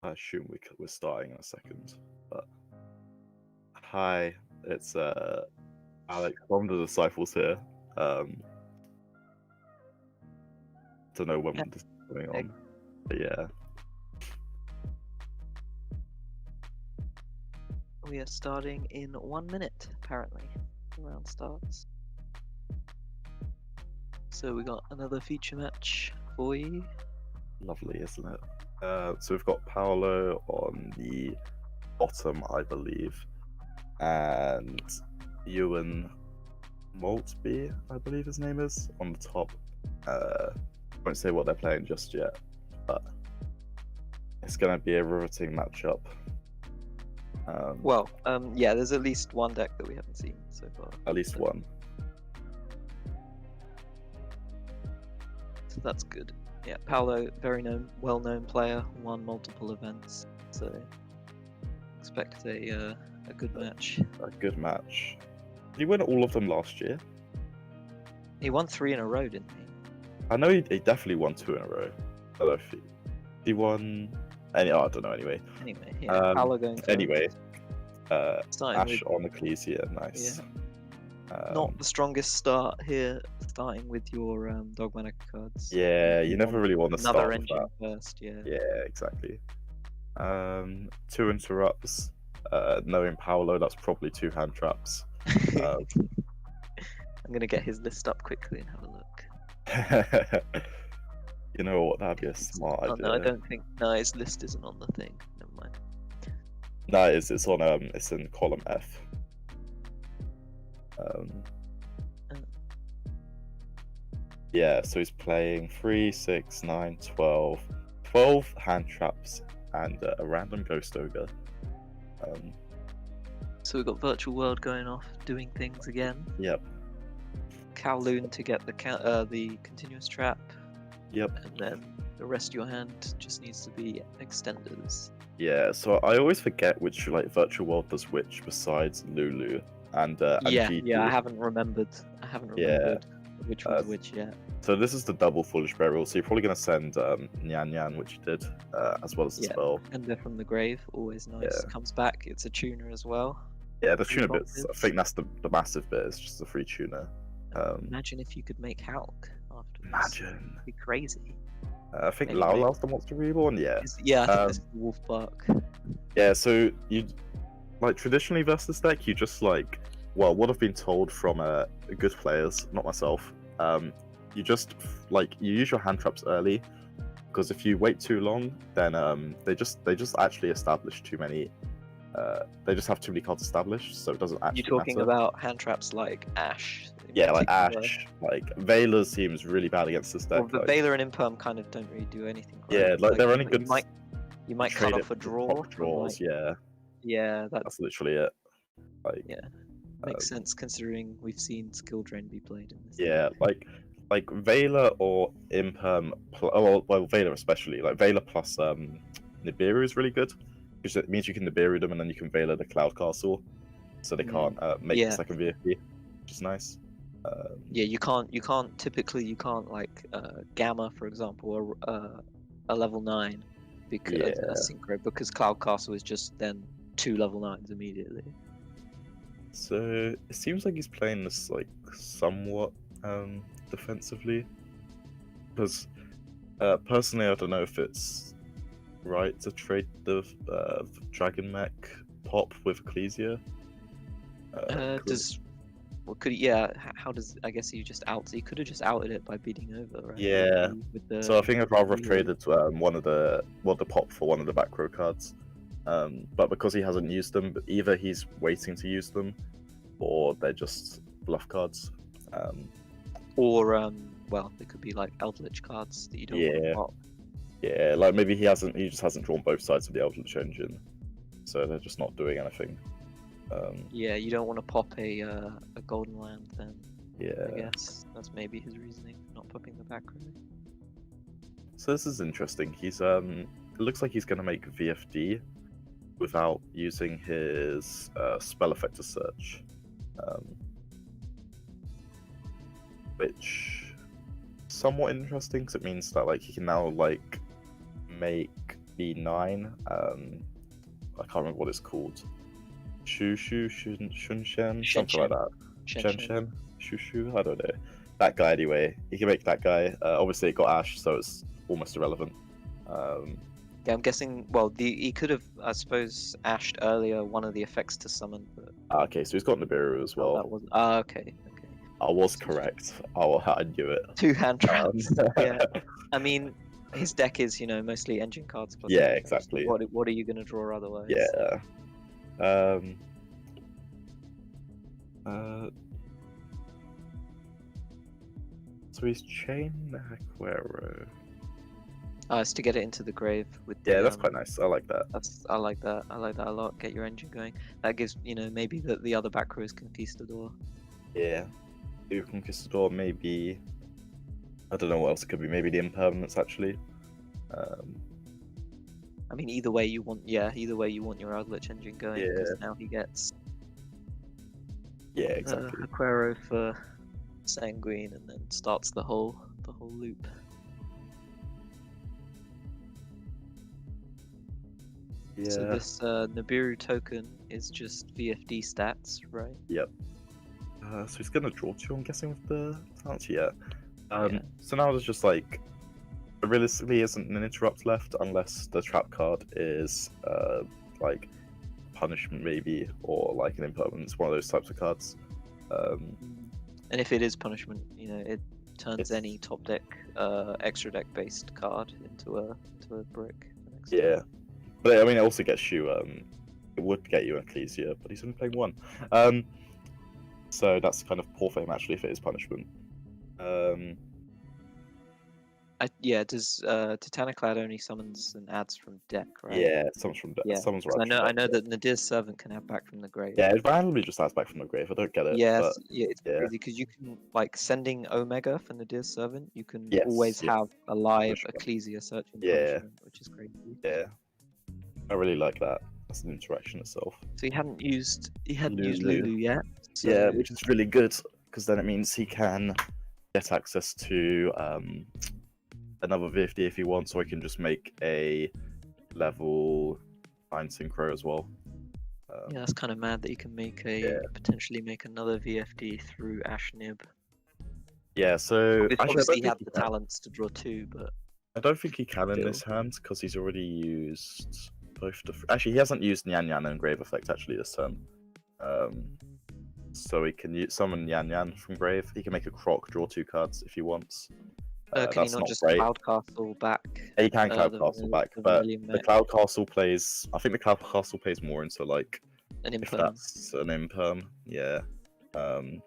I assume we're starting in a second. But hi, it's Alex from the Disciples here. Don't know when this is going on, but yeah. We are starting in 1 minute, apparently. The round starts. So we got another feature match for you. Lovely, isn't it? So we've got Paolo on the bottom, I believe, and Ewan Maltby, I believe his name is, on the top. Won't say what they're playing just yet, but it's going to be a riveting matchup. Yeah, there's at least one deck that we haven't seen so far. At least one. So that's good. Yeah, Paolo, very well-known player, won multiple events, so expect a good match. A good match. Did he win all of them last year? He won 3 in a row, didn't he? I know he definitely won 2 in a row. I don't know if he won. I don't know. Anyway, yeah, Paolo going first. Anyway, Starting Ash with- on Ecclesia, nice. Yeah. Not the strongest start here, starting with your Dogmatic cards. Yeah, you never really want to Another start with engine that. first, yeah. Yeah, exactly. 2 interrupts. Knowing Paolo, that's probably 2 hand traps. I'm gonna get his list up quickly and have a look. You know what? That'd be a smart idea. No, I don't think. No, his list isn't on the thing. Never mind. No, it's on it's in column F. Yeah, so he's playing 3, 6, 9, 12. 12 hand traps and a random ghost ogre. So we've got Virtual World going off, doing things again. Yep. Kowloon to get the continuous trap. Yep. And then the rest of your hand just needs to be extenders. Yeah, so I always forget which Virtual World does which besides Lulu and yeah, I haven't remembered. Which one's which yet. So this is the double Foolish Burial, so you're probably going to send Nyan Nyan, which you did, as well as the spell. And they're from the grave, always nice. Yeah. Comes back, it's a tuner as well. Yeah, the tuner bits, I think that's the massive bit, it's just a free tuner. Imagine if you could make Hulk afterwards. Imagine. It'd be crazy. I think Lao Lao's the Monster Reborn, yeah. I think that's the Wolf Bark. Yeah, so you, traditionally versus this deck, you just what I've been told from good players, not myself, you just you use your hand traps early, because if you wait too long, then they just actually establish too many. They just have too many cards established, so it doesn't actually. You're talking matter. about hand traps like Ash. Yeah, like Ash, Veiler seems really bad against this deck. Well, the Veiler and Imperm kind of don't really do anything. Right? Yeah, they're only good. You might cut off a draw. Draws, yeah. Yeah, that's literally it. Yeah, makes sense considering we've seen skill drain be played in this. Yeah, like Veiler or Imperm. Veiler especially. Veiler plus Nibiru is really good, because it means you can Nibiru them and then you can Veiler the Cloud Castle, so they can't make the second VFP, which is nice. Yeah, you can't typically Gamma, for example, or a level 9 because synchro, because Cloud Castle is just then 2 level 9s immediately. So it seems like he's playing this somewhat defensively, because personally I don't know if it's right to trade the Dragon Mech pop with Ecclesia. How does, I guess he could have just outed it by beating over, right? Yeah. So I think I'd rather have traded one of the pop for one of the back row cards. But because he hasn't used them, either he's waiting to use them, or they're just bluff cards. Or they could be Eldritch cards that you don't want to pop. Yeah, maybe he just hasn't drawn both sides of the Eldritch engine, so they're just not doing anything. Yeah, you don't want to pop a Golden Land then. Yeah. I guess that's maybe his reasoning for not popping the back row. So this is interesting. He's it looks like he's gonna make VFD without using his spell effector search, which is somewhat interesting because it means that he can now make B9. I can't remember what it's called. Shunshen, something like that. Shen, Shushu, I don't know. That guy anyway. He can make that guy. Obviously, it got Ash, so it's almost irrelevant. Yeah, I'm guessing. Well, he could have, I suppose, ashed earlier one of the effects to summon. But... Okay, so he's got Nibiru as well. that wasn't. Okay. I was correct. I knew it. 2-hand traps. Yeah. I mean, his deck is, mostly engine cards. Plus Yeah, engine cards. exactly. What are you going to draw otherwise? Yeah. So he's chained Aquero. It's to get it into the grave with. That's quite nice. I like that. I like that. I like that a lot. Get your engine going. That gives maybe the other back row is Conquistador. Yeah. Conquistador, maybe. I don't know what else it could be. Maybe the impermanence actually. I mean, either way you want your Eldritch engine going because now he gets. Yeah, exactly. Aquero for Sanguine, and then starts the whole loop. Yeah. So this Nibiru token is just VFD stats, right? Yep. So he's gonna draw 2, I'm guessing, with the talents. Yeah. So now there's just like, realistically isn't an interrupt left unless the trap card is like punishment maybe, or like an impermanence, one of those types of cards. And if it is punishment, it turns any top deck extra deck based card into a brick. Yeah. But I mean, it also gets you. It would get you Ecclesia, but he's only playing 1. So that's kind of poor for him actually if it is punishment. Does Titaniclad only summons and adds from deck, right? Yeah, summons from deck. Yeah, Summons I know that Nadir's Servant can have back from the grave. Yeah, it randomly just adds back from the grave. I don't get it. Yes, but, it's crazy because you can sending Omega for Nadir's Servant. You can Yes, always have a live Punishment. Ecclesia searching punishment, which is crazy. Yeah, I really like that. That's an interaction itself. So he hadn't used Lulu. Lulu yet. So... Yeah, which is really good because then it means he can get access to another VFD if he wants, or he can just make a level 9 synchro as well. Yeah, that's kind of mad that you can make potentially make another VFD through Ashnib. Yeah, so Obviously he had the talents to draw 2, but I don't think he can in this hand because he's already used both the. Actually, he hasn't used Nyan Nyan and Grave Effect actually this turn. So he can summon Nyan Nyan from Grave. He can make a Croc, draw 2 cards if he wants. can he not just Cloud Castle back? He can Cloud Castle back, but the Cloud Castle plays. I think the Cloud Castle plays more into like an if imperm. that's an imperm, yeah. And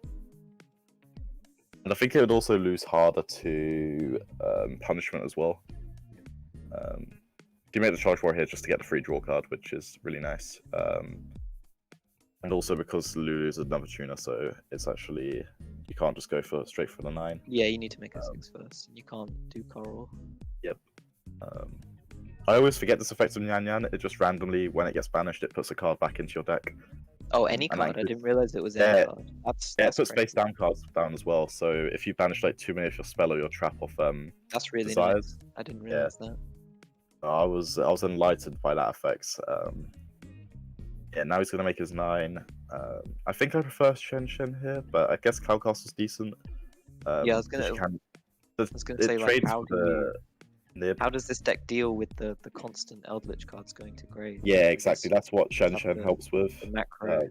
I think it would also lose harder to punishment as well. You make the charge war here just to get the free draw card, which is really nice. And also because Lulu's another tuner, so it's actually you can't just go straight for the 9. Yeah, you need to make a 6 first. You can't do Coral. Yep. I always forget this effect of Nyan Nyan. It just randomly, when it gets banished, it puts a card back into your deck. Oh, any card? I didn't realize it was any card. That's it puts face down cards down as well. So if you banish like too many of your spell or your trap off, that's really desires, nice. I didn't realize that. I was enlightened by that effect. Yeah, now he's gonna make his 9. I think I prefer Shen here, but I guess Cloud Castle's decent. Yeah, I was gonna say like how does this deck deal with the constant Eldritch cards going to grave? Yeah, exactly. That's what Shen helps with. The macro.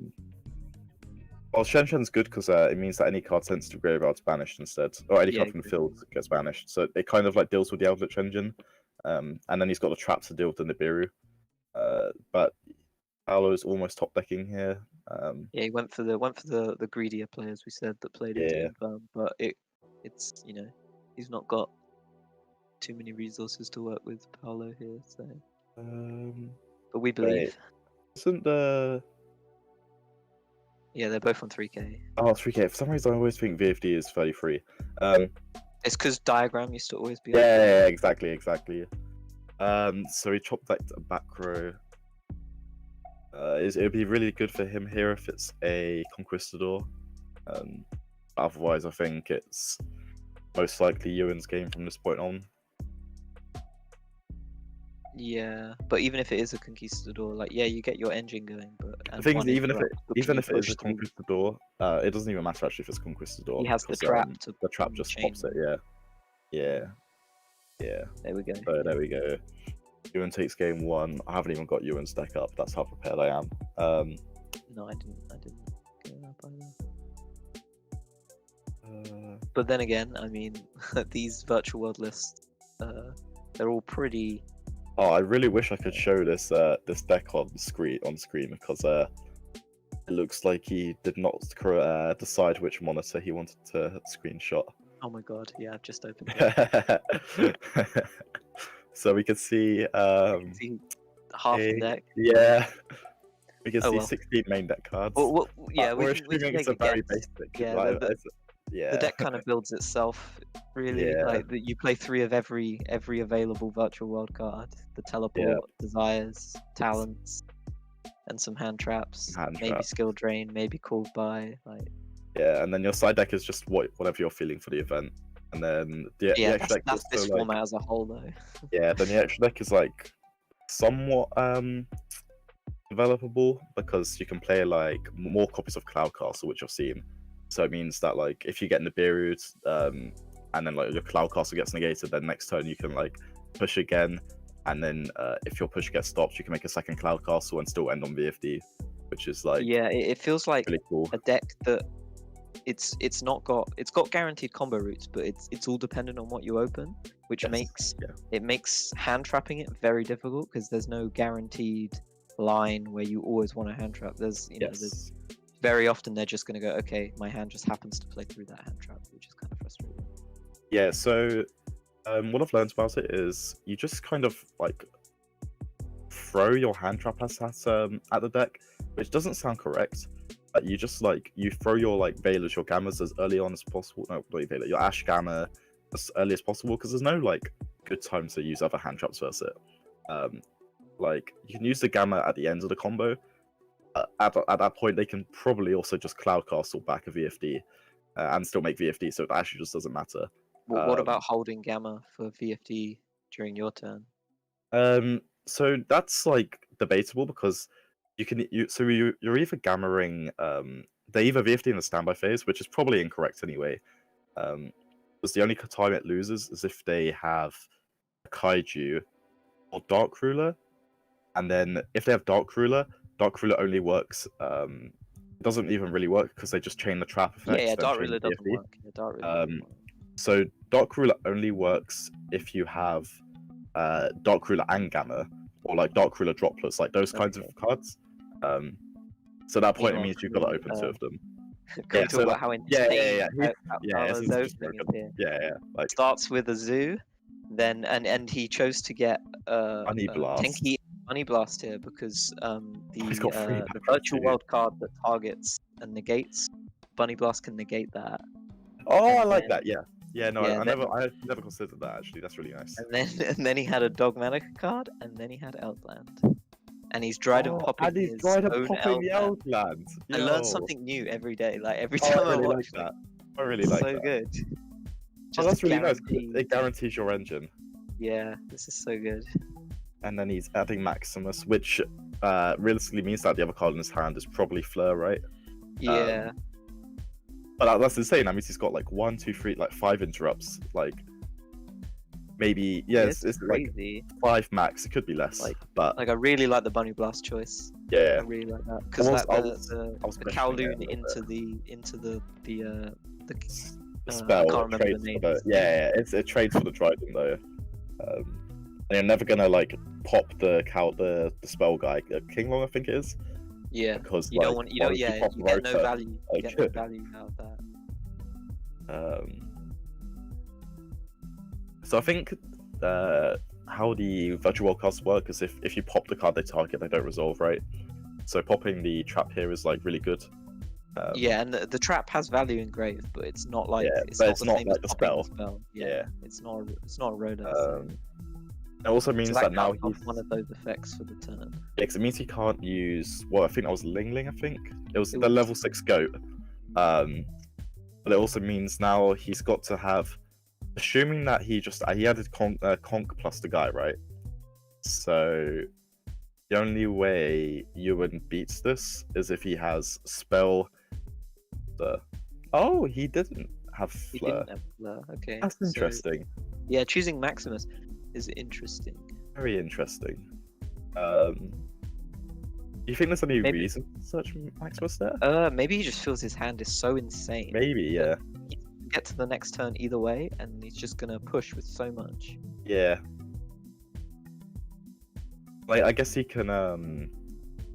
Well, Shen's good because it means that any card sent to graveyard's banished instead, or any card from the field gets banished. So it kind of like deals with the Eldritch engine, and then he's got the traps to deal with the Nibiru. But Paolo's almost top decking here. Yeah, he went for the greedier players we said that played into Infirm, but it's he's not got too many resources to work with Paolo here, so but we believe. Isn't the Yeah, they're both on 3k. Oh, 3k. For some reason I always think VFD is 33. It's because Diagram used to always be yeah, exactly. So he chopped decked a back row. It would be really good for him here if it's a Conquistador. Otherwise, I think it's most likely Ewan's game from this point on. Yeah, but even if it is a conquistador, like yeah, you get your engine going, but The and thing is, one even if interrupt, but even can if you it is push a through? conquistador, it doesn't even matter actually if it's conquistador. He has the because, trap to the trap on the just chain. pops it. Yeah. There we go. So there we go. Ewan takes game 1. I haven't even got Ewan's deck up. That's how prepared I am. No, I didn't get it up either. Uh, But then again, I mean, these virtual world lists, they're all pretty. Oh, I really wish I could show this this deck on screen because it looks like he did not decide which monitor he wanted to screenshot. Oh my god! Yeah, I've just opened it. So we can see You can see half the deck. Yeah, we can Oh, see well. 16 main deck cards. Well, yeah, we're we can assuming it's make a very guess. basic. Yeah, like, the deck kind of builds itself, really. Yeah. Like you play 3 of every available virtual world card: the teleport, desires, talents, and some hand traps. Maybe skill drain, maybe called by. Like Yeah, and then your side deck is just whatever you're feeling for the event, and then the extra deck that's is this also, like, format as a whole, though. yeah, then the extra deck is like somewhat developable because you can play like more copies of Cloud Castle, which I've seen. So it means that like if you get Nibiru, and then like your Cloud Castle gets negated, then next turn you can like push again, and then if your push gets stopped, you can make a second Cloud Castle and still end on VFD, which is like Yeah, it feels like really cool. a deck that it's got guaranteed combo routes, but it's all dependent on what you open, which makes hand trapping it very difficult because there's no guaranteed line where you always want a hand trap. There's there's very often they're just going to go, okay, my hand just happens to play through that hand trap, which is kind of frustrating. Yeah, so what I've learned about it is you just kind of like throw your hand trap at the deck, which doesn't sound correct. You just like you throw your like Veilers, your Gammas as early on as possible. No, not your Veiler, your Ash Gamma as early as possible because there's no like good time to use other hand traps versus it. Like you can use the Gamma at the end of the combo. At that point, they can probably also just Cloud Castle back a VFD and still make VFD, so it actually just doesn't matter. What about holding Gamma for VFD during your turn? So that's like debatable because you're either Gamma-ing, they either VFD in the standby phase, which is probably incorrect anyway. Because the only time it loses is if they have a Kaiju or Dark Ruler, and then if they have Dark Ruler only works. It doesn't even really work because they just chain the trap effect. Yeah, Dark Ruler doesn't work. Yeah, Dark Ruler doesn't work. So Dark Ruler only works if you have Dark Ruler and Gamma, or like Dark Ruler droplets, like those kinds of cards. So at that point, it means you've got to open 2 of them. Can we talk about how insane it's everything is here? Yeah. Like starts with a zoo, then and he chose to get Bunny Blast. Tanky Bunny Blast here because he's got the virtual world card that targets and negates Bunny Blast can negate that. Oh, I like that. Yeah. Yeah, no, Yeah, I never considered that actually. That's really nice. And then he had a Dogmatic card, and then he had Eldland. And he's dried and popping and he's his dried and own popping the Eldland. Eldland. I learn something new every day. Like every time I really watch like that. I really it's like so that. good. Oh, that's really nice. guaranteed- It guarantees your engine. Yeah, this is so good. And then he's adding Maximus, which realistically means that the other card in his hand is probably Fleur, right? Yeah. But that's insane. That means he's got like 1, 2, 3, like 5 interrupts. Like maybe it's crazy. Like 5 max. It could be less. But I really like the Bunny Blast choice. Yeah. I really like that because the Kowloon into the spell I can't remember trades the name. for the, it trades for the Trident though. And you're never gonna like pop the spell guy, King Long I think it is. Yeah, because you don't want you get no value. You get no value out of that. So I think how the virtual world cards work is if you pop the card they target, they don't resolve, right? So popping the trap here is like really good. Yeah, and the trap has value in Grave, but it's not like it's not same like as the popping spell. Yeah, it's not a Rhoda. It also means that now he's one of those effects for the turn. Yeah, because it means he can't use. Well, I think that was Ling Ling. I think it was the level 6 goat. But it also means now he's got to have, assuming that he added Conk plus the guy, right? So the only way Ewan beats this is if he has spell. Oh, he didn't have He flare. didn't have Fleur. Okay. That's so, interesting. yeah, choosing Maximus is interesting. Very interesting. Do you think there's any Maybe. reason to search Maximus there? Maybe he just feels his hand is so insane. Maybe, yeah. He can get to the next turn either way, and he's just gonna push with so much. Yeah. Like, I guess he can,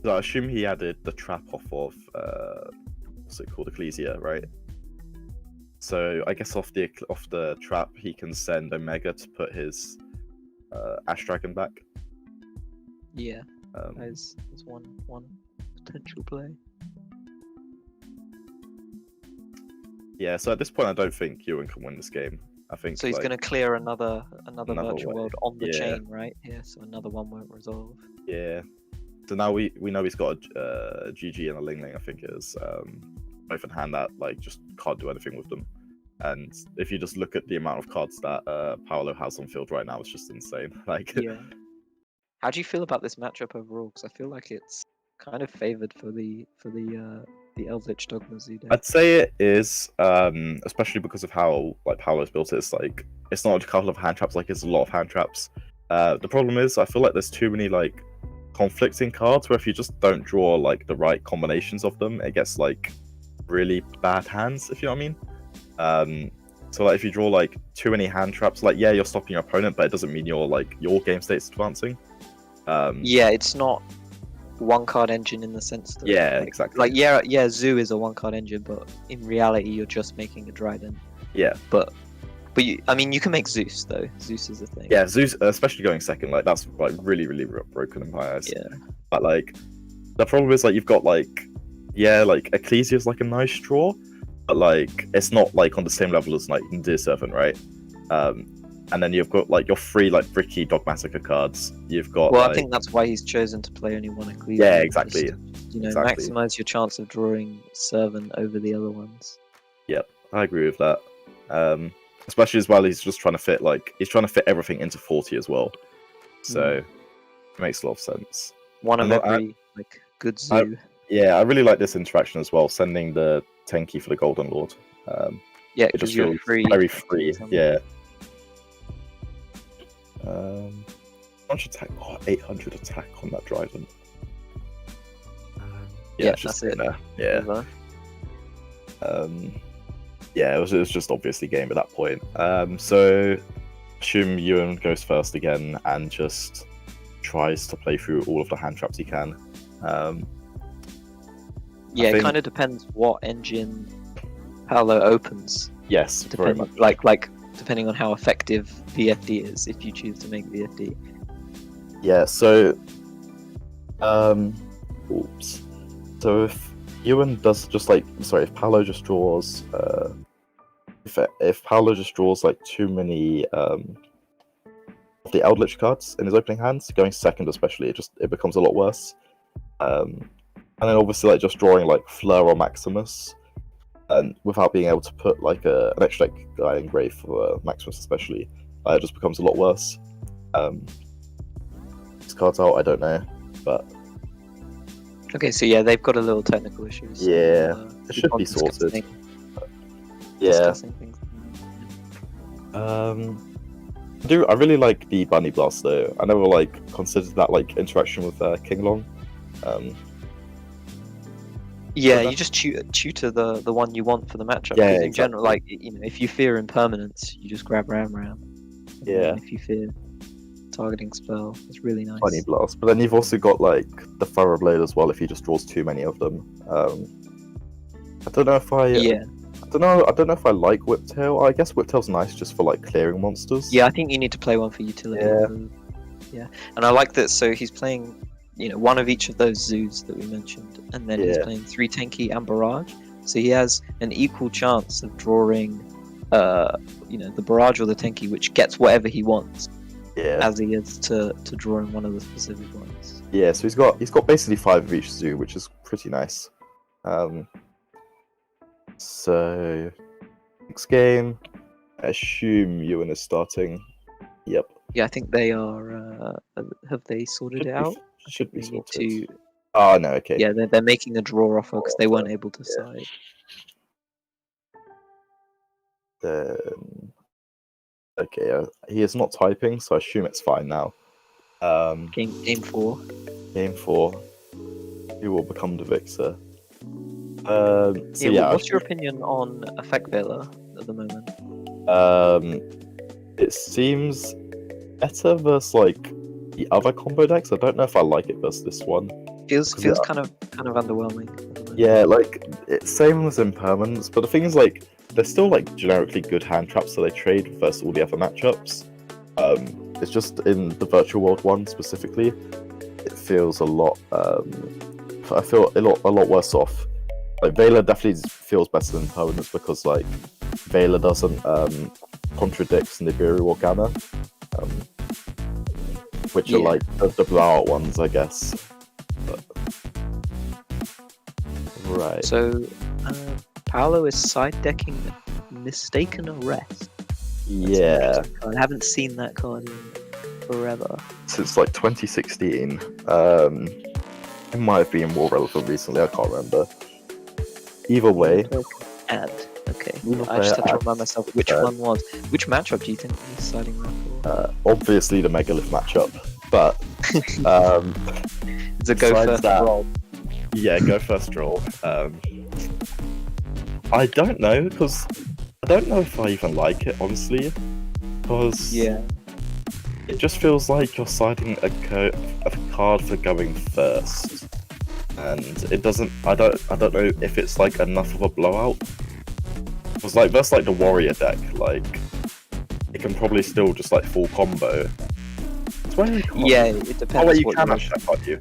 so I assume he added the trap off of, what's it called, Ecclesia, right? So I guess off the trap, he can send Omega to put his Ash Dragon back. Yeah, there's one potential play. Yeah, so at this point, I don't think Ewan can win this game. I think So he's like, gonna clear another virtual way. world on the Yeah. chain, right? Yeah, so another one won't resolve. Yeah. So now we know he's got a GG and a Ling Ling, I think it is. Both in hand that like just can't do anything with them. And if you just look at the amount of cards that Paolo has on field right now, it's just insane. Like, Yeah. How do you feel about this matchup overall? Because I feel like it's kind of favored for the Eldritch Dogma Zoo deck. I'd say it is, especially because of how like Paolo's built it. It's like it's not a couple of hand traps, like it's a lot of hand traps. The problem is I feel like there's too many like conflicting cards where if you just don't draw like the right combinations of them, it gets like really bad hands, if you know what I mean. So like if you draw like too many hand traps, like yeah, you're stopping your opponent, but it doesn't mean your game state's advancing. Yeah, it's not one card engine in the sense that Yeah, like, exactly. Like yeah, Zoo is a one card engine, but in reality you're just making a Dryden. Yeah. But I mean you can make Zeus though. Zeus is a thing. Yeah, Zeus, especially going second, like that's like really, really broken in my eyes. Yeah. But like, the problem is like you've got like, yeah, like Ecclesia is like a nice draw, but like it's not like on the same level as like Dear Servant, right? And then you've got like your three like Bricky Dogmatica cards. You've got. Well, like... I think that's why he's chosen to play only one Ecclesia. Yeah, exactly. Just, you know, exactly. maximize your chance of drawing Servant over the other ones. Yep, I agree with that. Especially as well, he's just trying to fit everything into 40 as well. So it makes a lot of sense. One of every like good Zoo. I really like this interaction as well, sending the Tenki for the Golden Lord. Yeah, it because just you're feels free. very free. Yeah. Much attack. 800 attack on that Dryden. Yeah, it's just that's it. there. Yeah. Yeah, it was just obviously game at that point. So assume Ewan goes first again and just tries to play through all of the hand traps he can. Yeah, it kind of depends what engine Paolo opens. Yes, very much. Like depending on how effective VFD is, if you choose to make VFD. Yeah, so so if Ewan does just like if Paolo just draws if Paolo just draws like too many of the Eldritch cards in his opening hands, going second especially, it becomes a lot worse. And then obviously like just drawing like Fleur or Maximus, and without being able to put like an extra guy in grave for Maximus especially, it just becomes a lot worse. This card's out, I don't know, but okay, so yeah, they've got a little technical issues. Yeah, it should be sorted. Yeah. I really like the Bunny Blast though. I never like considered that like interaction with King Long. Yeah, you just tutor the one you want for the matchup. Yeah, in exactly. general, like if you fear impermanence, you just grab Ram. Yeah. If you fear targeting spell, it's really nice. Bunny Blast, but then you've also got like the Thorough Blade as well if he just draws too many of them. I don't know if I. I don't know if I like Whiptail. I guess Whiptail's nice just for like clearing monsters. Yeah, I think you need to play one for utility. Yeah, and I like that. So he's playing, one of each of those zoos that we mentioned, and then he's playing 3 Tenki and Barrage. So he has an equal chance of drawing, the Barrage or the Tenki, which gets whatever he wants. Yeah. As he is to drawing one of the specific ones. Yeah, so he's got basically 5 of each zoo, which is pretty nice. So next game, I assume Ewan is starting. Yep. Yeah, I think they are. Have they sorted it out? Should be They need sorted. to. Oh no, okay. Yeah, they're making a draw offer because they weren't able to Yeah. side. Then okay, he is not typing, so I assume it's fine now. Game 4. Game 4. Who will become the victor? So What's your opinion on Effect Veiler at the moment? It seems better versus like the other combo decks. I don't know if I like it versus this one. Feels kind of underwhelming. At the moment. Yeah, like it's same as Impermanence, but the thing is like they're still like generically good hand traps, so they trade versus all the other matchups. It's just in the virtual world one specifically, it feels a lot. I feel a lot worse off. Like Veiler definitely feels better than Impermanence because like Veiler doesn't contradict Nibiru or Gamma, which are like the blowout ones, I guess. But... Right. So, Paolo is side decking Mistaken Arrest. Yeah. I haven't seen that card in forever. Since like 2016. It might have been more relevant recently, I can't remember. Either way. Add. Okay. Either I just way, have to remind myself which one was. Which matchup do you think he's siding around for? Obviously the Megalith matchup, but it's a go first roll. Yeah, go first roll. I don't know, because I don't know if I even like it, honestly. Because it just feels like you're siding a card for going first. And it doesn't, I don't know if it's like enough of a blowout. Because like, that's like the warrior deck, like, it can probably still just like full combo. Yeah, it depends. Oh wait, you can actually, can't you?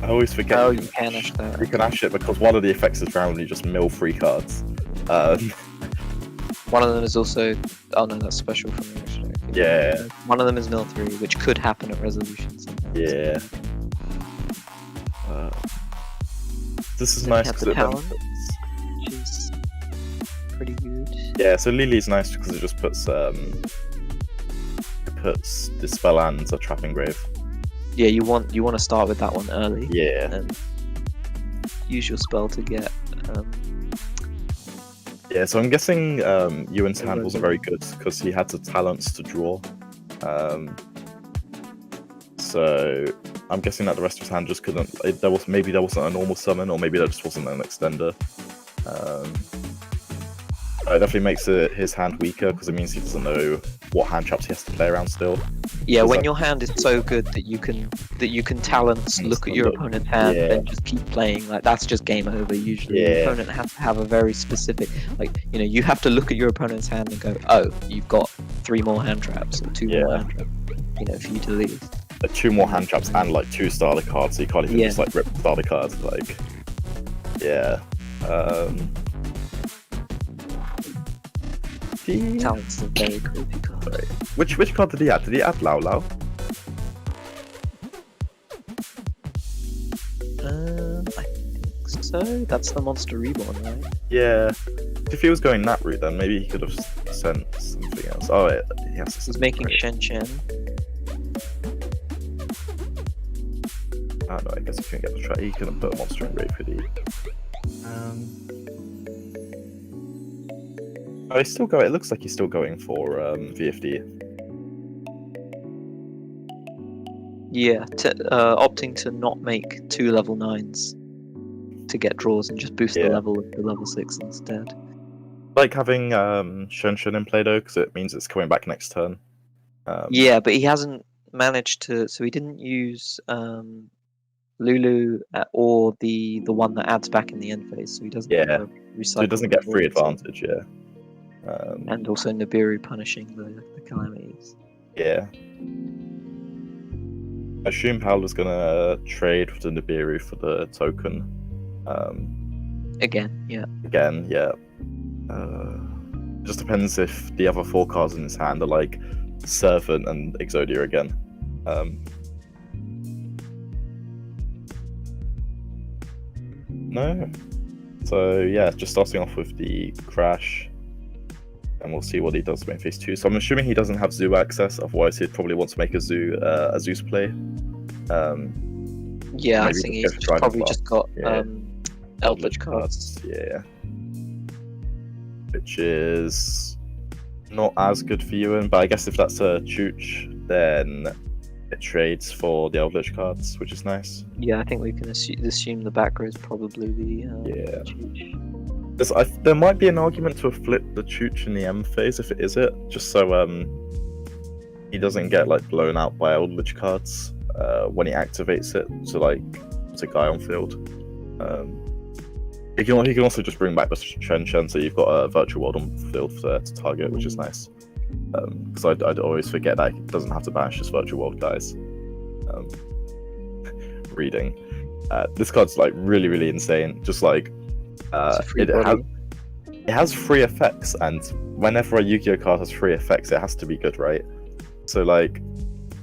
I always forget. Oh, you can ash that. You can ash it because one of the effects is randomly just mill 3 cards. One of them is also. Oh no, that's special for me actually. Yeah. One of them is mill 3, which could happen at resolution sometimes. Yeah. This is nice because it which is pretty good. Yeah, so Lily's nice because it just puts Dispel and a Trap Engrave. Yeah, you want to start with that one early. Yeah. And use your spell to get. Yeah, so I'm guessing Ewan's hand wasn't very good because he had the talents to draw. So I'm guessing that the rest of his hand just couldn't. Maybe there wasn't a normal summon, or maybe there just wasn't an extender. It definitely makes his hand weaker because it means he doesn't know what hand traps he has to play around still. Yeah, when your hand is so good that you can talents look at your opponent's hand and just keep playing, like that's just game over usually. Your opponent has to have a very specific, like, you have to look at your opponent's hand and go, oh, you've got 3 more hand traps or 2 more hand traps, for you to lose. 2 more hand traps and like 2 starter cards, so you can't even just like rip starter cards. Like, Talent's a very creepy card. Sorry. Which card did he add? Did he add Lao Lao? I think so. That's the Monster Reborn, right? Yeah. If he was going that route, then maybe he could have sent something else. Oh, yes. He's making Shen Chen. Oh no, I guess he couldn't get the try. He couldn't put a monster in grave, could he? Oh, he's still going. It looks like he's still going for VFD. Yeah, opting to not make 2 level 9s to get draws and just boost the level of the level 6 instead. Like having Shen in play though, because it means it's coming back next turn. Yeah, but he hasn't managed to. So he didn't use Lulu or the one that adds back in the end phase, so he doesn't. So he doesn't get free advantage. Yeah. And also Nibiru punishing the calamities. Yeah. I assume Paolo's gonna trade with the Nibiru for the token. Again, yeah. It just depends if the other 4 cards in his hand are like Servant and Exodia again. No. So yeah, just starting off with the Crash. and we'll see what he does in phase 2. So I'm assuming he doesn't have zoo access, otherwise he'd probably want to make a Zeus play. Yeah, I maybe think just he's go for probably Trident just Buff. got Eldritch cards. Yeah. Which is not as good for Ewan, but I guess if that's a Chooch, then it trades for the Eldritch cards, which is nice. Yeah, I think we can assume the back row is probably the Chooch. There might be an argument to have flipped the Chooch in the M phase if it is it, just so he doesn't get like blown out by Eldritch cards when he activates it to like put a guy on field. He can also just bring back the Shen, so you've got a virtual world on field to target, which is nice. Because I'd always forget that he doesn't have to banish his virtual world guys. Reading. This card's like really insane. Just like it has free effects, and whenever a Yu-Gi-Oh card has free effects, it has to be good, right? So like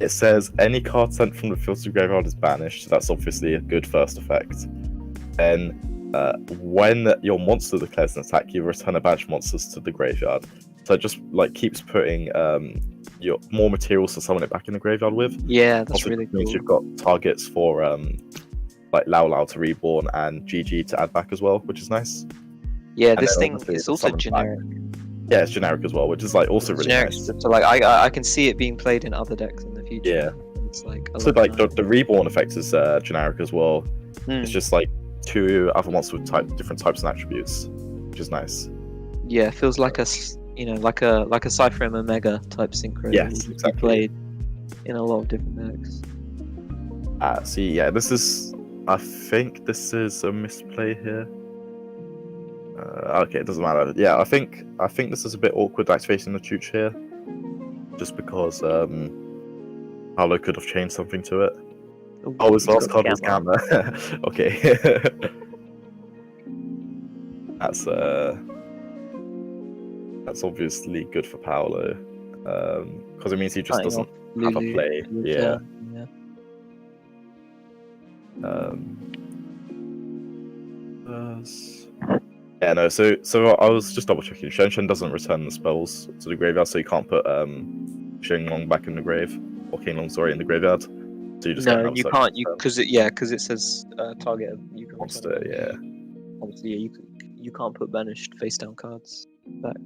it says any card sent from the field to graveyard is banished. So that's obviously a good first effect. Then when your monster declares an attack, you return a banished monsters to the graveyard. So it just like keeps putting your more materials to summon it back in the graveyard with. Yeah, that's also really means cool. you've got targets for like Lao to reborn and GG to add back as well, which is nice. Yeah, And this then thing obviously is it's also summoned generic. Yeah, it's generic as well, which is like also really Generic, nice. so like I can see it being played in other decks in the future. Yeah. It's like So like the reborn effect is generic as well. It's just like 2 other monsters with different types and attributes, which is nice. Yeah, it feels like like a Cypher and Omega type synchro. Yes, that exactly. Played in a lot of different decks. See, yeah, I think this is a misplay here. Okay, it doesn't matter. Yeah, I think this is a bit awkward activating the Chooch here, just because Paolo could have changed something to it. Oh, his last card was Gamma. Okay. That's obviously good for Paolo, because it means he just doesn't have a play. Yeah. Yeah, no. So I was just double checking. Shen doesn't return the spells to the graveyard, so you can't put Xinglong back in the grave, or Kinglong, sorry, in the graveyard. So you just No, you can't. Because it says target. You can monster. Yeah. Obviously, yeah, you can't put banished face down cards back.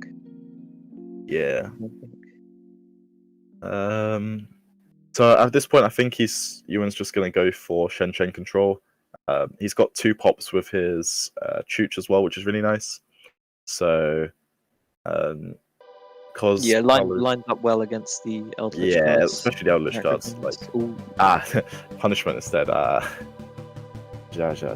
Yeah. So at this point, I think Ewan's just gonna go for Shen control. He's got 2 pops with his Chooch as well, which is really nice. So, because lines up well against the Eldritch cards. Yeah, especially the Eldritch cards. Like punishment instead. Ja. Shen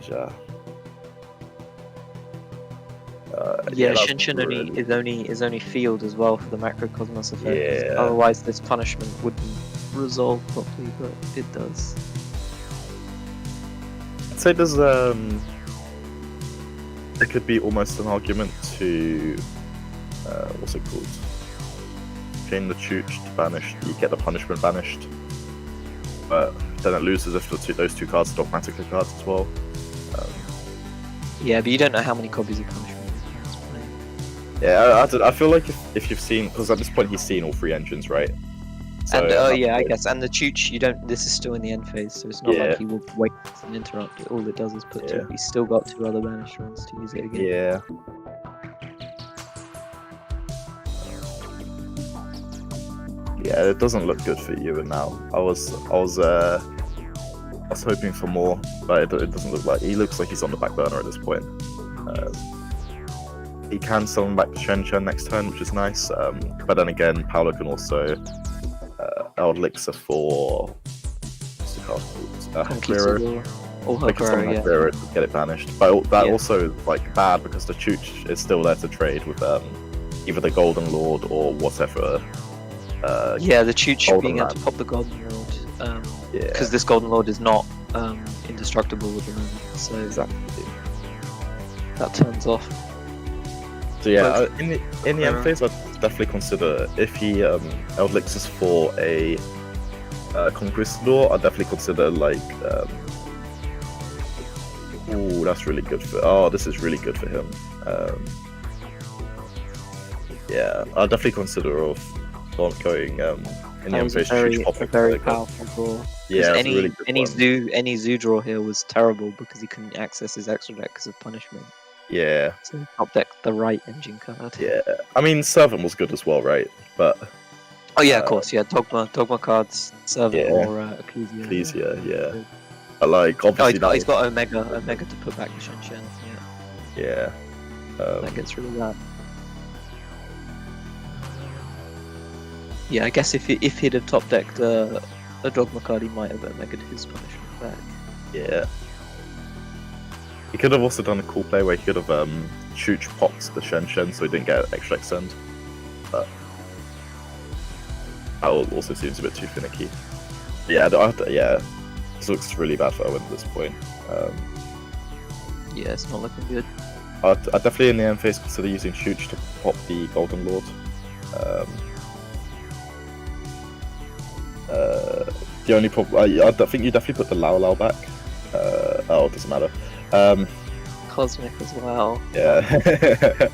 is only field as well for the macrocosmos effect. Yeah. Otherwise, this punishment wouldn't resolve properly, but it does. I'd say there's there could be almost an argument to what's it called? Chain the Chooch to banish. You get the punishment banished, but then it loses if those 2 cards are dogmatically cards as well. Yeah, but you don't know how many copies of punishment. Yeah, I feel like if you've seen, because at this point he's seen all 3 engines, right? So, and I guess, and the Chooch, this is still in the end phase, so it's not like he will wait and interrupt it. All it does is put 2. He's still got 2 other banished ones to use it again. Yeah. Yeah, it doesn't look good for Ewan now. I was hoping for more, but it doesn't look like he looks like he's on the back burner at this point. He can summon back the Shen next turn, which is nice. But then again, Paolo can also Elixir for what's the card called? Clearer. Or Clearer to get it banished. But that also is like bad because the Chooch is still there to trade with either the Golden Lord or whatever. The Chooch being able to pop the Golden Lord. Because this Golden Lord is not indestructible with the moment, so exactly. That turns off. So yeah, in the end phase, I'd definitely consider if he Eldlixes for a Conquistador. I'd definitely consider like, ooh, that's really good for. Oh, this is really good for him. Yeah, I'll definitely consider of going in the That was a invasion very, huge a topic. very powerful draw. 'Cause Yeah, it's a any really good one. any zoo draw here was terrible because he couldn't access his extra deck because of punishment. Yeah, So he top decked the right engine card. yeah. I mean, Servant was good as well, right? But Oh yeah, of course, yeah. Dogma cards, Servant yeah. or Ecclesia. Ecclesia, yeah. Good. But like, Oh, obviously, he's got Omega to put back the Shen. Yeah, yeah. that gets rid of that. Yeah, I guess if he'd have top decked a Dogma card, he might have Omega'd his punishment back. Yeah. He could have also done a cool play where he could have Chooch popped the Shen so he didn't get extra extend. But that also seems a bit too finicky. Yeah, yeah. This looks really bad for Owen at this point. Yeah, it's not looking good. I'd definitely in the end phase consider using Chooch to pop the Golden Lord. The only problem, I think you definitely put the Lao back. Oh, it doesn't matter. Cosmic as well. Yeah.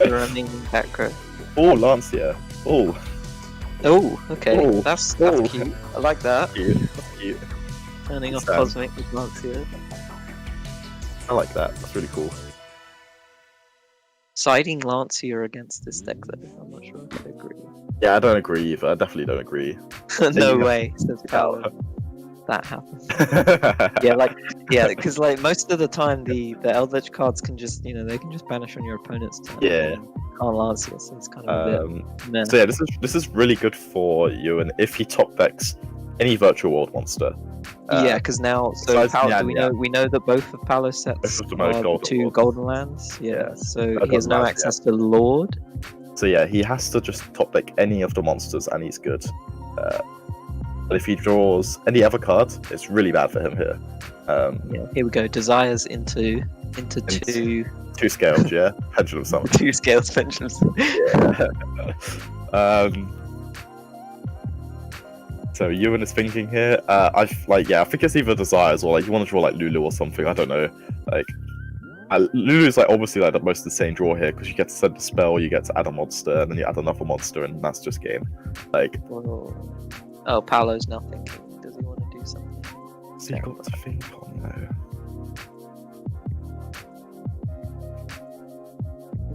Running background. Oh, Lancia. Oh. Oh, okay. Oh. That's Oh. cute. I like that. Cute. Cute. Turning off Sam. Cosmic with Lancia. I like that. That's really cool. Siding Lancia against this deck, though. I'm not sure if I agree. Yeah, I don't agree either. I definitely don't agree. No Yeah. way, says Paolo. That happens. Yeah, because like most of the time the Eldritch cards can just they can just banish on your opponent's turn. Yeah. Can't Lancia, so it's kind of a bit. Meh. So yeah, this is really good for you, and if he top decks any virtual world monster. Yeah, because now besides do Nyan, we know that both of Paolo's sets Both of them are are golden two lords. golden lands. Yeah, so he has golden no lands, access to Lord. So yeah, he has to just top deck any of the monsters, and he's good. But if he draws any other card, it's really bad for him here. Yeah, here we go. Desires into two 2 scaled, yeah. Pendulum summon. two scales pendulums. So Ewan is thinking here. I think it's either Desires or like you want to draw like Lulu or something. I don't know. Like Lulu's like obviously like the most insane draw here because you get to send a spell, you get to add a monster, and then you add another monster, and that's just game. Like. Oh, Paolo's now thinking. Does he want to do something? So you got to think on though.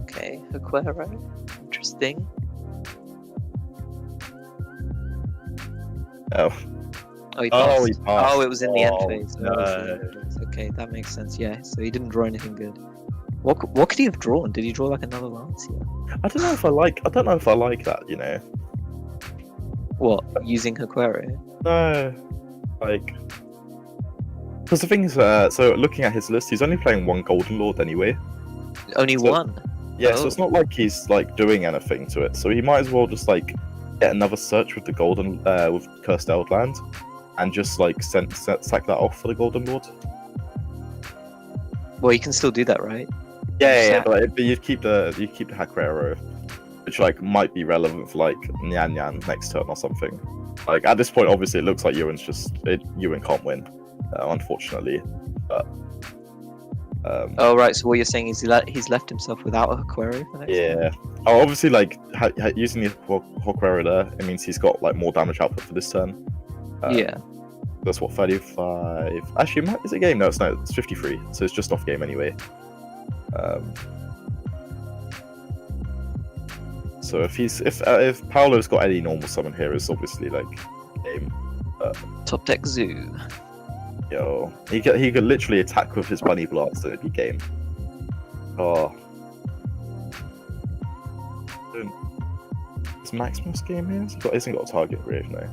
Okay, Aquero. Interesting. Oh. Oh, he passed. Oh, he passed. Oh, it was in the end Oh, phase. no. Okay, that makes sense. Yeah, so he didn't draw anything good. What could he have drawn? Did he draw like another lance here? I don't know if I like that, you know. What, using Aquero? No, like, because the thing is, so looking at his list, he's only playing 1 Golden Lord anyway. Only So- one. Yeah, so it's not like he's like doing anything to it. So he might as well just like get another search with the Golden, with Cursed Eldland, and just like sack that off for the Golden Lord. Well, you can still do that, right? Yeah, but you keep the Hakrero, which like might be relevant for like Nyan next turn or something. Like at this point, obviously it looks like Ewan can't win, unfortunately. But Oh right, so what you're saying is he's left himself without a Aquero for next yeah. turn? Oh, obviously like using the Hakrero there, it means he's got like more damage output for this turn. Yeah. That's what 35. Actually, is it game? No, it's 53. So it's just off game anyway. So if Paolo's got any normal summon here, it's obviously like game. Top deck Zoo. Yo, he could literally attack with his bunny blast and it'd be game. Oh. Is Maximus game here? He hasn't got a target grave now.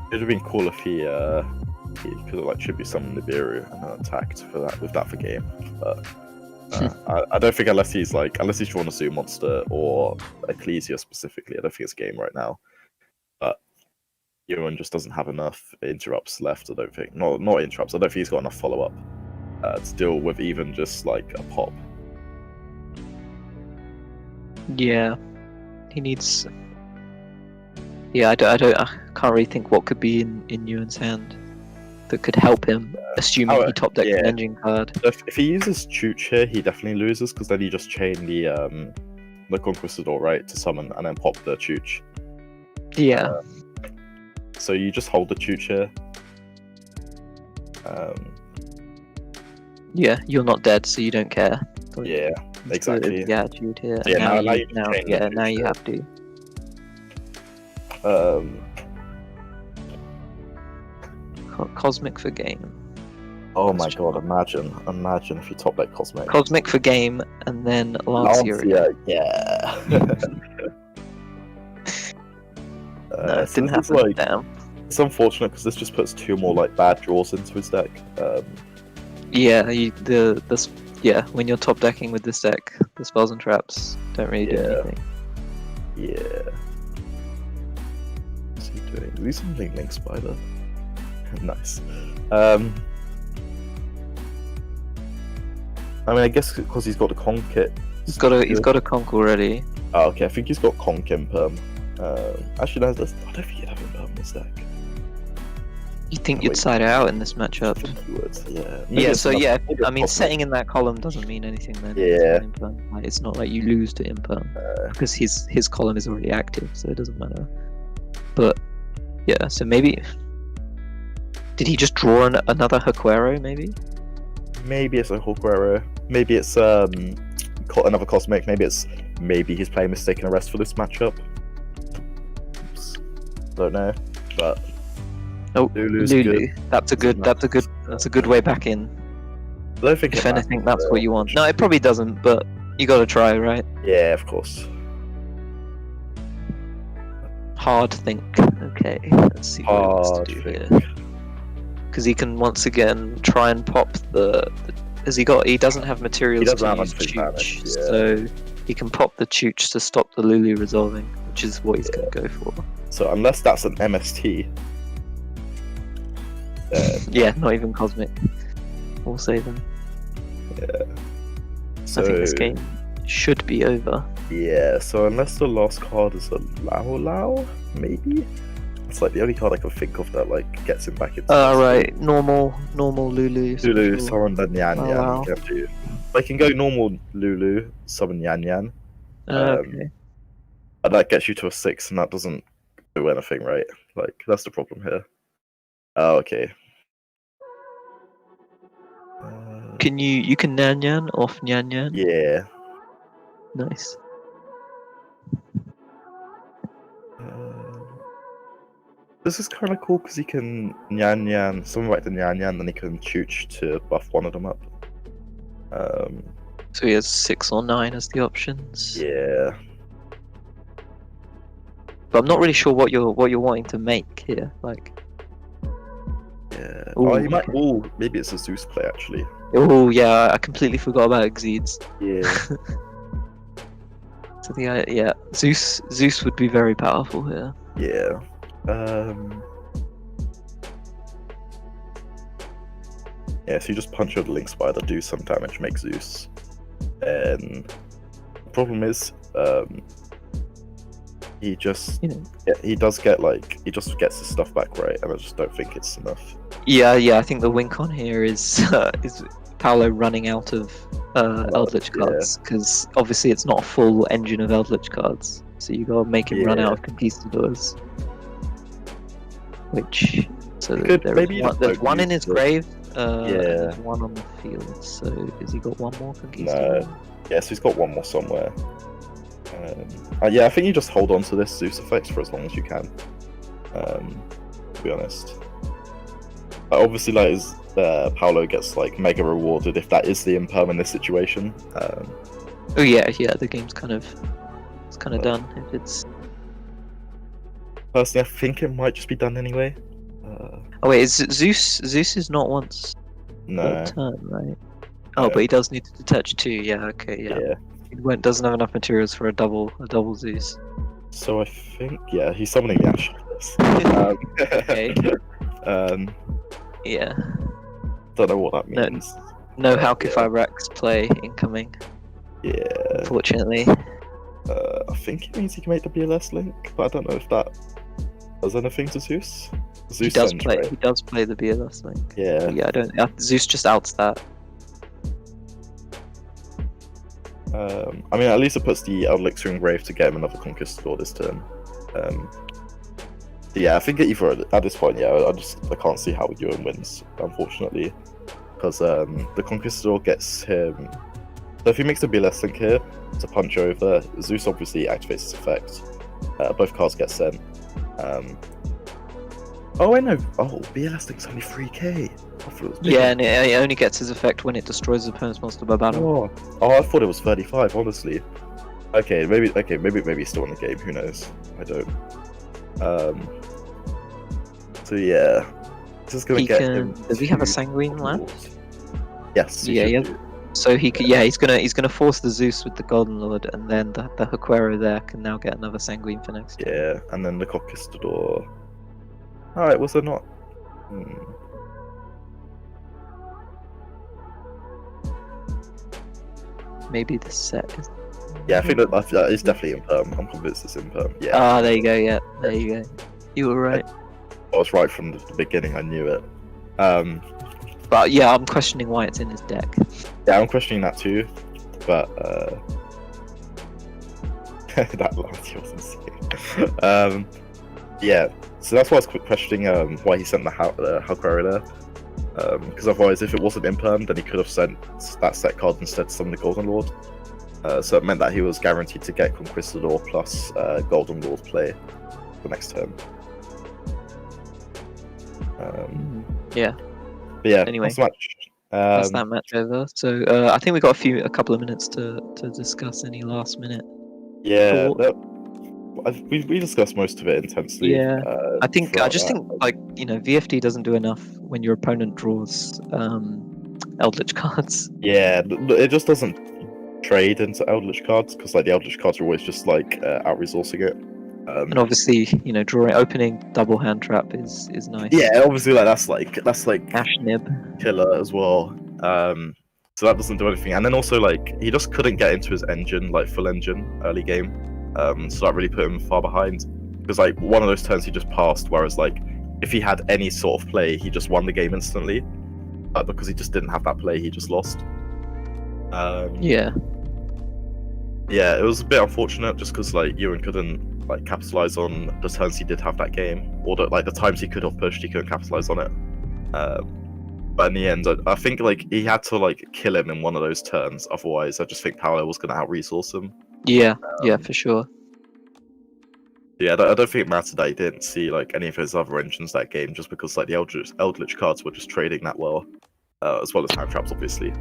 It'd have been cool if he could have like tribute summoned Nibiru and then attacked with that for game. But I don't think unless he's drawn a zoo monster or Ecclesia specifically, I don't think it's game right now. But Ewan just doesn't have enough interrupts left. I don't think. Not interrupts. I don't think he's got enough follow up to deal with even just like a pop. Yeah, he needs. Yeah, I can't really think what could be in Ewan's hand. that could help him, assuming he top decked an yeah. engine card. If he uses Chooch here, he definitely loses because then you just chain the Conquistador, right, to summon and then pop the Chooch. Yeah. So you just hold the Chooch here. Yeah, you're not dead, so you don't care. Like, Yeah, exactly. The attitude here. So yeah, now you now, change yeah, the now you Chooch have to. Cosmic for game. Oh my god, imagine if you top deck Cosmic. Cosmic for game, and then Lancia. Yeah. No, it didn't this is, happen. Damn. It's unfortunate because this just puts 2 more like bad draws into his deck. Yeah, when you're top decking with this deck, the spells and traps don't really do anything. Yeah. What's he doing? Is he something Link Spider? Nice. I mean, I guess because he's got a Conk kit. He's got a Conk already. Oh, okay. I think he's got Conk Imperm. Actually, no, I don't think he'd have Imperm in this deck. You think you'd side out in this matchup? I think he would, yeah. Yeah, so yeah, I mean, setting in that column doesn't mean anything then. Yeah. Like, it's not like you lose to Imperm, because his column is already active, so it doesn't matter. But, yeah, so maybe... Did he just draw another Haquero, maybe? Maybe it's a Haquero. Maybe it's another Cosmic. Maybe he's playing Mistaken Arrest for this matchup. Oops. Don't know, but... Oh, Lulu's Lulu. good. That's a good way back in. I don't think if anything, that's what you want. No, it probably doesn't, but you gotta try, right? Yeah, of course. Hard think. Okay, let's see what he wants to do here. Because he can once again try and pop the he doesn't have materials to use Chooch, so he can pop the Chooch to stop the Lulu resolving, which is what he's gonna go for. So unless that's an MST. Yeah, not even Cosmic. We'll save him. Yeah. I think this game should be over. Yeah, so unless the last card is a Lao, maybe? It's like the only card I can think of that like gets him back into right, normal Lulu. Lulu, summon then Yan Yan. Wow. I can go normal Lulu, summon Yan Yan. Okay. And that gets you to a 6 and that doesn't do anything, right? Like, that's the problem here. Oh, okay. You can Nyan Nyan off Nyan Nyan? Yeah. Nice. This is kind of cool because he can Nyan Nyan, summon back to Nyan Nyan, then he can Chooch to buff one of them up. So he has 6 or 9 as the options. Yeah. But I'm not really sure what you're wanting to make here. Like. Yeah. Ooh, He might. Oh, maybe it's a Zeus play actually. Oh yeah, I completely forgot about Exceeds. Yeah. So Zeus would be very powerful here. Yeah. Yeah, so you just punch out the Link Spider, do some damage, make Zeus. And the problem is, he just he just gets his stuff back, right? And I just don't think it's enough. Yeah, I think the wink on here is Paolo running out of Eldritch cards, because obviously it's not a full engine of Eldritch cards, so you gotta make him run out of Conquistadors. Which there's one in his grave, and there's one on the field. So has he got one more Conquistador? No. Yes, he's got one more somewhere. Yeah, I think you just hold on to this Zeus effect for as long as you can. To be honest, obviously, like Paolo gets like mega rewarded if that is the imperm in this situation. Oh yeah, the game's kind of done if it's. Personally, I think it might just be done anyway. Oh wait, is Zeus is not once per turn, right? Oh, but he does need to detach 2. Yeah, okay, yeah. He doesn't have enough materials for a double Zeus. So I think he's summoning the Ash. Okay. Yeah. Don't know what that means. No Halkify Rex play incoming. Yeah. Unfortunately. I think it means he can make the BLS link, but I don't know if that does anything to Zeus. Zeus does sends, play. right? He does play the BLS link. Yeah. Yeah, I don't. Zeus just outs that. I mean, at least it puts the Elixir in grave to get him another Conquistador this turn. Yeah, I think either at this point, yeah, I can't see how YuGiOh wins, unfortunately, because the Conquistador gets him. So if he makes a BLS link here to punch over, Zeus obviously activates his effect. Both cards get sent. Oh, I know. Oh, BLS link's only 3k. I thought it was bigger. Yeah, and it only gets his effect when it destroys his opponent's monster by battle. Oh, I thought it was 35. Honestly. Okay, maybe he's still in the game. Who knows? I don't. So yeah, this is gonna get him. Does he have a Sanguine left? Yes. Yeah, yeah. So he could, yeah, he's gonna force the Zeus with the Golden Lord, and then the Haquero there can now get another Sanguine for next turn. Yeah, and then the Conquistador. Alright, was there not? Maybe the set is. Yeah, I think that is definitely imperm. I'm convinced it's imperm. Yeah. Ah, there you go. Yeah, there you go. You were right. I was right from the beginning. I knew it. But yeah, I'm questioning why it's in his deck. Yeah, I'm questioning that too. But that last was insane. Yeah, so that's why I was questioning why he sent the Haquero there. Because otherwise, if it wasn't imperm, then he could have sent that set card instead to summon the Golden Lord. So it meant that he was guaranteed to get Conquistador plus Golden Lord play the next turn. Yeah. But yeah, Anyway, that's much. That's that match over. So I think we got a couple of minutes to discuss any last minute. Yeah, thoughts. we discussed most of it intensely. Yeah, I just think like VFD doesn't do enough when your opponent draws Eldritch cards. Yeah, it just doesn't trade into Eldritch cards because like the Eldritch cards are always just like out resourcing it. And obviously, opening double hand trap is nice. Yeah, obviously that's like Ash Nib killer as well. So that doesn't do anything. And then also like he just couldn't get into his engine, like full engine early game. So that really put him far behind. Because like one of those turns he just passed, whereas like if he had any sort of play, he just won the game instantly. But because he just didn't have that play, he just lost. Yeah, it was a bit unfortunate just because like Ewan couldn't like capitalize on the turns he did have that game, or the times he could have pushed, he couldn't capitalize on it. But in the end, I think like he had to like kill him in one of those turns. Otherwise, I just think Paolo was going to out-resource him. Yeah, for sure. Yeah, I don't think it mattered that he didn't see like any of his other engines that game, just because like the Eldritch cards were just trading that well, as well as hand traps, obviously.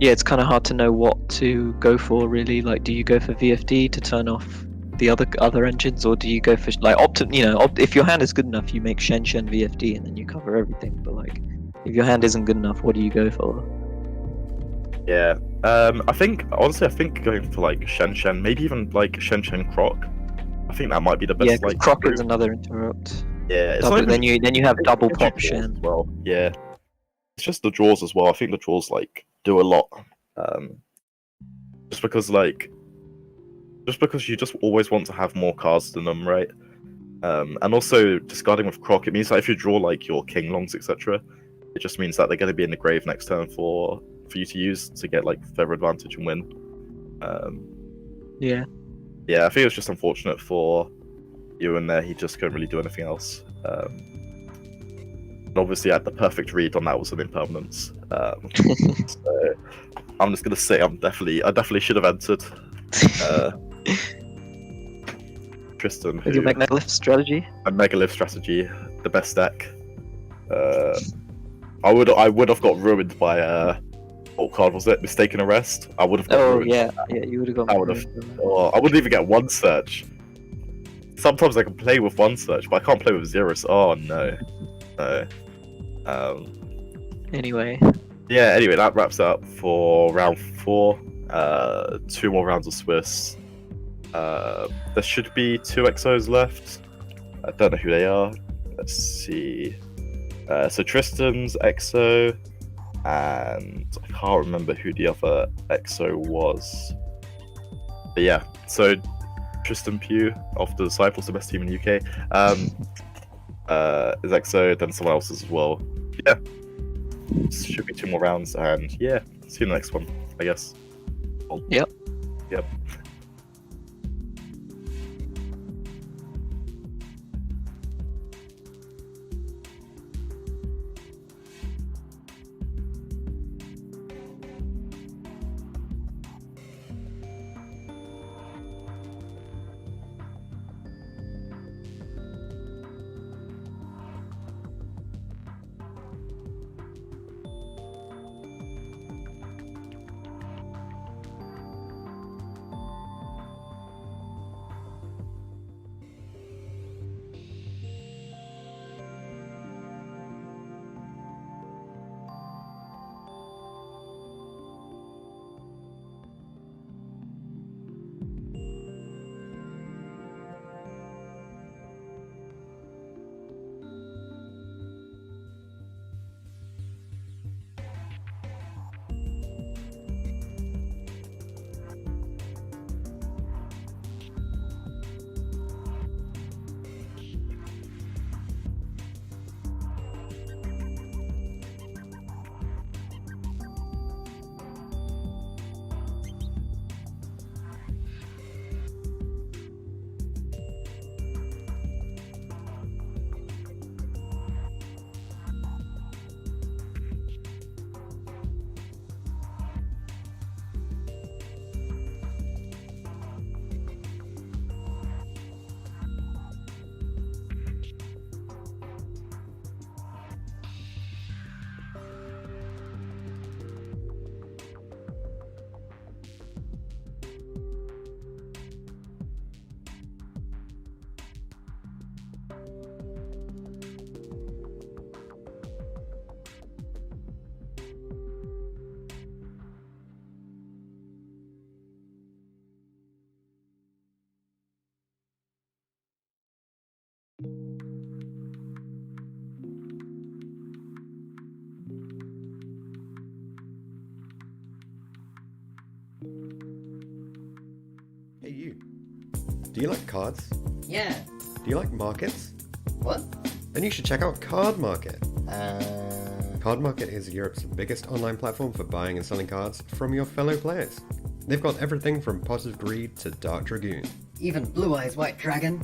Yeah, it's kind of hard to know what to go for, really. Like, do you go for VFD to turn off the other engines, or do you go for like if your hand is good enough, you make Shen VFD and then you cover everything. But like, if your hand isn't good enough, what do you go for? Yeah, I think going for like Shen, maybe even like Shen Croc. I think that might be the best. Yeah, like Croc is another interrupt. Yeah, then you have double pop Shen as well. Yeah, it's just the draws as well. I think the draws like do a lot. Just because you just always want to have more cards than them, right? And also discarding with Croc, it means that if you draw like your King Longs, etc., it just means that they're going to be in the grave next turn for you to use to get like further advantage and win. Yeah, I think it was just unfortunate for you in there. He just couldn't really do anything else. And obviously, the perfect read on that was an impermanence. So I'm just gonna say I definitely should have entered. Tristan, with your Megalith strategy. A Megalith strategy, the best deck. I would have got ruined by what card was it? Mistaken Arrest. I would have got ruined. Yeah, you would have got. I wouldn't even get one search. Sometimes I can play with one search, but I can't play with zero. Oh no. Anyway. Yeah. Anyway, that wraps up for round 4. 2 more rounds of Swiss. There should be 2 Exos left. I don't know who they are. Let's see. So Tristan's Exo, and I can't remember who the other Exo was. But yeah, so Tristan Pugh of the Disciples, the best team in the UK. is EXO, then someone else's as well. Yeah, should be 2 more rounds, and yeah, see you in the next one, I guess. Yep. Yep. Hey you. Do you like cards? Yeah. Do you like markets? What? Then you should check out Cardmarket. Uh... Cardmarket is Europe's biggest online platform for buying and selling cards from your fellow players. They've got everything from Pot of Greed to Dark Dragoon. Even Blue Eyes White Dragon?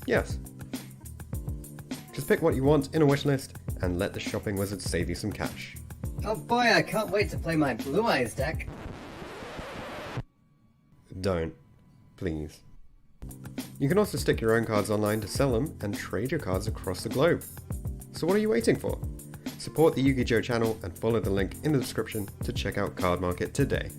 Yes. Just pick what you want in a wish list and let the shopping wizard save you some cash. Oh boy, I can't wait to play my Blue Eyes deck. Don't. Please. You can also stick your own cards online to sell them and trade your cards across the globe. So what are you waiting for? Support the YuGiJoe channel and follow the link in the description to check out Cardmarket today.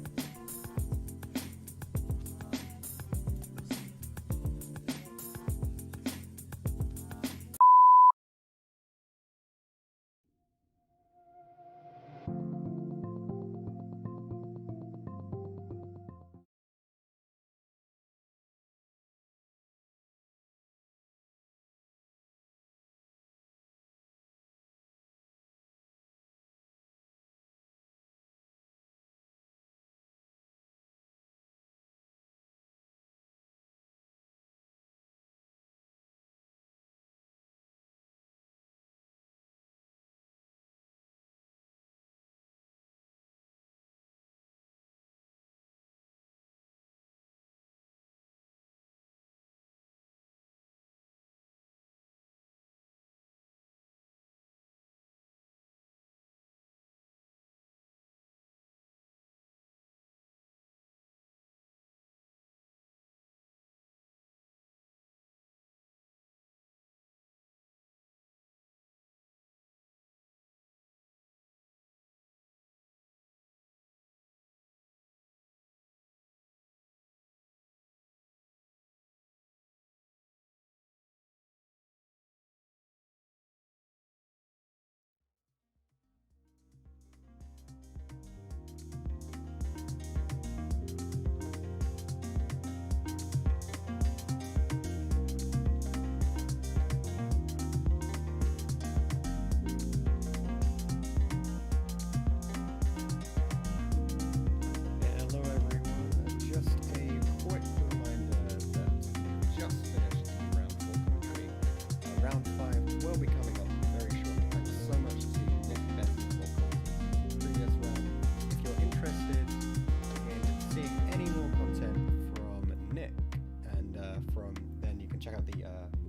the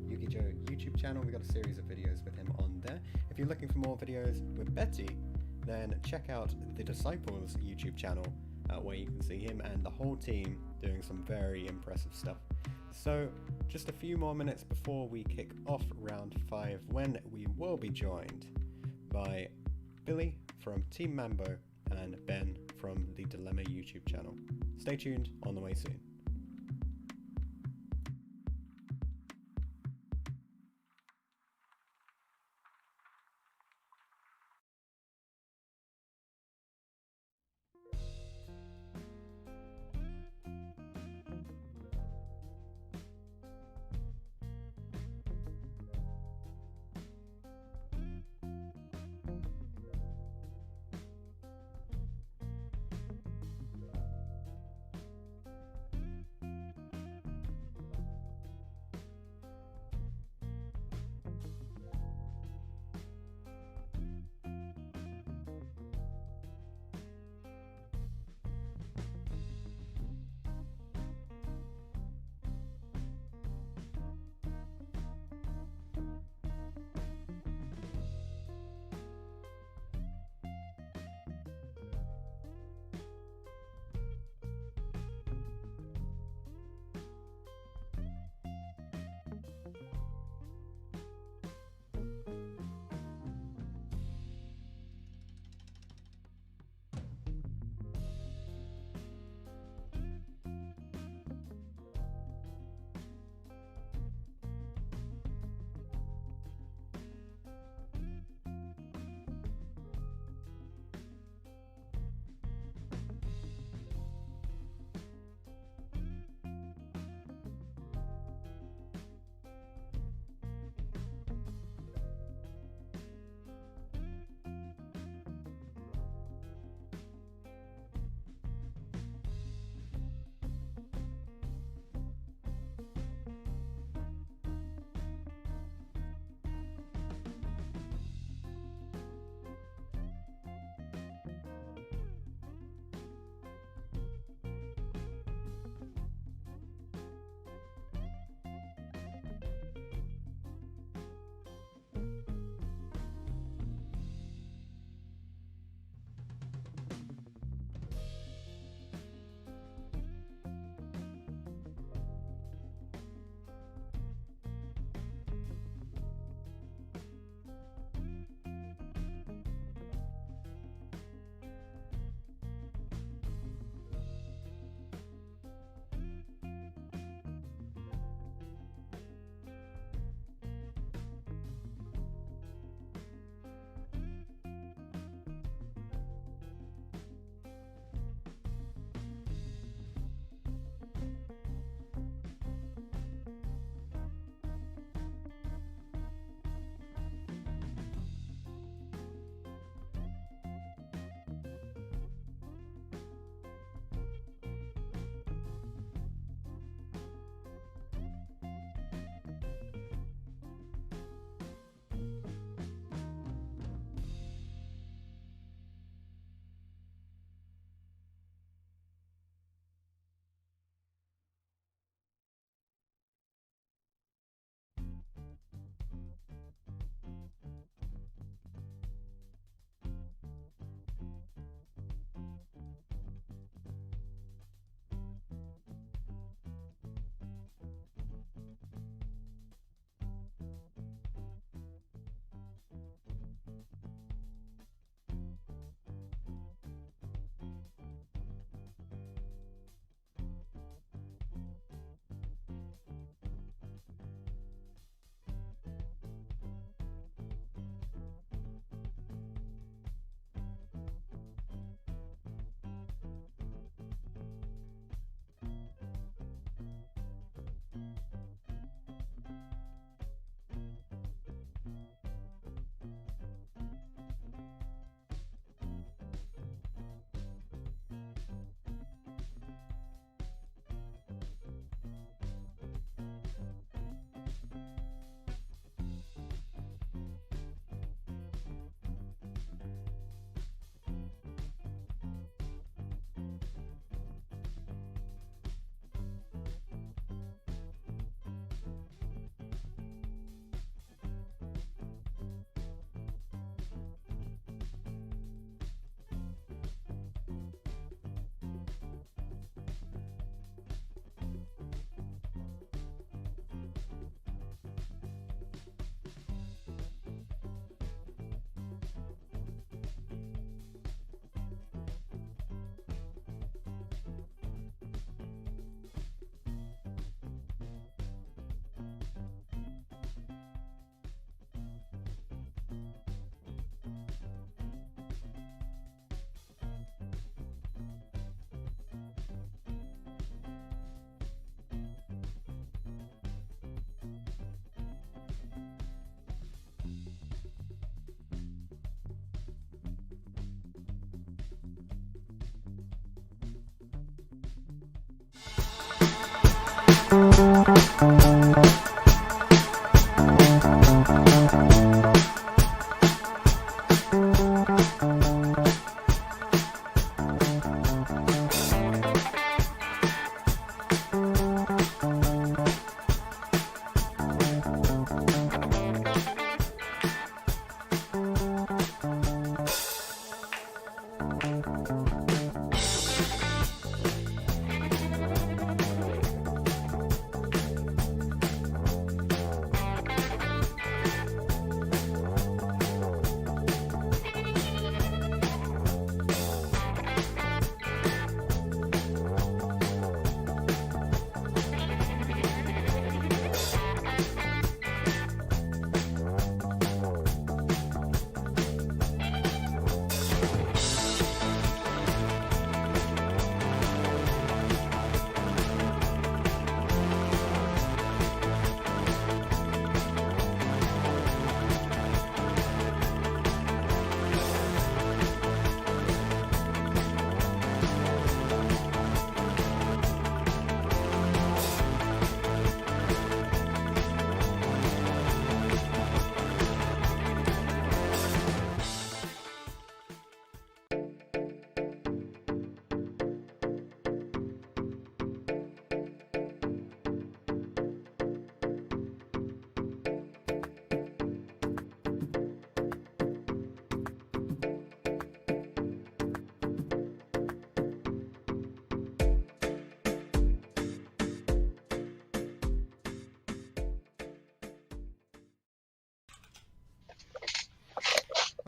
YuGiJoe YouTube channel. We've got a series of videos with him on there. If you're looking for more videos with Betty, then check out the Disciples YouTube channel, where you can see him and the whole team doing some very impressive stuff. So, just a few more minutes before we kick off round 5, when we will be joined by Billy from Team Mambo and Ben from the Dillema YouTube channel. Stay tuned, on the way soon.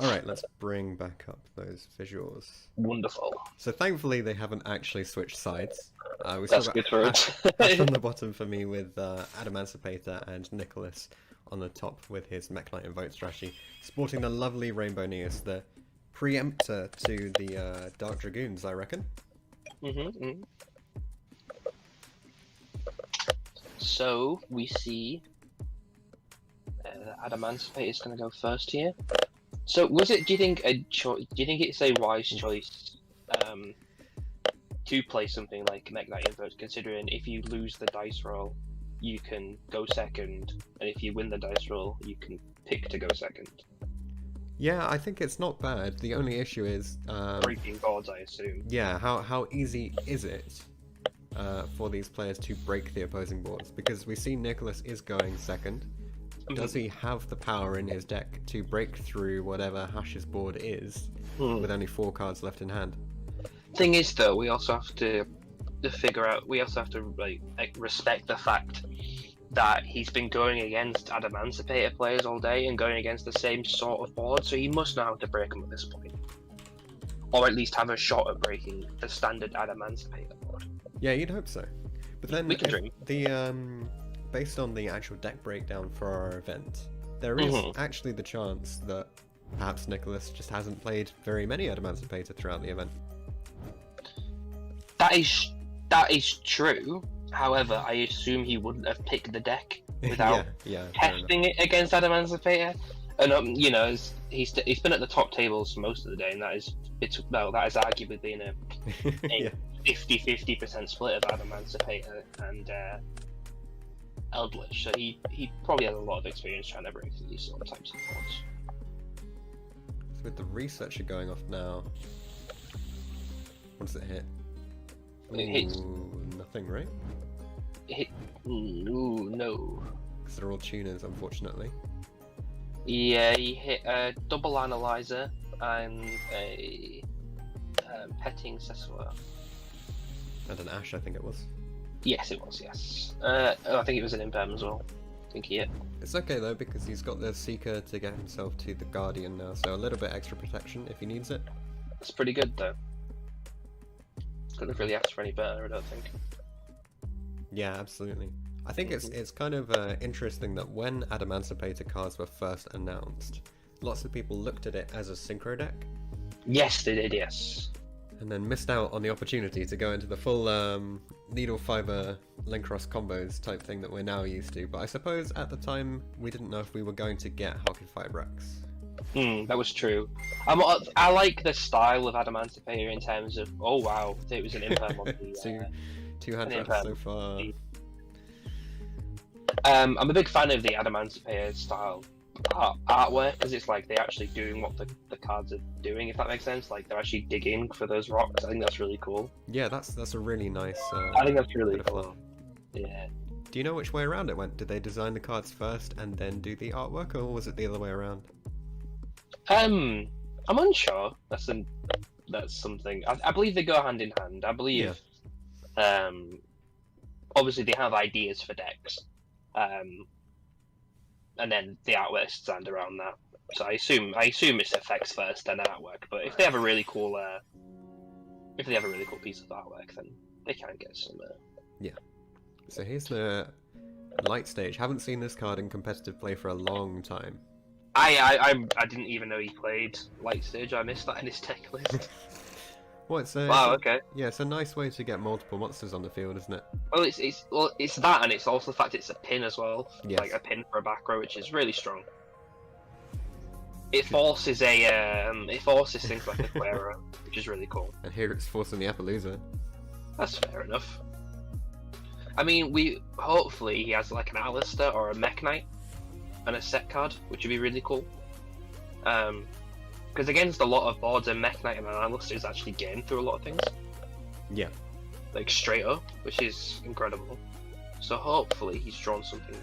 Alright, let's bring back up those visuals. Wonderful. So thankfully they haven't actually switched sides. We That's still good got for Ash on it. the bottom for me with Adamancipator and Nicholas on the top with his Mech Knight Invoke strategy, sporting the lovely Rainbow Neos, the preemptor to the Dark Dragoons, I reckon. So we see Adamancipator is going to go first here. So was it? Do you think do you think it's a wise choice to play something like Mech Knight Invoke, considering if you lose the dice roll, you can go second, and if you win the dice roll, you can pick to go second? Yeah, I think it's not bad. The only issue is Breaking boards, I assume. yeah, how easy is it for these players to break the opposing boards? Because we see Nicholas is going second. Does he have the power in his deck to break through whatever Hash's board is with only 4 cards left in hand? Thing is, though, we also have to figure out. We also have to like respect the fact that he's been going against Adamancipator players all day and going against the same sort of board, so he must know how to break them at this point, or at least have a shot at breaking the standard Adamancipator board. Yeah, you'd hope so. But then We can dream. Based on the actual deck breakdown for our event, there is actually the chance that perhaps Nicholas just hasn't played very many Adamancipator throughout the event. That is true. However, I assume he wouldn't have picked the deck without testing it against Adamancipator. And you know, he's been at the top tables for most of the day, and that is arguably been a 50-50% split of Adamancipator and Eldritch. So he probably has a lot of experience trying to break through these sort of types of boards. So with the researcher going off now, what does it hit? It hits nothing, right? No. Because they're all tuners, unfortunately. Yeah, he hit a double analyzer and a petting Cesua. And an Ash, I think it was. Yes, it was, yes. I think it was an Imperm as well. I think he hit. It's okay though, because he's got the Seeker to get himself to the Guardian now, so a little bit extra protection if he needs it. That's pretty good though. Couldn't have really asked for any better, I don't think. Yeah, absolutely. I think it's kind of interesting that when Adamancipator cards were first announced, lots of people looked at it as a synchro deck. Yes, they did, yes. And then missed out on the opportunity to go into the full needle fiber Linkross combos type thing that we're now used to. But I suppose at the time we didn't know if we were going to get Hockey Fibrex. That was true. I like the style of Adamancipator in terms of, oh wow, it was an Imperm on the... two hand traps so far. I'm a big fan of the Adamantipator style artwork because it's like they're actually doing what the cards are doing, if that makes sense. Like they're actually digging for those rocks. I think that's really cool. Yeah, that's a really nice. I think that's really bit of cool. fun. Yeah. Do you know which way around it went? Did they design the cards first and then do the artwork, or was it the other way around? I'm unsure. That's something. I believe they go hand in hand. I believe. Yeah. Obviously, they have ideas for decks. And then the artwork stand around that. So I assume it's effects first, then artwork. But if they have a really cool, piece of artwork, then they can get some. Yeah. So here's the light stage. Haven't seen this card in competitive play for a long time. I didn't even know he played light stage. I missed that in his tech list. Well, it's wow. Okay. Yeah, it's a nice way to get multiple monsters on the field, isn't it? Well, it's that, and it's also the fact it's a pin as well. Yes. Like a pin for a back row, which is really strong. It forces things like a Quera, which is really cool. And here it's forcing the Appaloosa. That's fair enough. I mean, hopefully he has like an Alistair or a Mech Knight and a set card, which would be really cool. Because against a lot of boards, a Mech Knight and an Alistair is actually getting through a lot of things. Yeah. Like straight up, which is incredible. So hopefully he's drawn something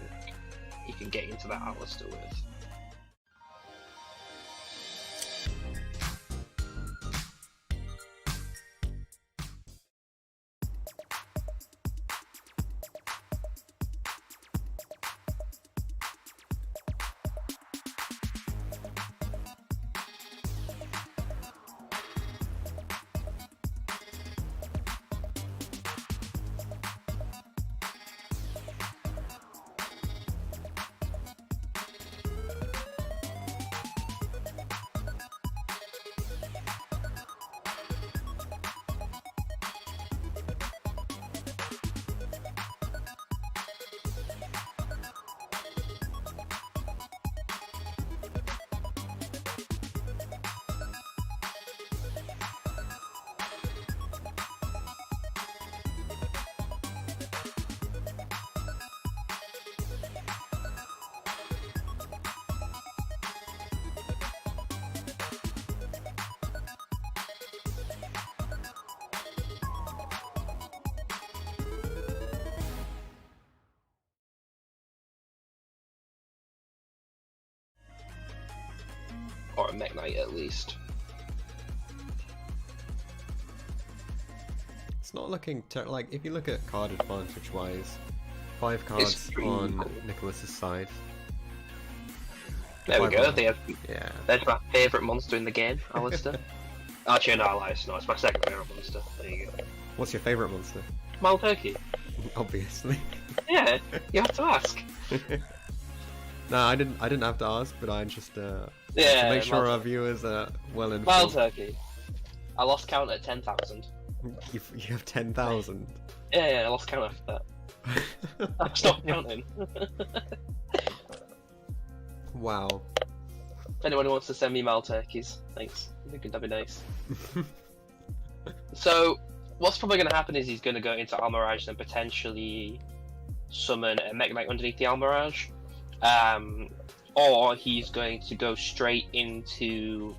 he can get into that Alistair with. Or a Mech Knight at least. It's not looking like if you look at card advantage wise, 5 cards on cool. Nicholas's side. There we go. Yeah. There's my favourite monster in the game, Alistair. Actually, no, I lied. No, it's my second favourite monster. There you go. What's your favourite monster? Mild Turkey. Obviously. Yeah, you have to ask. No, I didn't have to ask, but I just to make sure our viewers are well informed. Mild Turkey. I lost count at 10,000. You have 10,000. Yeah, I lost count after that. I stopped counting. Wow. If anyone who wants to send me mild turkeys, thanks. I think that'd be nice. So, what's probably going to happen is he's going to go into Almirage and potentially summon a Mech Knight underneath the Almirage. Or he's going to go straight into...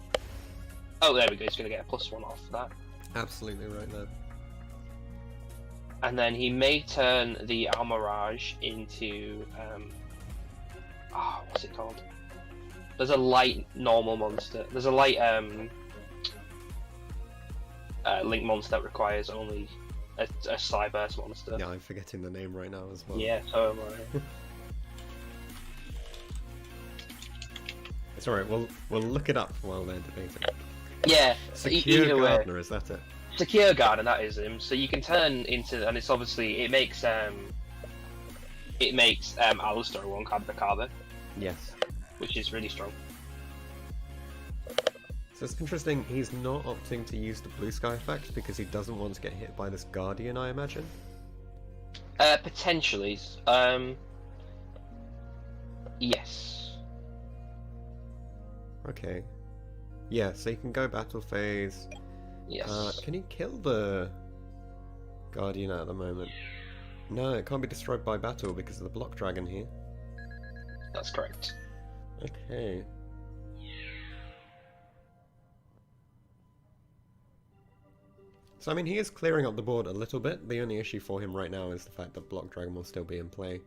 Oh, there we go, he's going to get a +1 off that. Absolutely right there. And then he may turn the Almirage into... what's it called? There's a light normal monster. There's a light link monster that requires only a Cyburst monster. Yeah, I'm forgetting the name right now as well. Yeah, so am I. It's alright, we'll look it up while they're debating. Yeah, Secure Gardener, is that it? Secure Gardener, that is him. So you can turn into, and it's obviously, it makes Alistair a 1-card Bakaba. Yes. Which is really strong. So it's interesting, he's not opting to use the blue sky effect because he doesn't want to get hit by this Guardian, I imagine? Potentially. Yes. Okay. Yeah, so you can go battle phase. Yes. Can you kill the Guardian at the moment? No, it can't be destroyed by battle because of the block dragon here. That's correct. Okay. So I mean, he is clearing up the board a little bit. The only issue for him right now is the fact that block dragon will still be in play.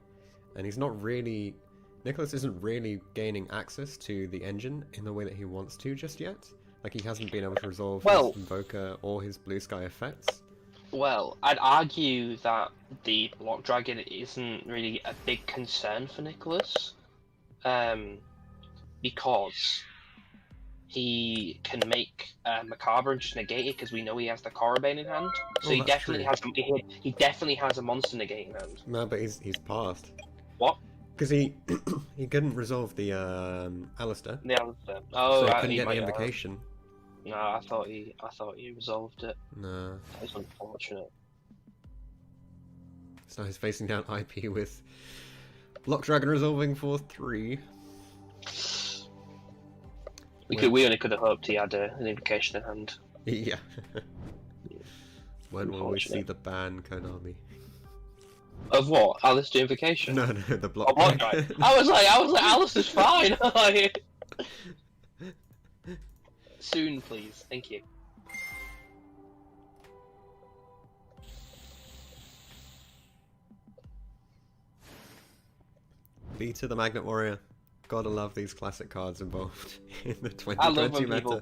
And he's not really... Nicholas isn't really gaining access to the engine in the way that he wants to just yet. Like, he hasn't been able to resolve his Invoker or his Blue Sky effects. Well, I'd argue that the block dragon isn't really a big concern for Nicholas, because he can make Macabre and just negate it because we know he has the Korribane in hand. So he definitely has a monster negate in hand. No, but he's passed. What? Because he couldn't resolve the Alistair. The Alistair. Oh, so he right, couldn't get the invocation. No, I thought he resolved it. No. That's unfortunate. So he's facing down IP with Block Dragon resolving for 3. We only could have hoped he had an invocation in hand. Yeah. When will we see the ban, Konami? Of what? Alistair invocation? No, the block. Oh, block dragon. I was like, Alistair's fine. Soon, please. Thank you. Beta the Magnet Warrior. Gotta love these classic cards involved in the 2020 meta.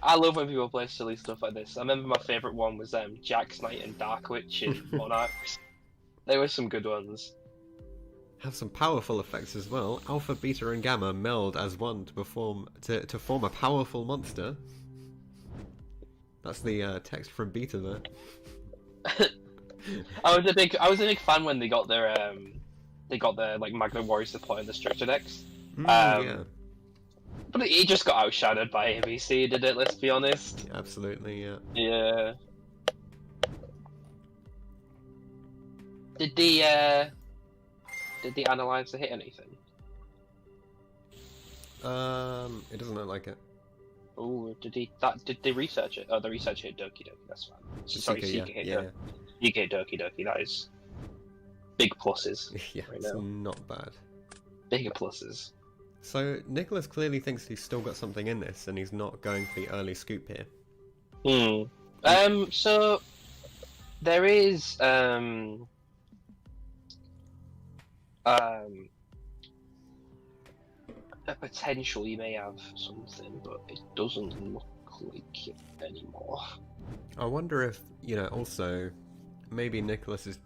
I love when people play silly stuff like this. I remember my favourite one was Jack's Knight and Dark Witch in Monarchs. There were some good ones. Have some powerful effects as well. Alpha, Beta, and Gamma meld as one to form a powerful monster. That's the text from Beta there. I was a big fan when they got their like Magnet Warrior support in the structure decks. Yeah. But it just got outshadowed by ABC, did it? Let's be honest. Absolutely, yeah. Yeah. Did the analyzer hit anything? It doesn't look like it. Oh, did they research it? Oh, the research hit Doki Doki. That's fine. Sorry, CK, CK Doki Doki. That is big pluses. Yeah, right it's now. not bad. Bigger pluses. So Nicholas clearly thinks he's still got something in this, and he's not going for the early scoop here. So there is a potential you may have something, but it doesn't look like it anymore. I wonder if, also, maybe Nicholas's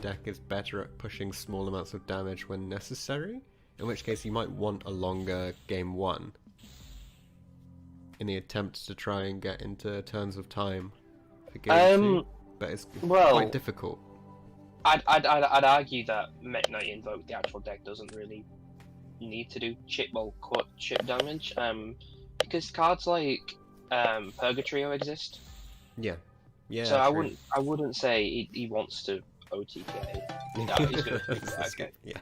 deck is better at pushing small amounts of damage when necessary, in which case you might want a longer game 1 in the attempt to try and get into turns of time for game 2, but it's quite difficult. I'd argue that Mech Knight Invoke, the actual deck, doesn't really need to do chip damage, because cards like Purgatrio exist. Yeah. So I wouldn't say he wants to OTK. No, he's gonna do that. Okay. Yeah.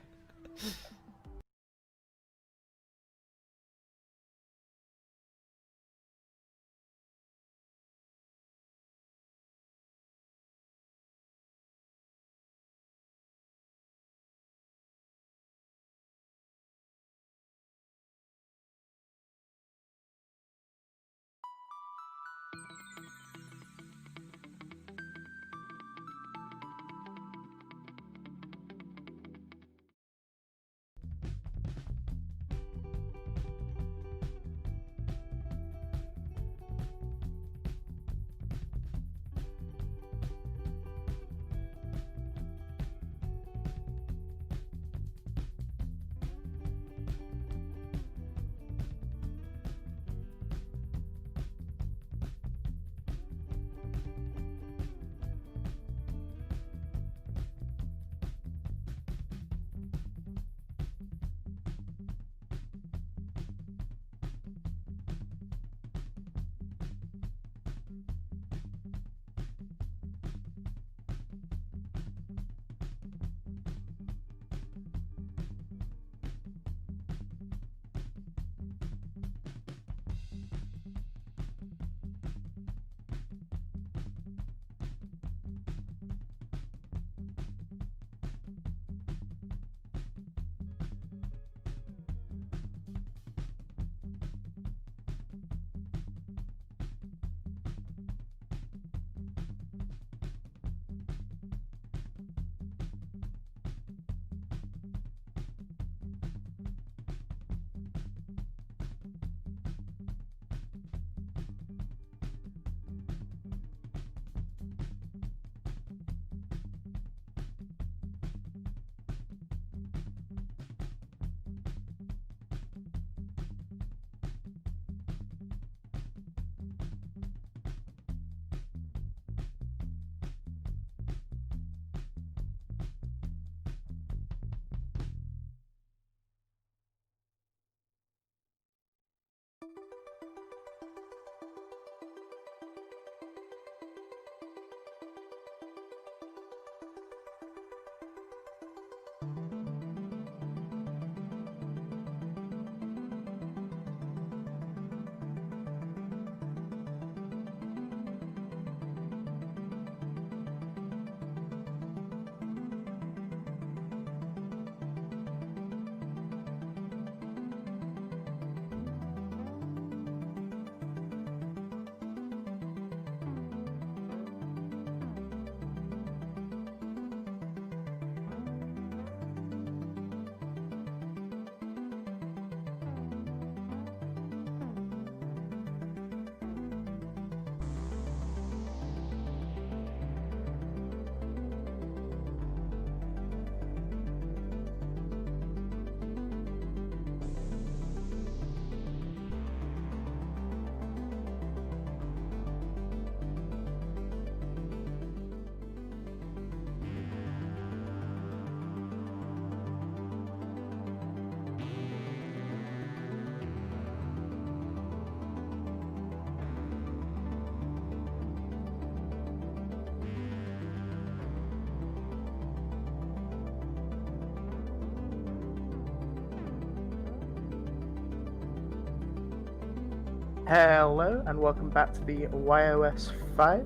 Hello, and welcome back to the YOS 5.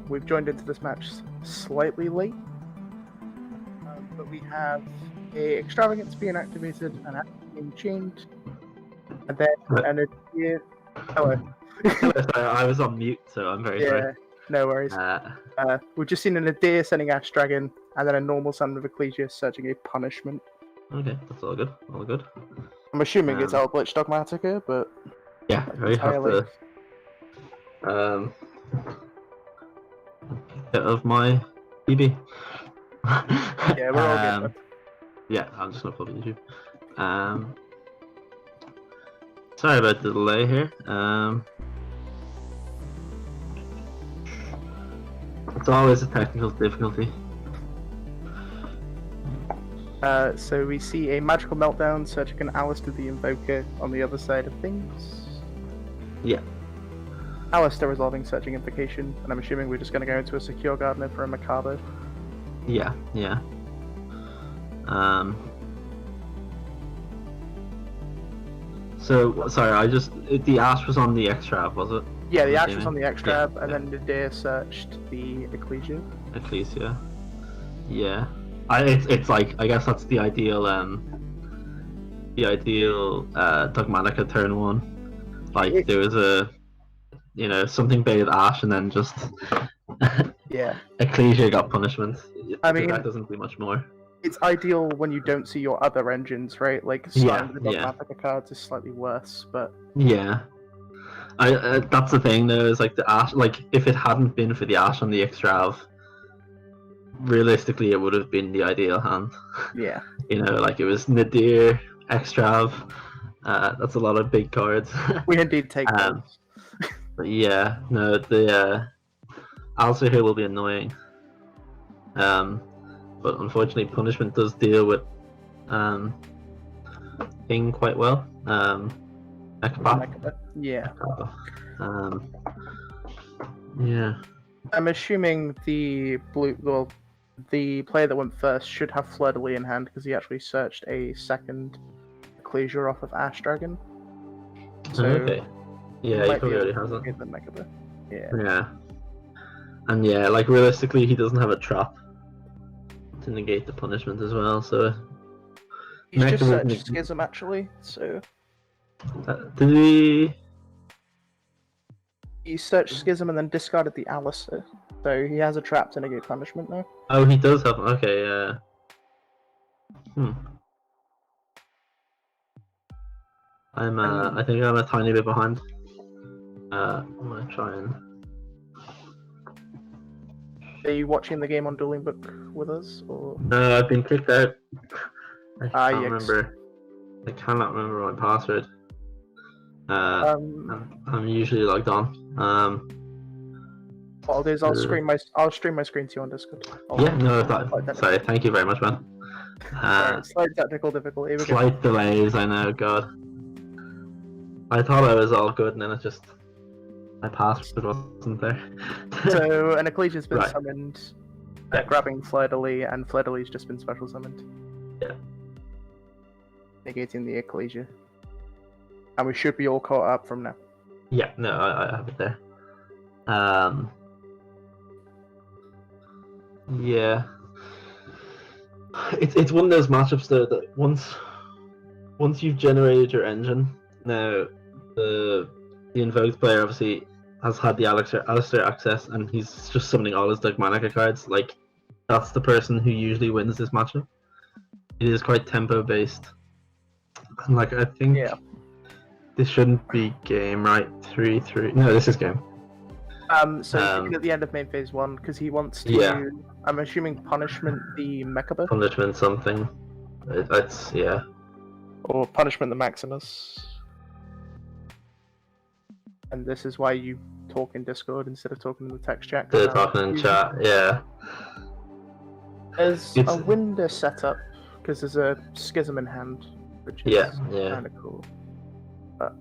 We've joined into this match slightly late, but we have a extravagance being activated and being chained, and then an idea. Hello. Sorry, I was on mute, so I'm very sorry. No worries. We've just seen an Adir sending Ash Dragon, and then a normal summon of Ecclesia searching a punishment. Okay, that's all good. All good. I'm assuming it's our Glitch Dogmatica, but yeah, we have to bit of my BB. Yeah, we're all good. Yeah, I'm just gonna put YouTube. Sorry about the delay here. It's always a technical difficulty. So we see a magical meltdown searching an Alistair the Invoker on the other side of things. Yeah. Alistair resolving searching Invocation, and I'm assuming we're just going to go into a Secure Gardener for a Macabre. Yeah, yeah. So, sorry, the Ash was on the Extrav, was it? Yeah, the Ash was on the Extrav, and then Nadir searched the Ecclesia. Ecclesia. Yeah. It's like, I guess that's the ideal Dogmatica turn 1. Like, there was something baited Ash and then just yeah, Ecclesia got punishment. I mean, that doesn't do much more. It's ideal when you don't see your other engines, right? Like, the Dogmatica cards is slightly worse, but yeah. That's the thing though, is like the Ash, like if it hadn't been for the Ash on the Extrav, realistically it would have been the ideal hand. Yeah. Like it was Nadir, Extrav, that's a lot of big cards. We indeed take those. But yeah, no, the Alistair here will be annoying. But unfortunately punishment does deal with King quite well. Yeah. Yeah. I'm assuming the player that went first should have Fleur-de-Lis in hand because he actually searched a second Ecclesia off of Ash Dragon. So okay. Yeah, he probably already has it. Yeah. Yeah. And yeah, like realistically, he doesn't have a trap to negate the punishment as well. So he's just searched Schism actually. So did he? He searched Schism and then discarded the Alistair. So he has a trap to negate punishment now. Oh, he does have. Okay, yeah. I think I'm a tiny bit behind. I'm gonna try and. Are you watching the game on Dueling Book with us, or? No, I've been kicked out. I can't yes. remember. I cannot remember my password. I'm usually logged on. What I'll do is I'll stream my screen to you on Discord. Sorry, thank you very much, man. Slight technical difficulty. Slight delays, I know, God. I thought I was all good, and then my password wasn't there. So an Ecclesia's been summoned, grabbing Fleur-de-Lis, and Fleur-de-Lis just been special summoned. Yeah. Negating the Ecclesia. And we should be all caught up from now. Yeah, no, I have it there. Yeah. It's one of those matchups though that once you've generated your engine, now the invoked player obviously has had the Alistair access and he's just summoning all his Dogmatica cards. Like that's the person who usually wins this matchup. It is quite tempo based. And like I think this shouldn't be game, right? 3-3. No, this is game. So at the end of main phase 1 because he wants to. I'm assuming punishment the Macabre. Punishment something. That's Or punishment the Maximus. And this is why you talk in Discord instead of talking in the text chat. Talking in chat, yeah. There's a window set up because there's a Schism in hand, which is kind of cool. But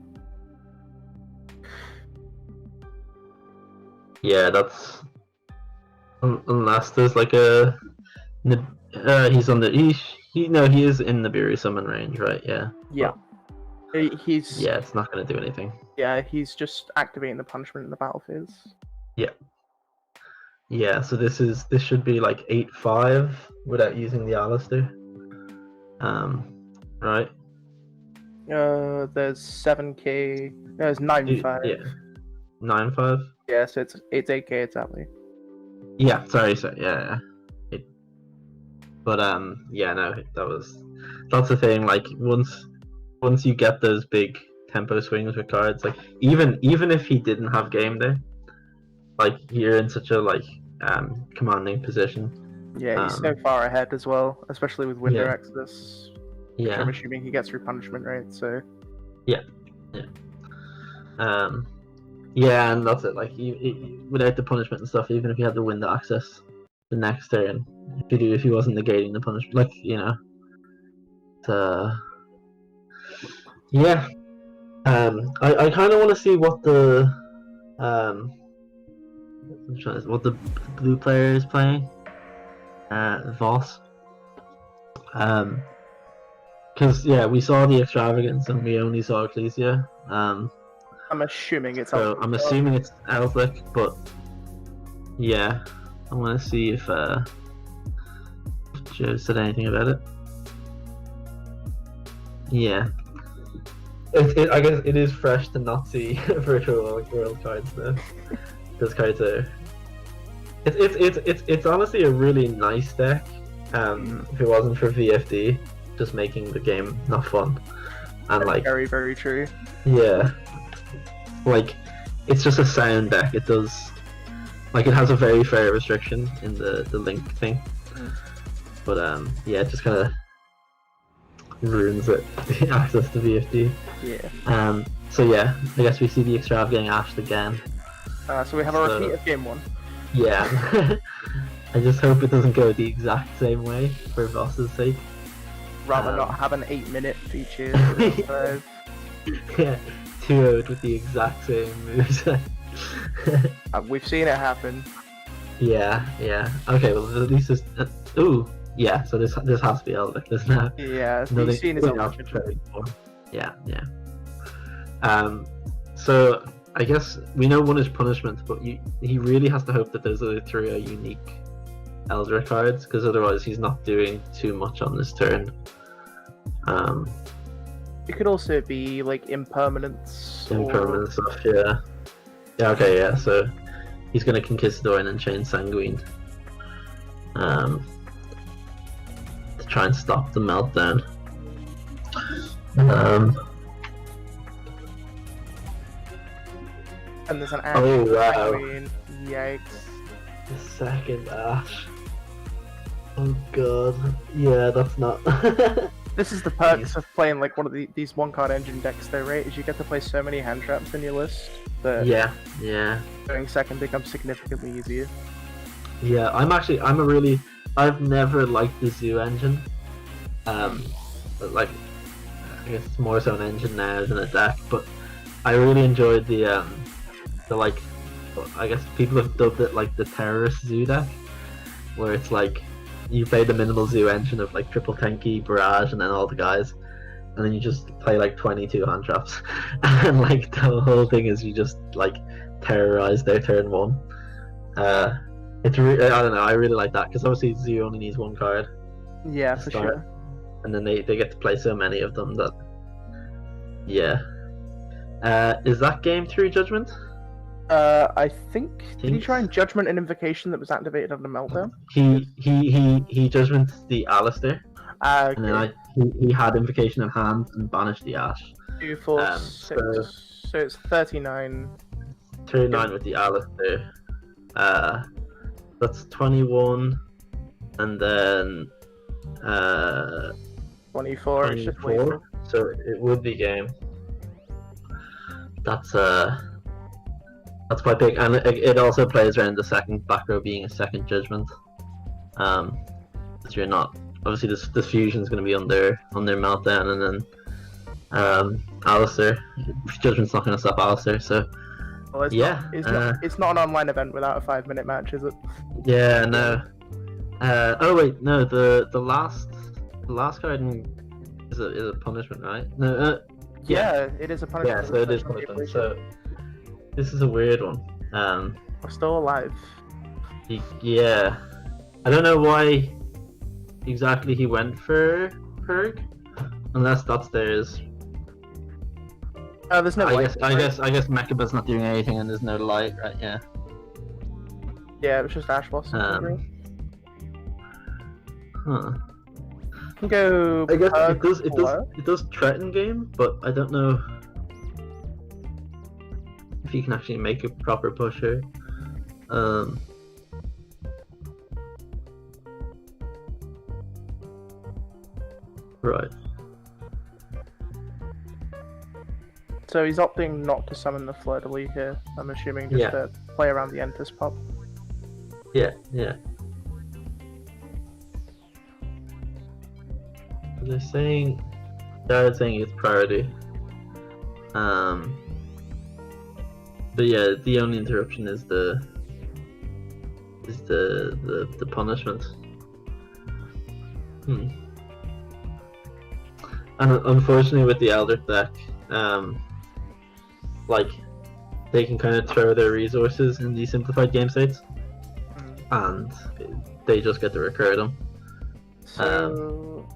yeah, that's unless there's like a he's on the he is in the Nibiru summon range, right? Yeah. Yeah. He's Yeah, it's not going to do anything. yeah, he's just activating the punishment in the battlefield. Yeah, so this should be like 8-5 without using the Alistair. Right? There's 7k. There's 9-5. Yeah. 9-5? Yeah, so it's 8k exactly. Yeah, sorry, yeah. But yeah, no, that's the thing. Like once you get those big tempo swings with cards, like even if he didn't have game day, like you're in such a commanding position. Yeah, he's so far ahead as well, especially with Window Yeah. Exodus. Yeah. I'm assuming he gets through punishment, right? So Yeah, and that's it. Like, without the punishment and stuff, even if you had the window access the next turn, if he wasn't negating the punishment, like yeah. I kind of want to see what the blue player is playing. Voss. Because we saw the extravagance and we only saw Ecclesia. I'm assuming it's So I'm assuming it's Elflick, but yeah, I want to see if Joe said anything about it. Yeah, I guess it is fresh to not see virtual world cards though. Those cards are. It's honestly a really nice deck. If it wasn't for VFD, just making the game not fun, and very, very true. Yeah. Like, it's just a sound deck. It does, it has a very fair restriction in the link thing. But it just kind of ruins it, the access to VFD. Yeah. So yeah, I guess we see the Extrav getting ashed again. So we have a repeat of game 1. Yeah. I just hope it doesn't go the exact same way for Voss's sake. Rather not have an 8-minute feature. Yeah. 2-0'd with the exact same moves. We've seen it happen. Yeah. Okay, well at least it's yeah. So this has to be Elvic. There's no. Yeah, nothing, he's seen his own else to trade for. Yeah. So I guess we know one is punishment, but he really has to hope that those other 3 are unique Eldritch cards, because otherwise he's not doing too much on this turn. It could also be like impermanence. Impermanent stuff, yeah. Yeah, okay, yeah, so he's gonna Conquistador and Chain Sanguine. To try and stop the meltdown. And there's an ash. Oh, wow. Sanguine. Yikes. The second Ash. Oh god. Yeah, that's not. This is the perks of playing like one of these 1-card engine decks though, right? Is you get to play so many hand traps in your list that Yeah. going second becomes significantly easier. Yeah, I've never liked the Zoo engine. But I guess it's more so an engine now than a deck, but I really enjoyed the I guess people have dubbed it like the terrorist Zoo deck, where it's like you play the minimal Zoo engine of like triple Tenki, Barrage, and then all the guys, and then you just play like 22 hand traps, and like the whole thing is you just like terrorize their turn 1. It's I don't know, I really like that because obviously Zoo only needs 1 card. Yeah, for start, sure. And then they get to play so many of them that is that game through Judgment? I think did he try and Judgment an Invocation that was activated on the meltdown? He Judgment the Alistair. Okay. And then he had Invocation in hand and banished the Ash. 2, 4, 6. So it's 39. 39 with the Alistair. That's 21, and then 24. It's just 24. So it would be game. That's quite big, and it also plays around the second back row being a second Judgment. So you're not obviously this fusion is going to be on their meltdown, and then Alistair. Judgment's not going to stop Alistair, so. Well, it's not an online event without a 5-minute match, is it? Yeah, no. Oh wait, no. The last card is a punishment, right? No. Yeah, it is a punishment. Yeah, so it is punishment. So this is a weird one. We're still alive. Yeah, I don't know why exactly he went for Perg, unless that's theirs. There's no light. I guess Mechaba's not doing anything, and there's no light, right? Yeah. Yeah, it was just Ash Blossom. Huh. Can go. I guess Perg it does threaten game, but I don't know if you can actually make a proper pusher. Right. So he's opting not to summon the Fleur-de-Lis here. I'm assuming just to play around the Entis pop. Yeah. They're saying, Jared's saying it's priority. But yeah, the only interruption is the punishment. And unfortunately, with the Elder deck, like they can kind of throw their resources in these simplified game states, and they just get to recur them. So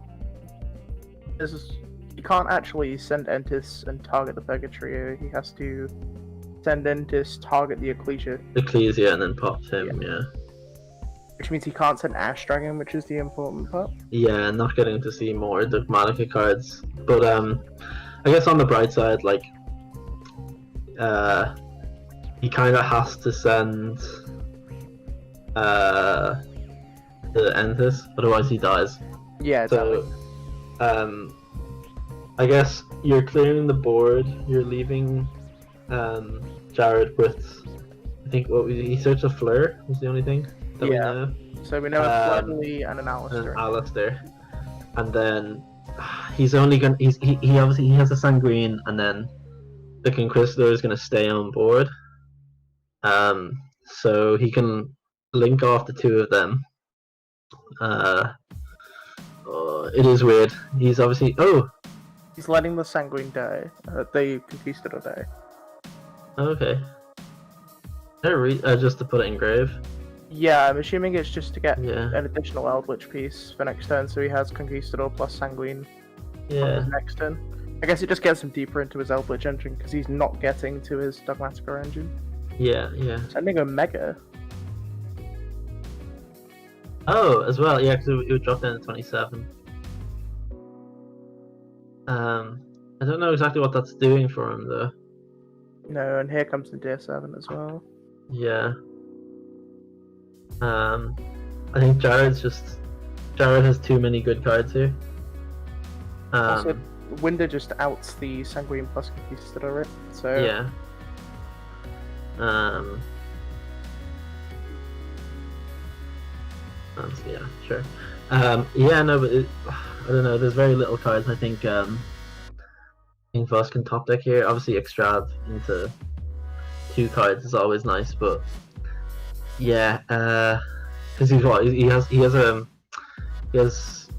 he can't actually send Entis and target the Purgatrio. He has to send Entis, target the Ecclesia. Ecclesia, and then pop him. Yeah. Which means he can't send Ash Dragon, which is the important part. Yeah, not getting to see more Dogmatica cards. But I guess on the bright side, like he kind of has to send the Entis, otherwise he dies. Yeah, exactly. So I guess you're clearing the board. You're leaving Jared with, I think, what he searched a Fleur was the only thing that we know. So we know a Fleur-de-Lis and an Alistair. And then he's only gonna he obviously has a Sanguine, and then the Conquistador is gonna stay on board. So he can link off the two of them. It is weird. He's obviously he's letting the Sanguine die. The Conquistador die. Okay. Just to put it in grave. Yeah, I'm assuming it's just to get an additional Eldritch piece for next turn, so he has Conquistador plus Sanguine on his next turn. I guess it just gets him deeper into his Eldritch engine, because he's not getting to his Dogmatica engine. Yeah. Sending a Mega. Oh, as well, yeah, because it would drop down to 27. I don't know exactly what that's doing for him, though. No, and here comes the Deer 7 as well. Yeah. I think Jared has too many good cards here. Also, Winder just outs the Sanguine plus Conquistador, so... Yeah. Yeah, sure. Yeah, no, but I don't know. There's very little cards. I think Voss can top deck here. Obviously, Extrav into 2 cards is always nice, but yeah, because he has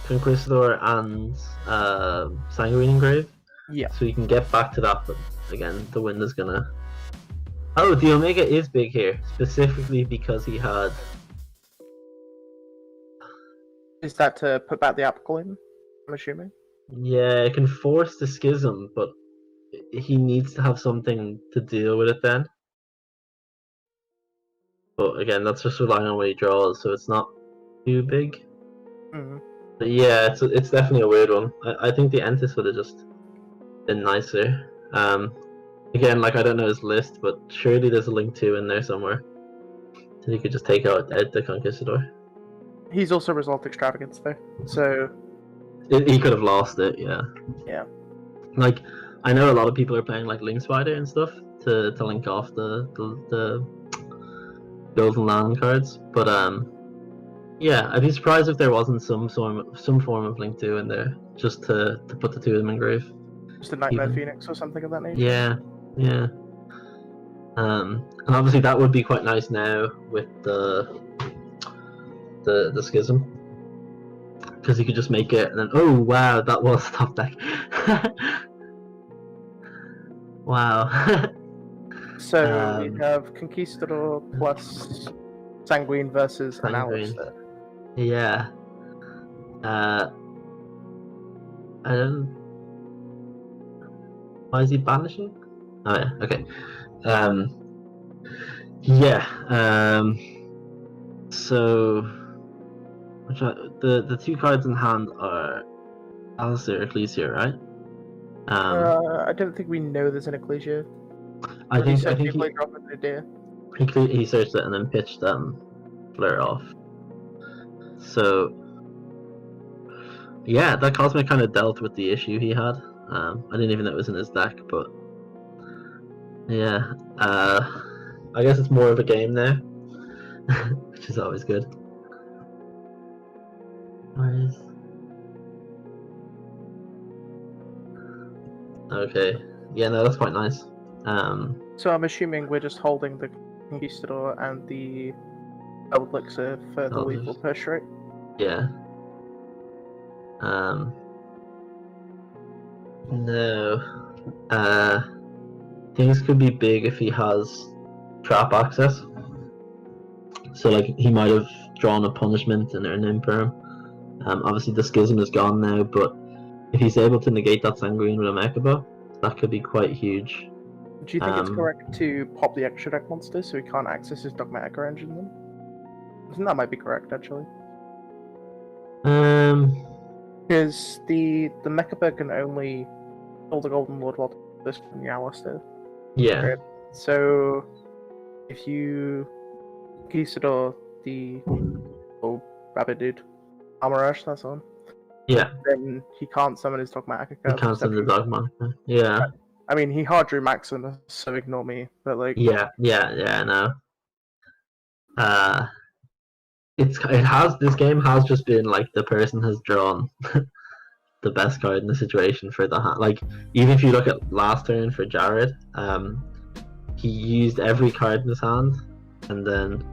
Conquistador and Sanguine Engrave. Yeah. So you can get back to that, but again, the wind is gonna. Oh, the Omega is big here, specifically because he had. Is that to put back the Apical in, I'm assuming? Yeah, it can force the Schism, but he needs to have something to deal with it then. But again, that's just relying on what he draws, so it's not too big. Mm-hmm. But yeah, it's definitely a weird one. I think the Entis would have just been nicer. Again, like, I don't know his list, but surely there's a Link 2 in there somewhere. So he could just take out the Conquistador. He's also Result Extravagance though, so... He could have lost it, yeah. Yeah. Like, I know a lot of people are playing like Link Spider and stuff to link off the Golden Land cards, but yeah, I'd be surprised if there wasn't some form of Link 2 in there, just to put the two of them in grave. Just a Nightmare Phoenix or something of that nature? Yeah. And obviously that would be quite nice now with the Schism, because you could just make it and then, oh wow, that was top deck. Wow. So we have Conquistador plus Sanguine versus an Sanguine. Alistair. Yeah. I don't. Why is he banishing? Oh yeah. Okay. Yeah. So, the two cards in hand are Alistair, Ecclesia, right? I don't think we know there's an Ecclesia. I think he he, played drop an idea. he searched it and then pitched Fleur off. So yeah, that Cosmic kind of dealt with the issue he had. I didn't even know it was in his deck, but yeah. I guess it's more of a game now, which is always good. Okay. Yeah, no, that's quite nice. So I'm assuming we're just holding the Conquistador and the Elixir for the lethal push, right? Yeah. No. Things could be big if he has trap access. So like he might have drawn a punishment and an imperm. Obviously the schism is gone now, but if he's able to negate that Sanguine with a Mechabo, that could be quite huge. Do you think it's correct to pop the extra deck monster so he can't access his Dogmatica engine then? I think that might be correct actually. Because the Mechaba can only hold the Golden Lord while this from the Alistair. Yeah. Right? So if you Conquistador the old rabbit dude, Armorage, that's on. Yeah. Then he can't summon his Dogmatica. He can't summon the Dogmatica. Yeah. I mean, he hard drew Maximus, so ignore me. But like, yeah, no. This game has just been like the person has drawn the best card in the situation for the hand. Like even if you look at last turn for Jared, he used every card in his hand, and then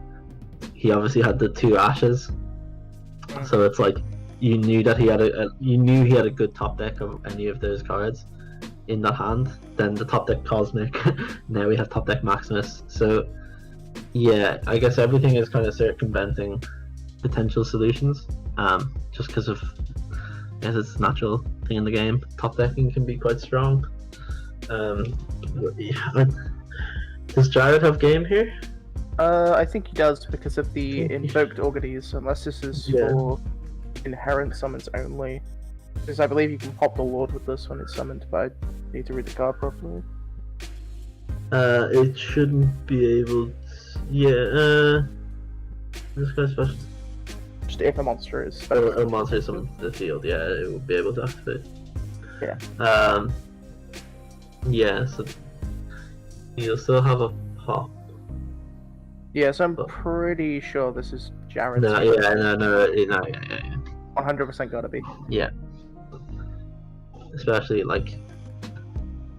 he obviously had the 2 ashes. So it's like you knew that he had a good top deck of any of those cards in that hand. Then the top deck Cosmic. Now we have top deck Maximus. So yeah, I guess everything is kind of circumventing potential solutions. Just because of, I guess it's a natural thing in the game. Top decking can be quite strong. Does Jared have game here? I think he does because of the invoked Orgades, unless this is for inherent summons only. Because I believe you can pop the Lord with this when it's summoned, but I need to read the card properly. It shouldn't be able to... Yeah, this guy's special. Just if a monster is... A monster is summoned to the field, yeah, it will be able to activate. Yeah. Yeah, so... You'll still have a pop. Yes, I'm pretty sure this is Jared's. No, yeah. 100% gotta be. Yeah. Especially like,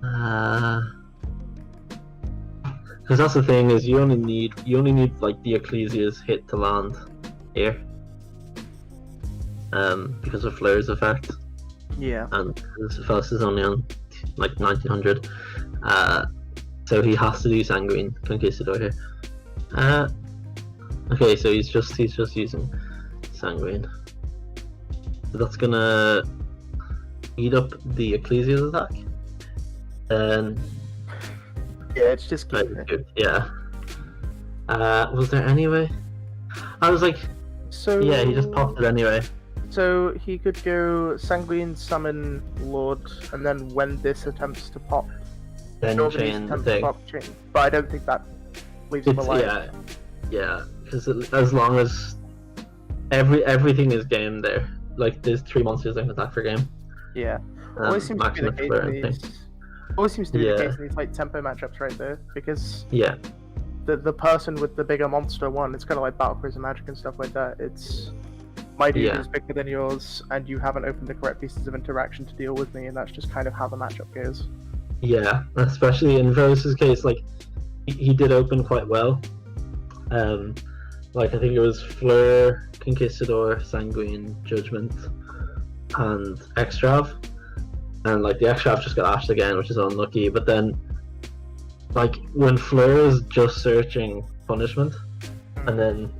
because that's the thing is you only need like the Ecclesia's hit to land here, because of Flair's effect. Yeah. And this first is only on like 1900, so he has to do Sanguine Conquistador here. Okay, so he's just using Sanguine. So that's gonna eat up the Ecclesia's attack. And yeah, it's just good. Yeah. Was there any way? I was like, so yeah, he just popped it anyway. So he could go Sanguine, summon Lord, and then when this attempts to pop, then chain the thing. But I don't think that leaves him alive. Yeah, because as long as everything is game there, like there's 3 monsters that can attack for game. Yeah. Always seems to be the case in these. Always seems to be the case in these like tempo matchups right there, because the person with the bigger monster one, it's kind of like Battle Cruiser Magic and stuff like that. It's my dude is bigger than yours, and you haven't opened the correct pieces of interaction to deal with me, and that's just kind of how the matchup goes. Yeah, especially in Verus's case, like he did open quite well. Like I think it was Fleur, Conquistador, Sanguine, Judgment, and Extrav, and like the Extrav just got ashed again, which is unlucky. But then like when Fleur was just searching punishment, and then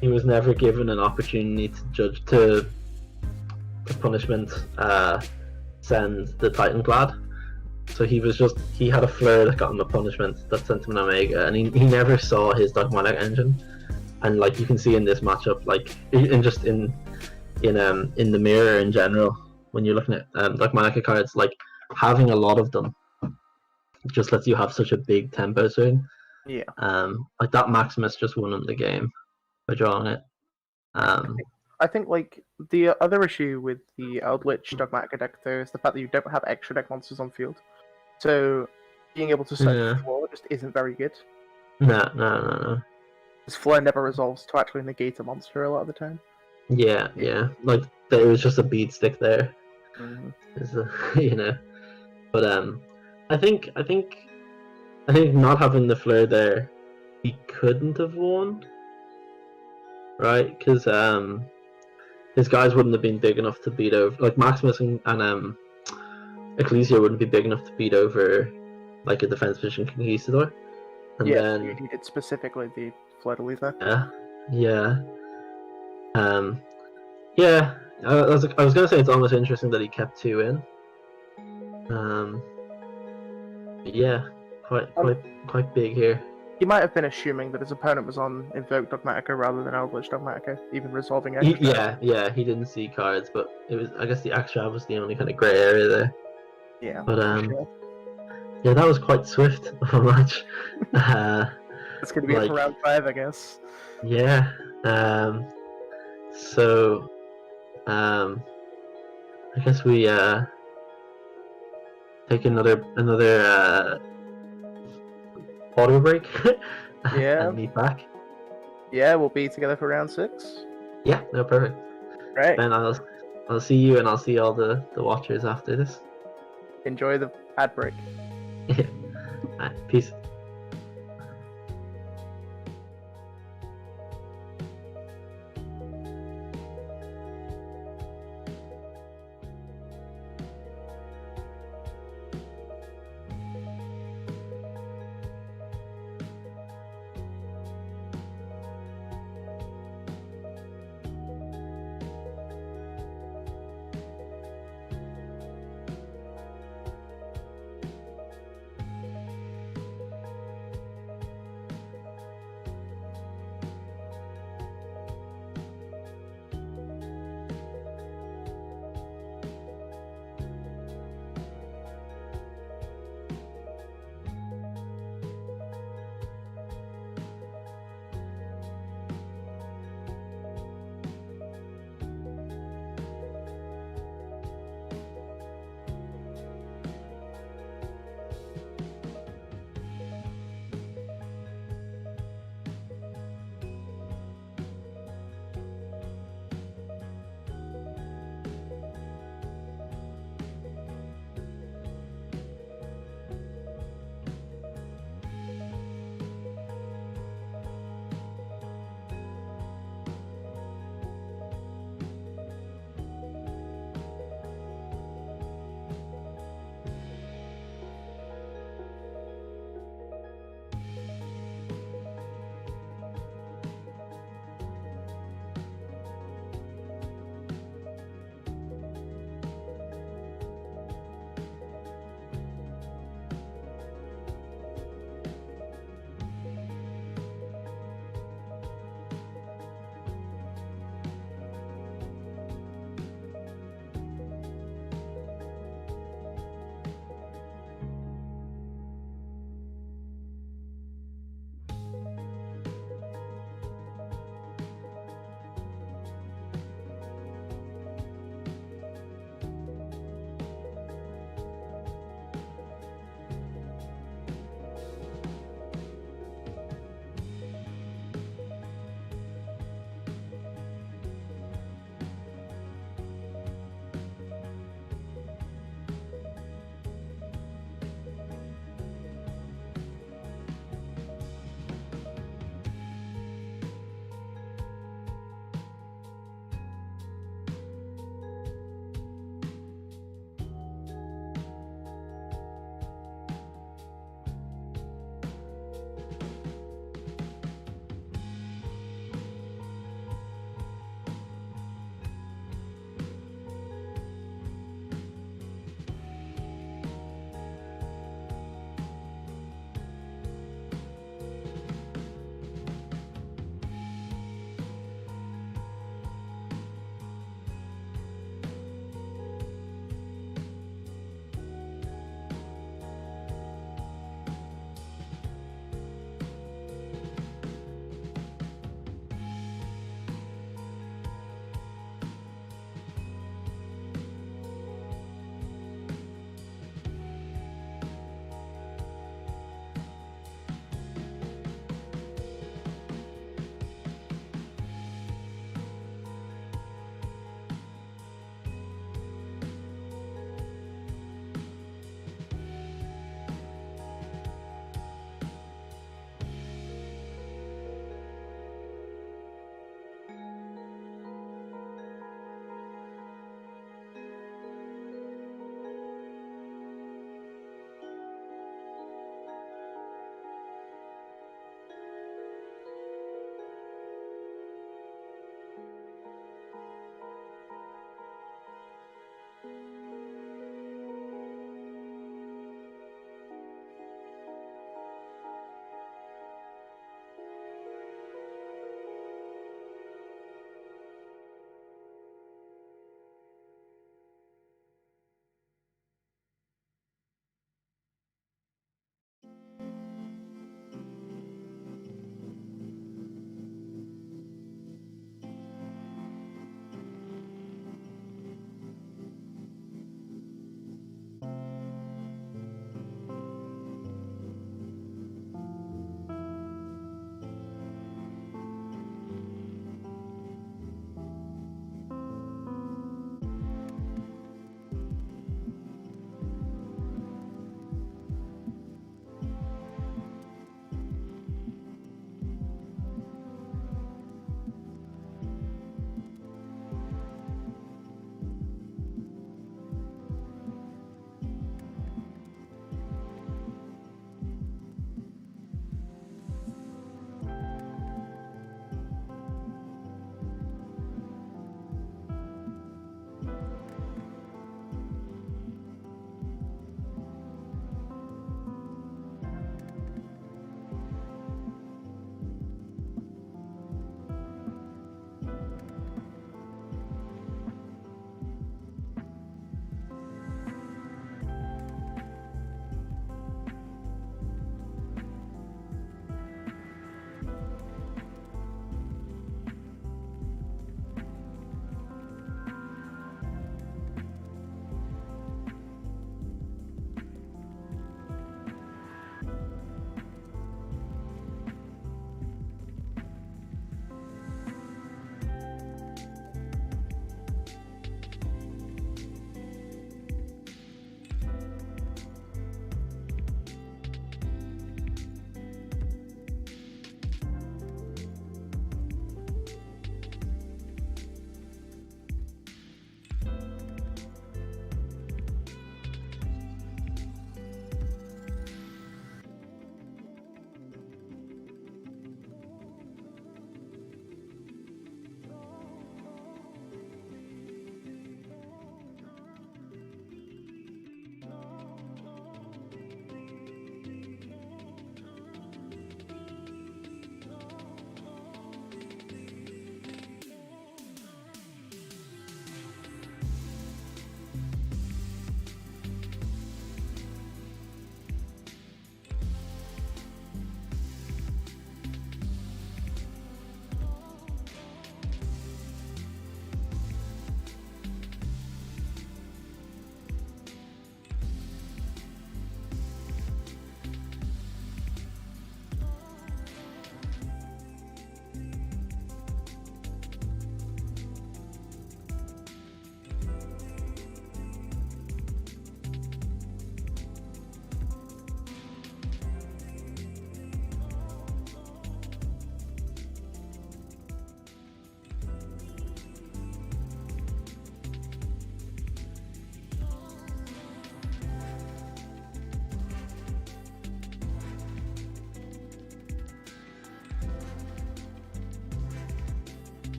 he was never given an opportunity to judge to punishment send the Titan Clad. So he had a Fleur that got him a punishment that sent him an Omega, and he never saw his Dogmatic engine. And like you can see in this matchup, like in the mirror in general, when you're looking at Dogmatic cards, like having a lot of them just lets you have such a big tempo swing. Yeah. Like that Maximus just won him the game by drawing it. I think like the other issue with the Eldritch Dogmatica deck though is the fact that you don't have extra deck monsters on field. So being able to search Floor just isn't very good. No. Because Flare never resolves to actually negate a monster a lot of the time. Yeah. Like there was just a bead stick there. Mm-hmm. But I think not having the Flare there, he couldn't have won, right? Because his guys wouldn't have been big enough to beat over, like Maximus and Ecclesia wouldn't be big enough to beat over like a defense position Conquistador. And yeah, then you needed specifically the Flare to leave there. Yeah. I was gonna say it's almost interesting that he kept 2 in. Yeah, quite big here. He might have been assuming that his opponent was on Invoke Dogmatica rather than Eldritch Dogmatica, even resolving extra. He didn't see cards, but it was, I guess the extra was the only kind of grey area there. Yeah. But sure. yeah, that was quite swift of a match. It's gonna be it for round 5, I guess. Yeah. So I guess we take another auto break. Yeah. And meet back. Yeah, we'll be together for round 6. Yeah, no, perfect. Right. Then I'll see you, and I'll see all the watchers after this. Enjoy the ad break. Yeah. Alright, peace.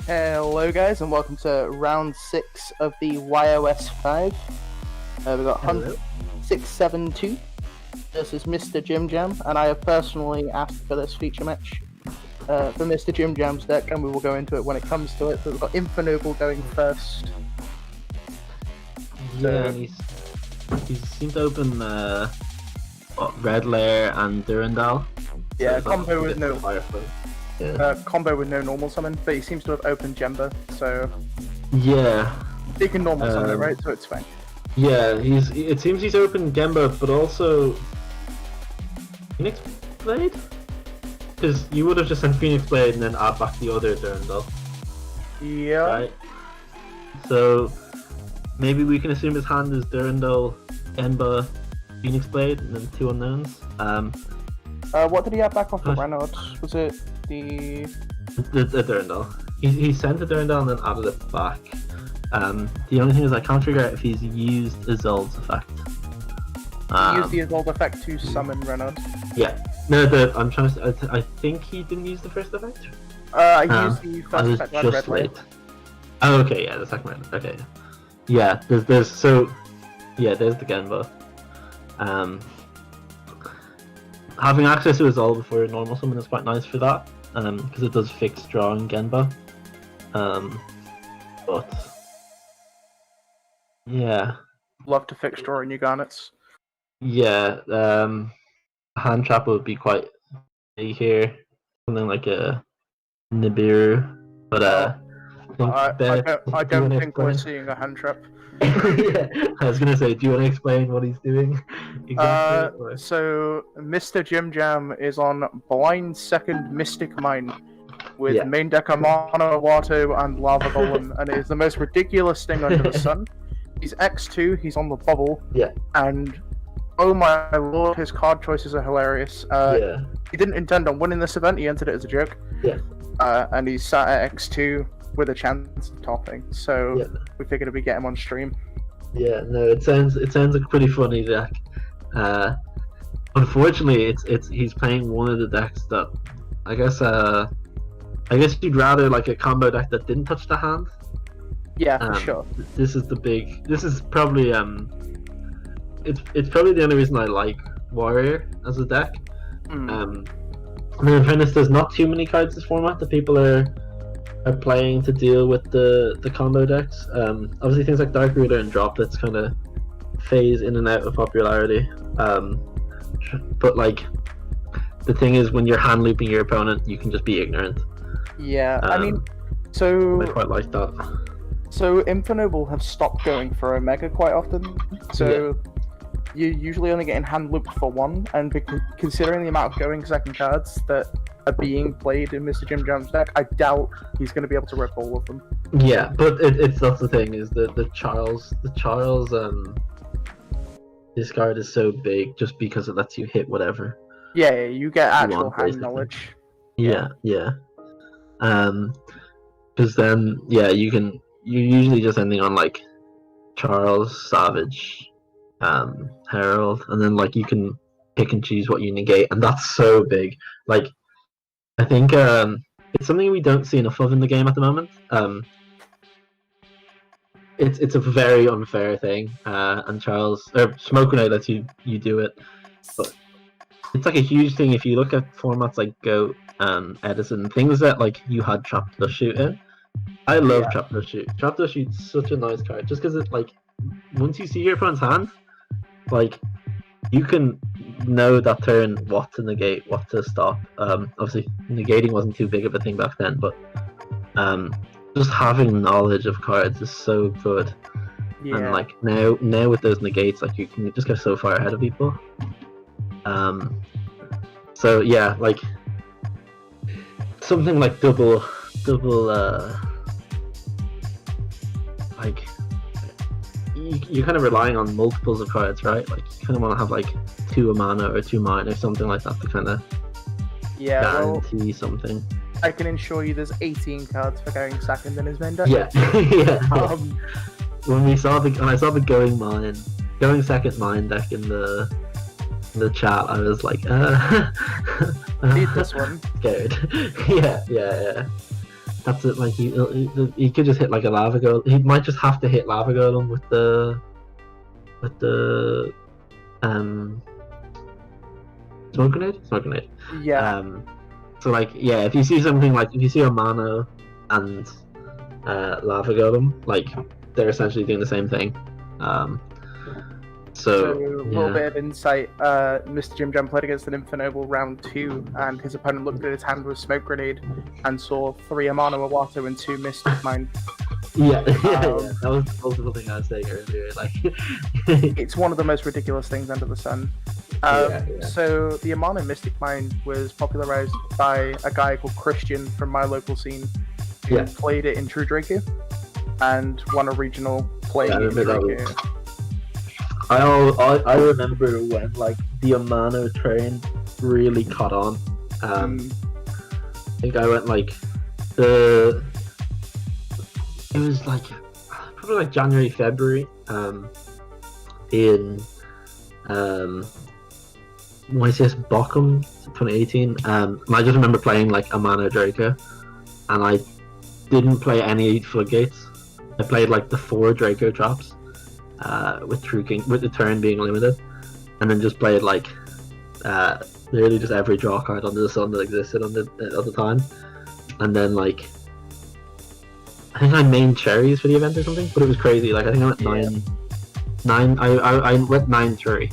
Hello guys and welcome to round 6 of the YOS 5. We've got 672 versus Mr. Jim Jam, and I have personally asked for this feature match for Mr. Jim Jam's deck, and we will go into it when it comes to it. But we've got Infernoble going first. Yeah, he seemed to open Red Lair and Durandal. Yeah, So combo with no Firefly. Yeah. combo with no normal summon, but he seems to have opened Jemba, so Yeah. he can normal summon it, right? So it's fine. Yeah, it seems he's opened Gemba, but also Phoenix Blade? Because you would have just sent Phoenix Blade and then add back the other Durandal. Yeah. Right? So maybe we can assume his hand is Durandal, Gemba, Phoenix Blade, and then 2 unknowns. What did he have back off the Renaud? Was it the Durandal? He sent the Durandal and then added it back. The only thing is I can't figure out if he's used Isolde's effect. Use the Isolde effect to summon Renaud? Yeah. No, I'm trying to. I think he didn't use the first effect. I used the first effect on just Red Lair. late. Oh, okay, yeah, the second one. Okay. Yeah, there's there's the Genba. Having access to Isolde before a normal summon is quite nice for that, because it does fix drawing Genba. But yeah. Love to fix drawing new garnets. Yeah, hand trap would be quite big here. Something like a Nibiru, but I don't think we're seeing a hand trap. Yeah, I was gonna say, do you want to explain what he's doing? Exactly, So Mr. Jim Jam is on blind second Mystic Mine with main deck Mono Wato and Lava Golem, and it is the most ridiculous thing under the sun. He's X2, he's on the bubble, and oh my lord, his card choices are hilarious. He didn't intend on winning this event, he entered it as a joke. And he's sat at X2 with a chance of topping, so we figured if we get him on stream. Yeah, no, it sounds like a pretty funny deck. Unfortunately, he's playing one of the decks that I guess you'd rather like a combo deck that didn't touch the hand. Yeah, for sure. This is probably it's probably the only reason I like Warrior as a deck. I mean, in fairness, there's not too many cards this format that people are playing to deal with the combo decks. Obviously things like Dark Rooter and Droplets kind of phase in and out of popularity. But like the thing is, when you're hand looping your opponent, you can just be ignorant. Yeah, I mean, so I quite like that. So Infernoble have stopped going for Omega quite often. So you're usually only getting hand looped for one, and considering the amount of going second cards that are being played in Mr. Jim Jam's deck, I doubt he's going to be able to rip all of them. Yeah, but that's the thing, is the Charles this card is so big just because it lets you hit whatever. Yeah, you get actual hand basically. knowledge. Yeah. Because then you're usually just ending on like Charles, Savage, Herald, and then like you can pick and choose what you negate, and that's so big. Like I think it's something we don't see enough of in the game at the moment. It's a very unfair thing, and Smoke Grenade lets you do it, but it's like a huge thing if you look at formats like Goat and Edison, things that like you had Trap Dust Shoot in. I love Trap Dust Shoot. Trap Dust Shoot's such a nice card, just because it like once you see your opponent's hand, like you can know that turn what to negate, what to stop. Obviously negating wasn't too big of a thing back then, but just having knowledge of cards is so good. And like now with those negates, like you can just go so far ahead of people. So yeah, like something like double like you're kind of relying on multiples of cards, right? Like you kind of want to have like 2 mana or 2 mine or something like that to kind of guarantee something. I can assure you there's 18 cards for going second in his main deck. Yeah. When I saw the going second mine deck in the chat, I was like, need this one. Scared. Yeah. that's it. Like he could just hit like a lava golem. He might just have to hit lava golem with the smoke grenade. Yeah. So like yeah, if you see something like if you see a Mano and lava golem, like they're essentially doing the same thing. So a little bit of insight. Mr. Jim Jam played against an Infernoble round 2, and his opponent looked at his hand with a smoke grenade and saw 3 Amano Awato and 2 Mystic Mine. Yeah. That was the thing I was saying earlier. Like, it's one of the most ridiculous things under the sun. So the Amano Mystic Mine was popularized by a guy called Christian from my local scene, who played it in True Draco and won a regional play in Draco. I remember when like the Amano train really caught on. I think I went like it was like probably like January, February, in YCS Bochum 2018. And I just remember playing like Amano Draco, and I didn't play any floodgates. I played like the 4 Draco drops. With True King, with the turn being limited, and then just played like literally just every draw card under the sun that existed at the time, and then like I think I mained cherries for the event or something, but it was crazy. Like I think I went 9. I went 9-3.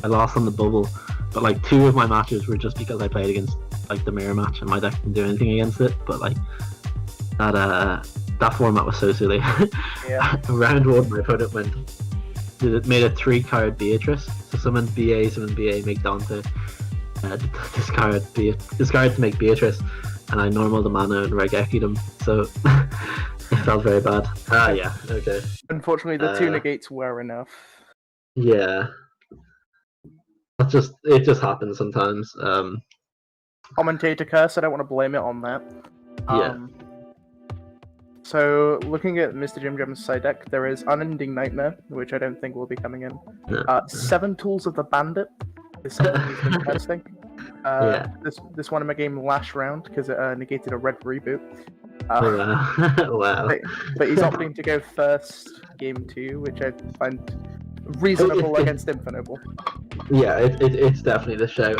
I lost on the bubble, but like 2 of my matches were just because I played against like the mirror match and my deck didn't do anything against it. But like that format was so silly. Round 1, my opponent made a 3-card Beatrice. So summoned BA, make Dante, discard to make Beatrice, and I normaled the mana and Regeki'd him. So it felt very bad. Yeah, okay. Unfortunately, the 2 negates were enough. Yeah. It just happens sometimes. Commentator curse, I don't want to blame it on that. So, looking at Mr. Jim Jam's side deck, there is Unending Nightmare, which I don't think will be coming in. 7 Tools of the Bandit is something he's been testing. This won him a game last round because it negated a red reboot. Wow. But he's opting to go first game 2, which I find reasonable against Infernoble. Yeah, it's definitely the shout.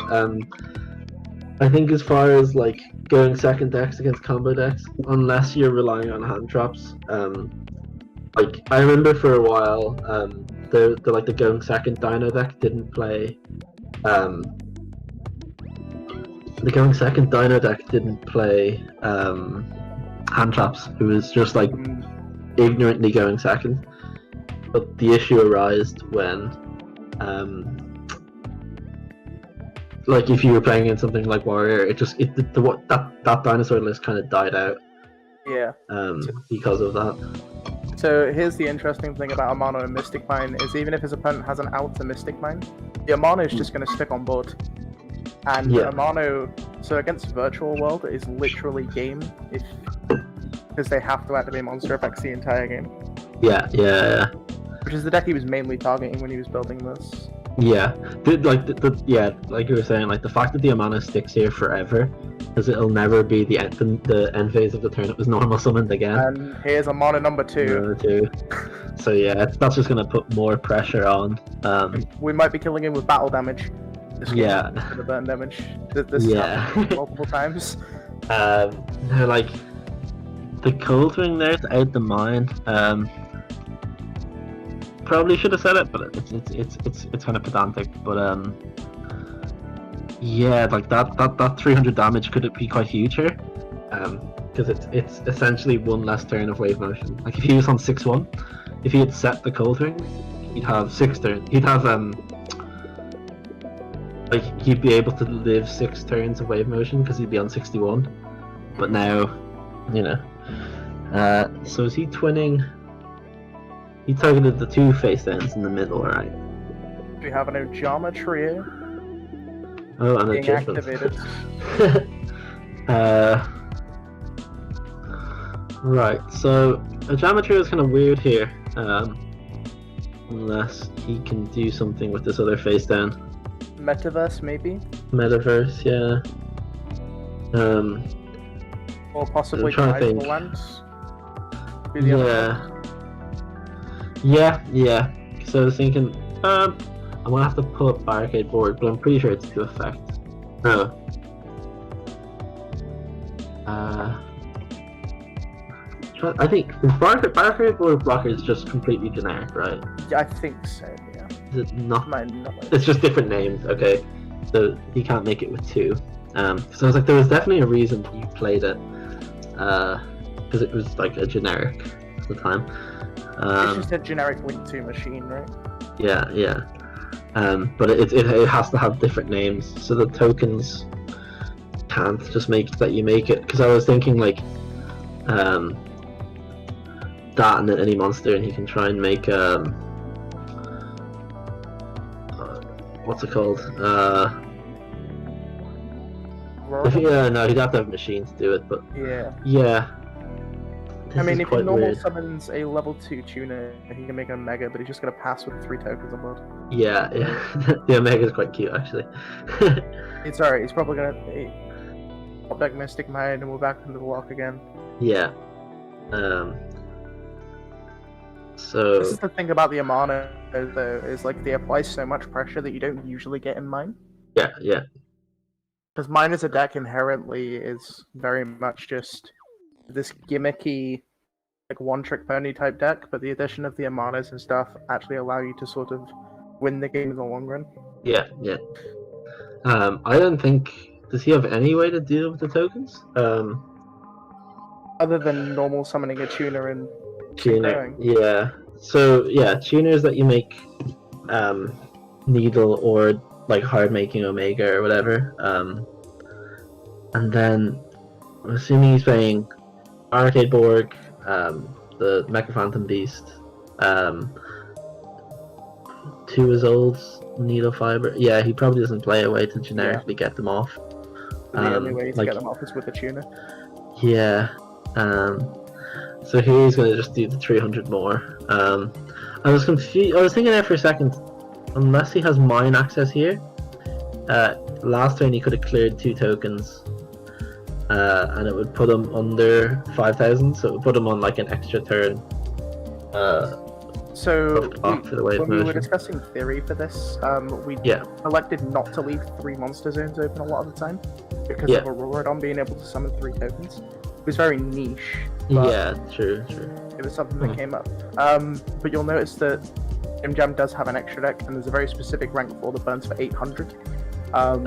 I think as far as like going second decks against combo decks, unless you're relying on hand traps, like I remember for a while, the going second Dino deck didn't play. The going second Dino deck didn't play hand traps. It was just like ignorantly going second. But the issue arose when like if you were playing in something like Warrior, that dinosaur list kind of died out. Yeah. Because of that. So here's the interesting thing about Amano and Mystic Mine is even if his opponent has an outer Mystic Mine, the Amano is just going to stick on board. And Amano, so against Virtual World, is literally game because they have to activate monster effects the entire game. Yeah. Which is the deck he was mainly targeting when he was building this. Yeah, like you were saying, like the fact that the Amano sticks here forever, because it'll never be the end phase of the turn. It was normal summoned again. And here's Amano number 2. So yeah, that's just gonna put more pressure on. We might be killing him with battle damage. The burn damage. This happened multiple times. Like the cold ring there to out the mine. Probably should have said it, but it's kind of pedantic. But yeah, like that 300 damage could be quite huge here, because it's essentially one less turn of wave motion. Like if he was on 6-1, if he had set the cold ring, he'd have 6 turns. He'd have like he'd be able to live 6 turns of wave motion because he'd be on 61. But now, so is he twinning? He targeted the 2 face downs in the middle, right? We have an Ojama trio. Oh, and being activated. Right, so Ojama trio is kind of weird here, unless he can do something with this other face down. Metaverse, maybe? Metaverse, yeah. Or possibly I'm trying to Tribal think. Lands. Be the other Yeah. So I was thinking, I'm gonna have to pull up Barricade Board, but I'm pretty sure it's to effect. No. I think Barricade Board Blocker is just completely generic, right? Yeah, I think so, yeah. Is it not? Might not. It's just different names, okay. So you can't make it with two. So I was like, there was definitely a reason you played it, because it was like a generic at the time. It's just a generic Link 2 machine, right? Yeah. But it has to have different names, so the tokens can't just you make it. Because I was thinking like, that and then any monster, and he can try and make what's it called? No, he'd have to have machines to do it, but yeah. I mean, if he normal weird. summons a level 2 tuner, he can make a Omega, but he's just gonna pass with 3 tokens on board. Yeah. The Omega is quite cute, actually. It's alright, he's probably gonna pop back Mystic Mind and we're back into the walk again. Yeah. So this is the thing about the Amano, though, is like they apply so much pressure that you don't usually get in mine. Yeah. Because mine as a deck inherently is very much just this gimmicky, like one-trick pony type deck, but the addition of the Amanas and stuff actually allow you to sort of win the game in the long run. Yeah. I don't think... Does he have any way to deal with the tokens? Other than normal summoning a tuner and Tuner, yeah. So, yeah, tuners that you make Needle or like hard making Omega or whatever. And then I'm assuming he's playing Arcade Borg, the Mecha Phantom Beast, 2 is old, Needle Fiber. Yeah, he probably doesn't play a way to generically get them off. The only way to get them off is with a tuner. Yeah. So here he's going to just do the 300 more. I was confused. I was thinking there for a second, unless he has mine access here, last turn he could have cleared 2 tokens, and it would put him under 5,000, so it would put him on like an extra turn. So when we were motion. discussing theory for this, we elected not to leave 3 monster zones open a lot of the time because of Auroradon being able to summon 3 tokens. It was very niche. Yeah, true. It was something that came up. But you'll notice that Jam does have an extra deck, and there's a very specific rank 4 that burns for 800. I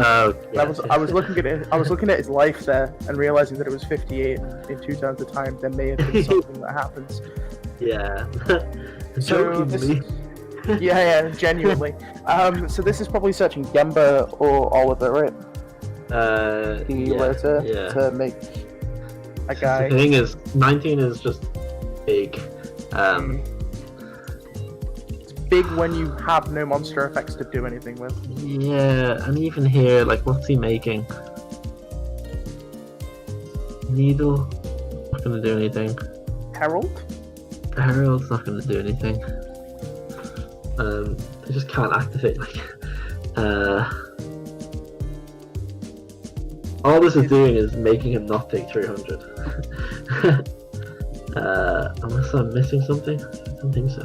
was looking at it. I was looking at his life there and realizing that it was 58 in 2 turns of time. There may have been something that happens. Yeah. So genuinely. So this is probably searching Gemba or Oliver, right? To make a guy. The thing is, 19 is just big. It's big when you have no monster effects to do anything with. Yeah, and even here, like, what's he making? Needle, not gonna do anything. Herald? Herald's not gonna do anything. They just can't activate, like, all this is doing is making him not take 300. Unless I'm missing something? I don't think so.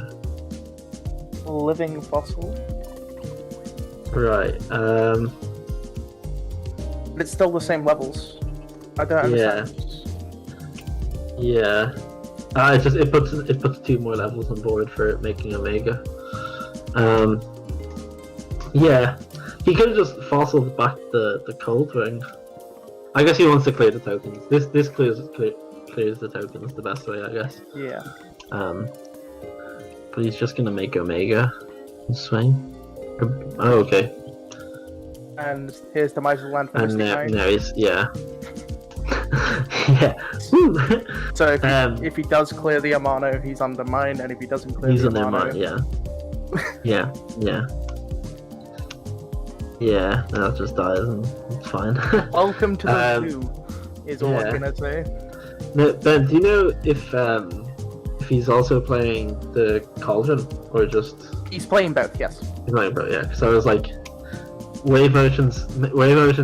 Living fossil. Right, But it's still the same levels. I don't understand. Yeah. It puts 2 more levels on board for making Omega. Yeah. He could have just fossiled back the cold ring. I guess he wants to clear the tokens. This clears the tokens the best way, I guess. Yeah. But he's just gonna make Omega and swing. Oh, okay. And here's the Miser's Land for And Mystic Mind. now he's yeah. Yeah. Woo! So if he does clear the Amano, he's under mine, and if he doesn't clear He's the under Amano, mine, yeah, that just dies and it's fine. welcome to the zoo, is all I'm gonna say. No, Ben, do you know if he's also playing the Cauldron or just? He's playing both, yes. He's playing both, yeah. Because I was like, Wave Ocean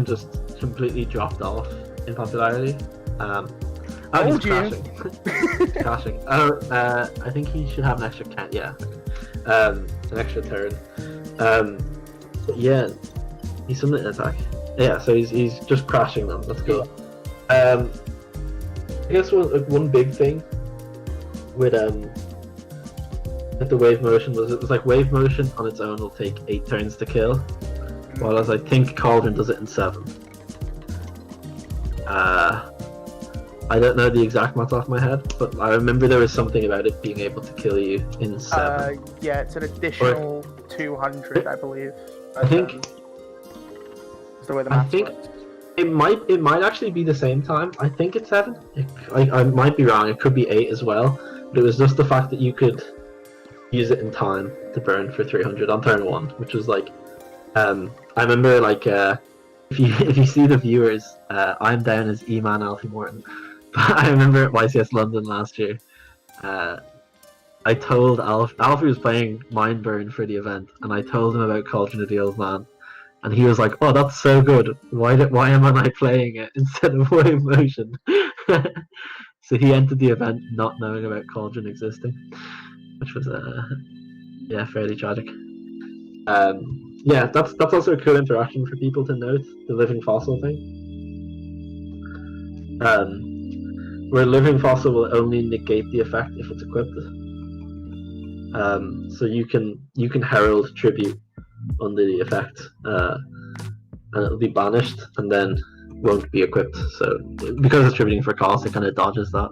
just completely dropped off in popularity. Oh, he's Told you. crashing. Crashing. I think he should have an extra can. Yeah. An extra turn. But yeah, he's summoning an attack. Yeah, so he's just crashing them. That's cool. I guess one big thing with the wave motion was it was like wave motion on its own will take 8 turns to kill, whereas I think Cauldron does it in 7. I don't know the exact math off my head, but I remember there was something about it being able to kill you in 7. Yeah, it's an additional 200, I believe. I think. Is the way the math works. It might actually be the same time. I think it's 7. I might be wrong. It could be 8 as well. But it was just the fact that you could use it in time to burn for 300 on turn 1, which was like, I remember like if you see the viewers, I'm down as E-Man Alfie Morton. I remember at YCS London last year, I told Alfie was playing Mind Burn for the event, and I told him about Cauldron of the Old Man, and he was like, "Oh, that's so good. Why am I not playing it instead of Wave Motion?" So he entered the event not knowing about Cauldron existing, which was fairly tragic. Yeah, that's also a cool interaction for people to note, the living fossil thing. Where living fossil will only negate the effect if it's equipped. So you can herald tribute under the effect, and it'll be banished and then won't be equipped. So because it's tributing for cost, it kind of dodges that.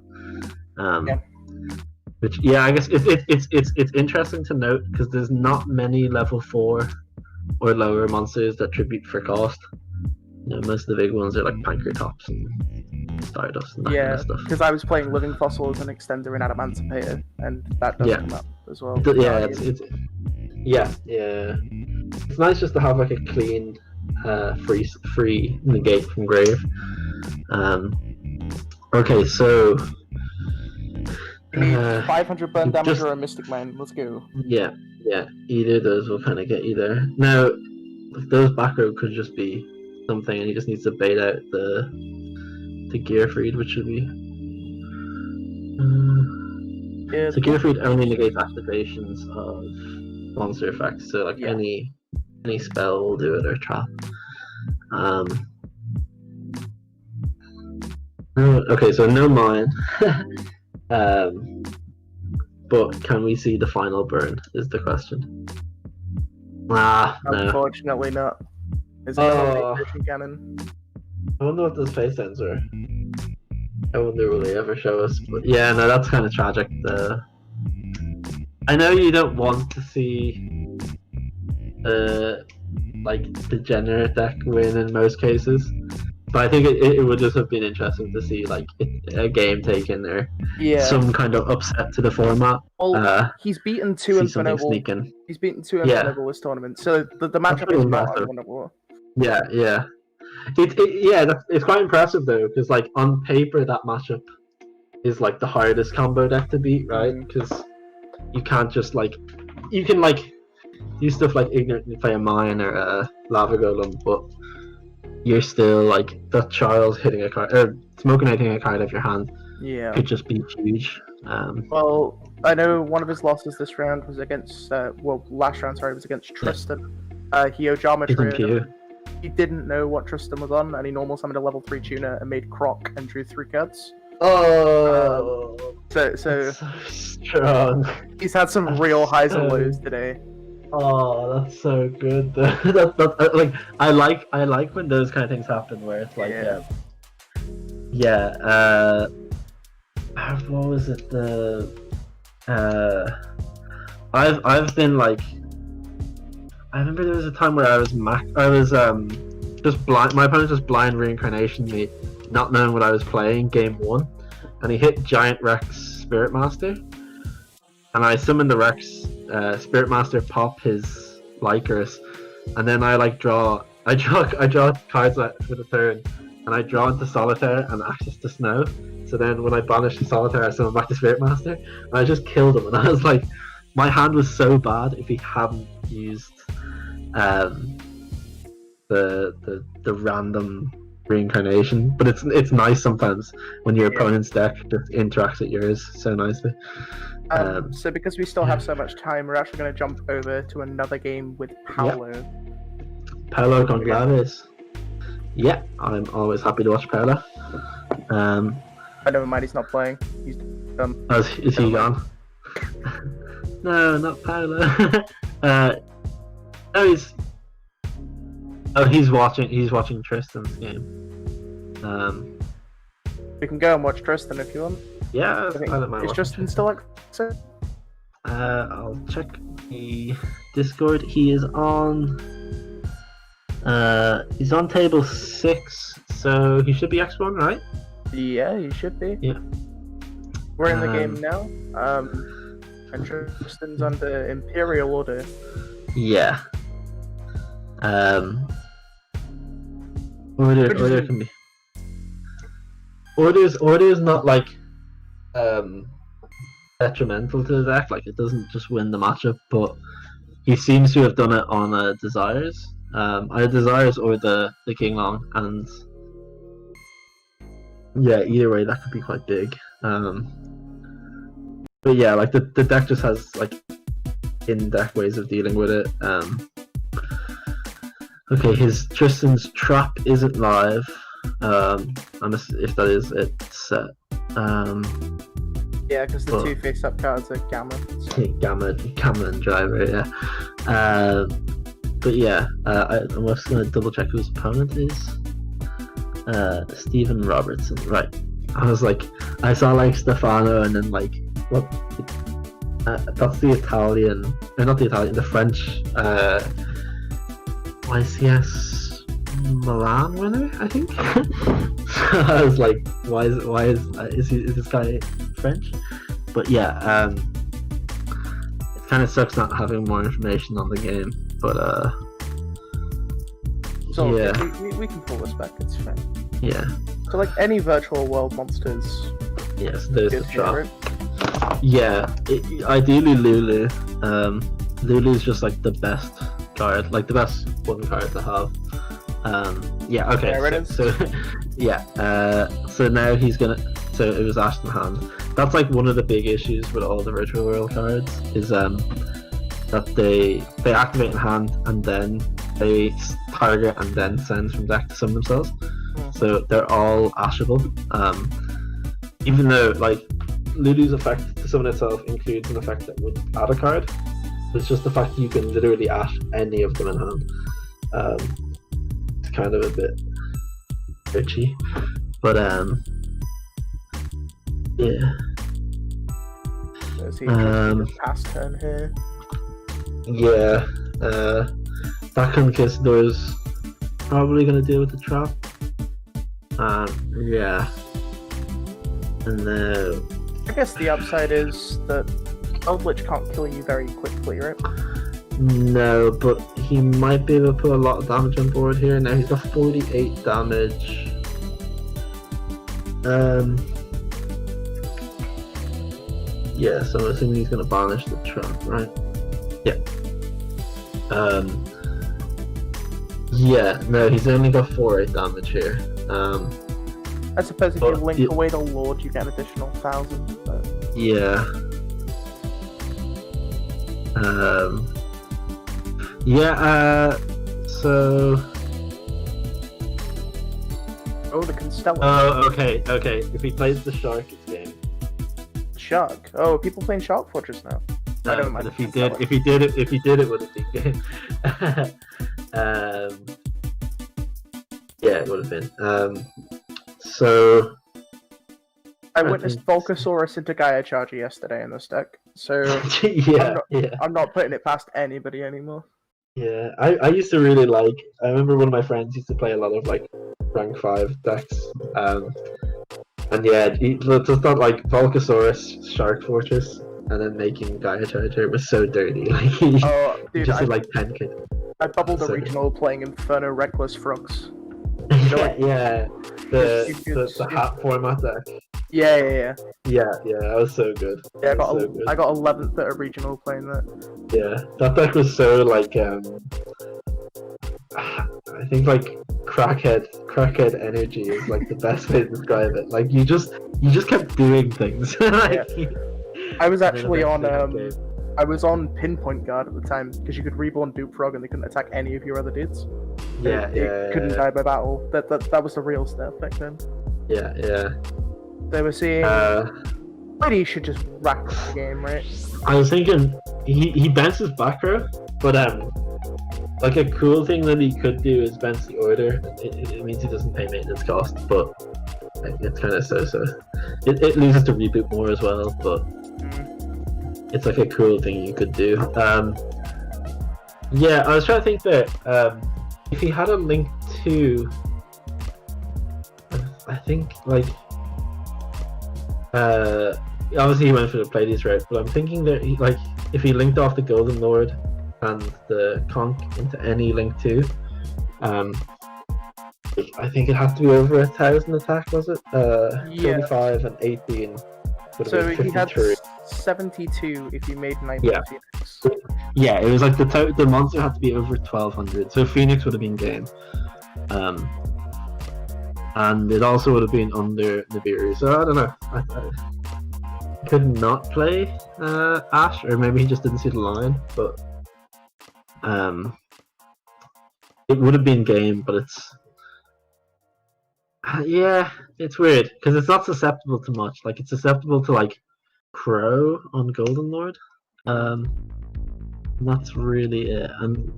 Which I guess it's interesting to note because there's not many level 4 or lower monsters that tribute for cost. You know, most of the big ones are like Pankratops and Stardust and that kind of stuff. Because I was playing Living Fossil as an extender in Adamantipator, and that does come up as well. It's nice just to have like a clean, free negate from grave. Okay, so you need 500 burn damage or a Mystic Mine. Let's go. Yeah, either of those will kind of get you there. Now, those back row could just be something, and he just needs to bait out the Gearfried, which would be. So Gearfried only negates activations of monster effects, so like any spell will do it or trap. Okay, so no mine. But can we see the final burn? Is the question. No. Unfortunately not. Is it a motion cannon? I wonder what those face ends are. I wonder will they ever show us. But yeah, no, that's kind of tragic. I know you don't want to see like degenerate deck win in most cases, but I think it would just have been interesting to see like a game taken or some kind of upset to the format. Well, he's beaten 2 Infinable. He's beaten 2 Infinable this tournament, so the matchup is not unwinnable. Yeah. It's quite impressive though, because like on paper that matchup is like the hardest combo deck to beat, right? Because you can't just like you can like do stuff like ignorantly play a mine or a lava golem, but you're still like that Charles hitting a card or smoking hitting a card out of your hand. Yeah, could just be huge. Well, I know one of his losses this round was against last round was against Tristan. He Ojama traded. He didn't know what Tristan was on, and he normal summoned a level 3 tuner and made Croc and drew 3 cards. Oh, so strong. He's had some real highs and lows today. Oh, that's so good. That like I like when those kind of things happen where it's like what was it? I've been like. I remember there was a time where I was just blind. My opponent just blind reincarnationed me, not knowing what I was playing. Game 1, and he hit Giant Rex Spirit Master, and I summoned the Rex Spirit Master, pop his Lycanus, and then I draw cards for the turn, and I draw into Solitaire and access to Snow. So then when I banish the Solitaire, I summon back the Spirit Master, and I just killed him. And I was like, my hand was so bad if he hadn't used the random reincarnation. But it's nice sometimes when your opponent's deck just interacts with yours so nicely. So because we still have so much time, we're actually going to jump over to another game with Paolo. Paolo Conglaves. Yeah, I'm always happy to watch Paolo. But never mind, he's not playing. He's Is he gone? No, not Paolo. He's watching Tristan's game. We can go and watch Tristan if you want. Yeah, I don't mind. Is Tristan still active? I'll check the Discord. He is on. He's on table 6, so he should be X1, right? Yeah, he should be. Yeah. We're in the game now. And Tristan's under Imperial Order. Yeah. Order can be. Order's not like detrimental to the deck. Like, it doesn't just win the matchup, but he seems to have done it on Desires. Either Desires or the King Long, and yeah, either way that could be quite big. But yeah, like the deck just has like in-deck ways of dealing with it. Okay, his Tristan's Trap isn't live. If that is, it's set. Yeah, because the 2 face-up cards are Gamma. So. Gamma and Driver, yeah. But yeah, I'm just going to double check whose opponent is. Stephen Robertson, right. I was like, I saw like Stefano and then like, what? That's the Italian, or not the Italian, the French YCS Milan winner, I think. So I was like, is this guy French? But yeah, it kind of sucks not having more information on the game. But so yeah, we can pull this back. It's fine. Yeah. So like any virtual world monsters. Yes, there's the trap. Right? Yeah, ideally Lulu. Lulu's just like the best card, like the best one card to have. Yeah. Okay. So yeah. So now he's gonna. So it was Ashton Hand. That's like one of the big issues with all the virtual world cards is that they activate in hand and then they target and then send from deck to summon themselves. So they're all ashable. Even though like Lulu's effect to summon itself includes an effect that would add a card. It's just the fact that you can literally ash any of them in hand. It's kind of a bit bitchy. But yeah. Is he pass turn here? Yeah. That Conquistador is probably gonna deal with the trap. Yeah. And I guess the upside is that Eldritch can't kill you very quickly, right? No, but he might be able to put a lot of damage on board here. Now he's got 48 damage. Yeah, so I'm assuming he's gonna banish the trap, right? Yeah. Yeah, no, he's only got 48 damage here. I suppose if you link away the Lord, you get an additional 1,000. But... Yeah. Yeah, so... Oh, the Constellation. Oh, okay. If he plays the Shark, it's game. Shark? Oh, people playing Shark Fortress now? No, I don't mind. If he did, it would have been game. Yeah, it would have been. So... I witnessed Volcasaurus into Gaia Charger yesterday in this deck, so I'm not putting it past anybody anymore. Yeah, I used to really like. I remember one of my friends used to play a lot of like rank 5 decks, and yeah, just that like Volcasaurus, Shark Fortress, and then making Gaia Charger was so dirty. Like he just had like 10k. I bubbled a regional playing Inferno Reckless Frux. Yeah, the hat format deck. Yeah, that was so good. Yeah, I got 11th at a regional playing that. Yeah, that deck was so like I think like crackhead energy is like the best way to describe it. Like you just kept doing things. Like, I was actually on okay. I was on Pinpoint Guard at the time because you could reborn Dupe Frog and they couldn't attack any of your other dudes. It couldn't die by battle. That was the real stuff back then. Yeah. They were seeing. Maybe he should just rack the game, right? I was thinking he bounces back row, but like a cool thing that he could do is bounce the order. It means he doesn't pay maintenance cost, but it's kind of so. It loses to reboot more as well, but it's like a cool thing you could do. Yeah, I was trying to think that if he had a link to, I think like. Obviously he went for the Pleiades route, but I'm thinking that if he linked off the Golden Lord and the Conch into any link 2, I think it has to be over 1,000 attack, was it? 35 and 18. So he had 72 if you made 9 Phoenix. Yeah, it was like the monster had to be over 1,200, so Phoenix would have been game. And it also would have been under Nibiru, so I don't know. I could not play Ash, or maybe he just didn't see the line, but it would have been game, but it's yeah, it's weird because it's not susceptible to much. Like it's susceptible to like Crow on Golden Lord. And that's really it. And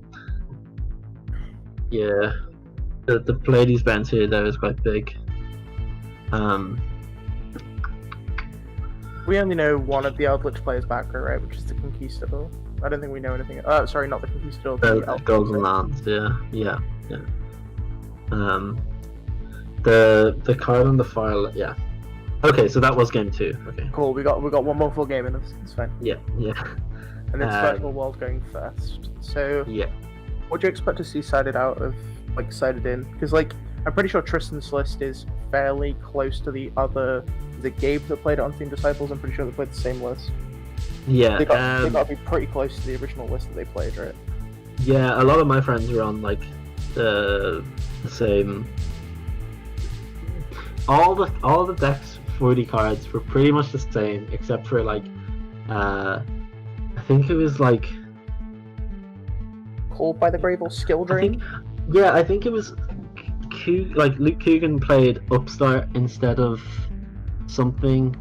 yeah, the Pleiades bounce here though is quite big. We only know one of the Eldritch players back row, right? Which is the Conquistador. I don't think we know anything. Sorry, not the Conquistador. The Golden Lands, yeah. The card on the file, yeah. Okay, so that was game 2. Okay. Cool. We got one more full game in us. It's fine. Yeah. And it's Virtual World going first. So yeah. What do you expect to see sided out of sided in? Because I'm pretty sure Tristan's list is fairly close to the other. Is it Gabe that played it on Team Disciples? I'm pretty sure they played the same list. Yeah. They got to be pretty close to the original list that they played, right? Yeah, a lot of my friends were on the same. All the decks 40 cards were pretty much the same, except for I think it was Called by the Grave or Skill Drain. I think it was Luke Coogan played Upstart instead of something.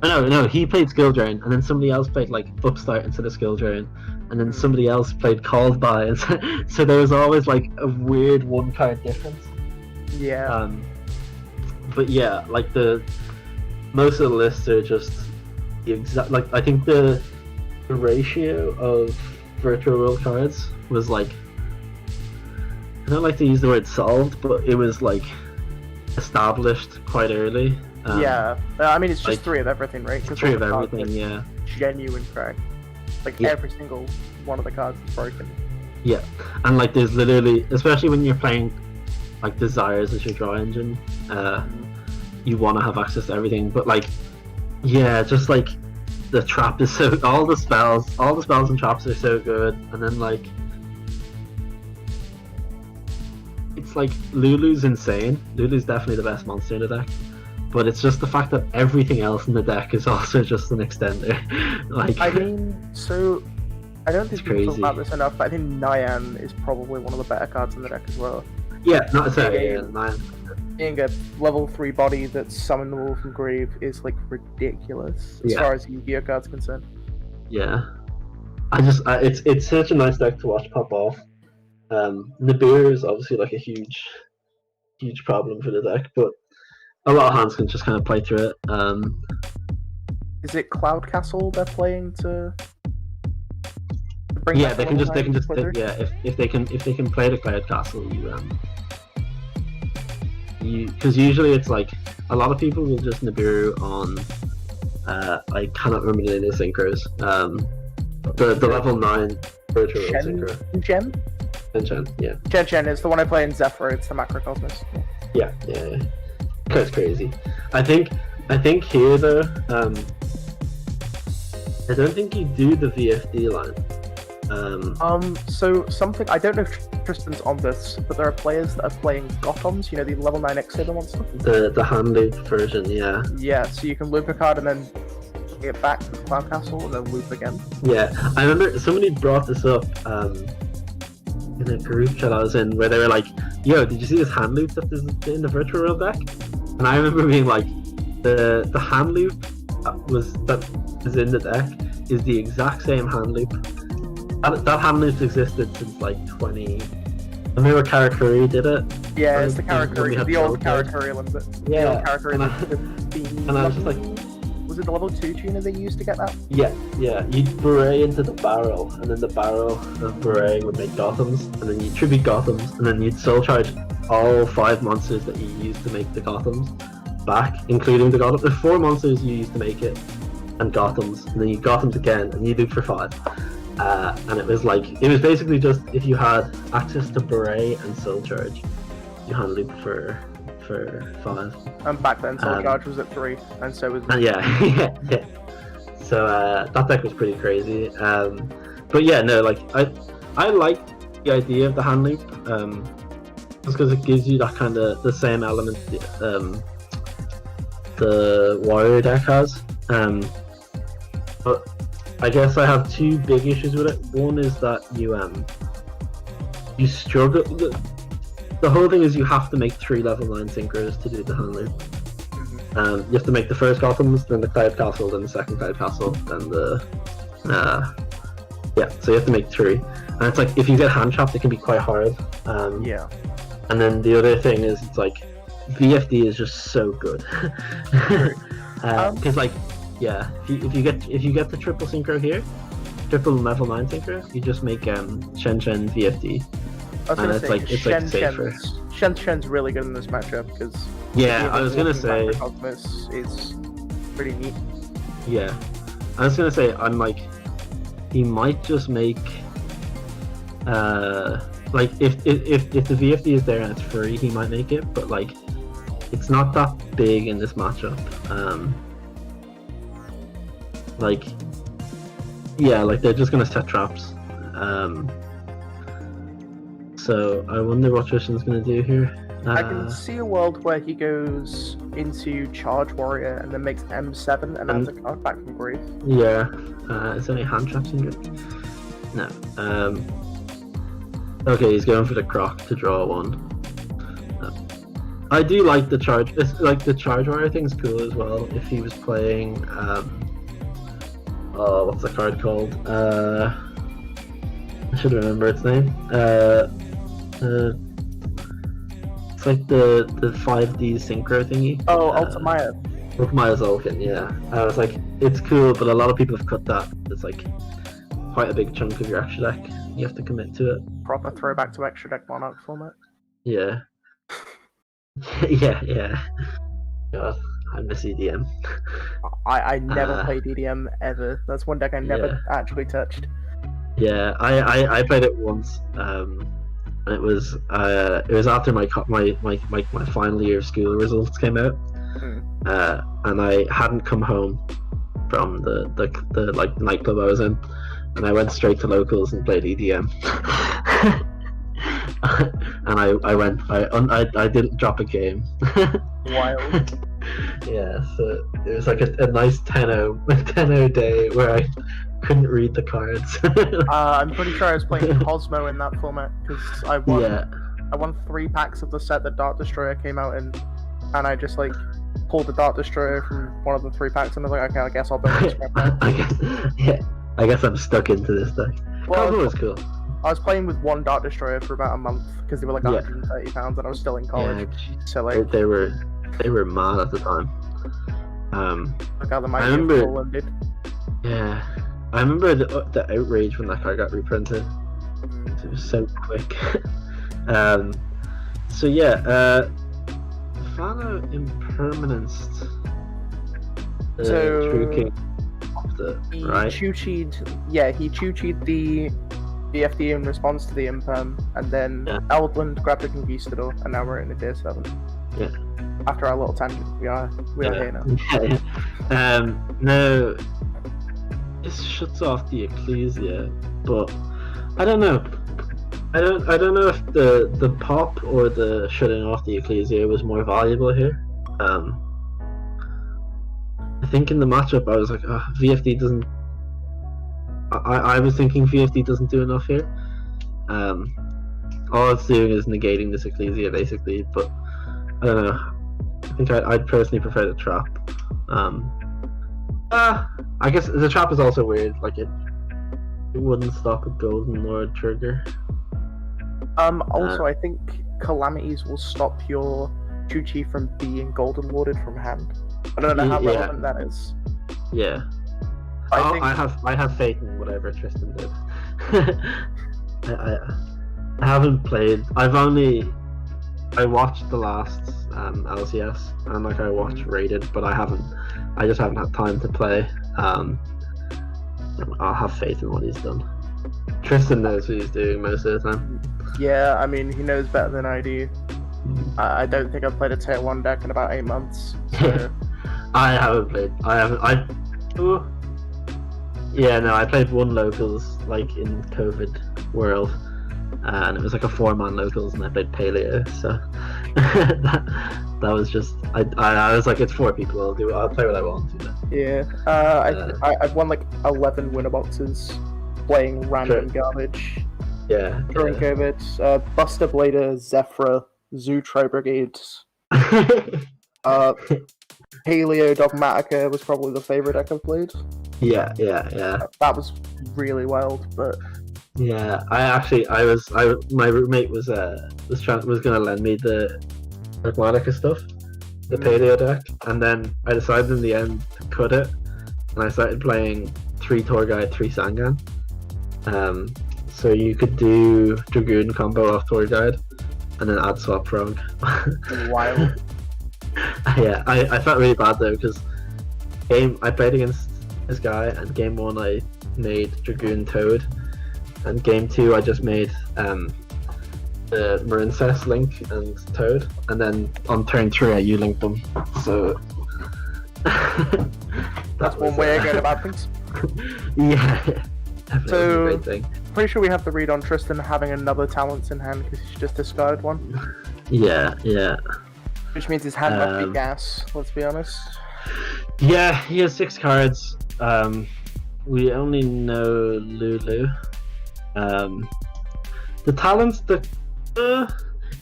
No, he played Skill Drain, and then somebody else played Upstart instead of Skill Drain, and then somebody else played Called By, and so there was always a weird one card difference. Yeah. But yeah, the most of the lists are just the exact. I think the ratio of Virtual World cards was I don't like to use the word solved, but it was established quite early. Yeah, I mean it's just 3 of everything, right? 3 of everything, yeah. Genuine crack. Every single one of the cards is broken. Yeah, and there's literally, especially when you're playing Desires as your draw engine, you want to have access to everything. But just the trap is so, all the spells and traps are so good, and then it's Lulu's insane. Lulu's definitely the best monster in the deck. But it's just the fact that everything else in the deck is also just an extender. I mean, so I don't think people talk about this enough, but I think Nyan is probably one of the better cards in the deck as well. Yeah, not so. Yeah, Nyan. Being a level 3 body that's summoned the Wall from Grave is ridiculous as far as YuGiOh cards are concerned. Yeah, it's such a nice deck to watch pop off. Nibiru is obviously a huge problem for the deck, but a lot of hands can just kind of play through it. Is it Cloud Castle they're playing to bring? Yeah, they can just if they can play the Cloud Castle, because usually it's a lot of people will just Nibiru on I cannot remember the name of the synchros. The level 9 virtual synchro. Chen is the one I play in Zephyr. It's the Macrocosmos. Yeah. That's crazy. I think here though, I don't think you do the VFD line. So something I don't know if Interesting on this, but there are players that are playing Gothams, the level 9 X-Saber monster. The hand loop version, yeah. Yeah, so you can loop a card and then get back to the Cloud Castle and then loop again. Yeah, I remember somebody brought this up in a group chat I was in where they were like, yo, did you see this hand loop that is in the Virtual World deck? And I remember being like, the hand loop that is in the deck is the exact same hand loop. That hand loop existed since like 20. I remember Karakuri did it. Yeah, it's the Karakuri, the old Karakuri limit. Yeah, the old Karakuri and I was just like, was it the level 2 tuner they used to get that? yeah, you'd beret into the barrel, and then the barrel of beret would make Gothams, and then you'd tribute Gothams, and then you'd soul charge all 5 monsters that you used to make the Gothams back, including the Gothams. There's 4 monsters you used to make it, and Gothams, and then you Gothams again, and you loop for 5. And it was basically just if you had access to beret and soul charge, you hand loop for 5. And back then soul charge was at 3, and so was yeah. So that deck was pretty crazy. But yeah, no, like I like the idea of the hand loop, just because it gives you that kind of the same element the warrior deck has. But I guess I have 2 big issues with it. One is that you struggle. The whole thing is you have to make 3 level 9 synchros to do the hand loop. You have to make the first Gothams, then the Cloud Castle, then the second Cloud Castle, then the so you have to make 3. And it's like if you get hand trapped, it can be quite hard. Yeah. And then the other thing is it's like VFD is just so good. Because if you get the triple synchro here, triple level 9 synchro, you just make Shen VFD. I was gonna say, it's safer. Shen's really good in this matchup because I was gonna say is pretty neat. Yeah, I was gonna say he might just make if the VFD is there and it's free, he might make it, but it's not that big in this matchup. They're just gonna set traps. So I wonder what Tristan's gonna do here. I can see a world where he goes into Charge Warrior and then makes M7 and adds a card back from Grief. Yeah, is there any hand traps in it? No. Okay, he's going for the Croc to draw 1. I do like the charge. The Charge Warrior thing's cool as well. If he was playing, what's the card called? I should remember its name. It's like the 5D synchro thingy. Oh, Ultimaya. Ultimaya's Ulkin, yeah. I was like, it's cool, but a lot of people have cut that. It's like quite a big chunk of your extra deck. You have to commit to it. Proper throwback to extra deck Monarch format. Yeah. yeah. God, I miss EDM. I never played EDM ever. That's one deck I never actually touched. Yeah, I played it once. And it was after my final year of school results came out, and I hadn't come home from the nightclub I was in, and I went straight to locals and played EDM. And I didn't drop a game. Wild. Yeah, so it was like a nice 10-0 day where I couldn't read the cards. I'm pretty sure I was playing Cosmo in that format because I won 3 packs of the set that Dark Destroyer came out in, and I just pulled the Dark Destroyer from one of the 3 packs and I was like, okay, I guess I'll build this map. I guess I'm stuck into this thing. Cosmo was cool. I was playing with 1 Dark Destroyer for about a month because they were £130 and I was still in college. So they were mad at the time. I remember. Yeah, I remember the outrage when that card got reprinted. It was so quick. So yeah, Fano Impermanence. True King. Right? He Chu-Chi'd the BFD in response to the Imperm, and then Eldland grabbed the Conquistador, and now we're in the tier 7. Yeah. After our little tangent, we are here now. No, this shuts off the Ecclesia, but I don't know. I don't know if the pop or the shutting off the Ecclesia was more valuable here. I think in the matchup I was like, VFD doesn't. I was thinking VFD doesn't do enough here. All it's doing is negating this Ecclesia basically, but I don't know. I think I'd personally prefer the trap. I guess the trap is also weird. Like it wouldn't stop a Golden Lord trigger. Also, I think Calamities will stop your Chu-Chi from being Golden Lorded from hand. I don't know how relevant that is. Yeah. I have faith in whatever Tristan did. I haven't played. I watched the last LCS and like I watched Rated, but I just haven't had time to play. I'll have faith in what he's done. Tristan knows what he's doing most of the time. Yeah, I mean he knows better than I do. I don't think I've played a tier 1 deck in about 8 months. So... I haven't played. I played one locals like in COVID World, and it was like a 4-man locals, and I played Paleo. So that was just I was like, it's 4 people. I'll play what I want. You know? Yeah. I've won like 11 winner boxes playing random garbage. Yeah. During COVID, Buster Blader, Zephyr, Zootro Brigade. Paleo Dogmatica was probably the favorite deck I've played. Yeah. That was really wild, but yeah, my roommate was gonna lend me the Dogmatica stuff, the Paleo deck, and then I decided in the end to cut it, and I started playing 3 Tour Guide, 3 Sangan. So you could do Dragoon combo off Tour Guide, and then add Swap Frog. Wild. Yeah, I felt really bad though because I played against this guy, and game 1 I made Dragoon Toad, and game 2 I just made the Marincess Link and Toad, and then on turn 3 I U-linked them. So that's one way of going about things. Yeah, definitely so, a great thing. Pretty sure we have the read on Tristan having another talents in hand because he's just discarded one. Yeah. Which means his hand must be gas, let's be honest. Yeah, he has 6 cards. We only know Lulu. The talents,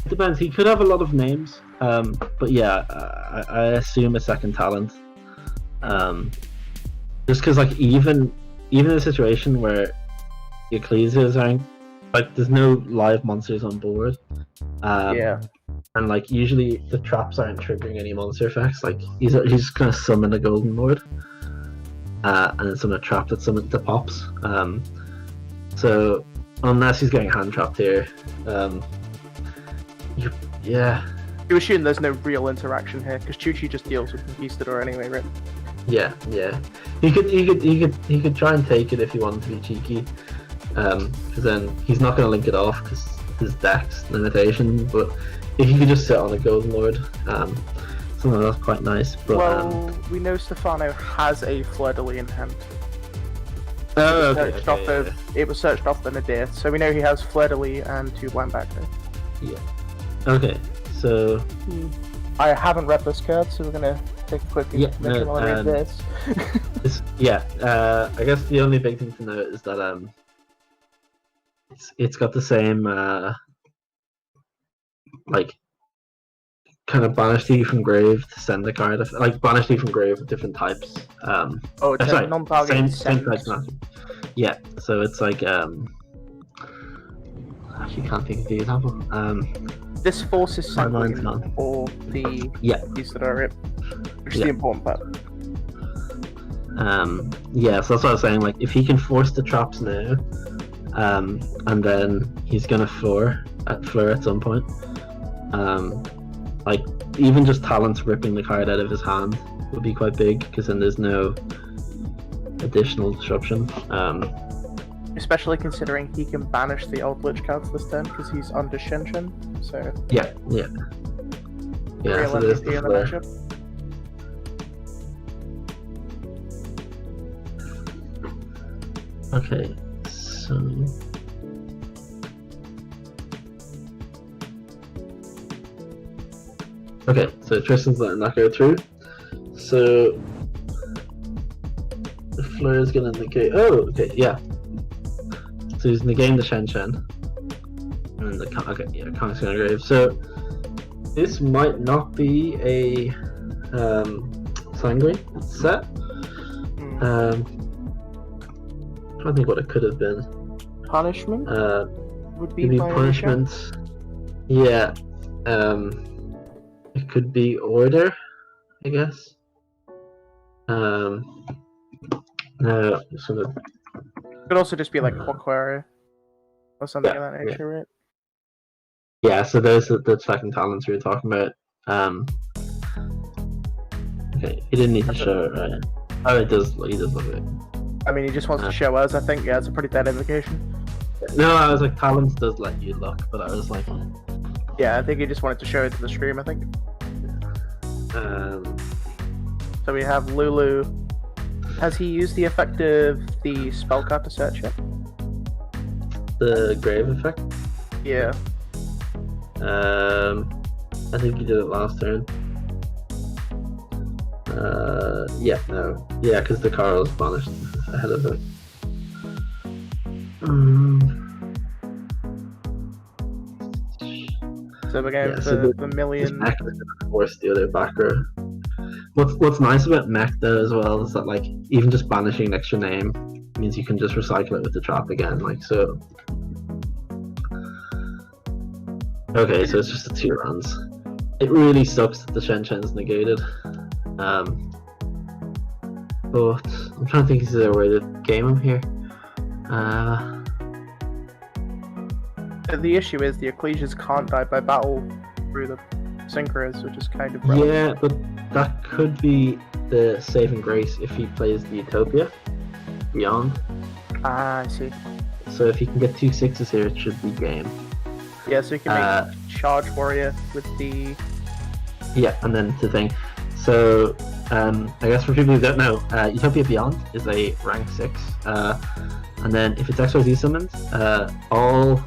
depends. He could have a lot of names. But yeah, I assume a second talent. Just because, like, even in a situation where the Ecclesias aren't, like, there's no live monsters on board. Yeah. And like usually the traps aren't triggering any monster effects. Like he's just gonna summon a Golden Lord, and then summon a trap that pops. So unless he's getting hand trapped here, yeah. You assume there's no real interaction here because Chu-Chi just deals with Conquistador anyway, right? Yeah. He could try and take it if he wanted to be cheeky, because then he's not gonna link it off because his deck's limitation, but. If you could just sit on a Golden Lord, something that's quite nice. But, we know Stefano has a Fleur-de-Lis in hand. Oh, It was searched off the Nadir, so we know he has Fleur-de-Lis and 2 blind back there. Yeah. Okay, so... I haven't read this card, so we're gonna take a quick look while I read this. I guess the only big thing to note is that it's got the same... like kind of banish thief from grave to send a card, like banish thief from grave with different types. It's a non-target same type. Yeah, so it's like actually can't think of the example. This forces something or the piece that are it, which is the important part. So that's what I was saying. Like if he can force the traps now, and then he's gonna floor at some point. Like even just talents ripping the card out of his hand would be quite big because then there's no additional disruption. Especially considering he can banish the old Lich cards this turn because he's under Shenshin. So yeah. Real so there's MVP in the matchup. Okay, so Okay, so Tristan's letting that go through. So the flare is gonna negate. Oh, okay, yeah. So he's negating the Shen. And the Kong's gonna grave. So this might not be a sanguine set. I don't think what it could have been. Punishment would be maybe my punishment. Yeah. It could be order, I guess. No, just gonna... It could also just be like Quaquaria or something of that nature, right? Yeah, so those are the second talents we were talking about. Okay, he didn't need to show it, right? Oh, he does look it. I mean, he just wants to show us, I think. Yeah, it's a pretty dead indication. No, I was like, talents does let you look, but I was like... Yeah, I think he just wanted to show it to the stream, I think. So we have Lulu. Has he used the effect of the spell card to search it? The grave effect? Yeah. I think he did it last turn. Yeah, no. Yeah, because the car was banished ahead of it. So we're going for the million. Mech is gonna force the other back row. What's nice about Mech though as well is that like even just banishing an extra name means you can just recycle it with the trap again, like so. Okay, so it's just the 2 runs. It really sucks that the Shen's negated. But I'm trying to think is there a way to game him here. The issue is the Ecclesias can't die by battle through the synchros, which is kind of relevant. Yeah, but that could be the saving grace if he plays the Utopia beyond. Ah, I see. So if he can get 2 6s here, it should be game. Yeah, so you can make Charge Warrior with the... Yeah, and then the thing. So, I guess for people who don't know, Utopia Beyond is a rank 6. And then if it's XYZ summoned, all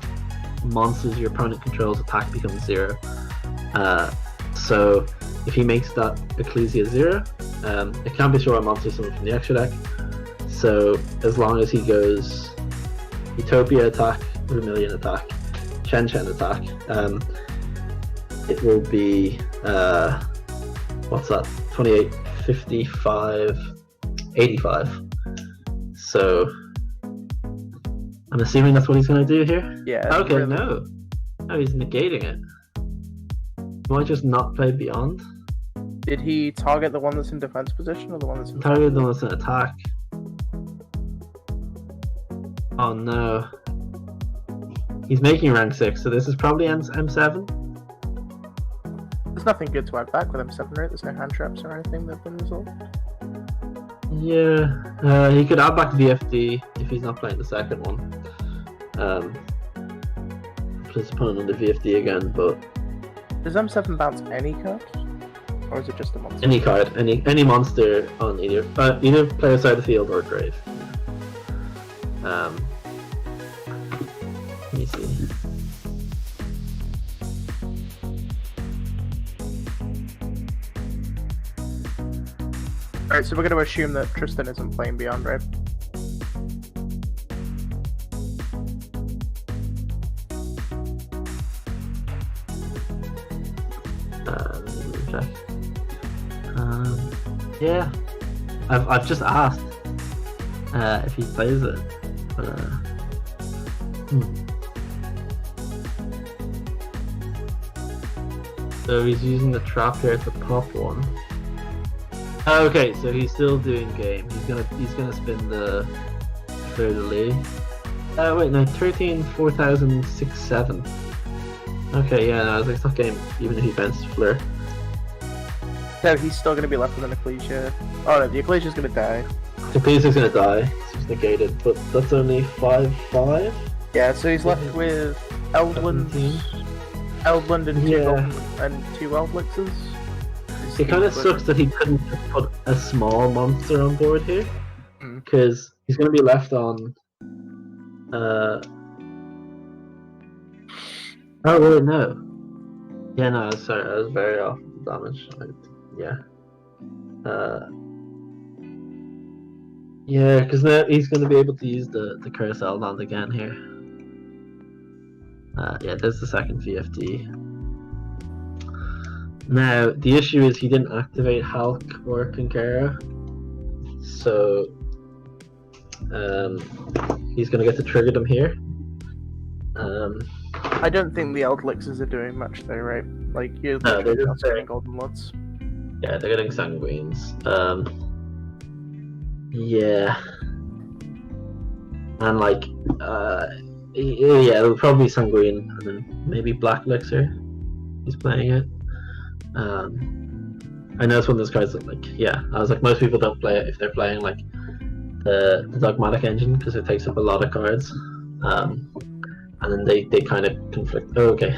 monsters your opponent controls attack becomes 0. So if he makes that Ecclesia 0, it can't be sure a monster summoned from the extra deck. So as long as he goes Utopia attack, Vermilion attack, Shen attack, it will be what's that? 28, 55, 85. So I'm assuming that's what he's going to do here? Yeah. Okay, really... no, he's negating it. Why just not play Beyond? Did he target the one that's in defense position or the one that's in target the one that's in attack? Oh no. He's making rank 6, so this is probably M7? There's nothing good to add back with M7, right? There's no hand traps or anything that have been resolved. Yeah, he could add back VFD if he's not playing the second one. Put his opponent on the VFD again, but... Does M7 bounce any card? Or is it just a monster? Any card, any monster on either player side of the field or grave. Let me see. Alright, so we're going to assume that Tristan isn't playing Beyond, right? Okay. Yeah. I've just asked if he plays it. So he's using the trap here to pop one. Okay, so he's still doing game. He's gonna spin the fleur de lis. Wait, no, 13, 4,000, 6, 7. Okay, yeah, no, I was like, it's not game, even if he bends fleur. So he's still gonna be left with an Ecclesia. Oh no, the Ecclesia's gonna die. The Ecclesia's gonna die. It's just negated, but that's only 5/5. Yeah, so he's left with Eldland and two Eldlixes. It kind of sucks that he couldn't just put a small monster on board here, because he's going to be left on. Oh wait, no. Yeah, no, sorry, I was very off. damage. Yeah. Yeah, because now he's going to be able to use the Curse Eldland again here. Yeah, there's the second VFD. Now, the issue is he didn't activate Hulk or Conqueror, so he's going to get to trigger them here. I don't think the Eldelixirs are doing much though, right? Like, you're No, they're just getting Golden Lords. Yeah, they're getting Sanguines. Yeah. And like, yeah, it'll probably be Sanguine and then maybe Black Elixir. He's playing it. I know it's one of those cards that, like, yeah, I was like, most people don't play it if they're playing like the Dogmatic Engine because it takes up a lot of cards. And then they kind of conflict. Oh, okay.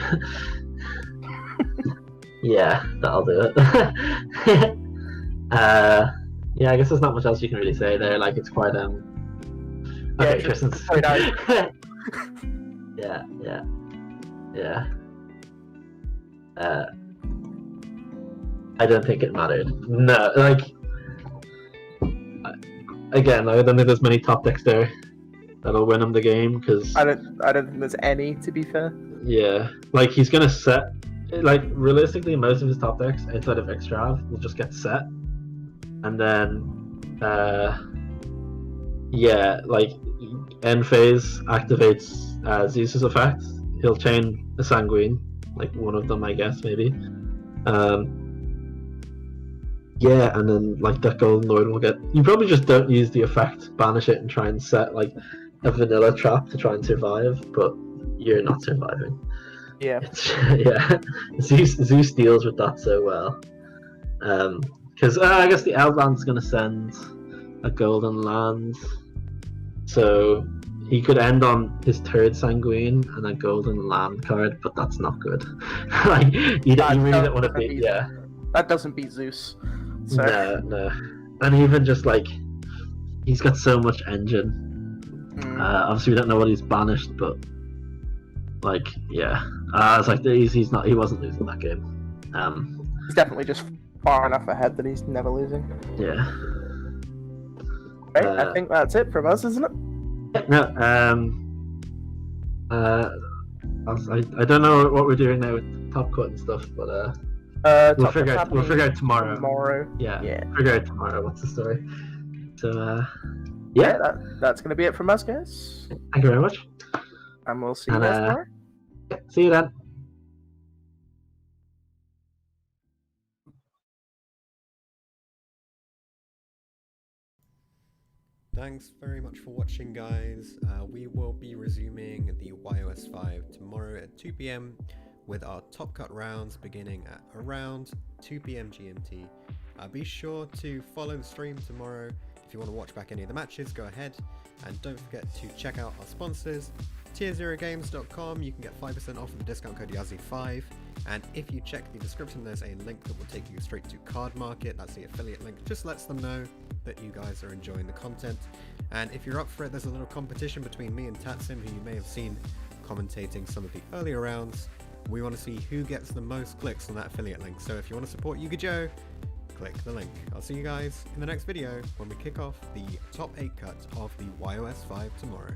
Yeah, that'll do it. Yeah, I guess there's not much else you can really say there. Like, it's quite okay, Yeah, Tristan's. Yeah. I don't think it mattered. No, like, again, I don't think there's many top decks there that'll win him the game because I don't think there's any, to be fair. yeah, like he's gonna set, like realistically most of his top decks outside of Extrav will just get set, and then yeah, like end phase activates Zeus's effect. He'll chain a Sanguine, like one of them, I guess, maybe. Yeah, and then like that Golden Lord will get. You probably just don't use the effect, banish it, and try and set like a vanilla trap to try and survive, but you're not surviving. Yeah. Yeah, Zeus deals with that so well. Because I guess the Eldland's gonna send a Golden Land, so he could end on his third Sanguine and a Golden Land card, but that's not good. Like you really don't want to beat. Yeah, that doesn't beat Zeus. So. No, and even just like he's got so much engine. Obviously, we don't know what he's banished, but like, yeah, it's like he wasn't losing that game. He's definitely just far enough ahead that he's never losing. Yeah. Right, I think that's it from us, isn't it? No. I don't know what we're doing now with Top Cut and stuff, but we'll figure out tomorrow. Yeah. Figure out tomorrow what's the story. So yeah, that's gonna be it from us, guys. Thank you very much. And we'll see you guys tomorrow. See you then. Thanks very much for watching, guys. We will be resuming the YOS 5 tomorrow at 2 PM with our Top Cut rounds beginning at around 2 PM GMT. Be sure to follow the stream tomorrow. If you want to watch back any of the matches, go ahead, and don't forget to check out our sponsors, tier0games.com. You can get 5% off with the discount code YAZI5, and if you check the description, there's a link that will take you straight to Cardmarket. That's the affiliate link. Just lets them know that you guys are enjoying the content, and if you're up for it, there's a little competition between me and Tatsym, who you may have seen commentating some of the earlier rounds. We want to see who gets the most clicks on that affiliate link, so if you want to support YuGiJoe, click the link. I'll see you guys in the next video when we kick off the top 8 cut of the YOS 5 tomorrow.